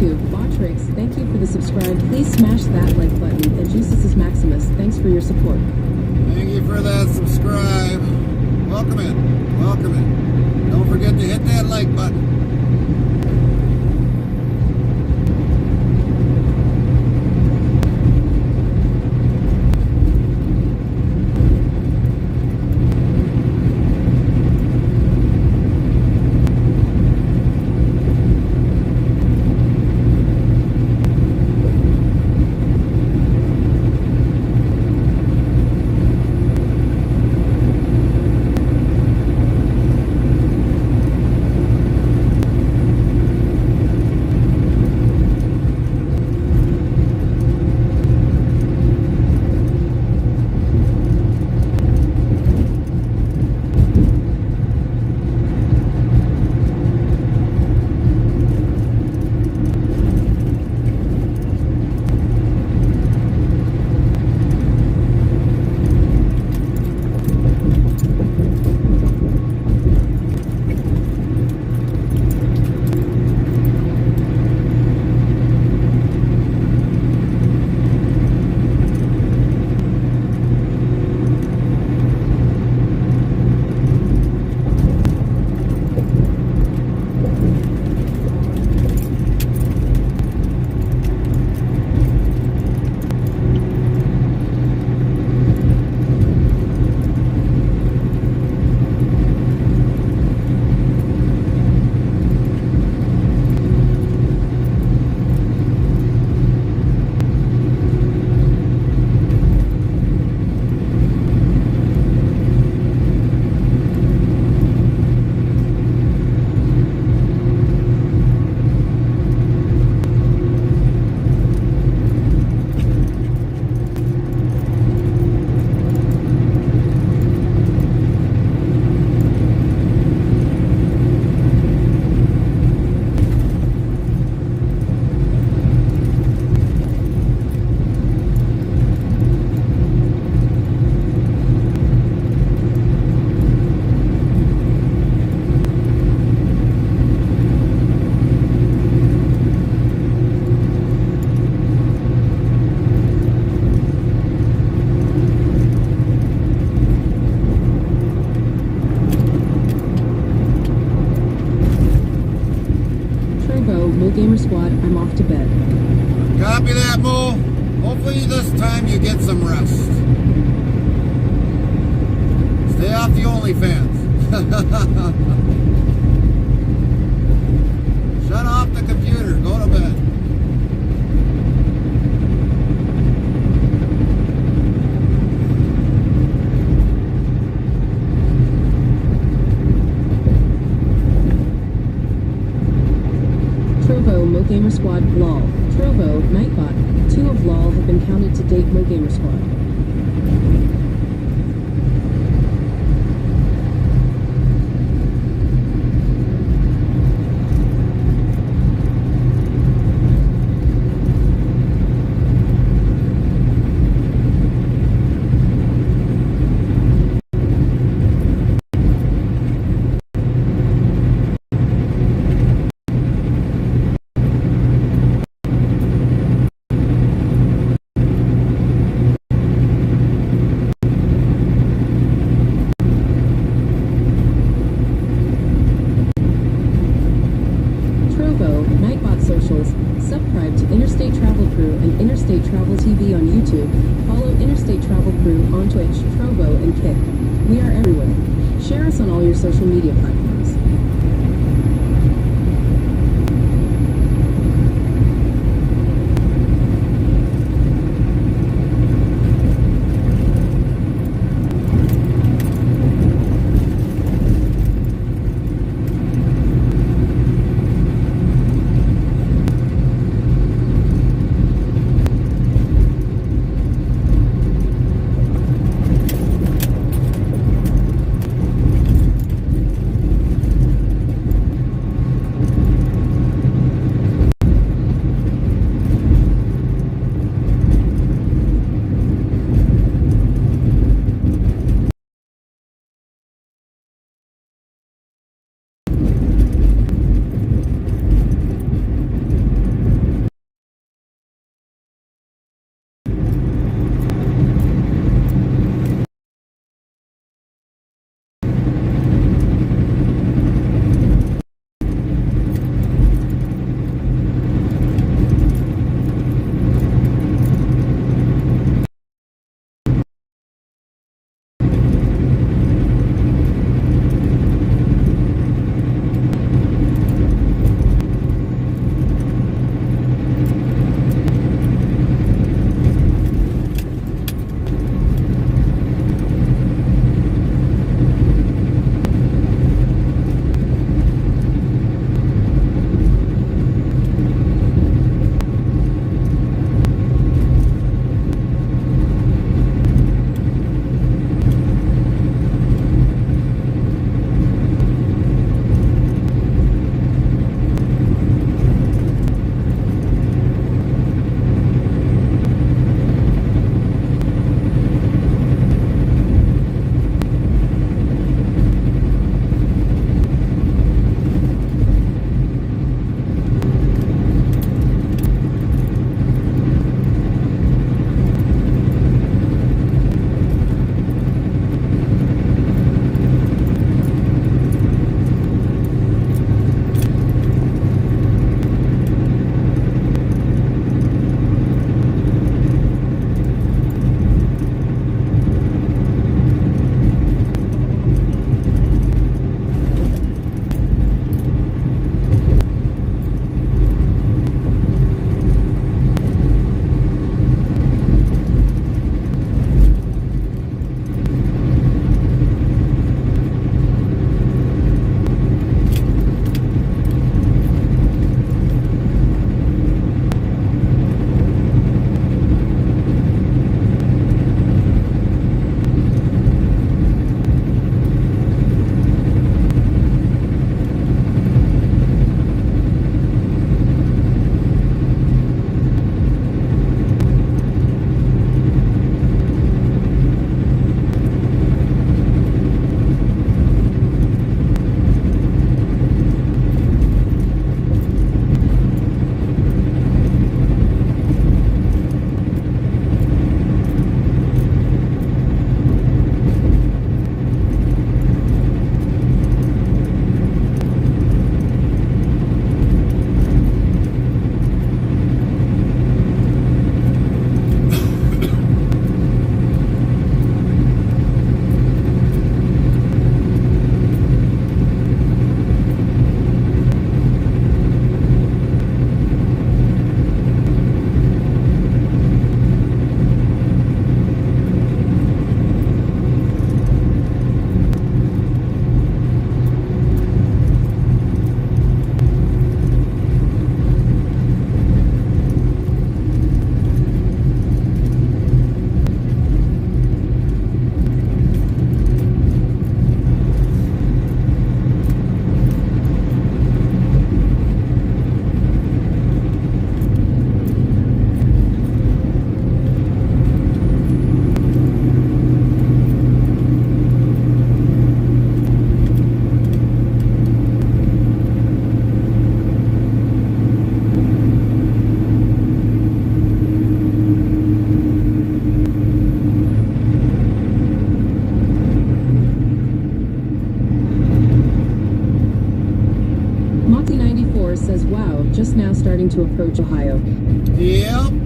YouTube, Botrix, thank you for the subscribe. Please smash that like button. And Jesus is Maximus, thanks for your support. Thank you for that subscribe. Welcome in. Welcome in. Don't forget to hit that like button. Gamer Squad, I'm off to bed. Copy that, Mo. Hopefully this time you get some rest. Stay off the OnlyFans. Shut off the computer. Go to bed. Trovo, Mo Gamer Squad, LOL. Trovo, Nightbot. 2 of LOL have been counted to date, Mo Gamer Squad. Subscribe to Interstate Travel Crew and Interstate Travel TV on YouTube. Follow Interstate Travel Crew on Twitch, Trovo, and Kick. We are everywhere. Share us on all your social media platforms. 84 says, wow, just now starting to approach Ohio. Yep.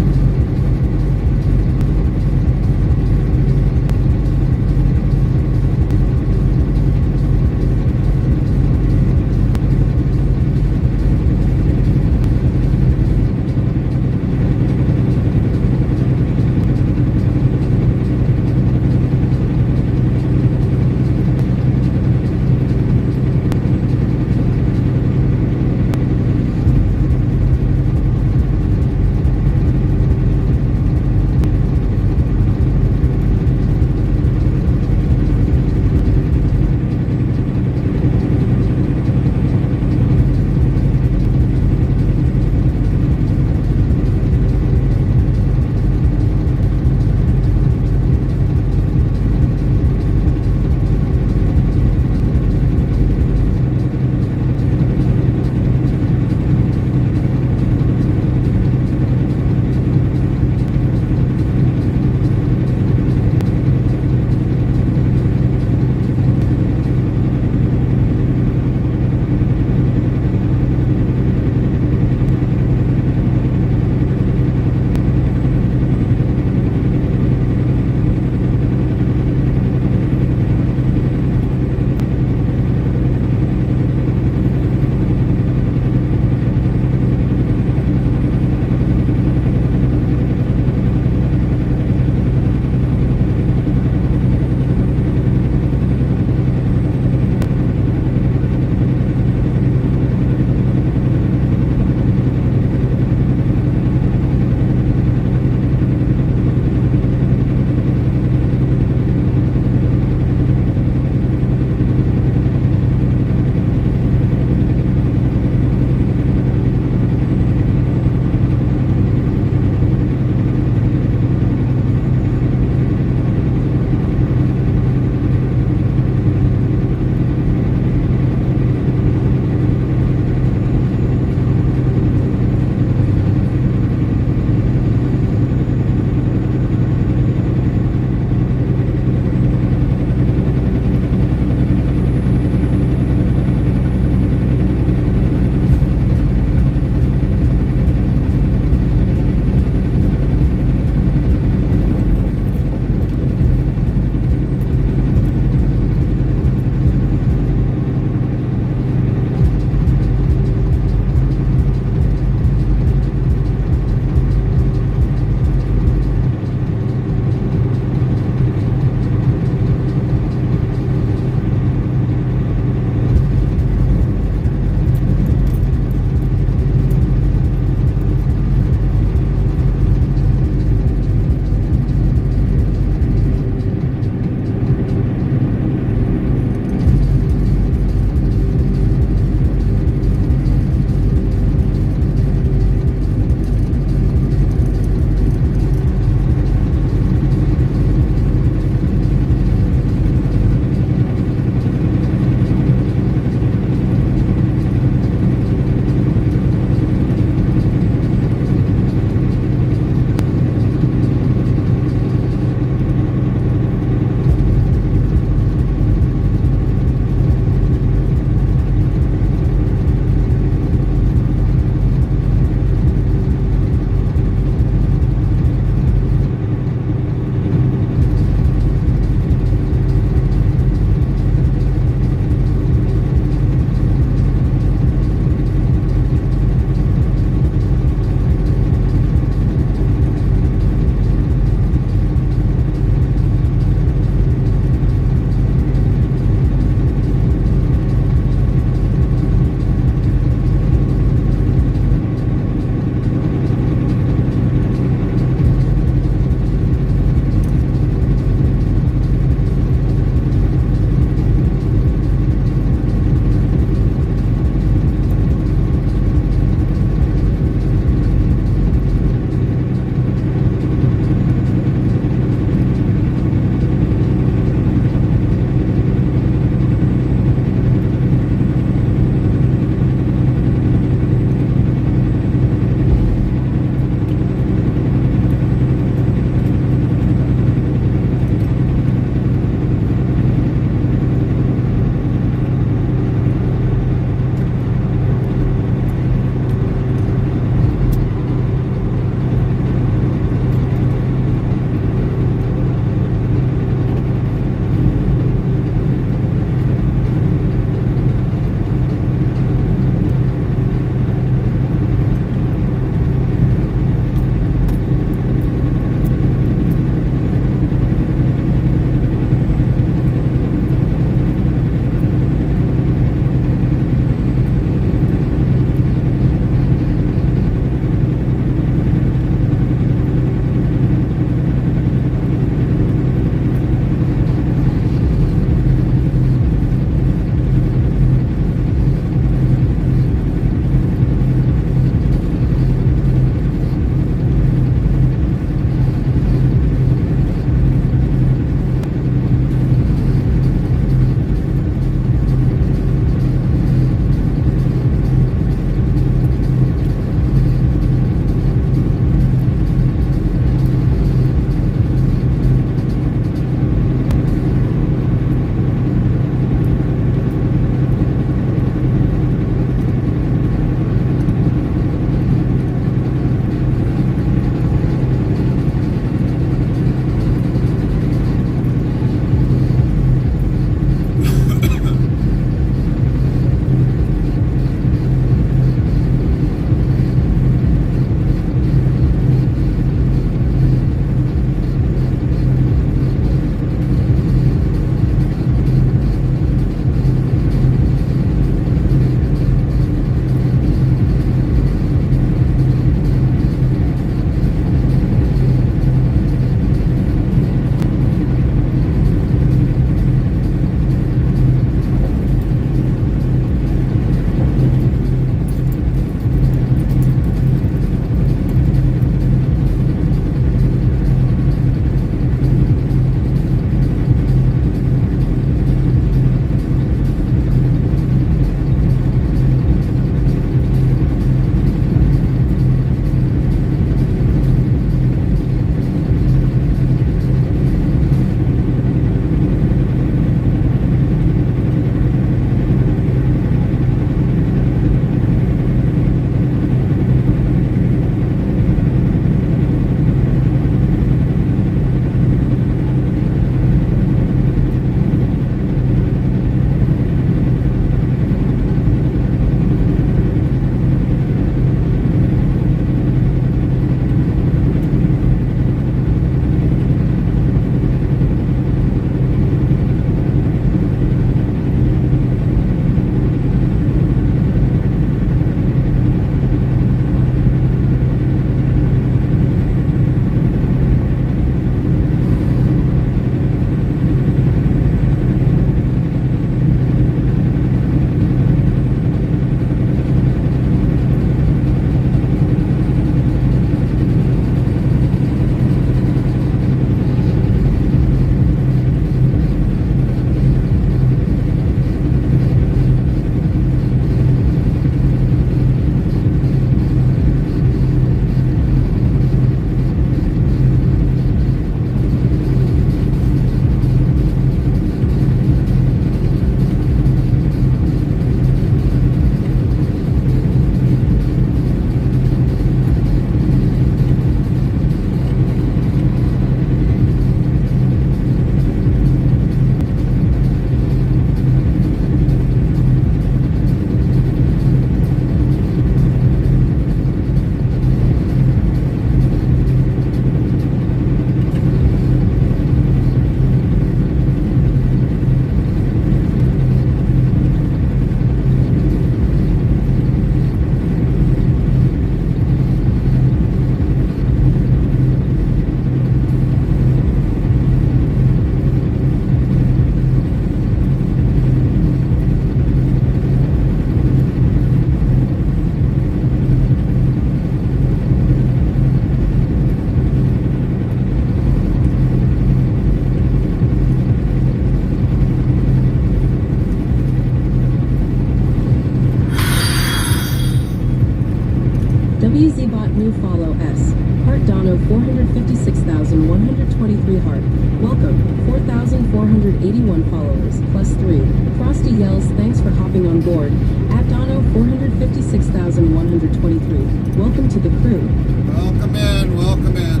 WZBot new follow S. Heart Dono 456,123 heart. Welcome. 4,481 followers. Plus 3. Frosty yells thanks for hopping on board. At Dono 456,123. Welcome to the crew. Welcome in, welcome in.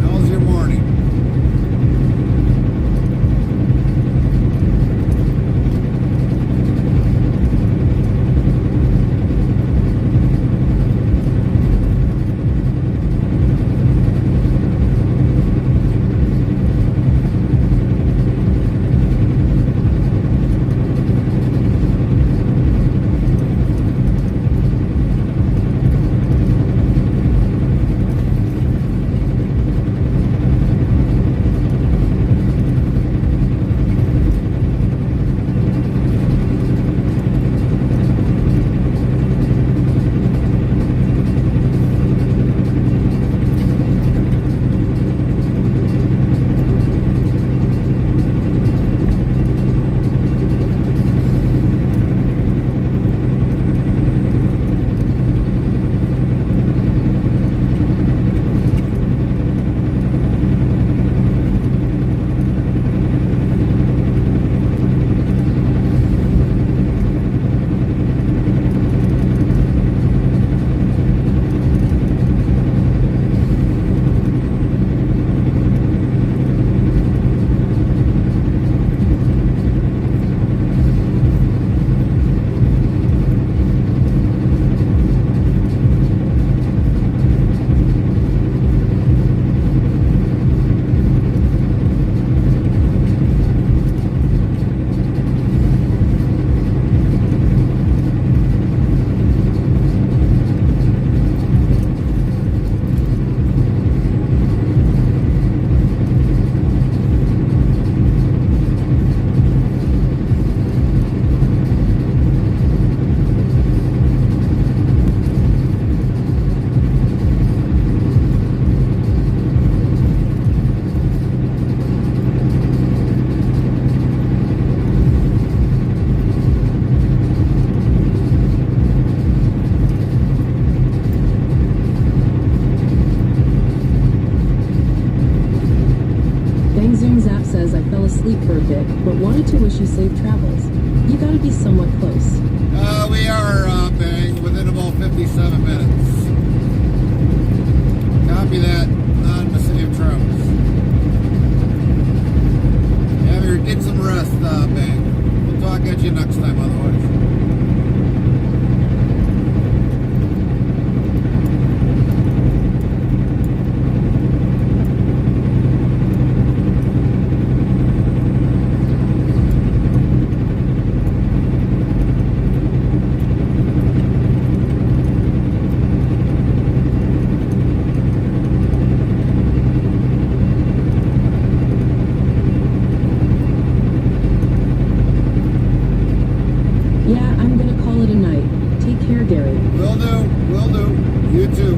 How's your morning? Asleep for a bit, but wanted to wish you safe travels. You gotta be somewhat close. We are, Bang, within about 57 minutes. Copy that on the city of Travis. Get some rest, Bang. We'll talk at you next time otherwise. Will do. You too.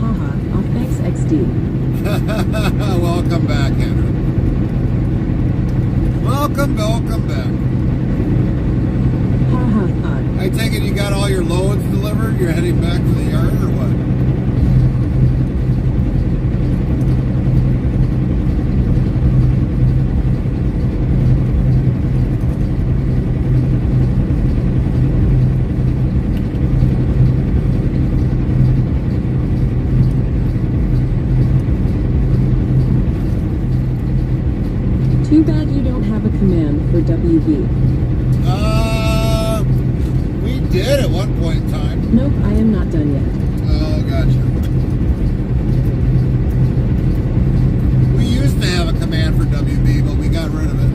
haha, off thanks XD. Welcome back, Andrew. Welcome back. Haha, thought. I take it you got all your loads delivered? You're heading back to the yard or what? Too bad you don't have a command for WB. We did at one point in time. Nope, I am not done yet. Oh, gotcha. We used to have a command for WB, but we got rid of it.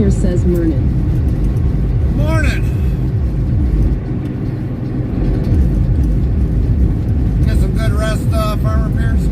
Pierce says Mernon. Morning. Get some good rest, Farmer Pierce.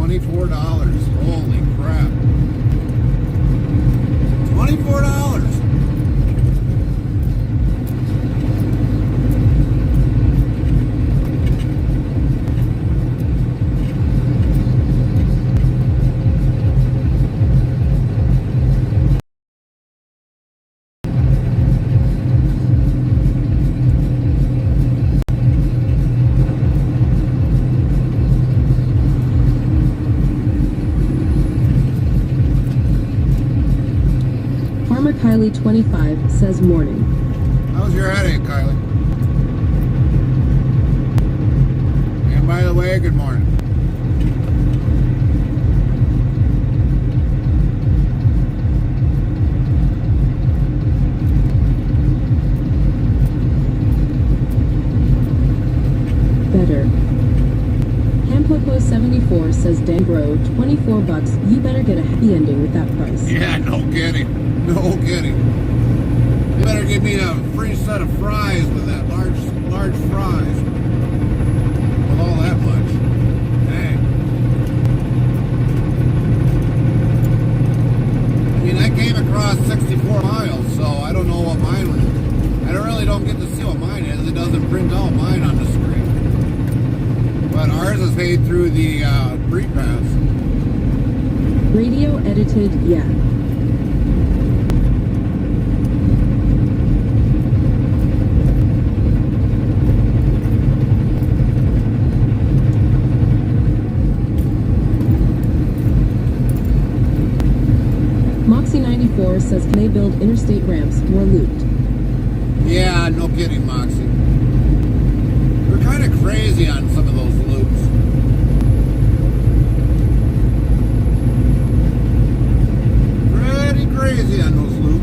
$24. Holy crap. $24. Farmer Kylie 25 says morning. How's your headache, Kylie? And by the way, good morning. Better. Hampopo 74 says dang bro, $24. You better get a happy ending with that price. Yeah, no kidding. No kidding. You better give me a free set of fries with that, large fries. With all that much. Dang. I mean, I came across 64 miles, so I don't know what mine was. I really don't get to see what mine is. It doesn't print out mine on the screen. But ours is paid through the pre-pass. Radio edited, yeah. Moxie 94 says can they build interstate ramps more looped? Yeah, no kidding, Moxie. We're kind of crazy on some of those loops. Pretty crazy on those loops.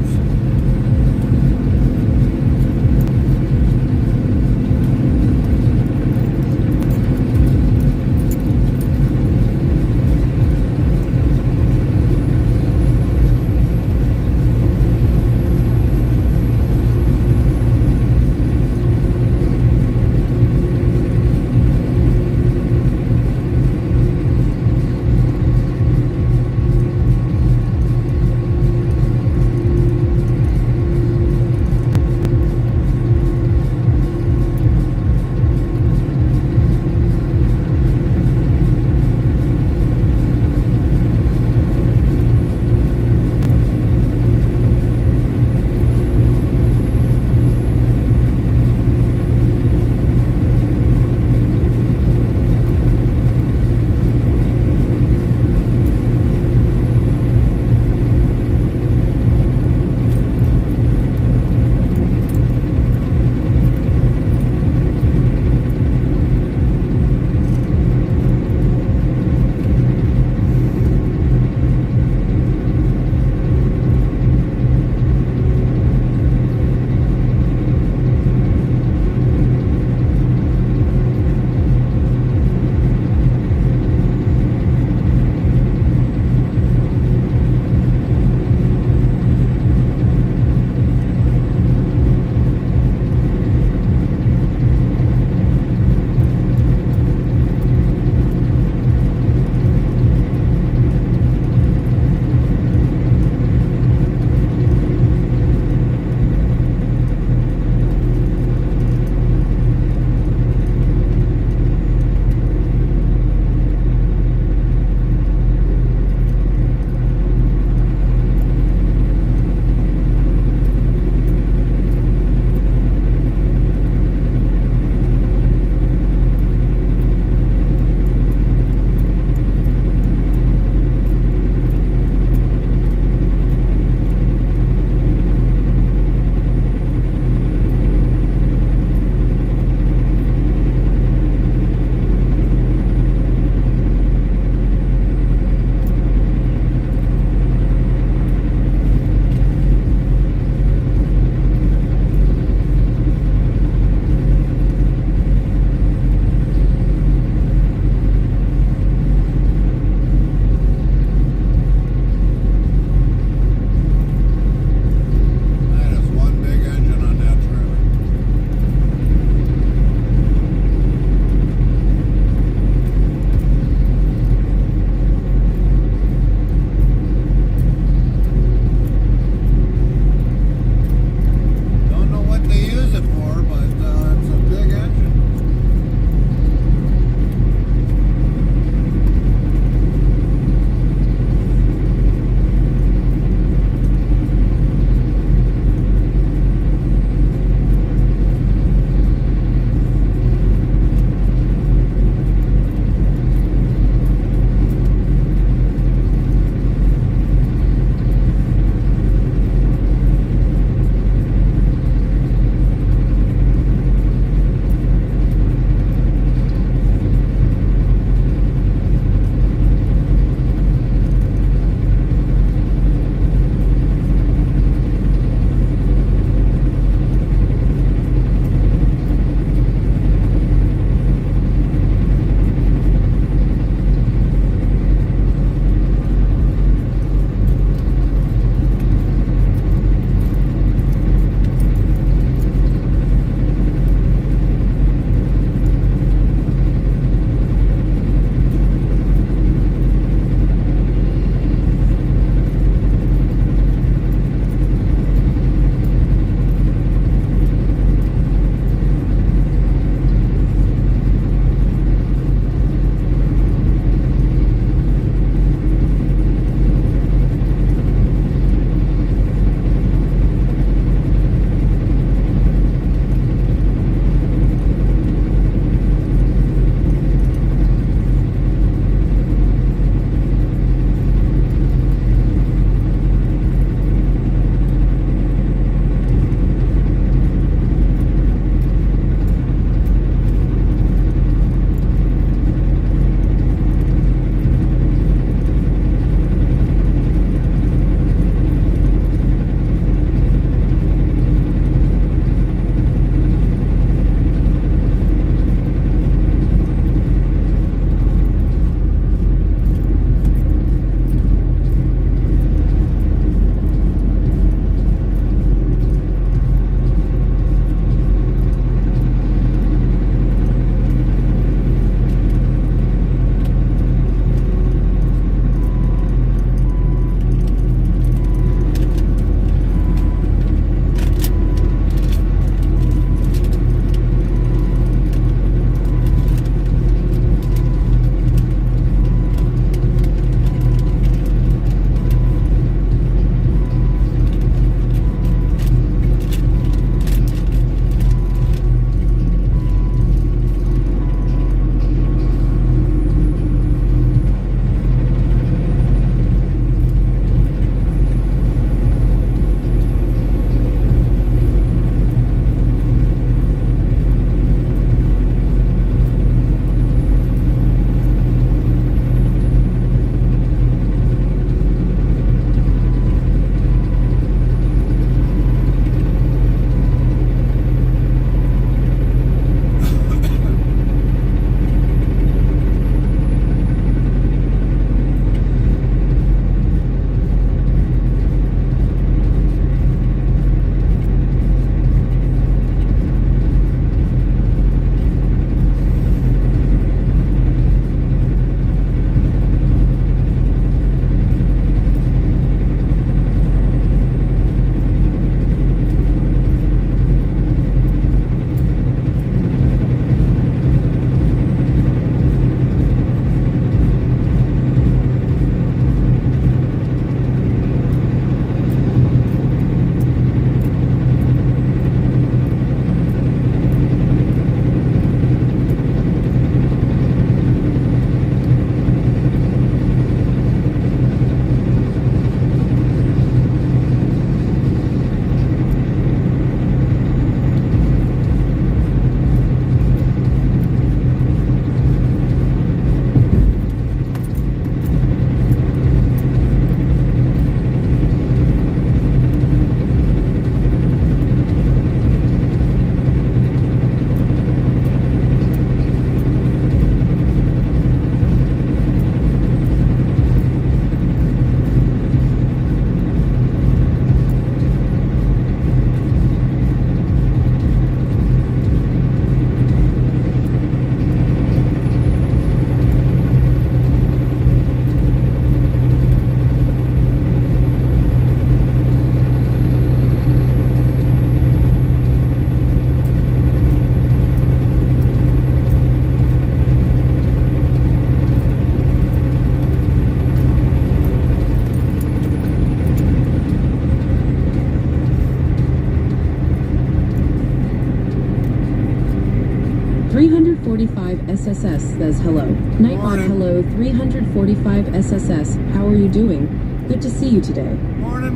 SSS says hello. Nightbot Morning. hello. 345 SSS. How are you doing? Good to see you today. Morning,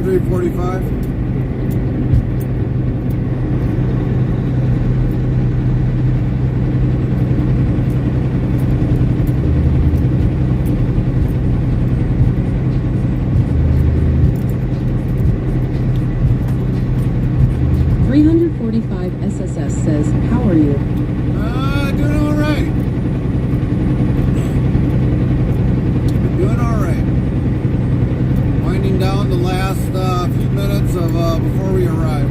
345. 345 SSS says, how are you? Doing all right. Doing all right. Winding down the last few minutes of before we arrive.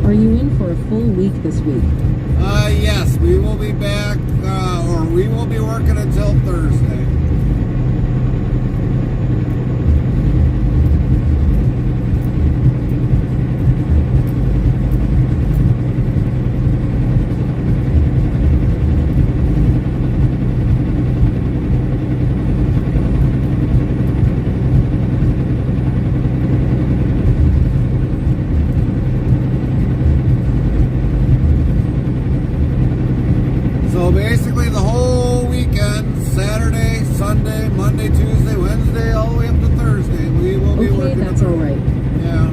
Are you in for a full week this week? Yes, we will be back, or we will be working until Thursday. So basically the whole weekend, Saturday, Sunday, Monday, Tuesday, Wednesday, all the way up to Thursday, we will be Okay, working. that's all right. Yeah.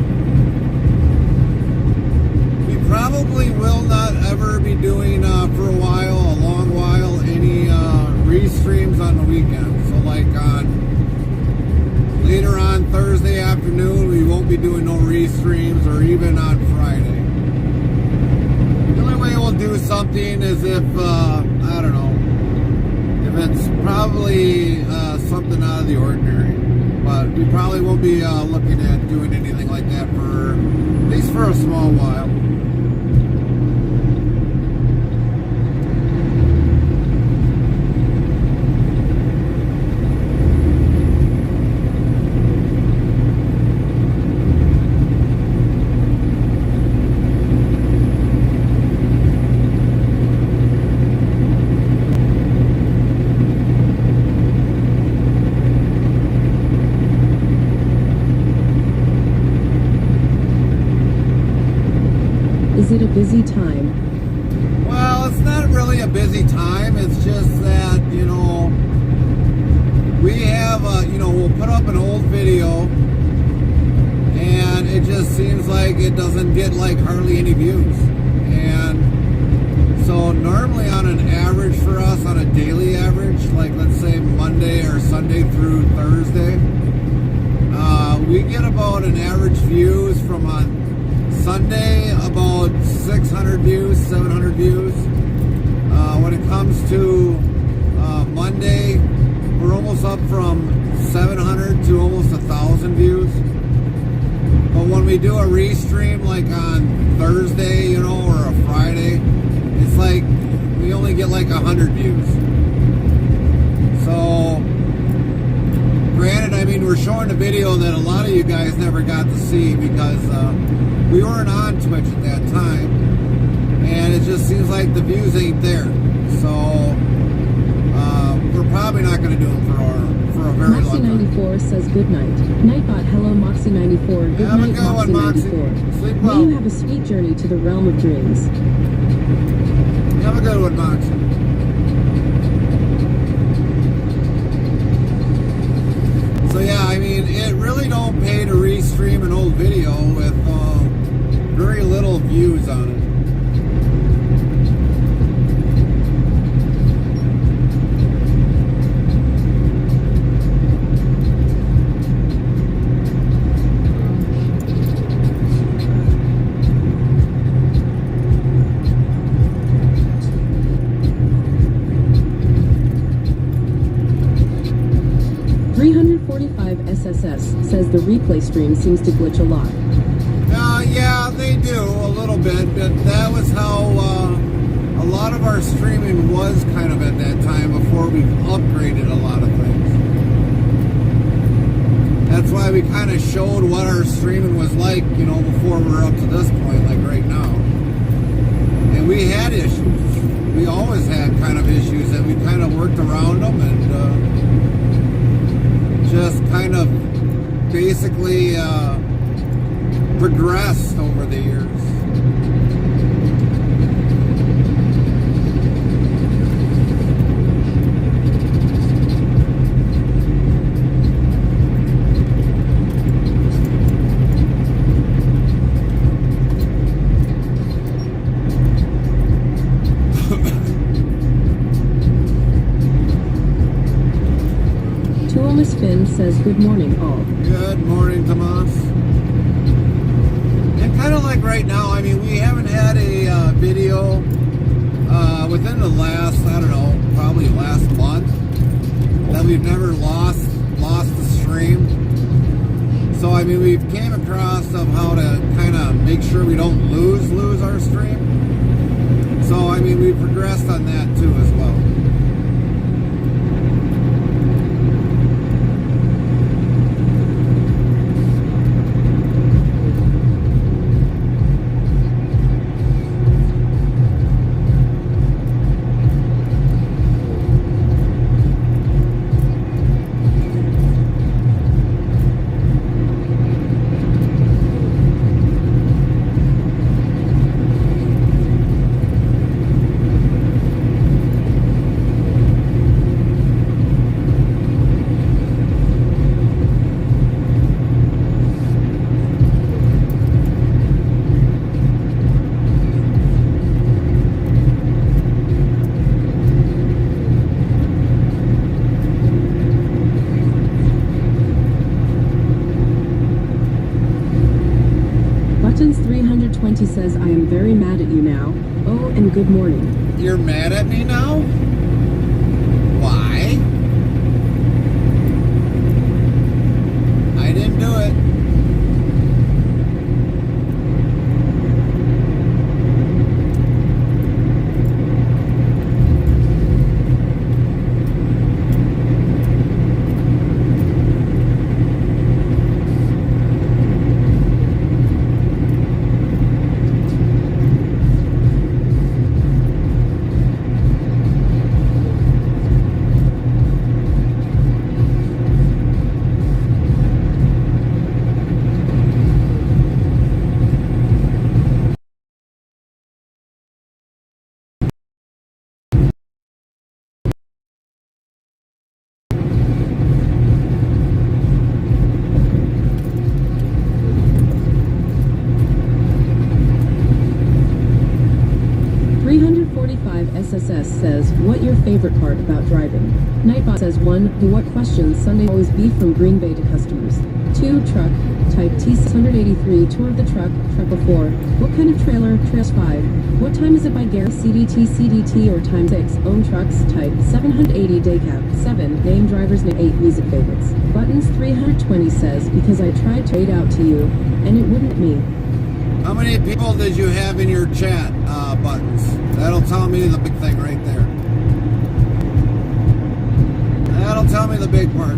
We probably will not ever be doing, for a while, a long while, any restreams on the weekend. So like later on Thursday afternoon, we won't be doing no restreams, or even on Friday. The only way we'll do something is if, I don't know, if it's probably something out of the ordinary. But we probably won't be looking at doing anything like that for, at least for a small while. Is it a busy time? Well, it's not really a busy time. It's just that, you know, we have, you know, we'll put up an old video and it just seems like it doesn't get like hardly any views. And so normally on an average for us, on a daily average, like let's say Monday or Sunday through Thursday, we get about an average views from on Sunday, about 600 views, 700 views. When it comes to Monday, we're almost up from 700 to almost 1,000 views. But when we do a restream like on Thursday, you know, or a Friday, it's like we only get like 100 views. So, granted, I mean, we're showing a video that a lot of you guys never got to see because we weren't on Twitch at that time, and it just seems like the views ain't there. So we're probably not going to do them for a very long time. Moxie94 says good night. Nightbot hello Moxie94. Good Have a night good one, Moxie. Moxie94. Sleep May well. you have a sweet journey to the realm of dreams. Have a good one, Moxie. So yeah, I mean, it really don't pay to restream an old video with very little views on it. SSS says the replay stream seems to glitch a lot. Yeah, they do a little bit, but that was how a a lot of our streaming was kind of at that time before we upgraded a lot of things. That's why we kind of showed what our streaming was like, you know, before we're up to this point, like right now. And we had issues. We always had kind of issues, and we kind of worked around them and just kind of basically progressed over the years. Finn says, good morning, all. Good morning, Tomas. And kind of like right now, I mean, we haven't had a video within the last, I don't know, probably last month that we've never lost the stream. So, I mean, we've came across of how to kind of make sure we don't lose our stream. So, I mean, we've progressed on that too as well. Says, I am very mad at you now. Oh, and good morning. You're mad at me now? Why? I didn't do it. SSS says, what your favorite part about driving? Nightbot says 1. What questions Sunday always be from Green Bay to customers? 2. Truck, type T683, tour of the truck, truck 4. What kind of trailer? Trails 5. What time is it by Gary? CDT, or time 6. Own trucks, type 780 day cab. 7. Name drivers, name 8 music favorites. Buttons 320 says, because I tried to read out to you, and it wouldn't me. How many people did you have in your chat, Buttons? That'll tell me the big thing right there. That'll tell me the big part.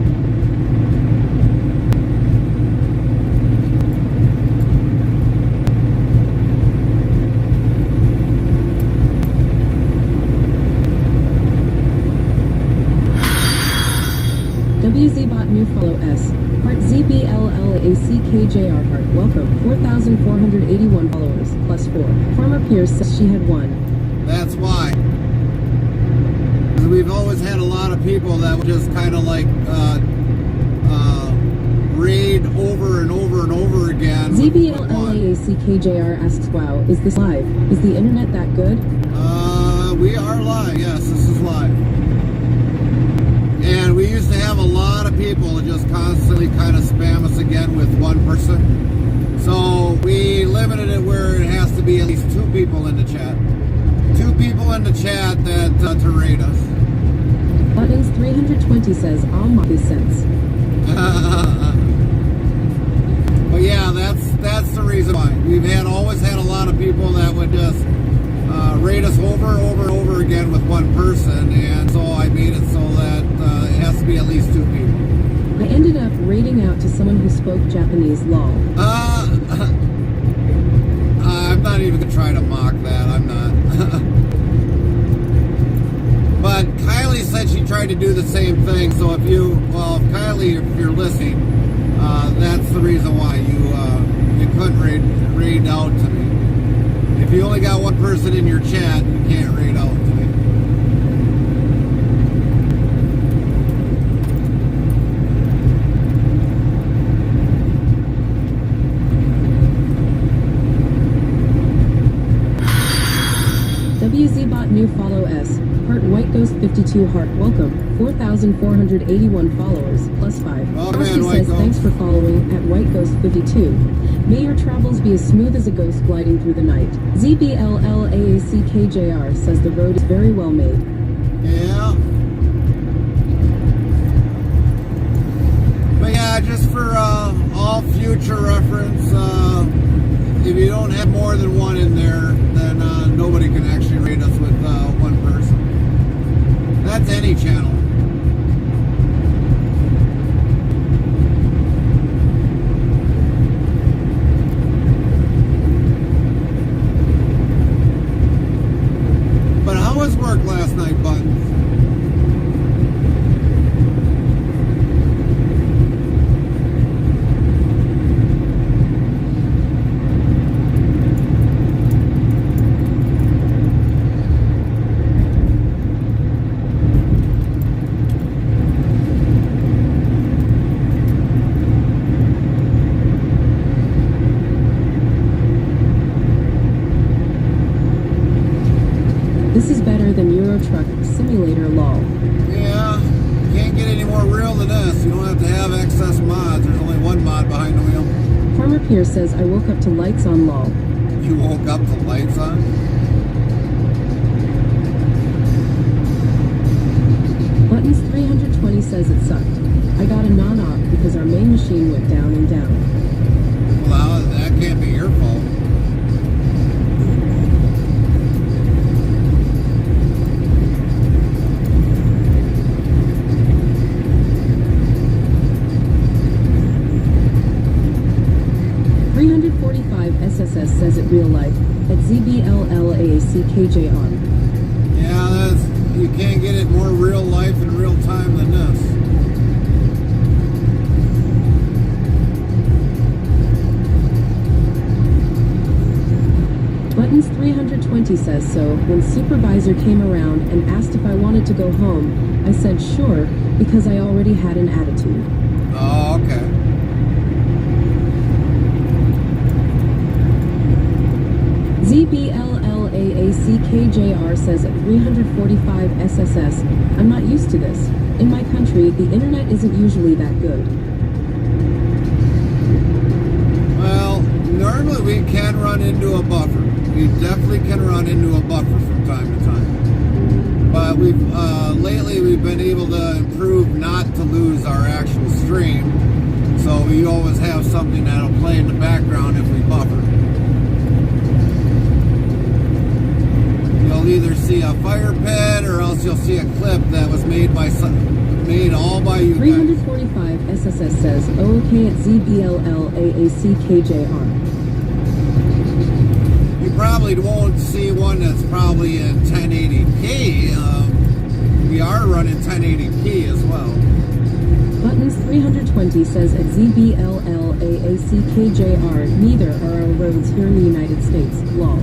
WZBot new follow S. Heart ZBLLACKJR Heart. Welcome. 4,481 followers. Plus 4. Farmer Pierce says she had 1. That's why. We've always had a lot of people that would just kind of like raid over and over and over again. ZBLLACKJR asks, wow, is this live? Is the internet that good? We are live. Yes, this is live. And we used to have a lot of people that just constantly kind of spam us again with one person. So we limited it where it has to be at least 2 people in the chat. 2 people in the chat that to rate us. Buttons 320 says, all Molly sense. But yeah, that's the reason why. We've always had a lot of people that would just rate us over and over again with one person, and so I made it so that it has to be at least 2 people. I ended up rating out to someone who spoke Japanese, lol. I'm not even gonna try to mock that. I'm not. But Kylie said she tried to do the same thing. So if Kylie, if you're listening, that's the reason why you couldn't raid out to me. If you only got one person in your chat, you can't raid out to me. WZBot new follow S. Heart White Ghost 52 heart welcome. 4,481 followers plus 5. Welcome Marcy in, White says Ghost. thanks for following at White Ghost 52. May your travels be as smooth as a ghost gliding through the night. ZBLLAACKJR says the road is very well made. Yeah. But yeah, just for all future reference, if you don't have more than one in there, then nobody can actually rate us with one person. That's any channel. But how was work last night, Buttons? This is better than Euro Truck Simulator, lol. Yeah, can't get any more real than this. You don't have to have excess mods. There's only one mod behind the wheel. Farmer Pierce says I woke up to lights on, lol. You woke up to lights on? Buttons 320 says it sucked. I got a non-op because our main machine went down and down. Well, that can't be your fault. SSS says it real life at ZBLLAACKJR. Yeah, you can't get it more real life in real time than this. Buttons 320 says so. When supervisor came around and asked if I wanted to go home, I said sure, because I already had an attitude. Oh, okay. ZBLLAACKJR says at 345 SSS, I'm not used to this. In my country, the internet isn't usually that good. Well, normally we can run into a buffer. We definitely can run into a buffer from time to time. But lately we've been able to improve not to lose our actual stream. So we always have something that'll play in the background if we buffer. You'll either see a fire pit or else you'll see a clip that was made all by you guys. 345 SSS says okay at ZBLLAACKJR. You probably won't see one that's probably in 1080p. We are running 1080p as well. Buttons 320 says at ZBLLAACKJR, neither are our roads here in the United States, lol.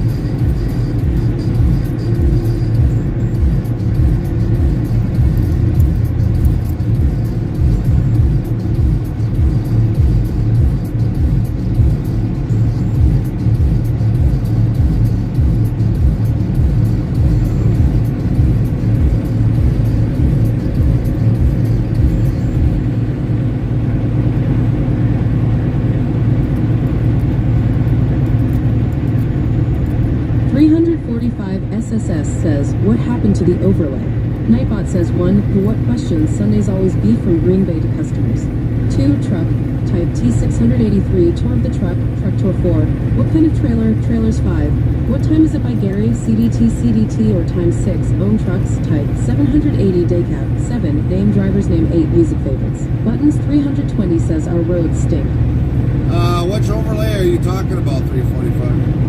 SSS says, what happened to the overlay? Nightbot says 1. For what questions? Sundays always be from Green Bay to customers. 2. Truck, type T683, tour of the truck, truck tour 4. What kind of trailer? Trailers 5. What time is it by Gary? CDT or times 6. Own trucks. Type 780 Daycap. 7. Name driver's name. 8. Music favorites. Buttons 320 says our roads stink. Which overlay are you talking about, 345?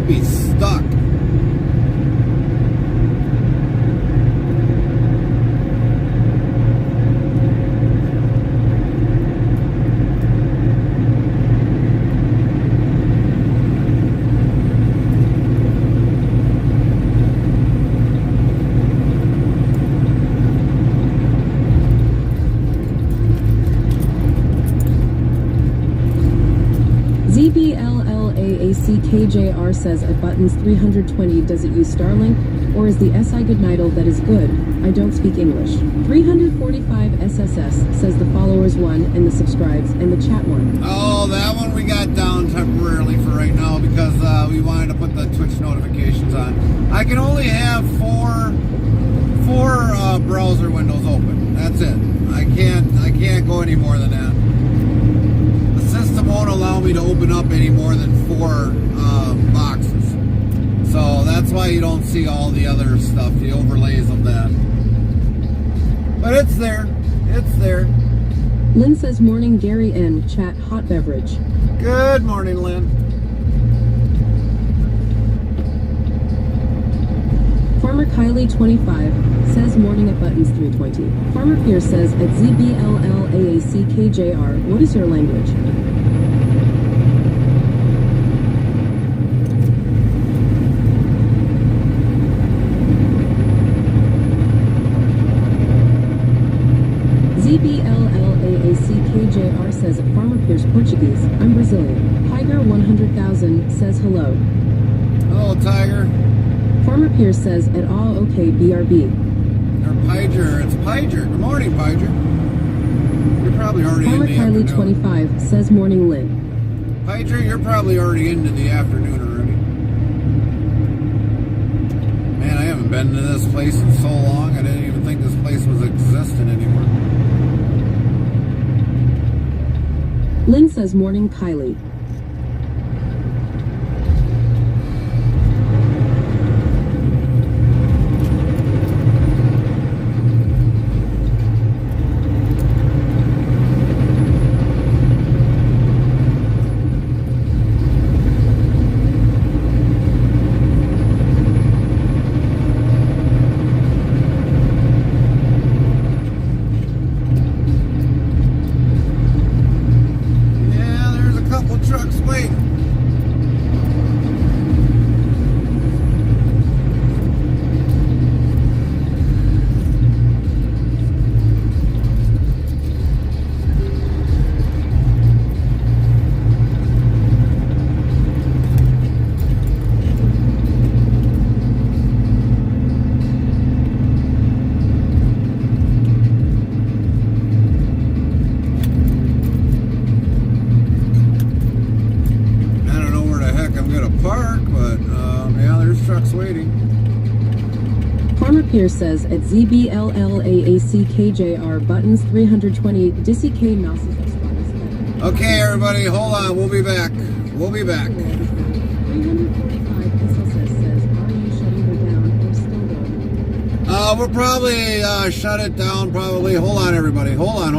Be stuck. ZBLLAACKJR says at buttons 320, does it use Starlink or is the SI Goodnightle that is good? I don't speak English. 345 SSS says the followers one and the subscribes and the chat one. Oh, that one we got down temporarily for right now because we wanted to put the Twitch notifications on. I can only have four browser windows open. That's it. I can't go any more than that. The system won't allow me to open up any more than 4 boxes. So that's why you don't see all the other stuff, the overlays of that. But it's there. It's there. Lynn says morning Gary N. Chat hot beverage. Good morning, Lynn. Farmer Kylie 25 says morning at buttons 320. Farmer Pierce says at ZBLLAACKJR, what is your language? ZBLLAACKJR says at Farmer Pierce Portuguese, I'm Brazilian. Tiger 100,000 says hello. Hello, Tiger. Farmer Pierce says at all okay BRB. Or Piger. It's Piger. Good morning, Piger. You're probably already Farmer in the Kylie afternoon. 25 says morning Lynn. Piger, you're probably already into the afternoon already. Man, I haven't been to this place in so long. I didn't even think this place was existing anymore. Lynn says morning Kylie. Trucks waiting. Park, but yeah, there's trucks waiting. Farmer Pierce says at ZBLLAACKJR buttons 320 Dissy K Mouses. Okay, everybody, hold on. We'll be back. We'll be back. 345 SSS says, are you shutting her down or still going? We'll probably shut it down. Probably. Hold on, everybody. Hold on.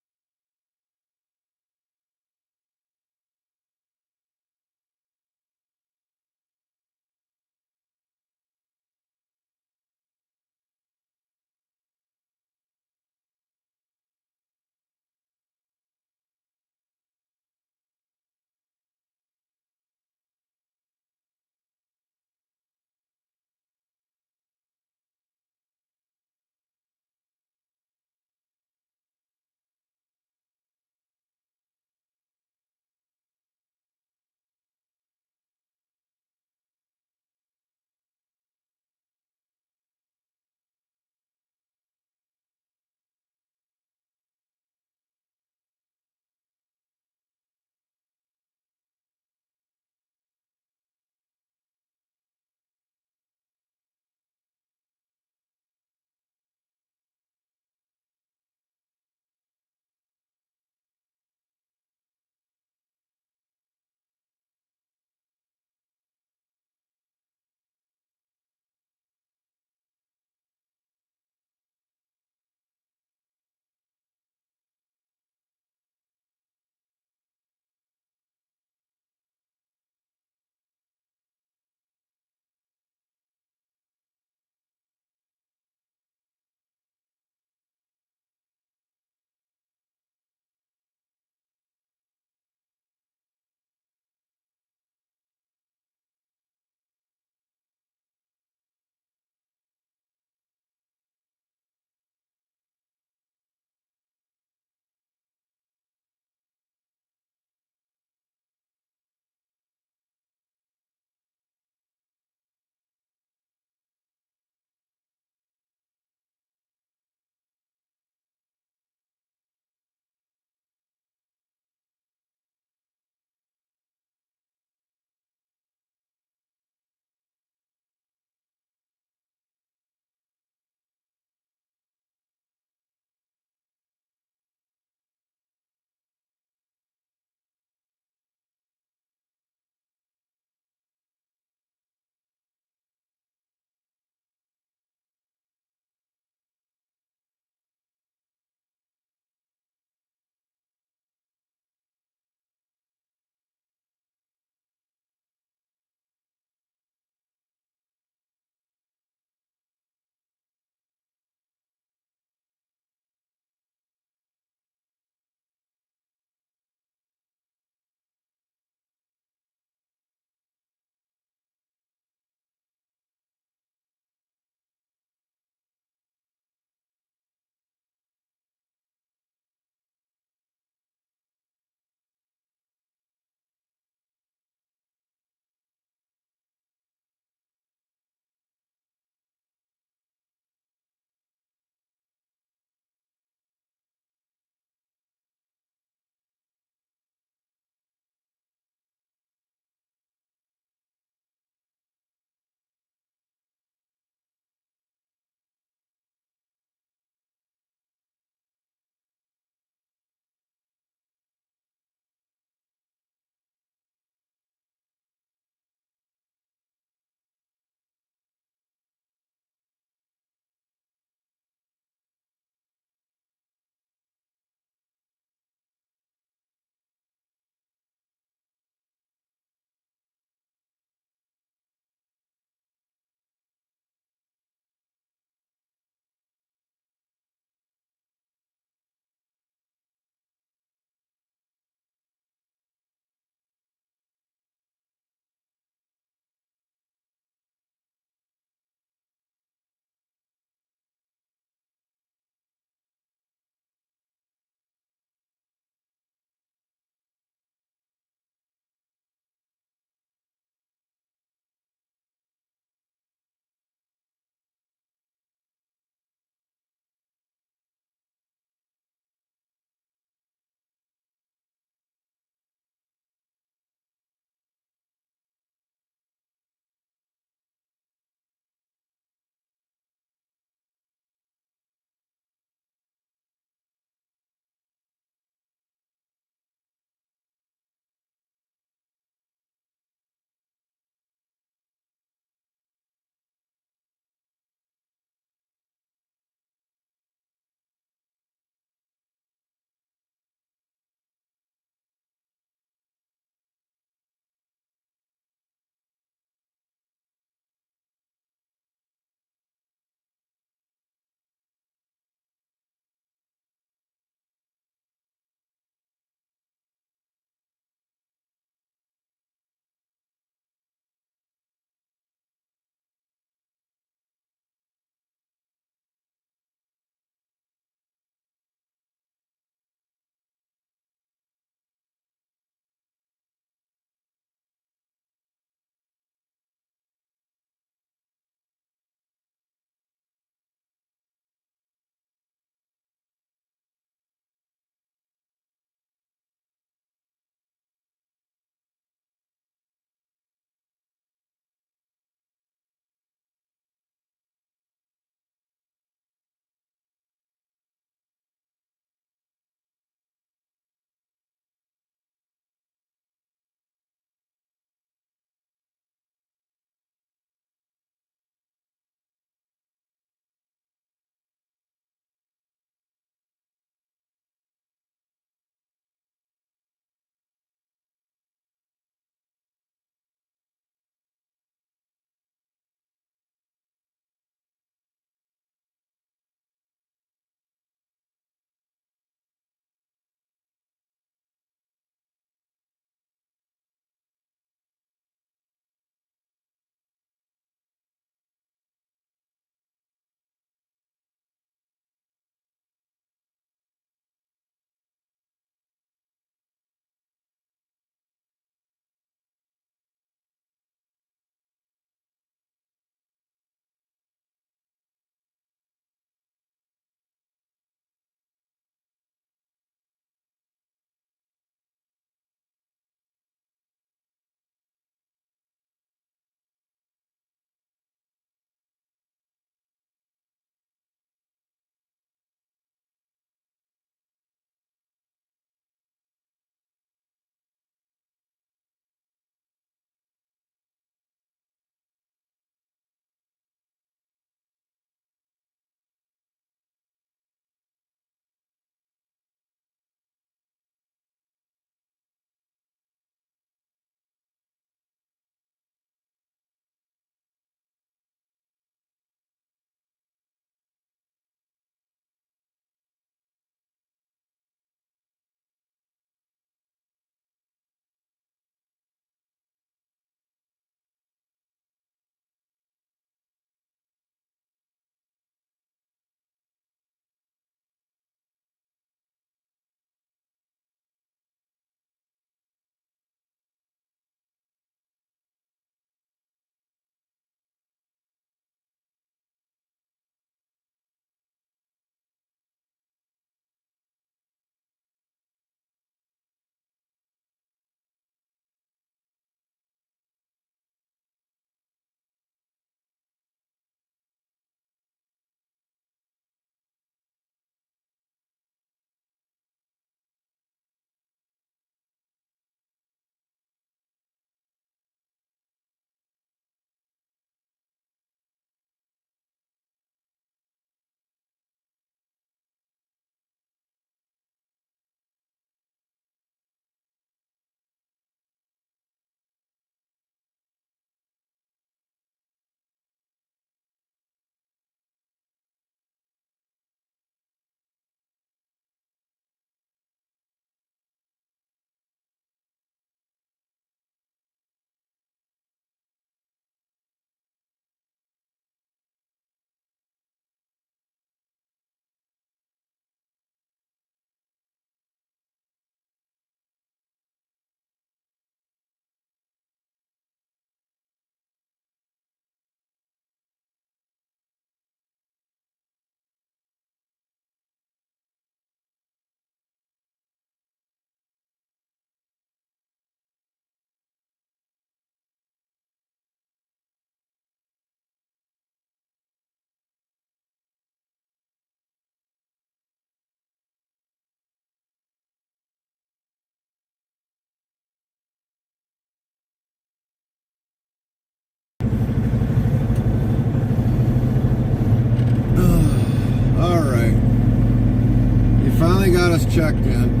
got us checked in.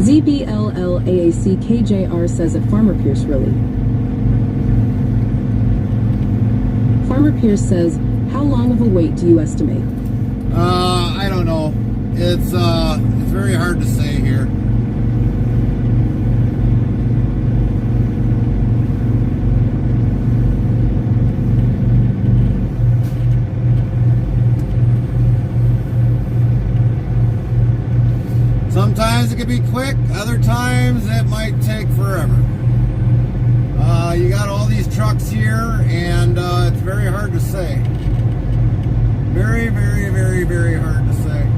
ZBLLAACKJR says at Farmer Pierce, really. Farmer Pierce says, how long of a wait do you estimate? I don't know. It's very hard to say here. Sometimes it could be quick, other times it might take forever. You got all these trucks here, and it's very hard to say. Very, very, very, very hard to say.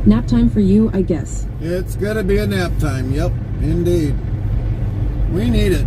Nap time for you, I guess. It's gonna be a nap time, yep, indeed. We need it.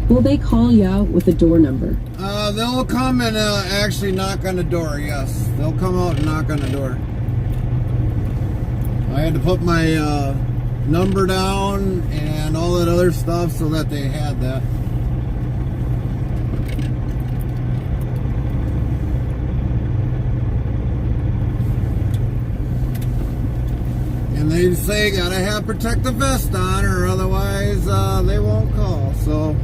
Will they call you out with a door number? They'll come and actually knock on the door, yes. They'll come out and knock on the door. I had to put my number down and all that other stuff so that they had that. And they say gotta have protective vest on or otherwise they won't call. So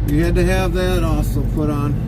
we had to have that also put on.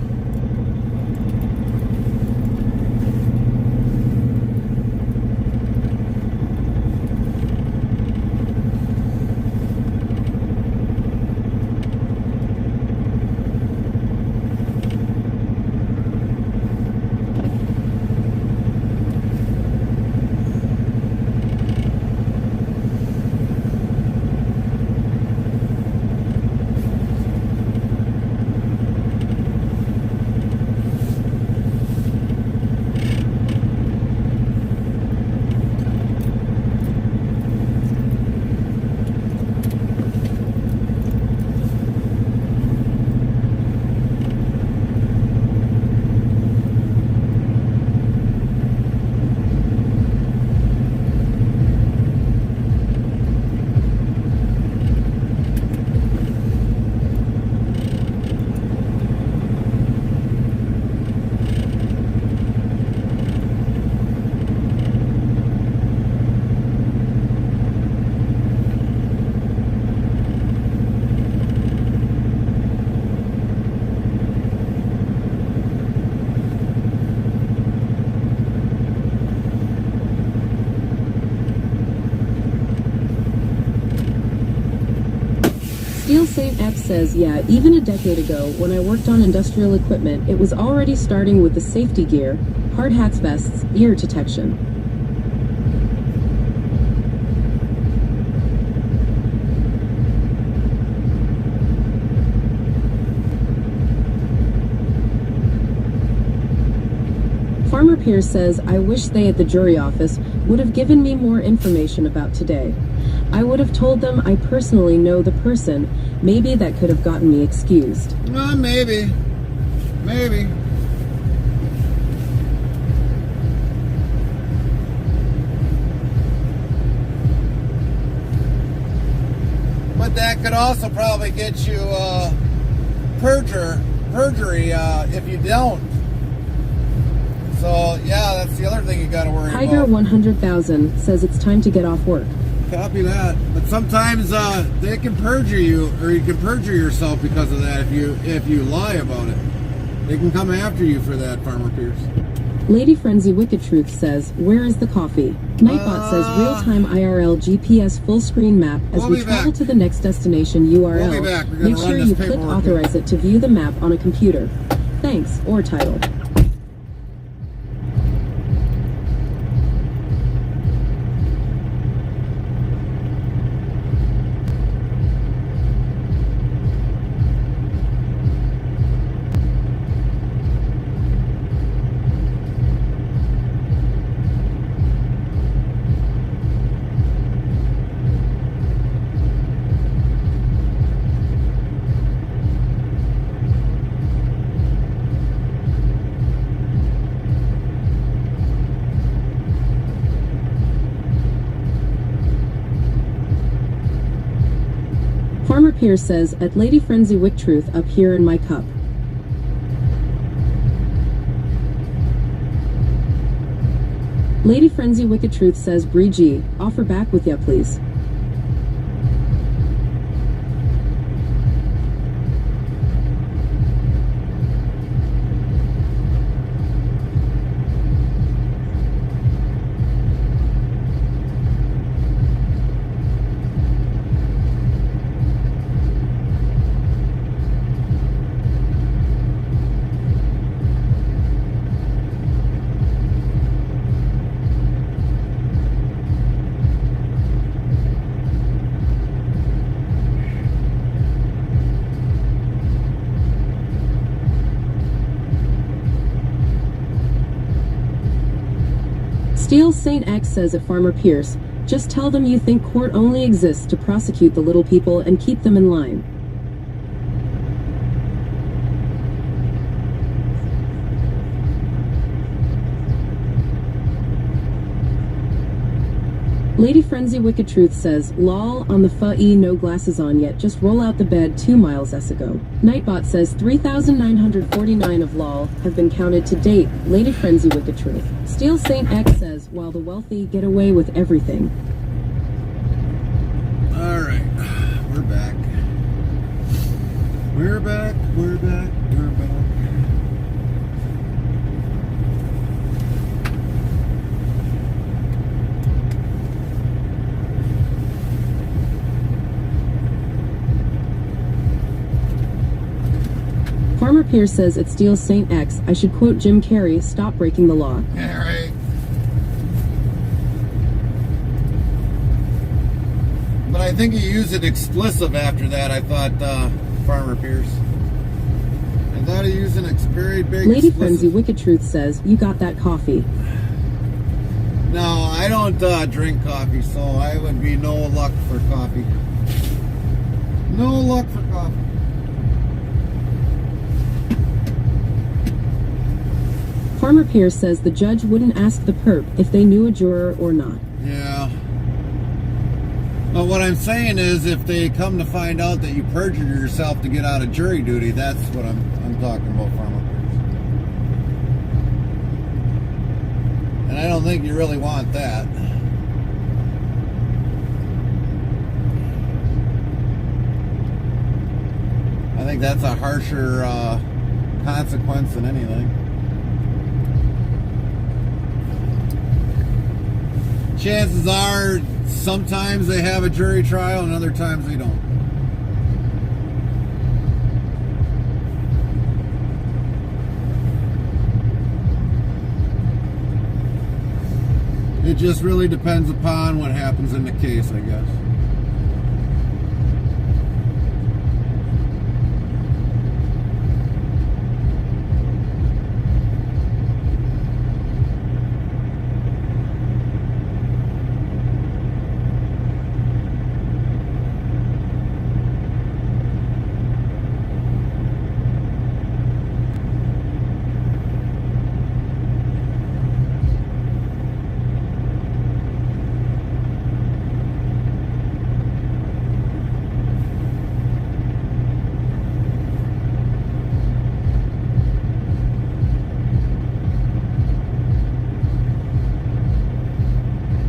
Saint X says, yeah, even a decade ago, when I worked on industrial equipment, it was already starting with the safety gear, hard hats, vests, ear detection. Farmer Pierce says, I wish they at the jury office would have given me more information about today. I would have told them I personally know the person. Maybe that could have gotten me excused. Maybe. Maybe. But that could also probably get you perjury if you don't. So, yeah, that's the other thing you got to worry Tiger about. 100,000 says it's time to get off work. Copy that. But sometimes they can perjure you, or you can perjure yourself because of that if you lie about it. They can come after you for that, Farmer Pierce. Lady Frenzy Wicked Truth says, where is the coffee? Nightbot says, real-time IRL GPS full screen map as we travel to the next destination URL. We'll be back. We're gonna Make sure you click authorize it to view the map on a computer. Thanks, or title. Farmer Pierce says, at Lady Frenzy Wick Truth up here in my cup. Lady Frenzy Wicked Truth says, Bree G, offer back with ya please. Steel Saint X says at Farmer Pierce, just tell them you think court only exists to prosecute the little people and keep them in line. Lady Frenzy Wicked Truth says, lol, on the fa-e no glasses on yet, just roll out the bed 2 miles ago. Nightbot says 3,949 of lol have been counted to date. Lady Frenzy Wicked Truth. Steel Saint X says, while the wealthy get away with everything. Alright, we're back. We're back, we're back, we're back. Farmer Pierce says at Steel Saint X, I should quote Jim Carrey, stop breaking the law. Yeah, right. But I think he used it explicit after that, I thought, Farmer Pierce. I thought he used an very big Lady explicit. Frenzy Wicked Truth says, you got that coffee. No, I don't drink coffee, so I would be no luck for coffee. No luck for coffee. Farmer Pierce says the judge wouldn't ask the perp if they knew a juror or not. Yeah. But what I'm saying is, if they come to find out that you perjured yourself to get out of jury duty, that's what I'm talking about, Farmer Pierce. And I don't think you really want that. I think that's a harsher consequence than anything. Chances are, sometimes they have a jury trial and other times they don't. It just really depends upon what happens in the case, I guess.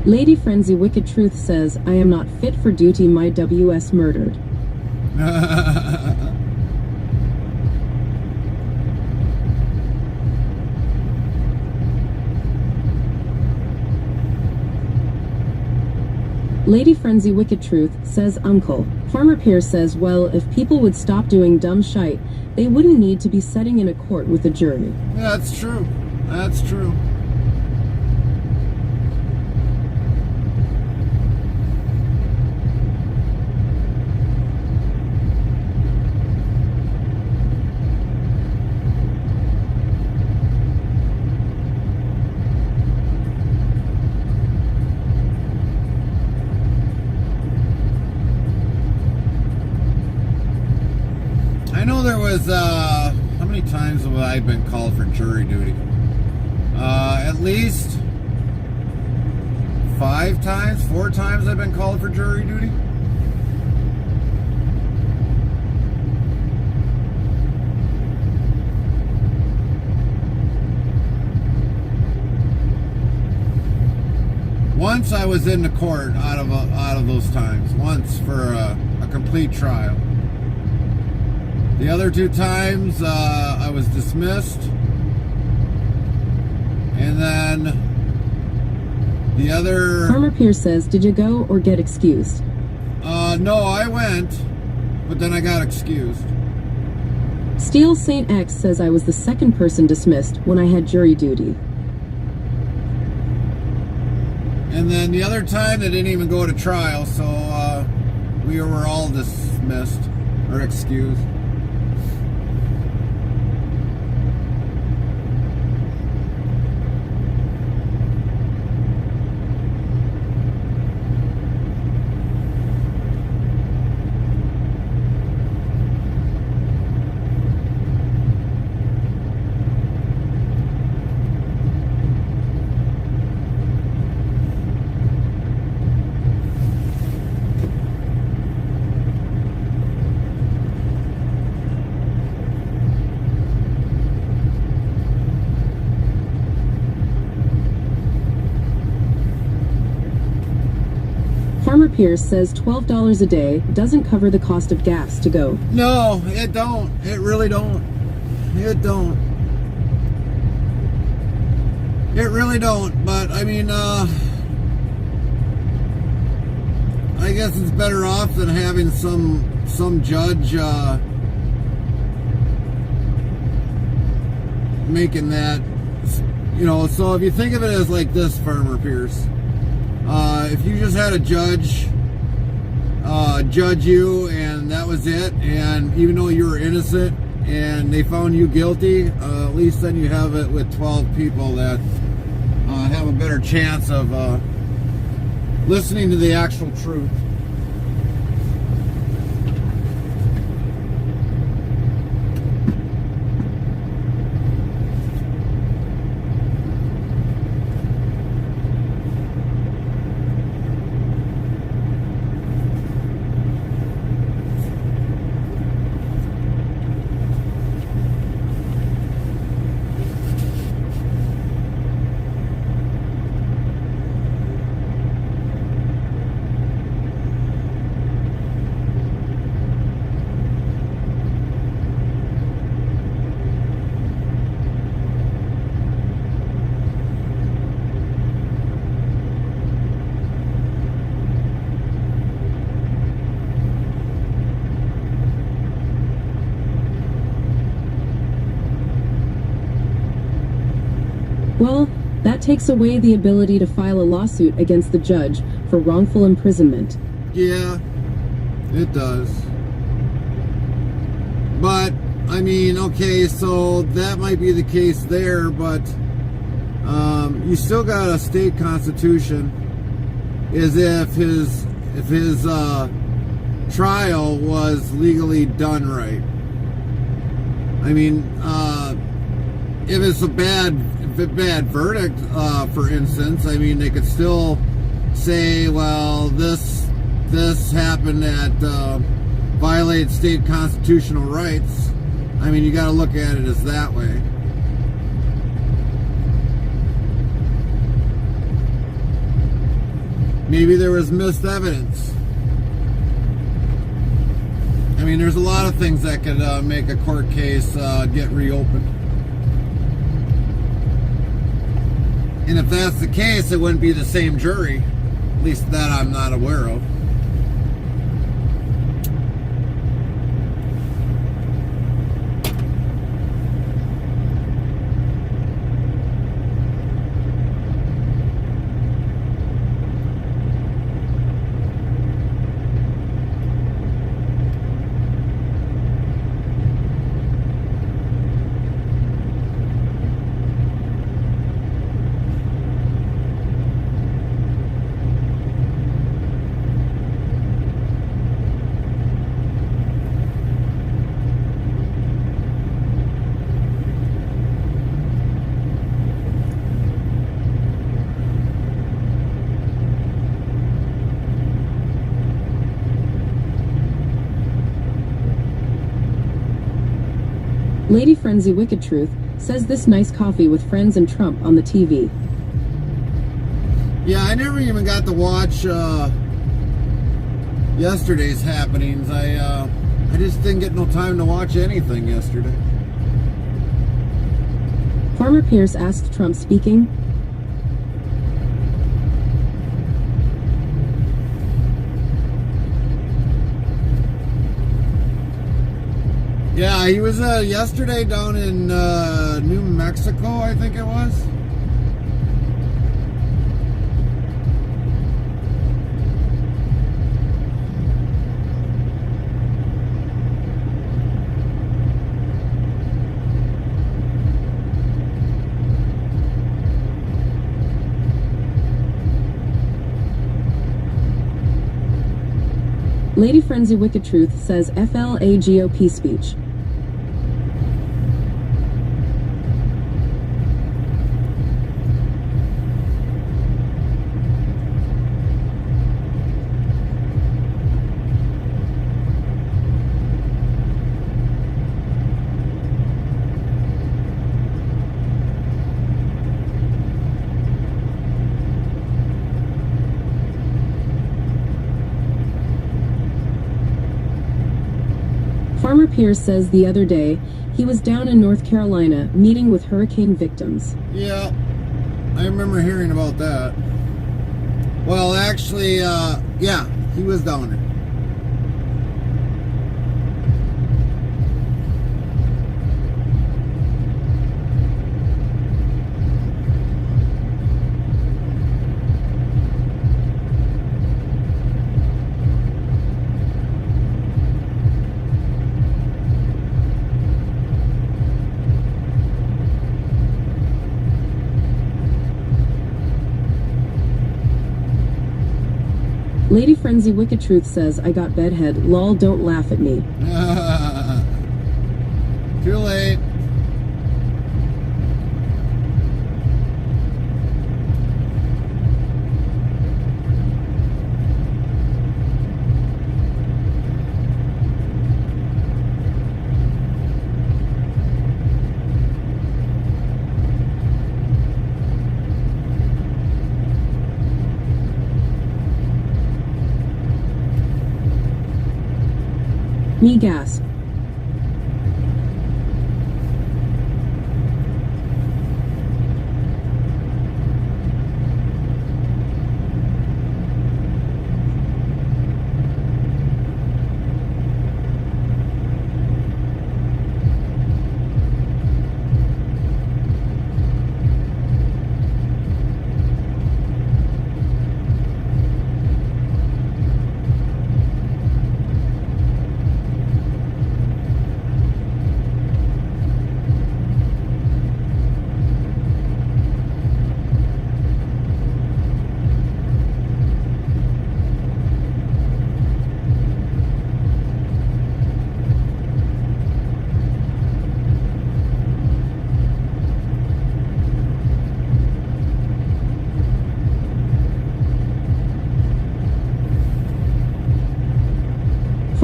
Lady Frenzy Wicked Truth says, I am not fit for duty, my WS murdered. Lady Frenzy Wicked Truth says, Uncle. Farmer Pierce says, well, if people would stop doing dumb shite, they wouldn't need to be sitting in a court with a jury. Yeah, that's true. That's true. I know there was, how many times have I been called for jury duty? At least 4 times I've been called for jury duty. Once I was in the court out of those times. Once for a complete trial. The other 2 times, I was dismissed. And then the other... Farmer Pierce says, did you go or get excused? No, I went, but then I got excused. Steel Saint X says I was the second person dismissed when I had jury duty. And then the other time, they didn't even go to trial, so we were all dismissed or excused. Farmer Pierce says $12 a day doesn't cover the cost of gas to go. No, it don't. It really don't. It don't. It really don't. But I mean, I guess it's better off than having some judge making that. You know, so if you think of it as like this, Farmer Pierce. If you just had a judge judge you and that was it, and even though you were innocent and they found you guilty, at least then you have it with 12 people that have a better chance of listening to the actual truth. takes away the ability to file a lawsuit against the judge for wrongful imprisonment. Yeah, it does. But, I mean, okay, so that might be the case there, but you still got a state constitution as if his trial was legally done right. I mean, if it's a bad verdict, for instance, I mean, they could still say, well, this happened at violates state constitutional rights. I mean, you got to look at it as that way. Maybe there was missed evidence. I mean, there's a lot of things that could make a court case get reopened. And if that's the case, it wouldn't be the same jury. At least that I'm not aware of. Lady Frenzy Wicked Truth says this nice coffee with friends and Trump on the TV. Yeah, I never even got to watch yesterday's happenings. I just didn't get no time to watch anything yesterday. Farmer Pierce asked Trump speaking. Yeah, he was yesterday down in New Mexico, I think it was. Lady Frenzy Wicked Truth says FLA GOP speech. Farmer Pierce says the other day he was down in North Carolina meeting with hurricane victims. Yeah, I remember hearing about that. Well, actually, yeah, he was down there. Lady Frenzy Wicked Truth says, I got bedhead. Lol, don't laugh at me. Too late. Me gasp.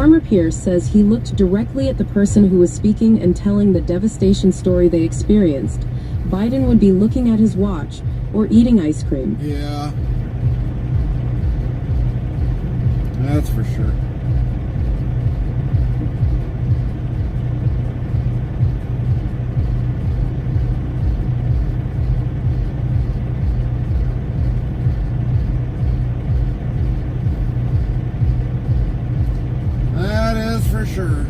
Farmer Pierce says he looked directly at the person who was speaking and telling the devastation story they experienced. Biden would be looking at his watch or eating ice cream. Yeah. That's for sure. That is for sure.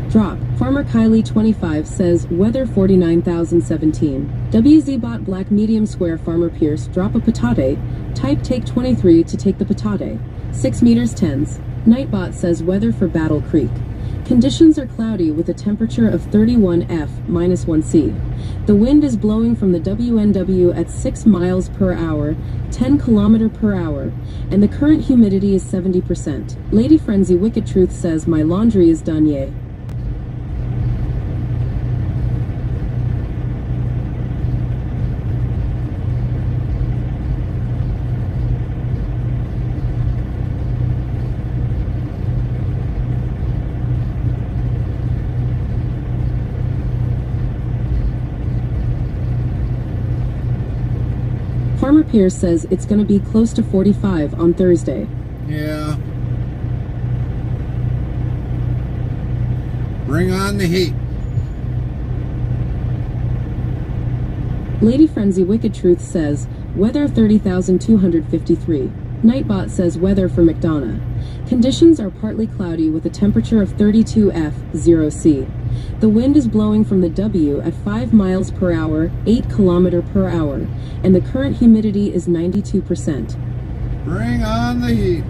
Drop. Farmer Kylie 25 says weather 49,017. WZ bot black medium square Farmer Pierce drop a patate. Type take 23 to take the patate. 6 meters tens. Nightbot says weather for Battle Creek. Conditions are cloudy with a temperature of 31 F minus 1 C. The wind is blowing from the WNW at 6 miles per hour, 10 kilometer per hour, and the current humidity is 70%. Lady Frenzy Wicked Truth says my laundry is done yay. Farmer Pierce says it's going to be close to 45 on Thursday. Yeah. Bring on the heat. Lady Frenzy Wicked Truth says weather 30,253. Nightbot says weather for McDonough. Conditions are partly cloudy with a temperature of 32 F 0 C. The wind is blowing from the W at 5 miles per hour, 8 kilometer per hour, and the current humidity is 92%. Bring on the heat.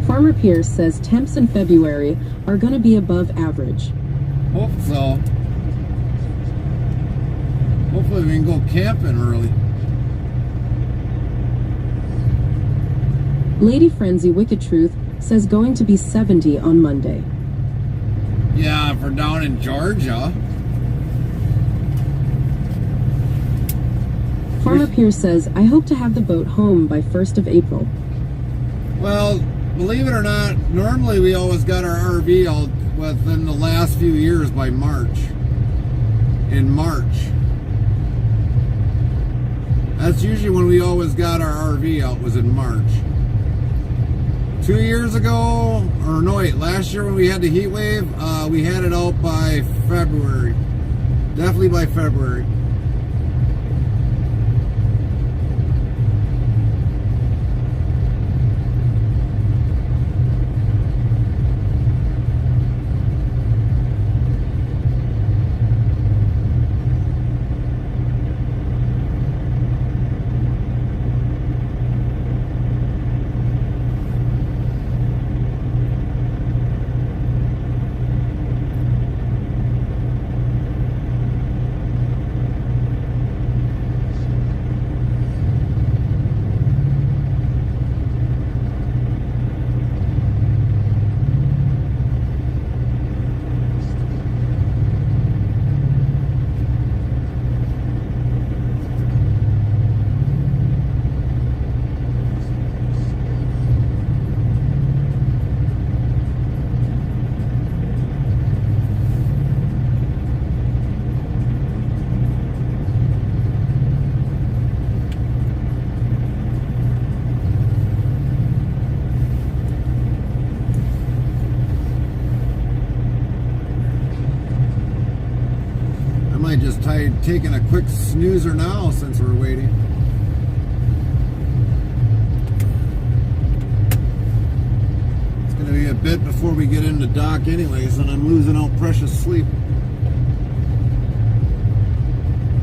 Farmer Pierce says temps in February are going to be above average. Hope so. Hopefully we can go camping early. Lady Frenzy Wicked Truth says going to be 70 on Monday. Yeah, if we're down in Georgia. Farmer Pierce says, I hope to have the boat home by 1st of April. Well, believe it or not, normally we always got our RV out within the last few years by March. In March. That's usually when we always got our RV out, was in March. 2 years ago, or no wait, last year when we had the heat wave, we had it out by February. Definitely by February. try taking a quick snoozer now since we're waiting. It's going to be a bit before we get into dock anyways, and I'm losing out precious sleep.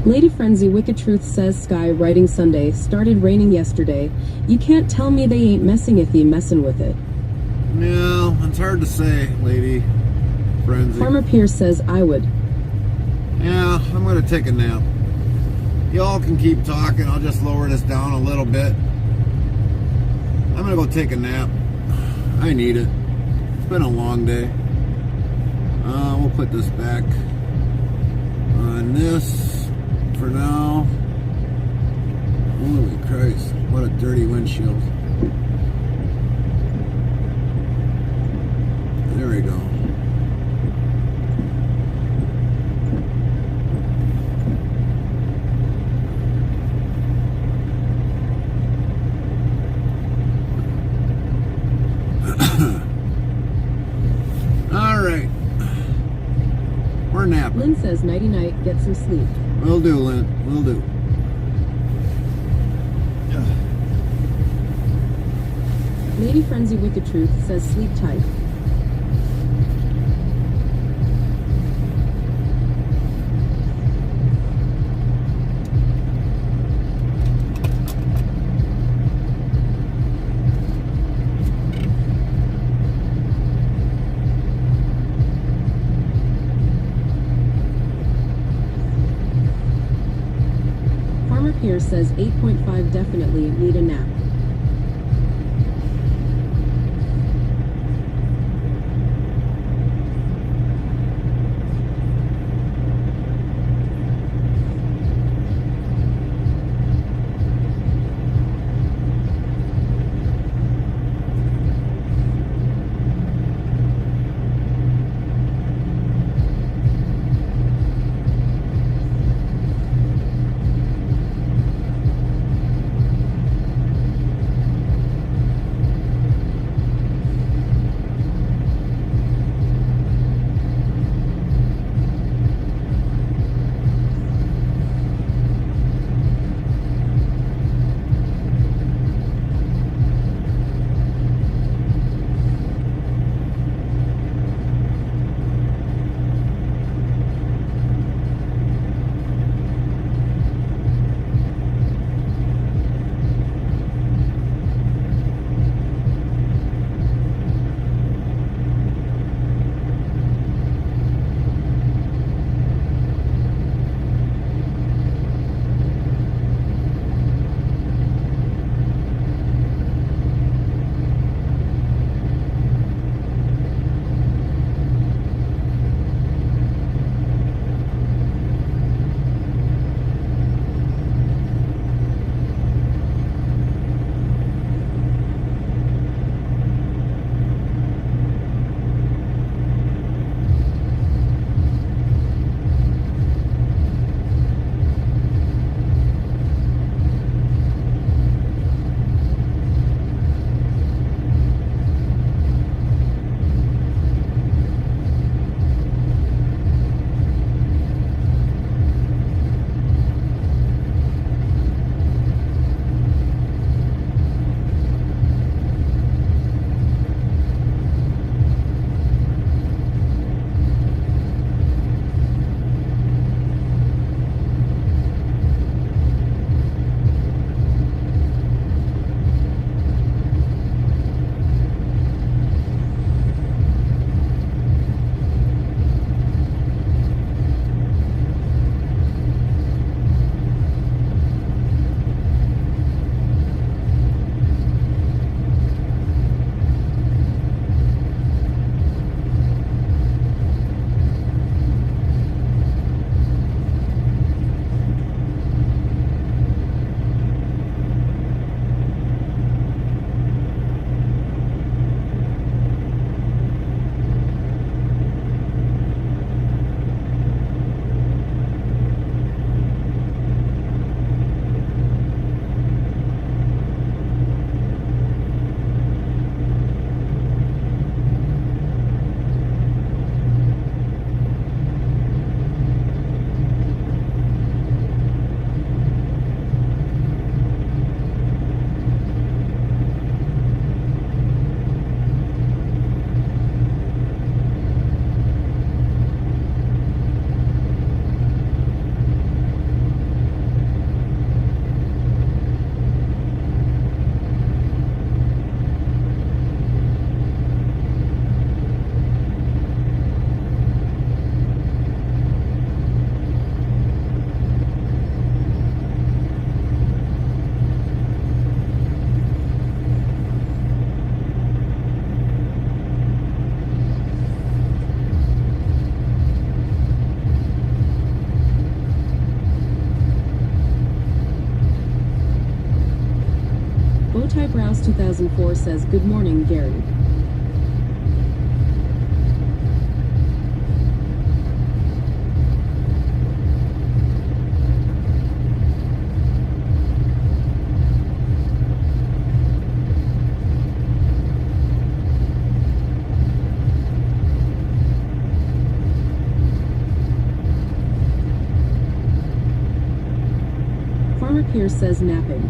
Lady Frenzy Wicked Truth says Sky writing Sunday. Started raining yesterday. You can't tell me they ain't messing if you messing with it. No, it's hard to say, Lady Frenzy. Farmer Pierce says I would. Yeah, I'm going to take a nap. Y'all can keep talking. I'll just lower this down a little bit. I'm going to go take a nap. I need it. It's been a long day. We'll put this back on this for now. Holy Christ, what a dirty windshield. There we go. All right. We're napping. Lynn says nighty night, get some sleep. Will do, Lynn. Will do. Lady Frenzy Wicked Truth says sleep tight. Farmer Pierce says 8.5 definitely need a nap. Rouse 2004 says, "Good morning, Gary." Farmer Pierce says, "Napping."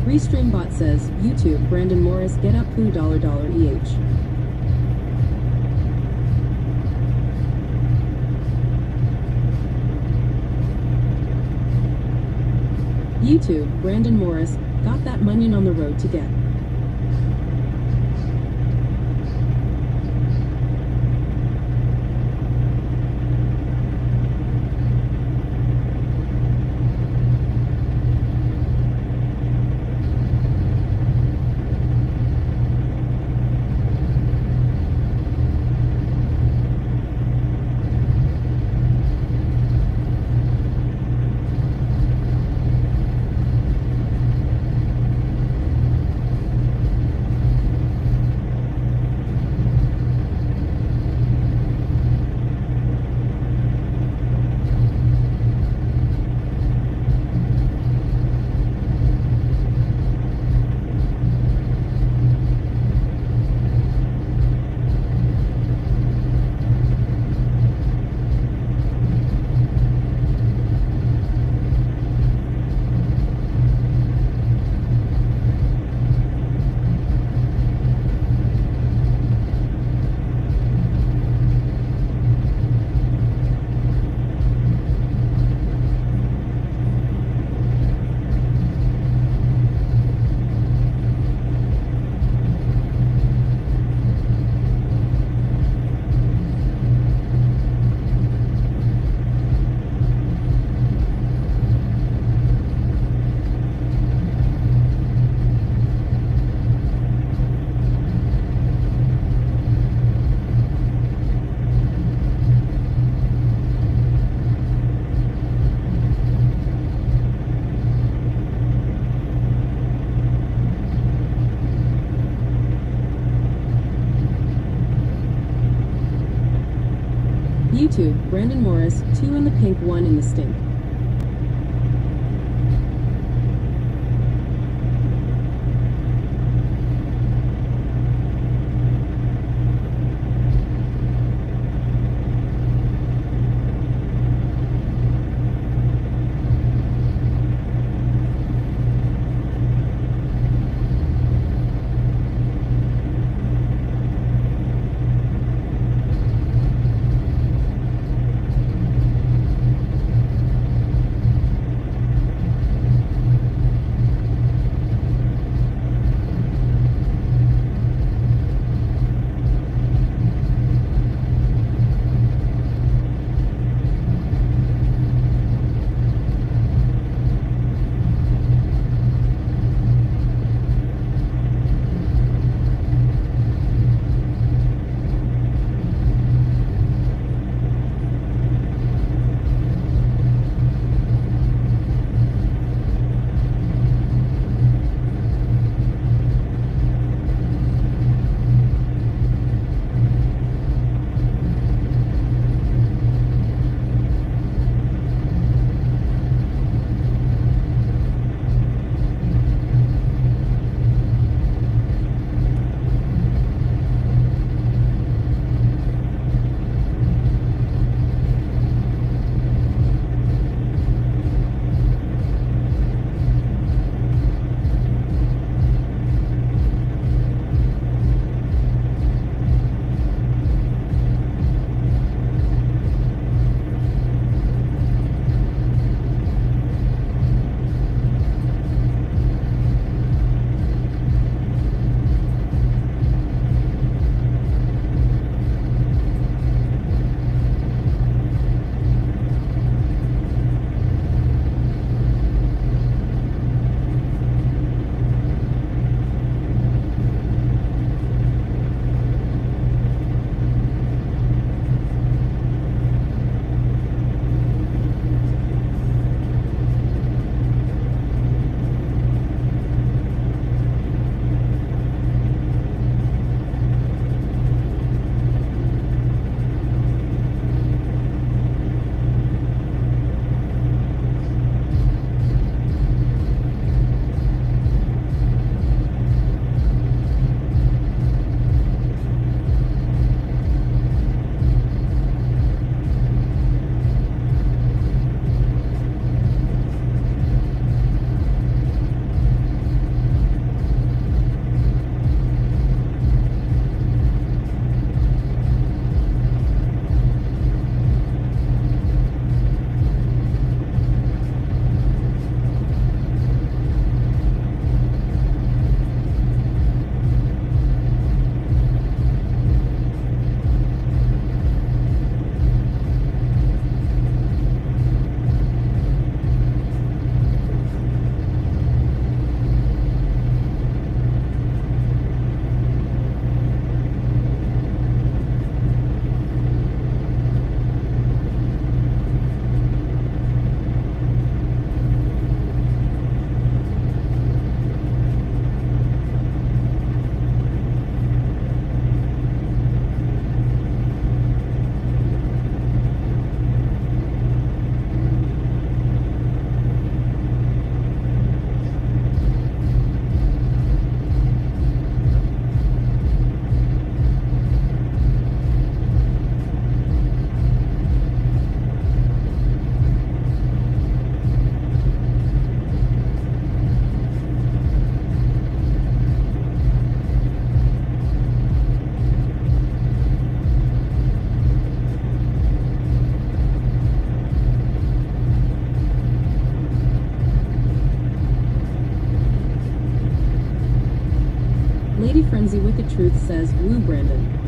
Restreambot says, "YouTube, Brandon Morris, get up poo $EH." YouTube, Brandon Morris, got that munion on the road to get. YouTube, Brandon Morris, 2 in the pink, 1 in the stink. Frenzy Wicked Truth says, woo, Brandon.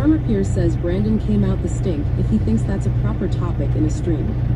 Farmer Pierce says Brandon came out the stink if he thinks that's a proper topic in a stream.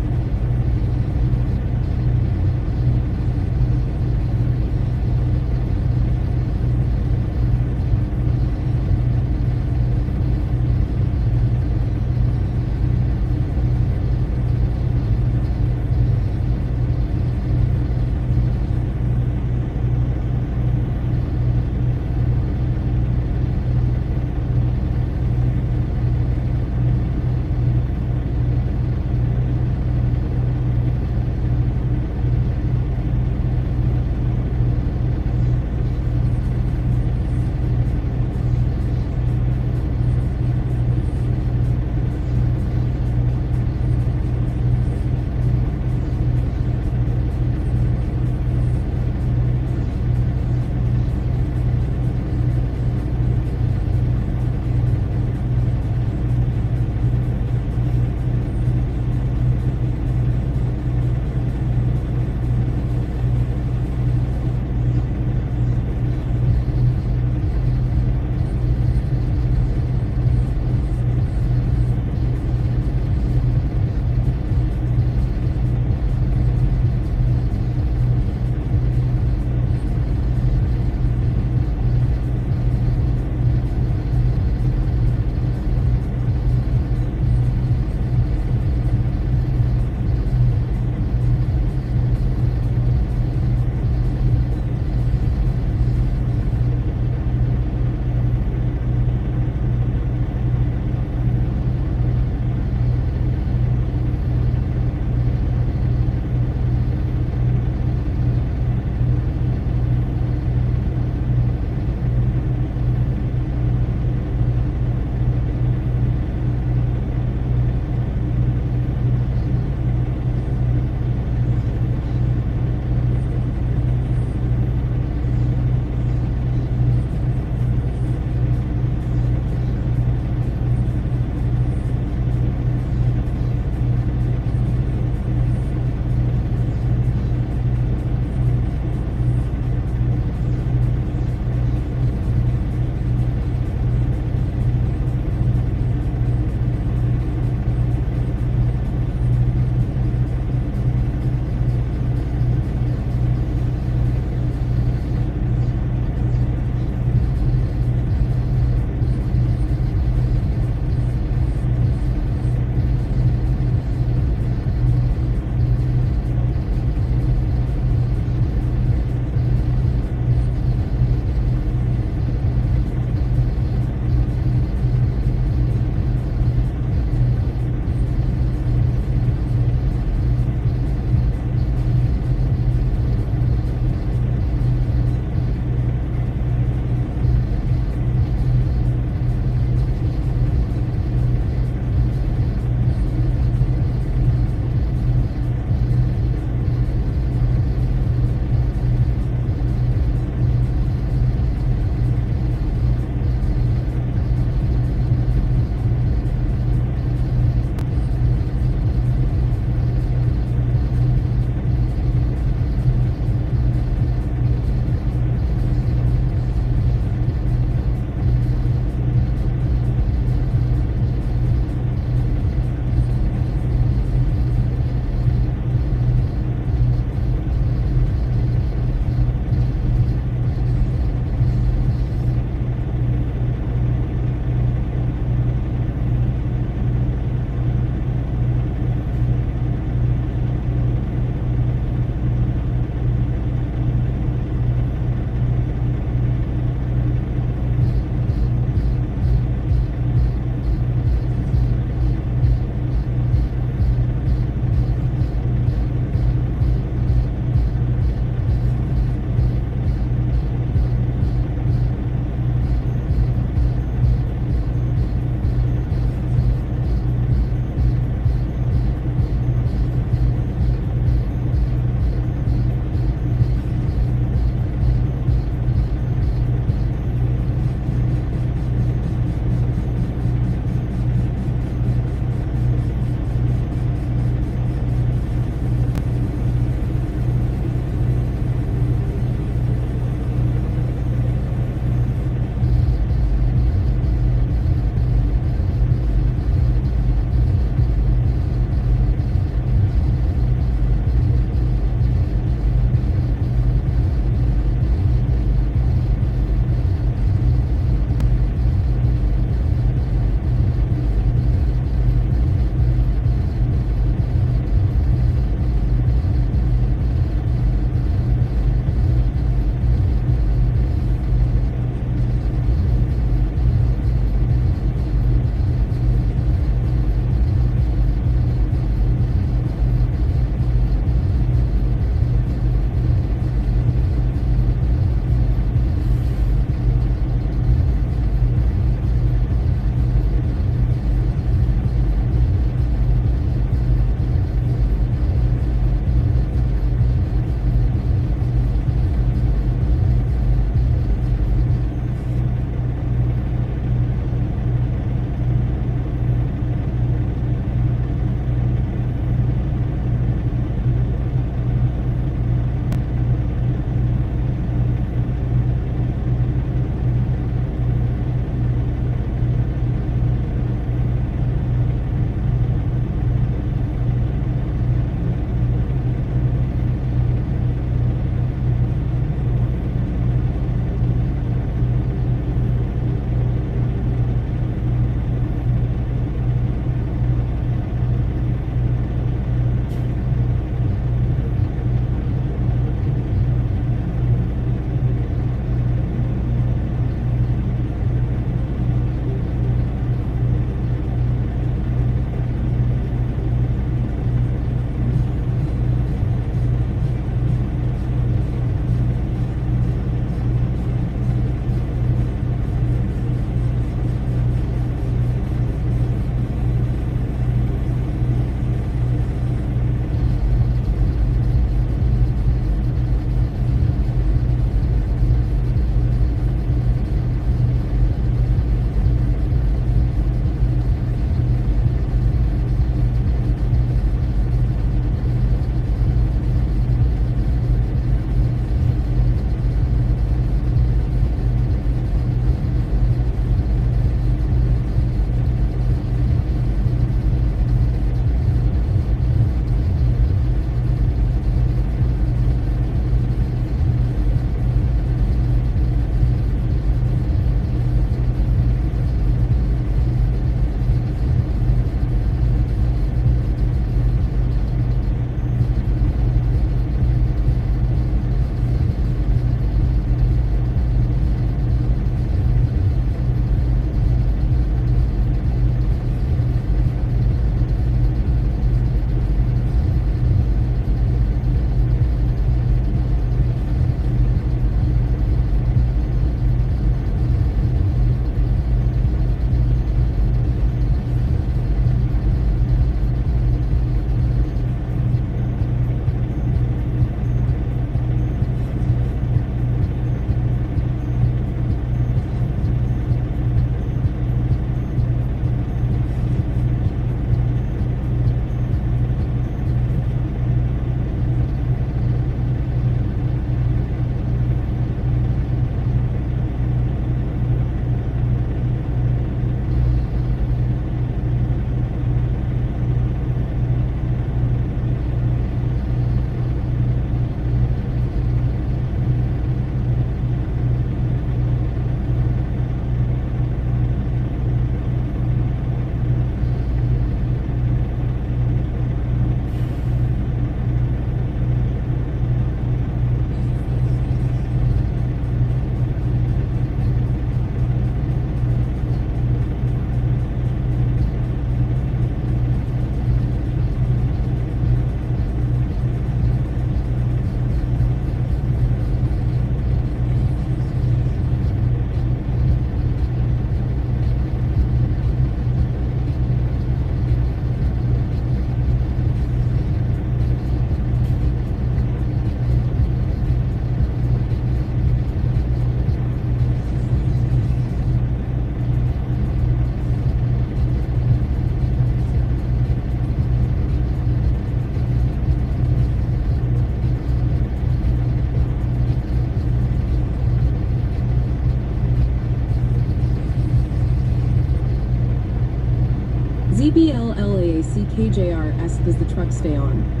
JR asks, does the truck stay on?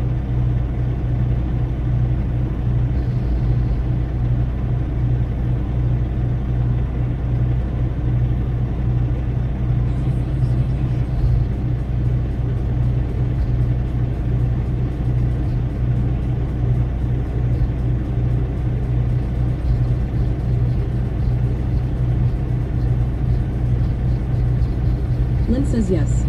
Lynn says yes.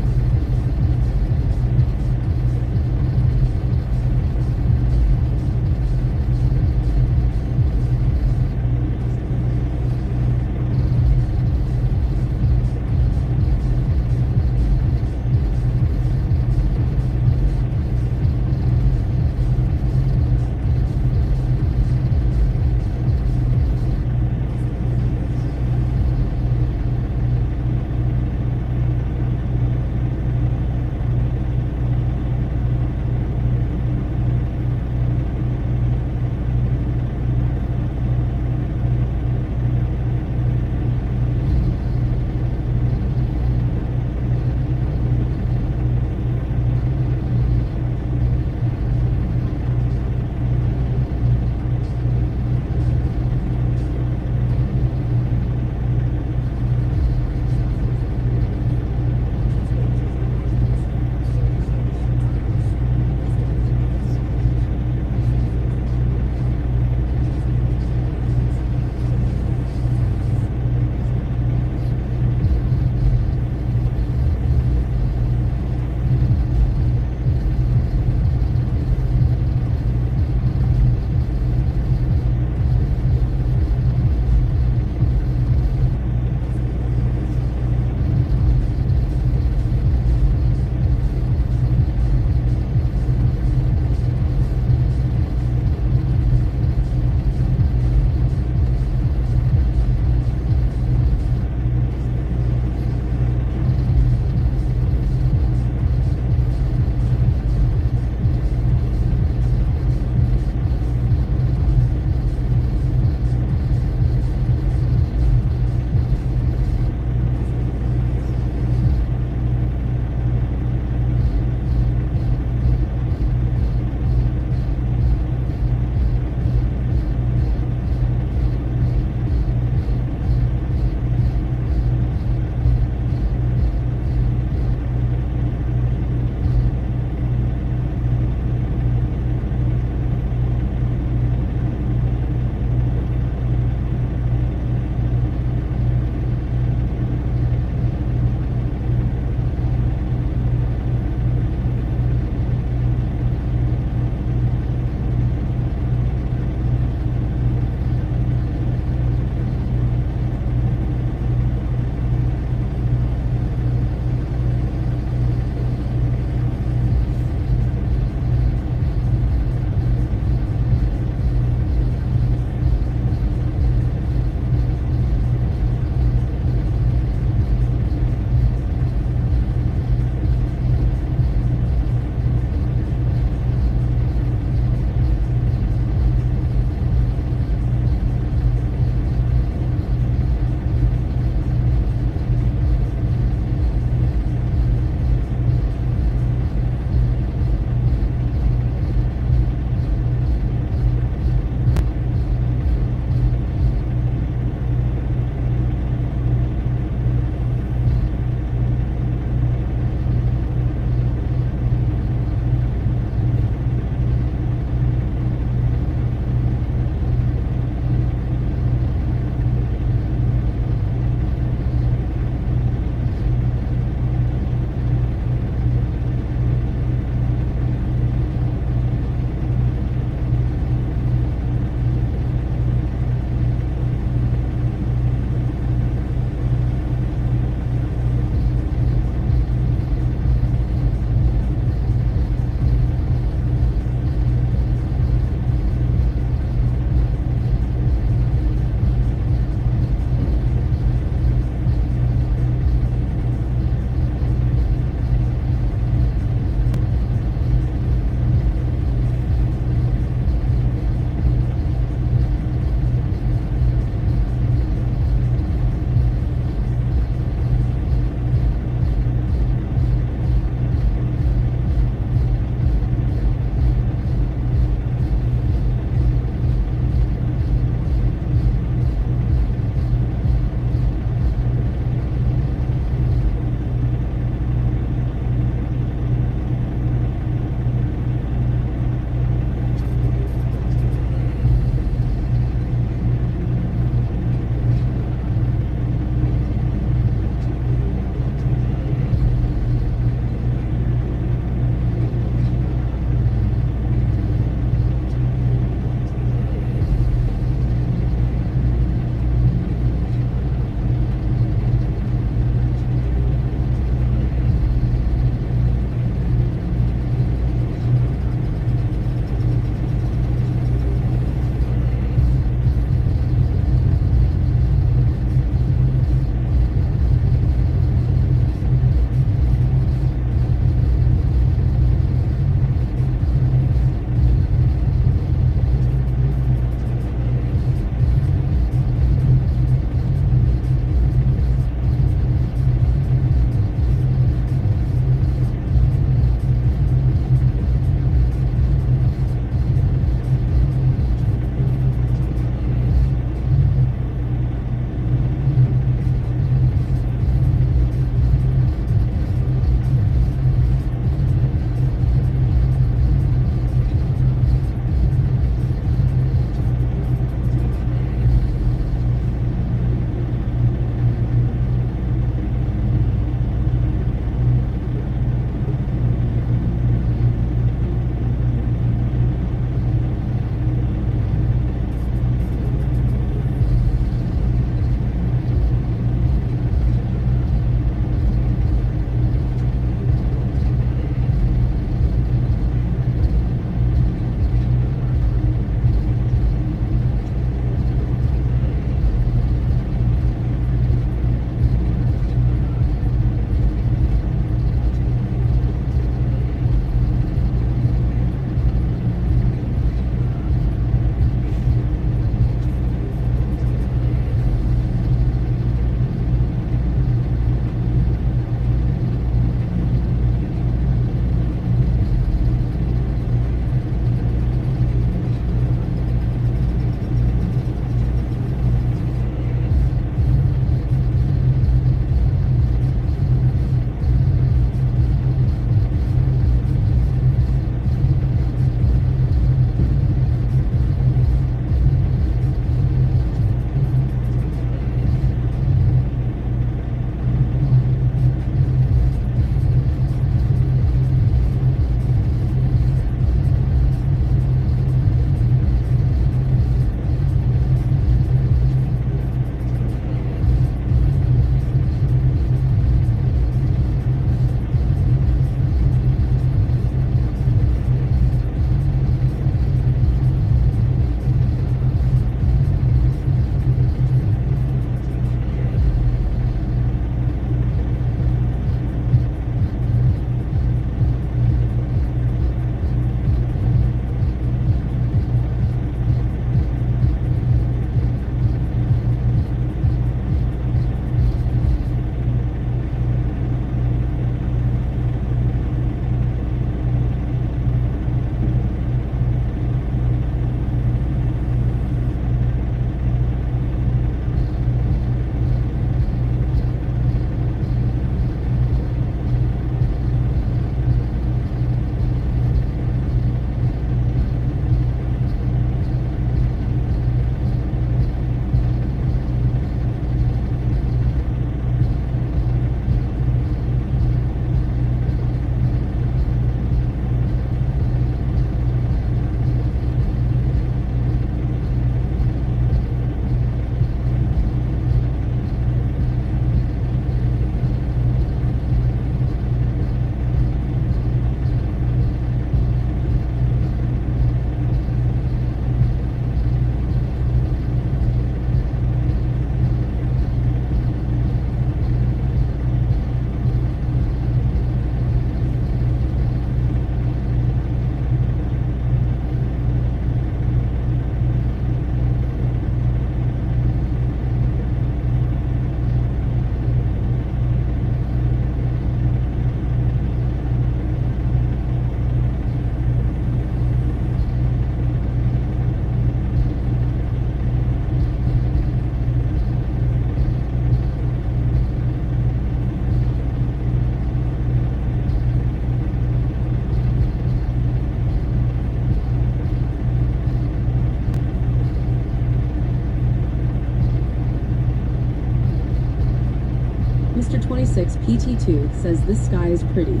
Mr. 26 PT2 says this sky is pretty.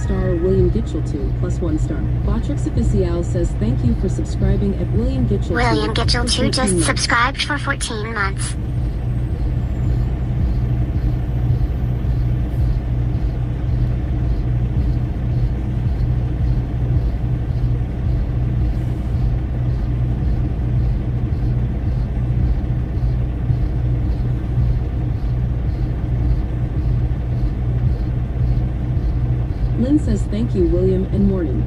star. William Gitchell 2 plus 1 star. Botrix Official says thank you for subscribing at William Gitchell 2. William Gitchell for 2 14 just months. subscribed for 14 months. Lynn says thank you, William, and morning.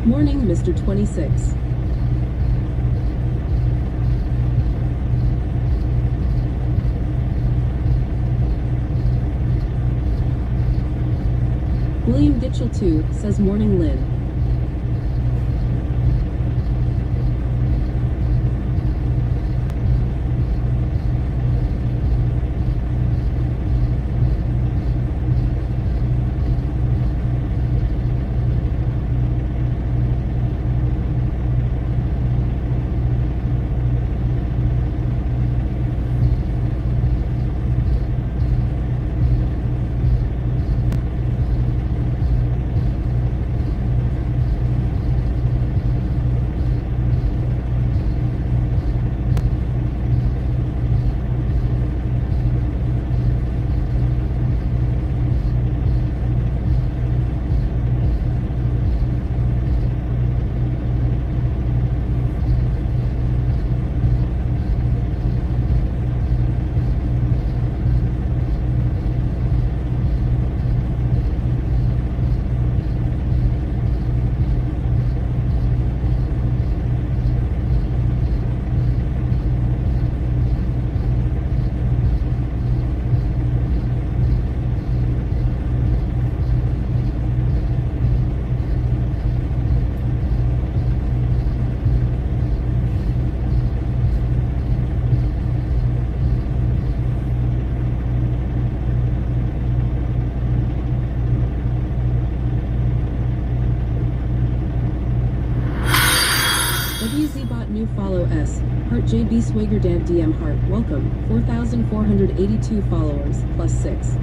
Morning, Mr. 26. William Gitchell 2 says morning, Lynn. WZBot new follow S. Heart JB Swagerdant DM Heart. Welcome. 4,482 followers. Plus 6.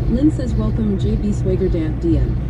Lynn says welcome JB Swagerdant DM.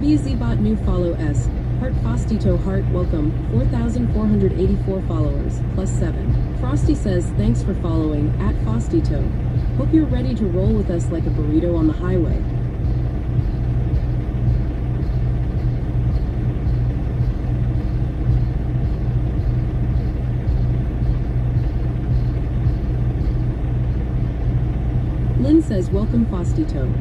WZBot new follow S. Heart Fostito Heart welcome, 4,484 followers, plus 7. Frosty says thanks for following, at Fostito. Hope you're ready to roll with us like a burrito on the highway. Lynn says welcome Fostito.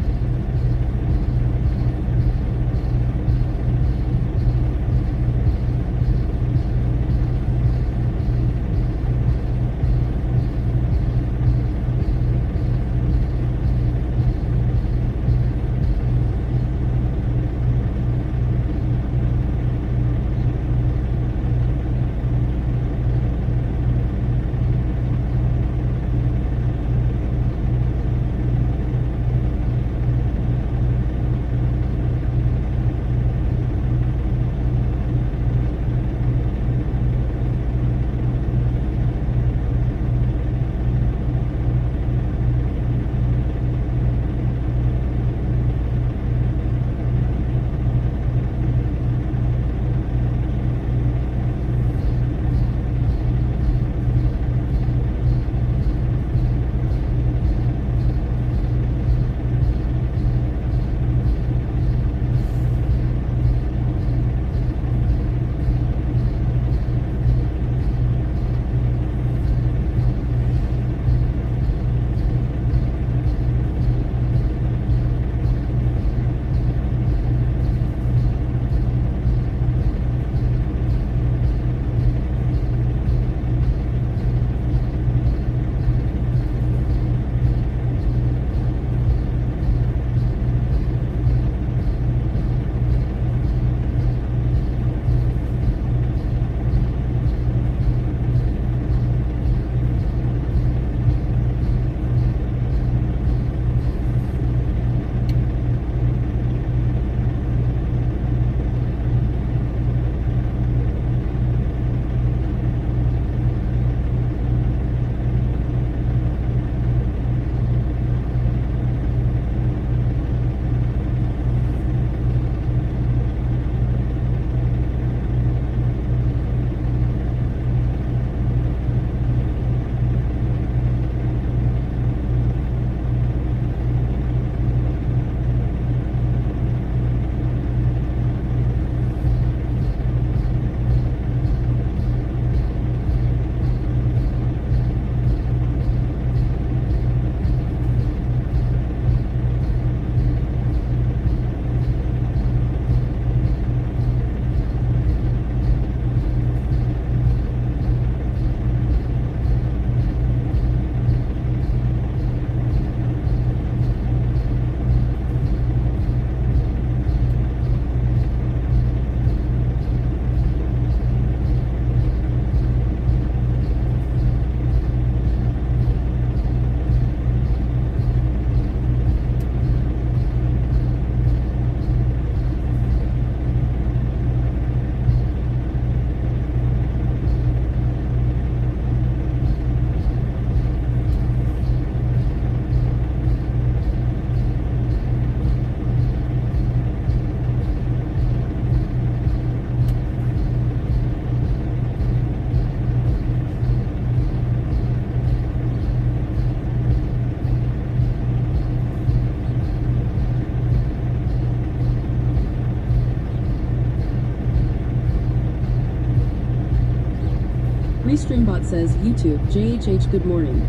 Restreambot says, YouTube, JHH good morning.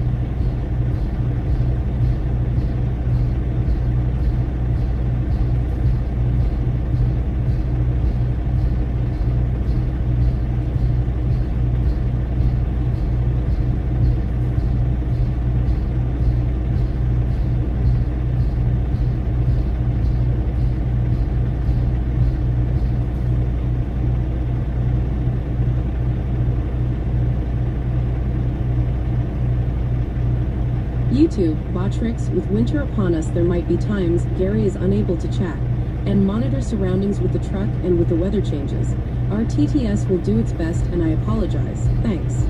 YouTube, Botrix, with winter upon us there might be times Gary is unable to chat and monitor surroundings with the truck and with the weather changes. Our TTS will do its best and I apologize. Thanks.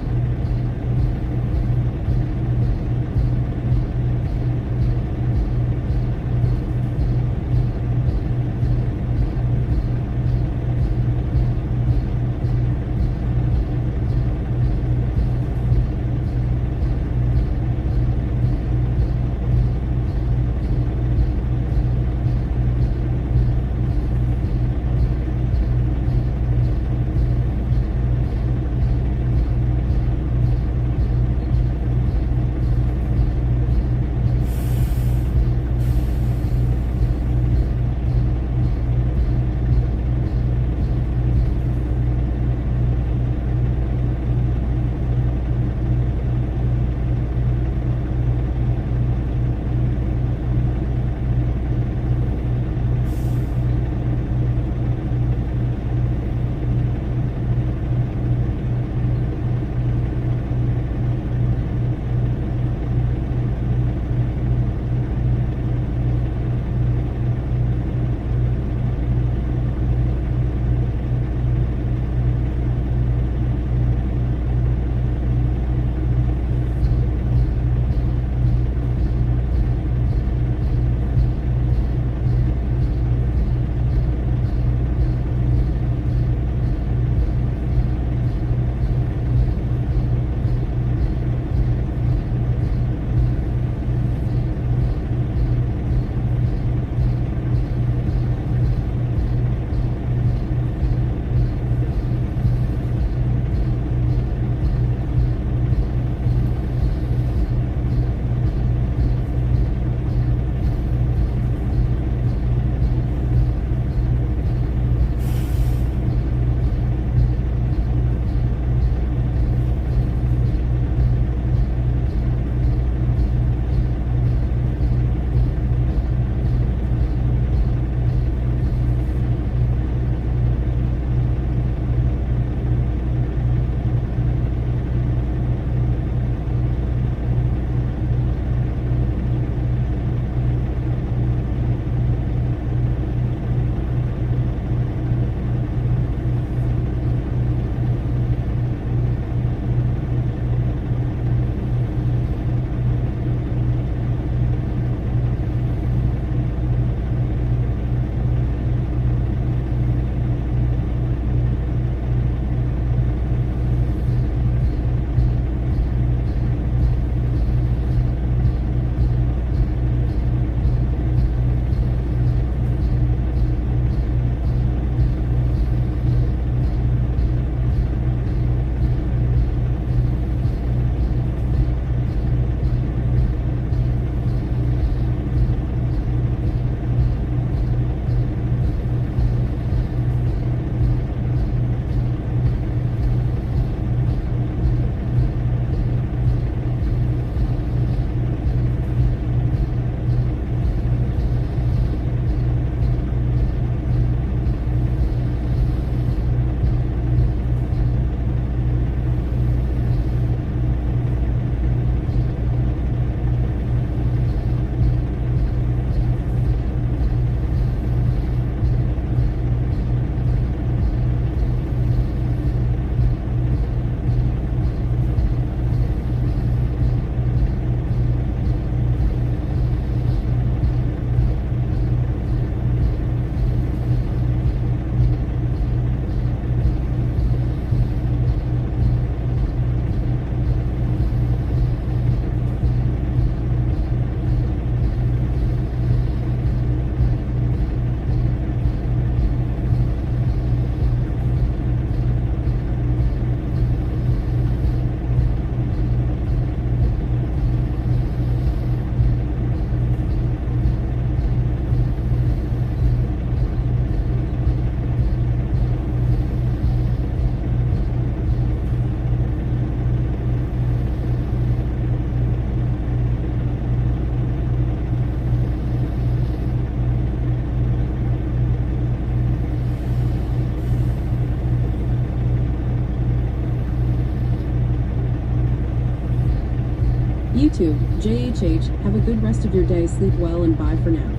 YouTube, JHH, have a good rest of your day, sleep well, and bye for now.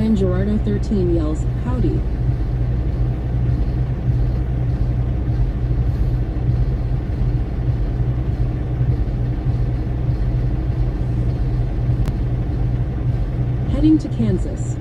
Brian Gerardo 13 yells, "Howdy." Heading to Kansas.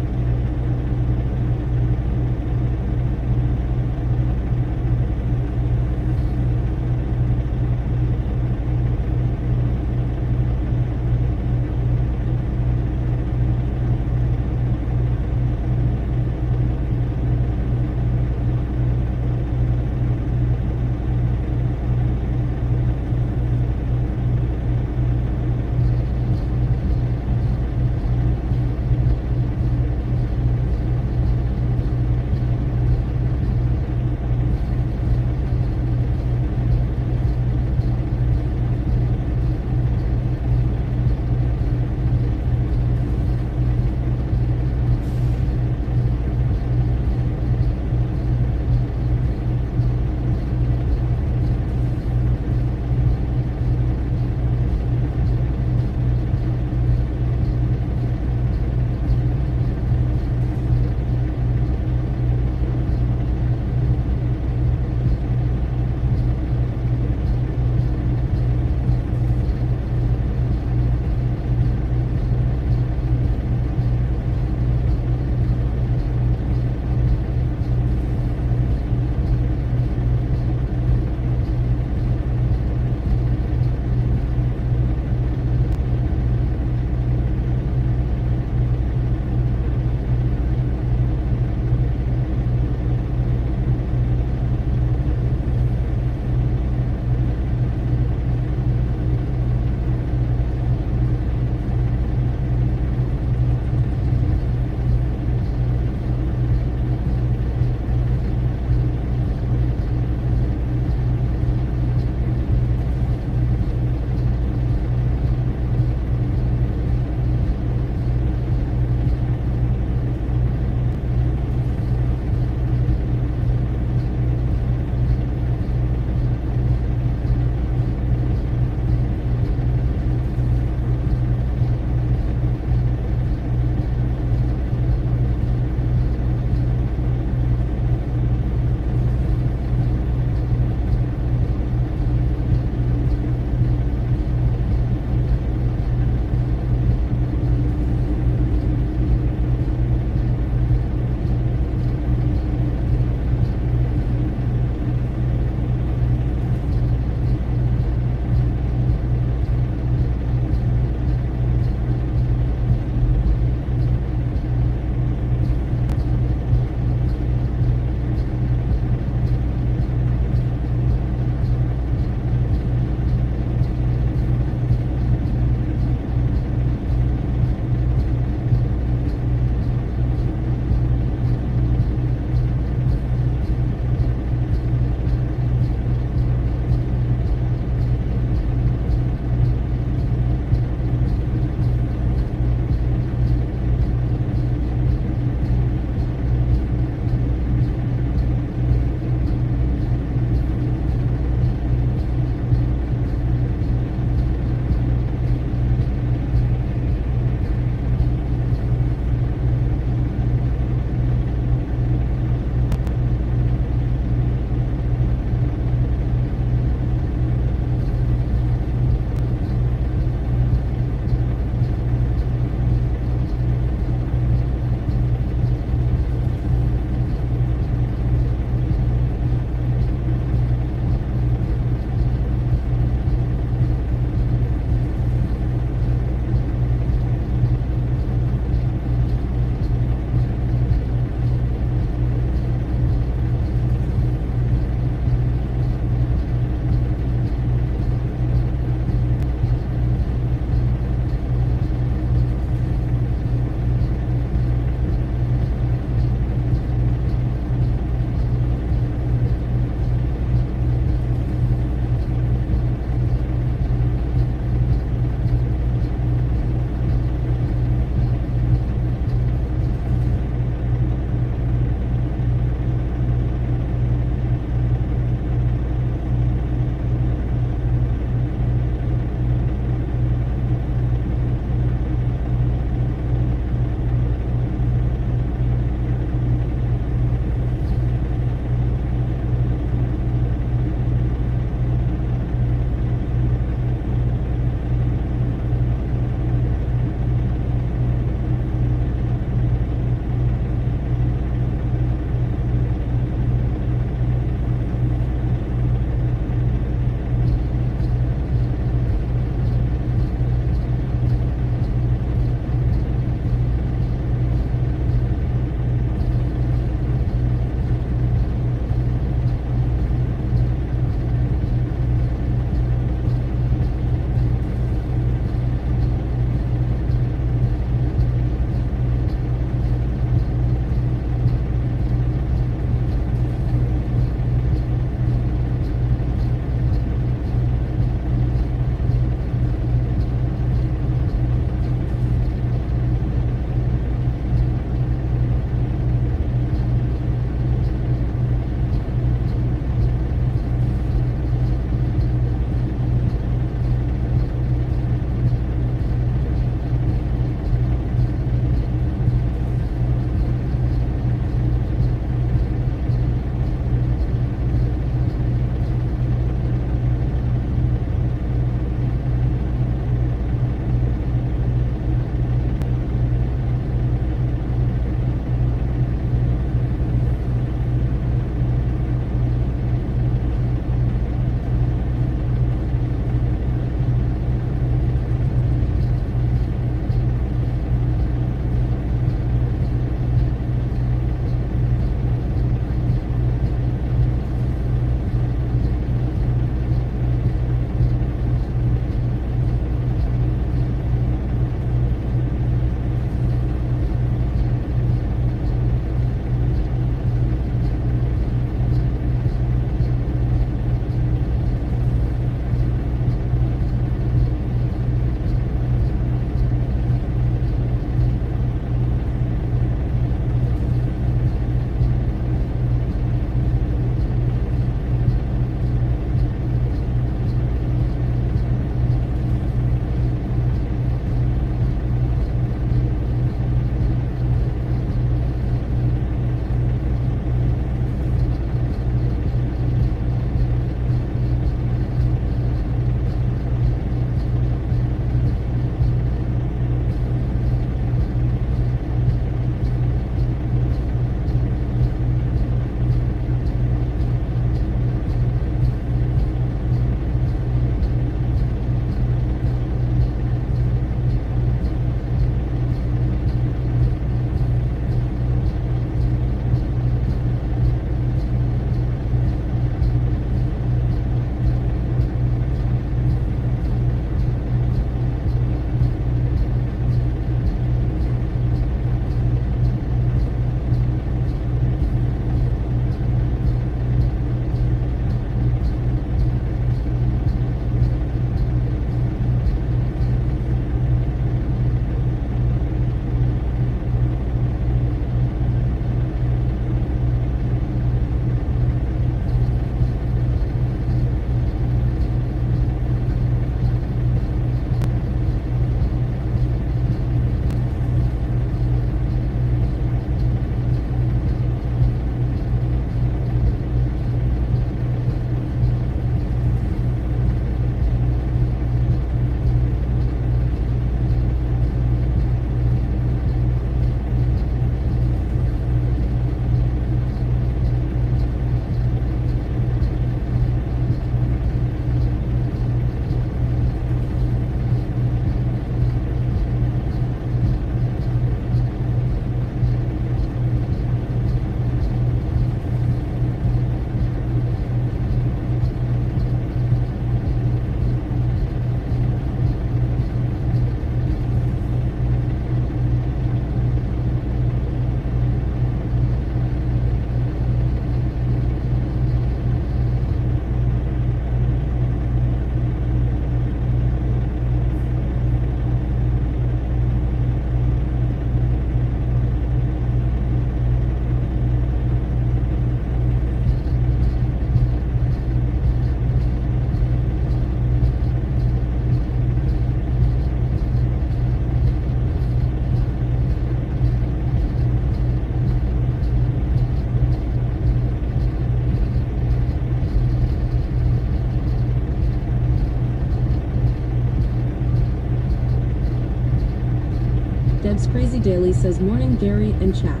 Deb's Crazy Daily says morning Gary and chat.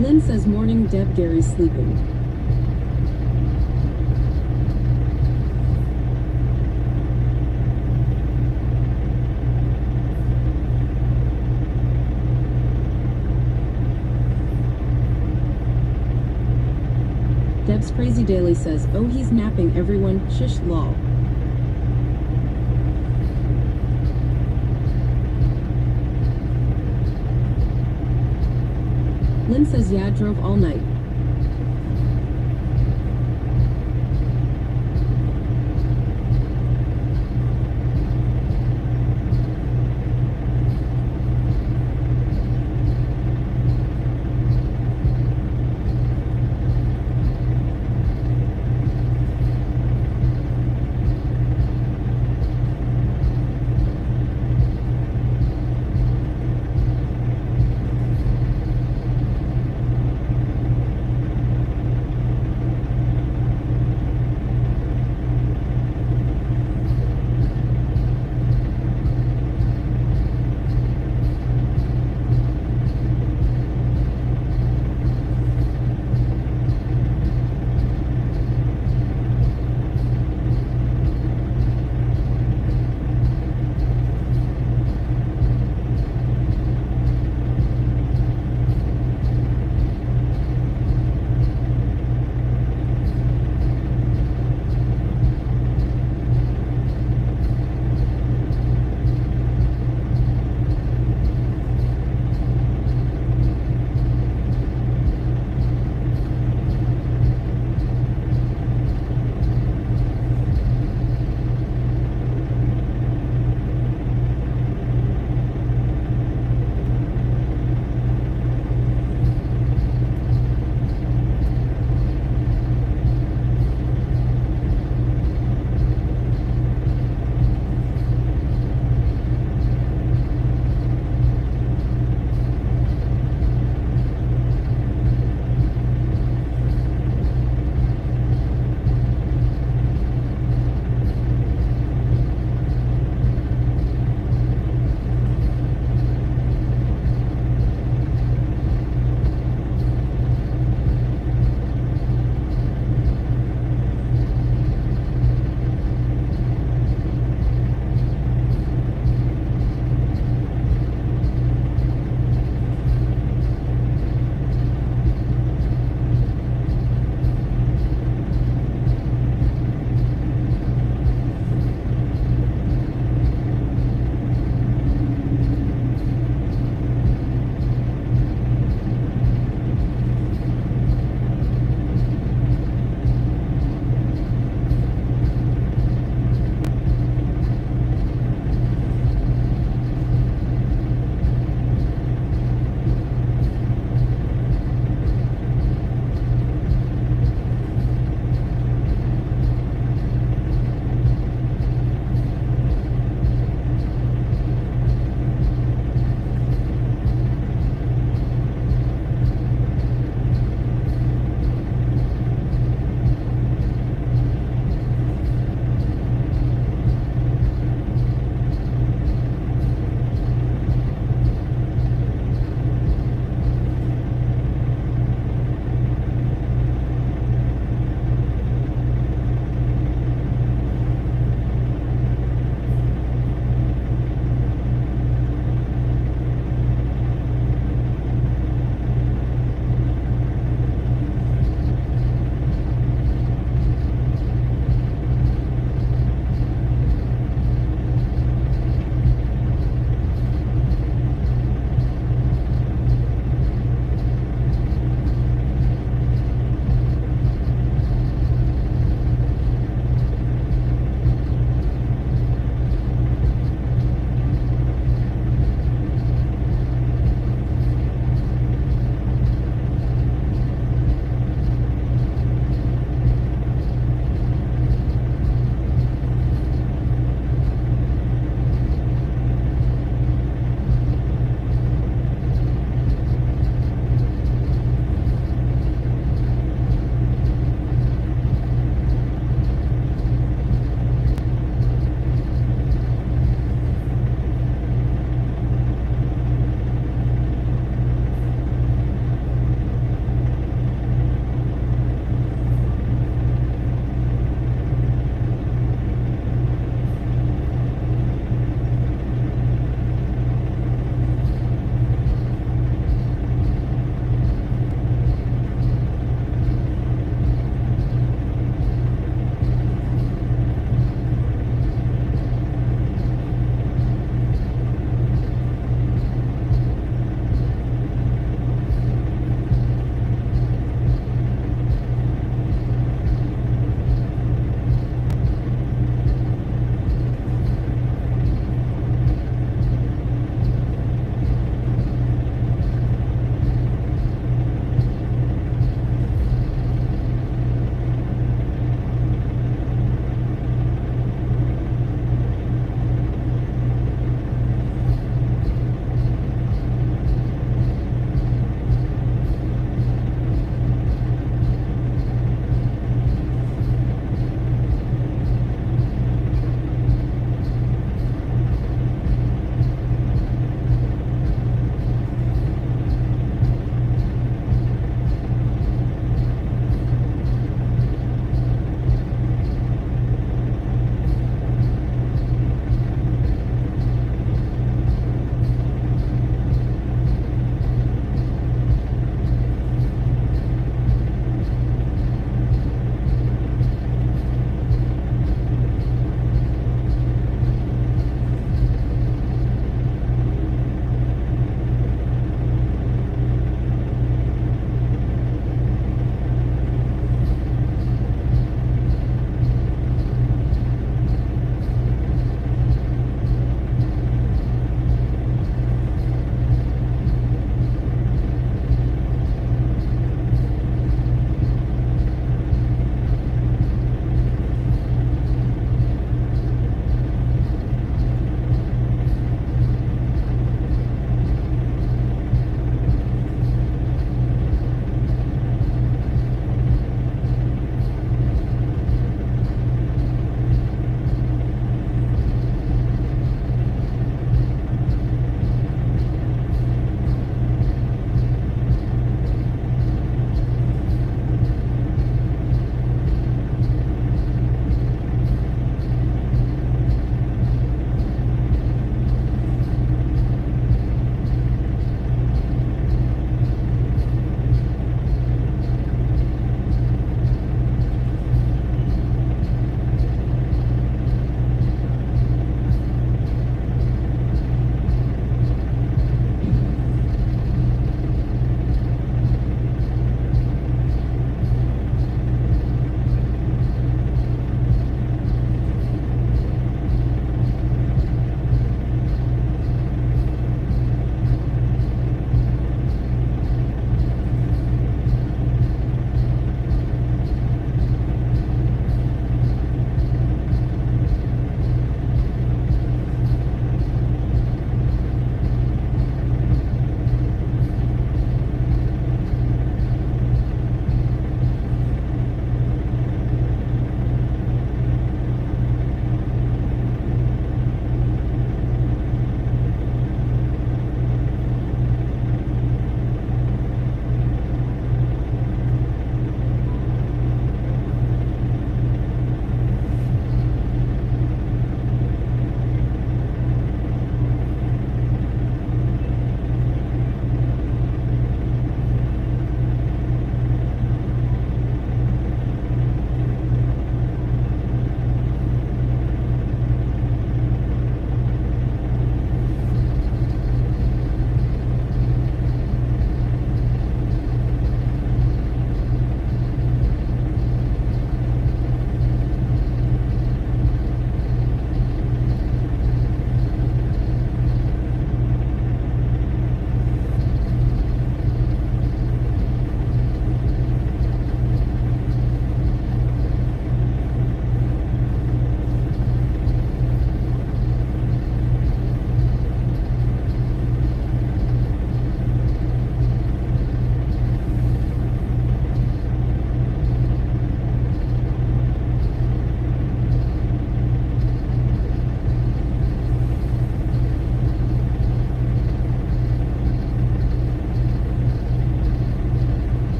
Lynn says morning Deb, Gary's sleeping. Deb's Crazy Daily says, oh, he's napping everyone, shish lol. Lynn says, yeah, drove all night.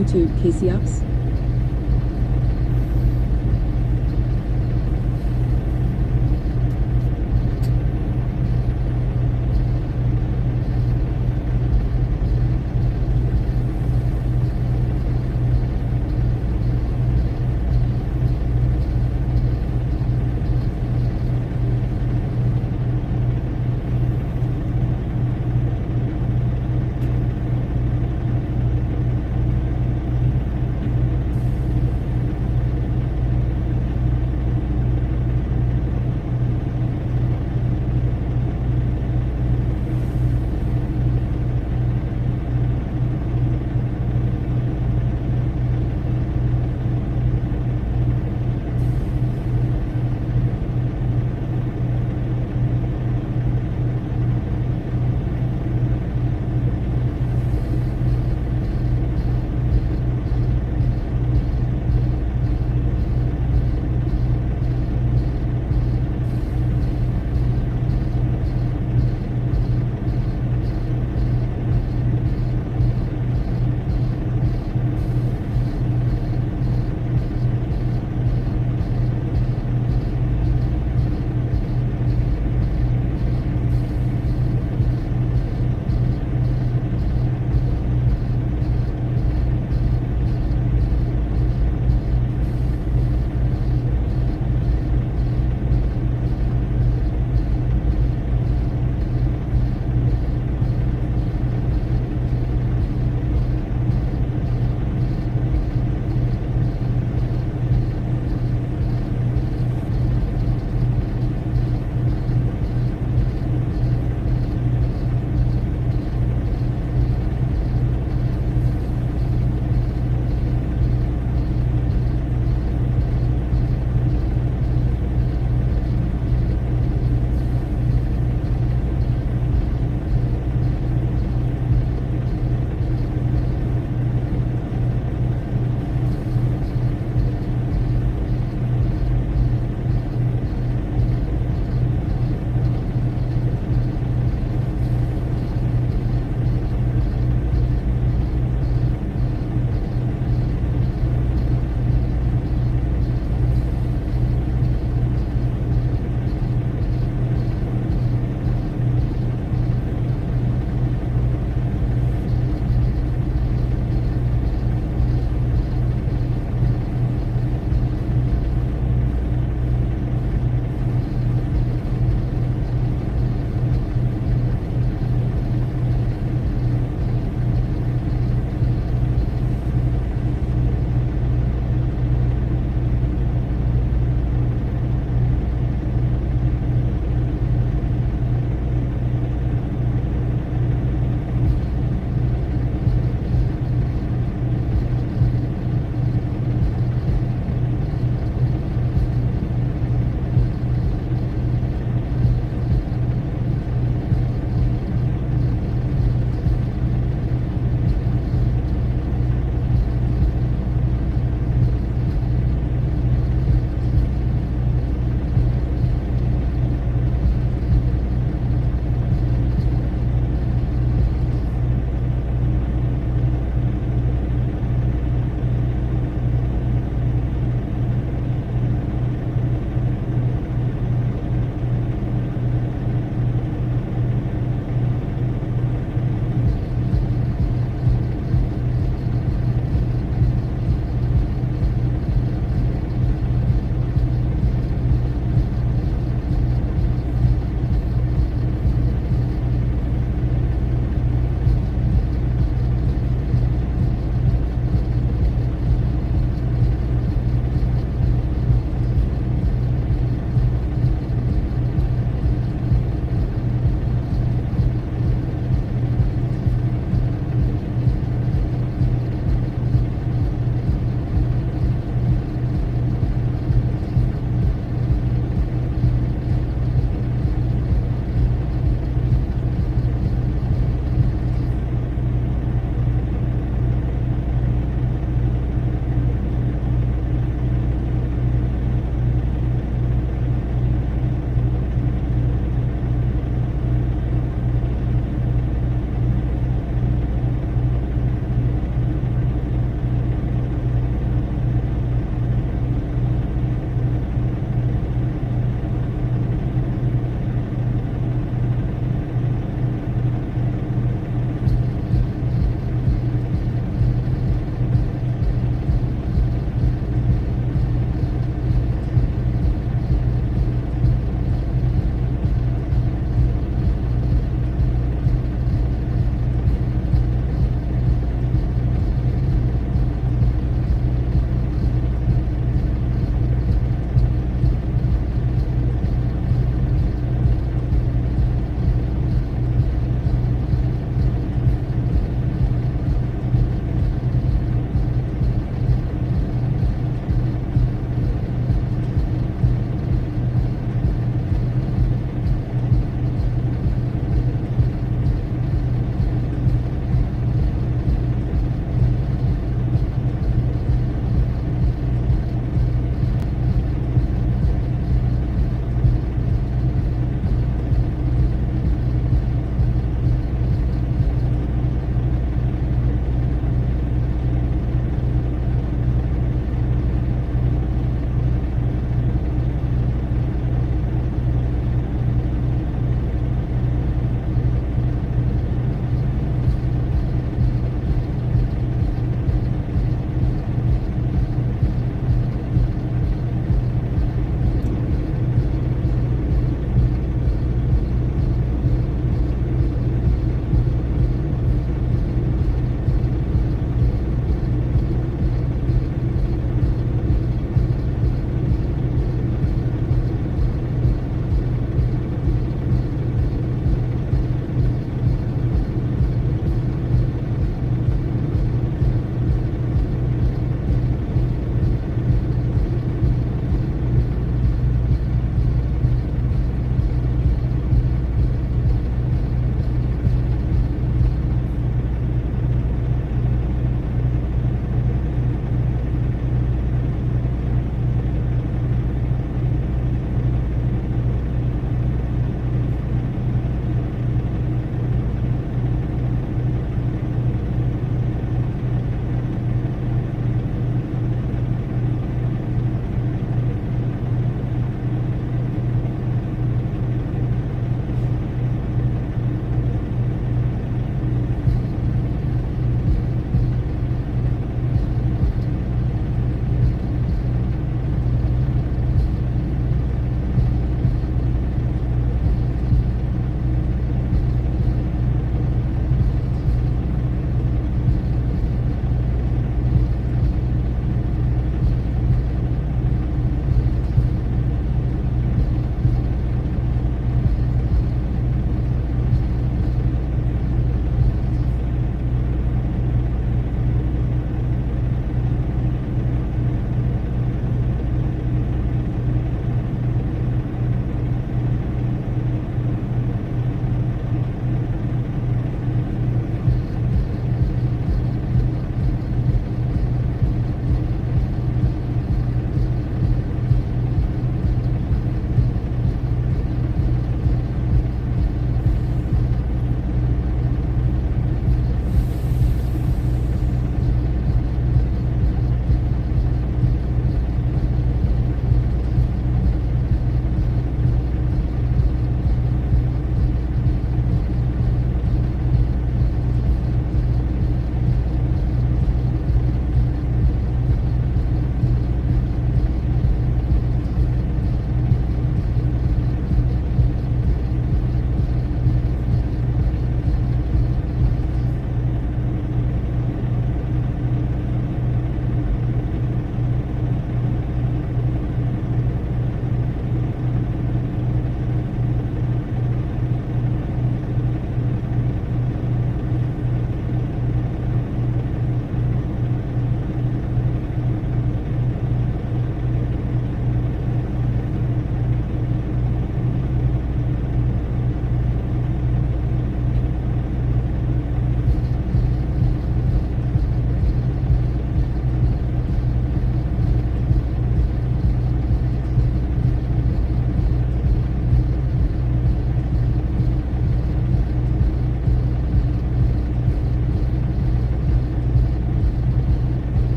YouTube, Casey Ups.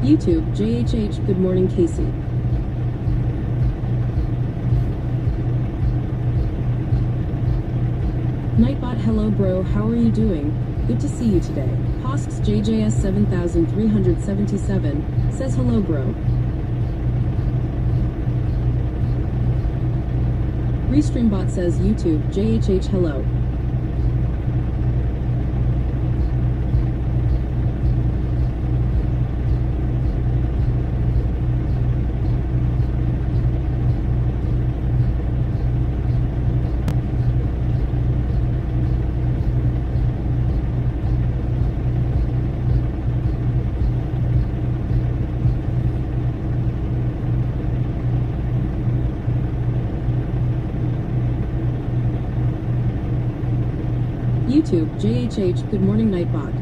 YouTube, JHH, good morning, Casey. Nightbot, hello bro, how are you doing? Good to see you today. Hosks JJS 7377 says hello bro. Restreambot says YouTube, JHH, hello. YouTube, JHH, good morning, Nightbot.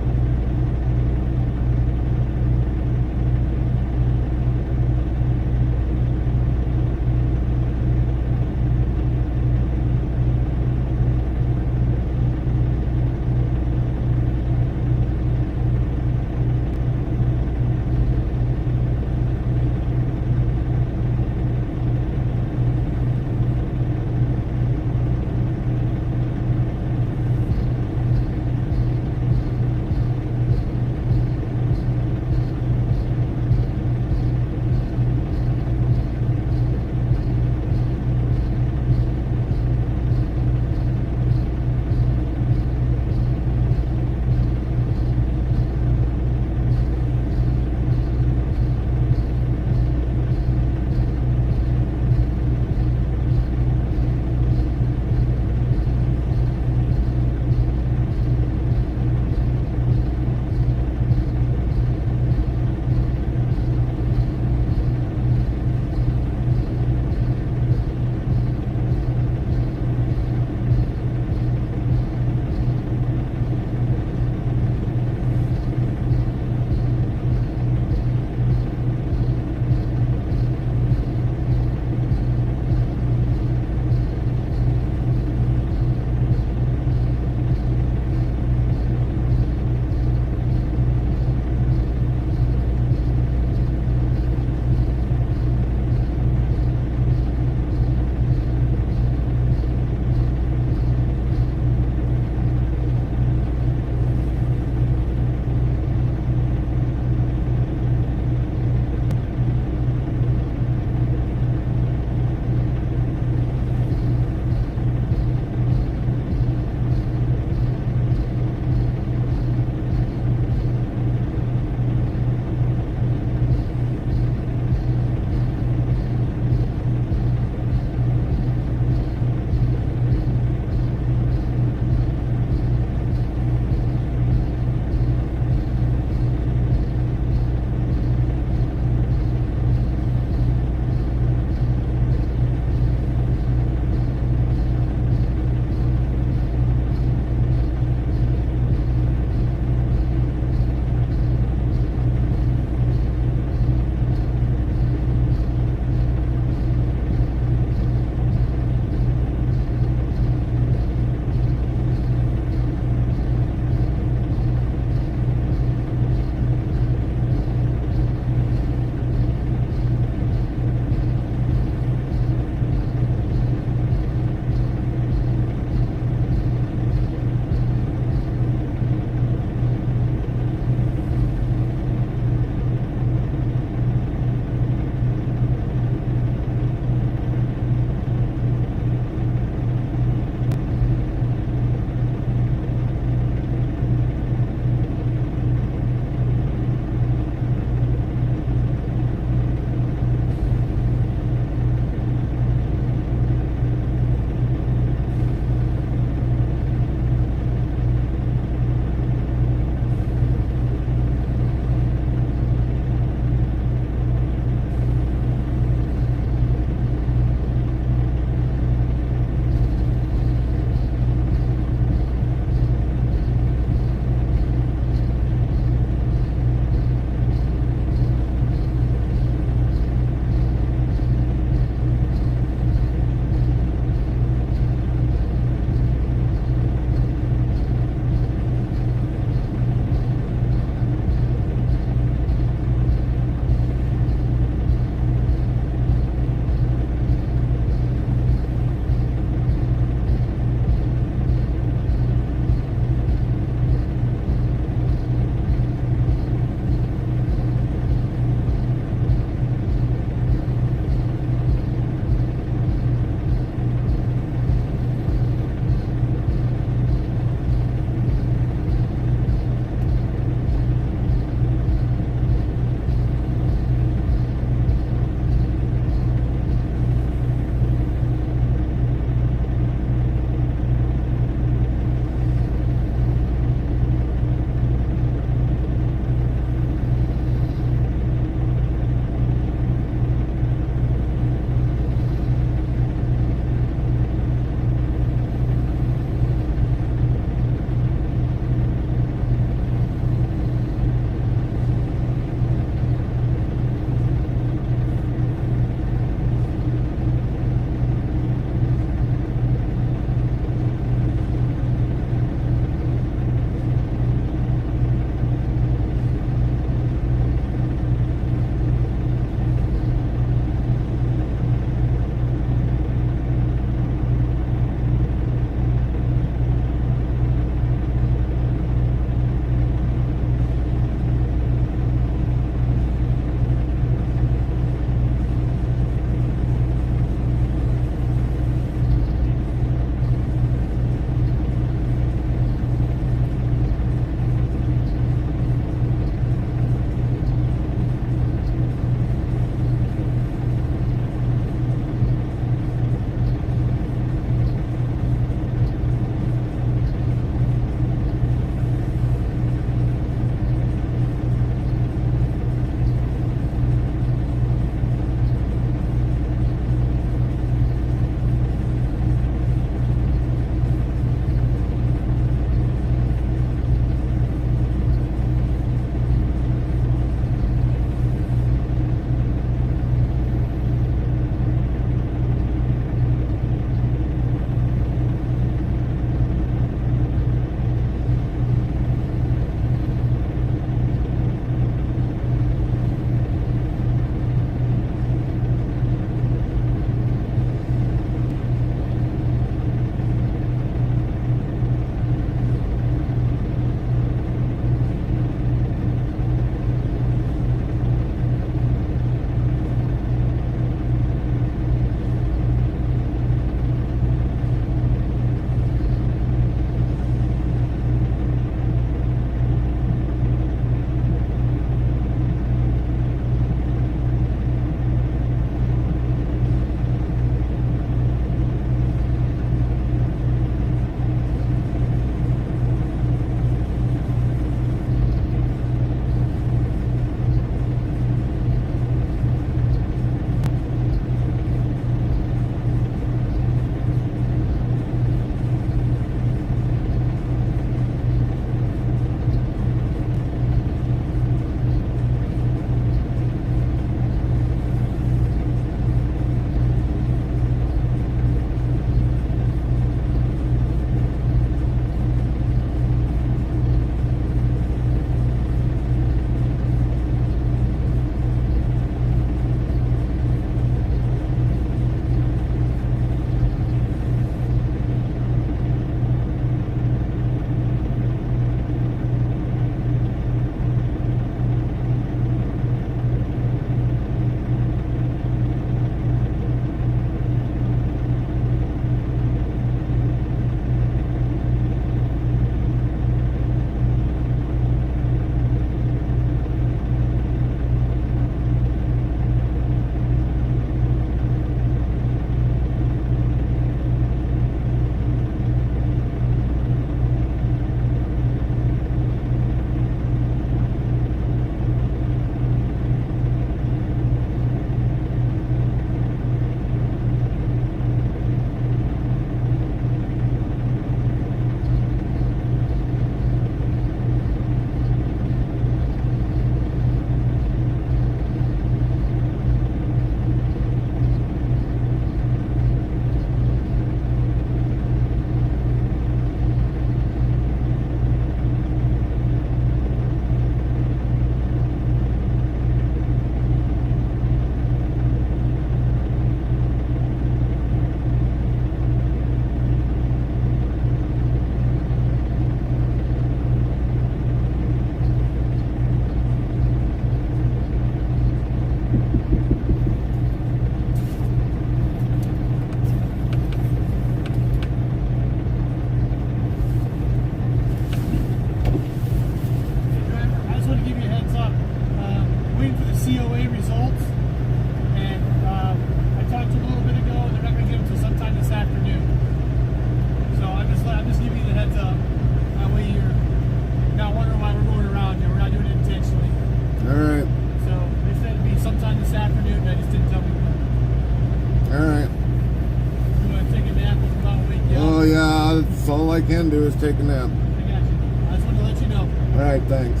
I can do is take a nap. I got you. I just wanted to let you know. All right, thanks.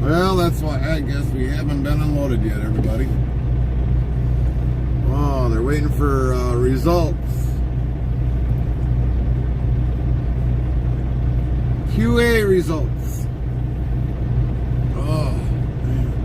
Well, that's why I guess we haven't been unloaded yet, everybody. Oh, they're waiting for results. QA results. Oh, man.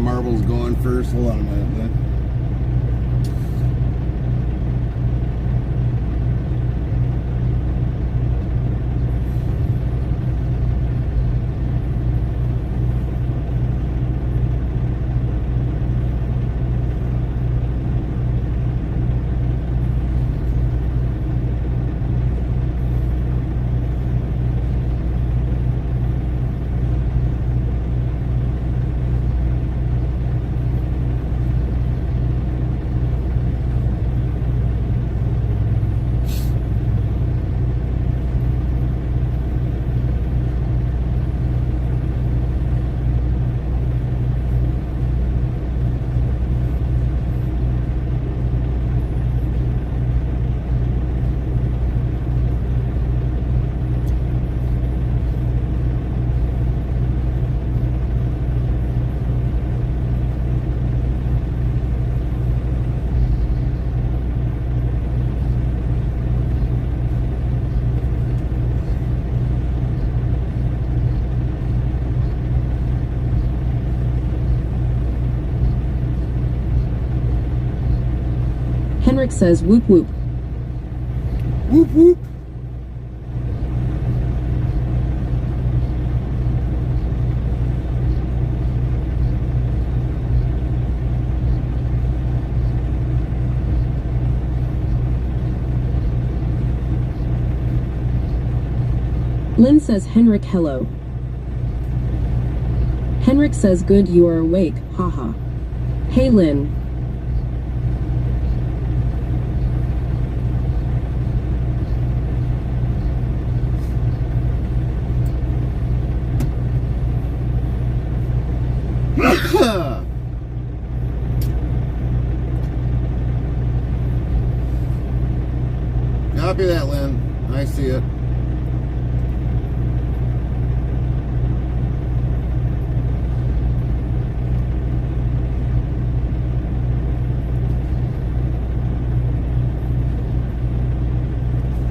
marbles going first. Hold on a minute then. Henrik says whoop whoop. Whoop whoop. Lynn says Henrik hello. Henrik says good you are awake, haha. Hey Lynn. Copy that, Lynn. I see it.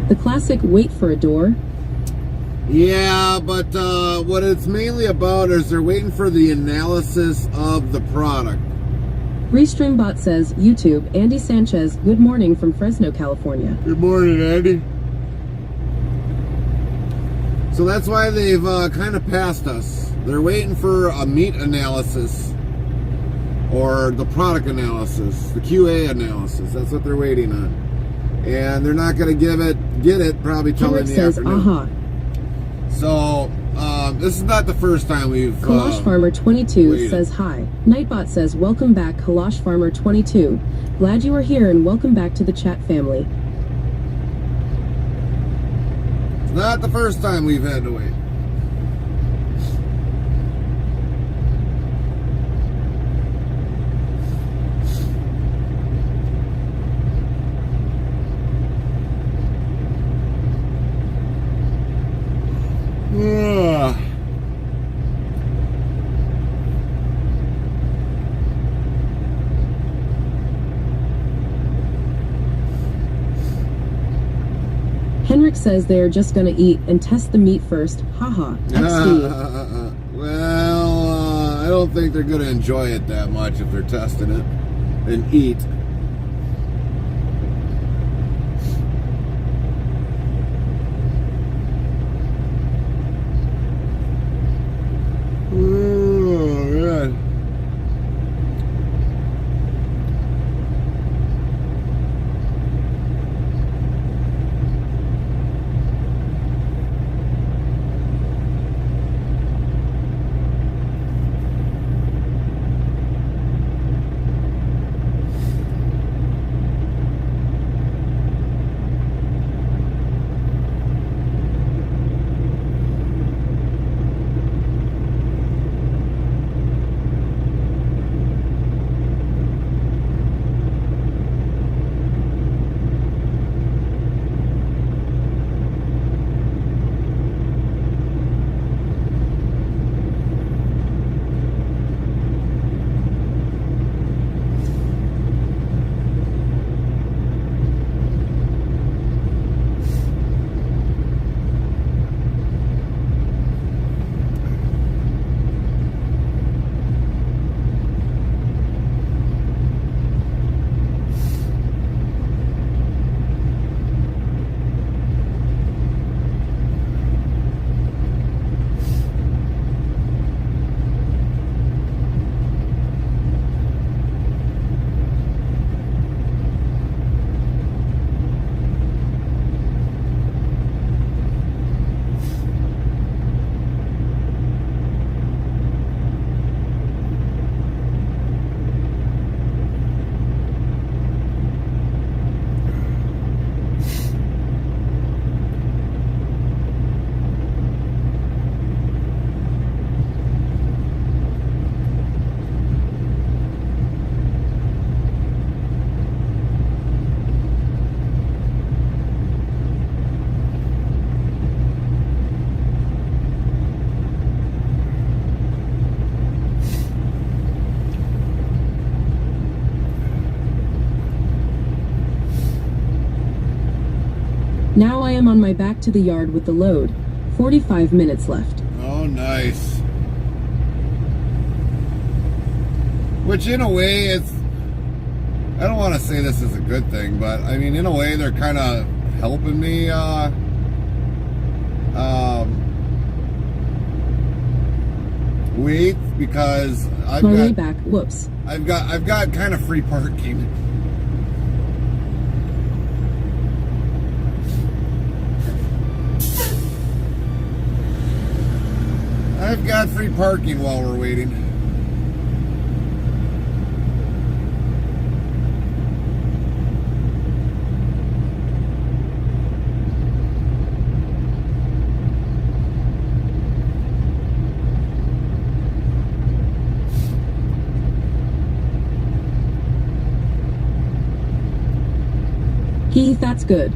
The classic wait for a door. Yeah, but what it's mainly about is they're waiting for the analysis of the product. Restreambot says, YouTube, Andy Sanchez, good morning from Fresno, California. Good morning, Andy. So that's why they've kind of passed us. They're waiting for a meat analysis or the product analysis, the QA analysis. That's what they're waiting on. And they're not going to get it probably till in Henrik the says, afternoon. aha. So this is not the first time we've Kalash Farmer 22 waited. says hi. Nightbot says, welcome back, Kalash Farmer 22. Glad you are here and welcome back to the chat family. It's not the first time we've had to wait. Ugh. Henrik says they are just gonna eat and test the meat first. Haha. XD. Well, I don't think they're going to enjoy it that much if they're testing it and eat. Oh, man. Now I am on my back to the yard with the load. 45 minutes left. Oh, nice. Which, in a way, it's... I don't want to say this is a good thing, but, I mean, in a way, they're kind of helping me, wait, because I've My way got... back. Whoops. I've got kind of free parking. I've got free parking while we're waiting. That's good.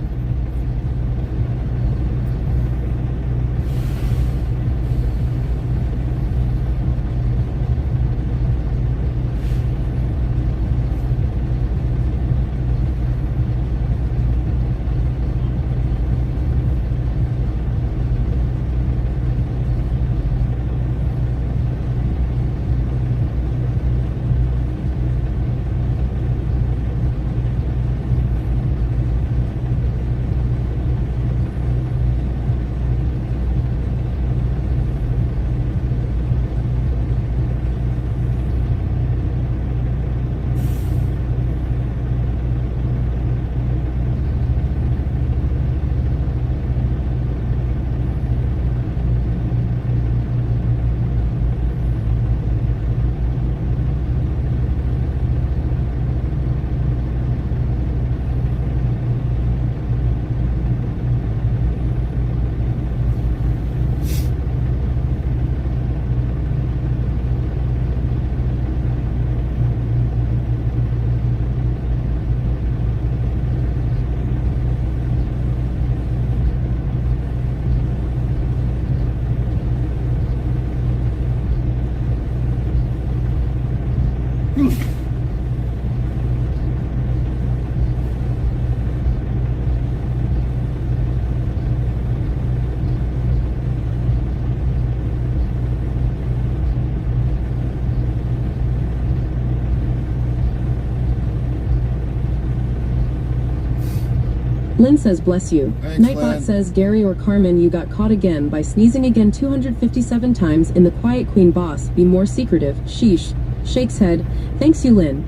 Lynn says, bless you. Thanks, Nightbot Lynn. says, Gary or Carmen, you got caught again by sneezing again 257 times in the Quiet Queen boss. Be more secretive. Sheesh. Shakes head. Thanks you, Lynn.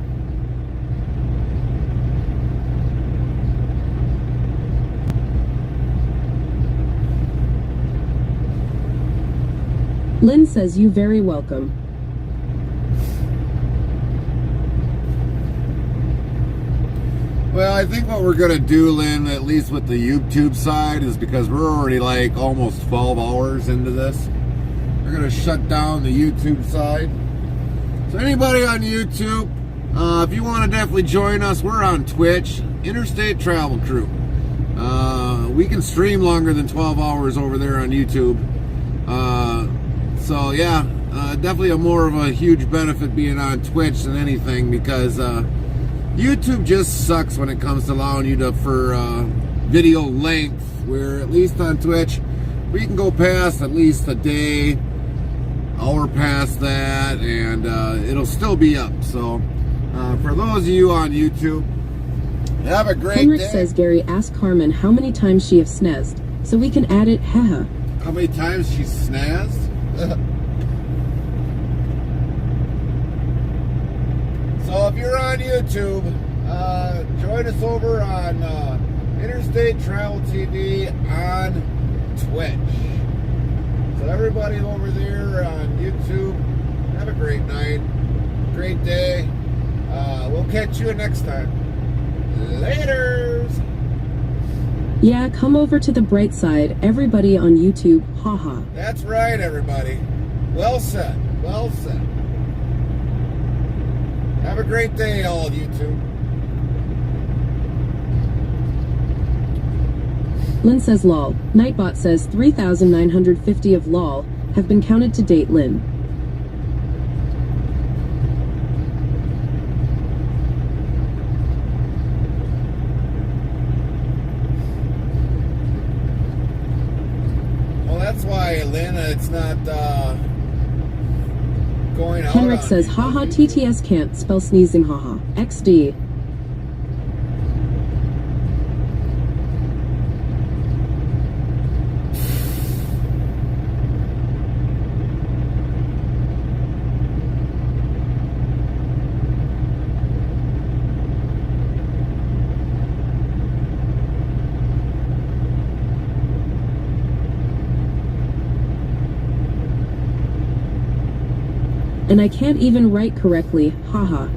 Lynn says, you very welcome. Well, I think what we're gonna do, Lynn, at least with the YouTube side, is because we're already like almost 12 hours into this. We're gonna shut down the YouTube side. So anybody on YouTube, if you want to definitely join us, we're on Twitch, Interstate Travel Crew. We can stream longer than 12 hours over there on YouTube. So yeah, definitely more of a huge benefit being on Twitch than anything, because YouTube just sucks when it comes to allowing you to for video length, where at least on Twitch we can go past at least a day, hour past that, and it'll still be up. So for those of you on YouTube, have a great Henrik day. says, Gary, ask Carmen how many times she have sneezed, so we can add it. Haha. How many times she snazzed? So if you're on YouTube, join us over on Interstate Travel TV on Twitch. So everybody over there on YouTube, have a great night, great day. We'll catch you next time. Laters! Yeah, come over to the bright side, everybody on YouTube. Haha. That's right, everybody. Well said. Well said. Have a great day, all of YouTube. Lynn says, lol. Nightbot says 3,950 of lol have been counted to date, Lynn. Well, that's why, Lynn, it's not going out. Henrik on says, YouTube. haha, TTS can't spell sneezing, haha. XD. And I can't even write correctly, haha.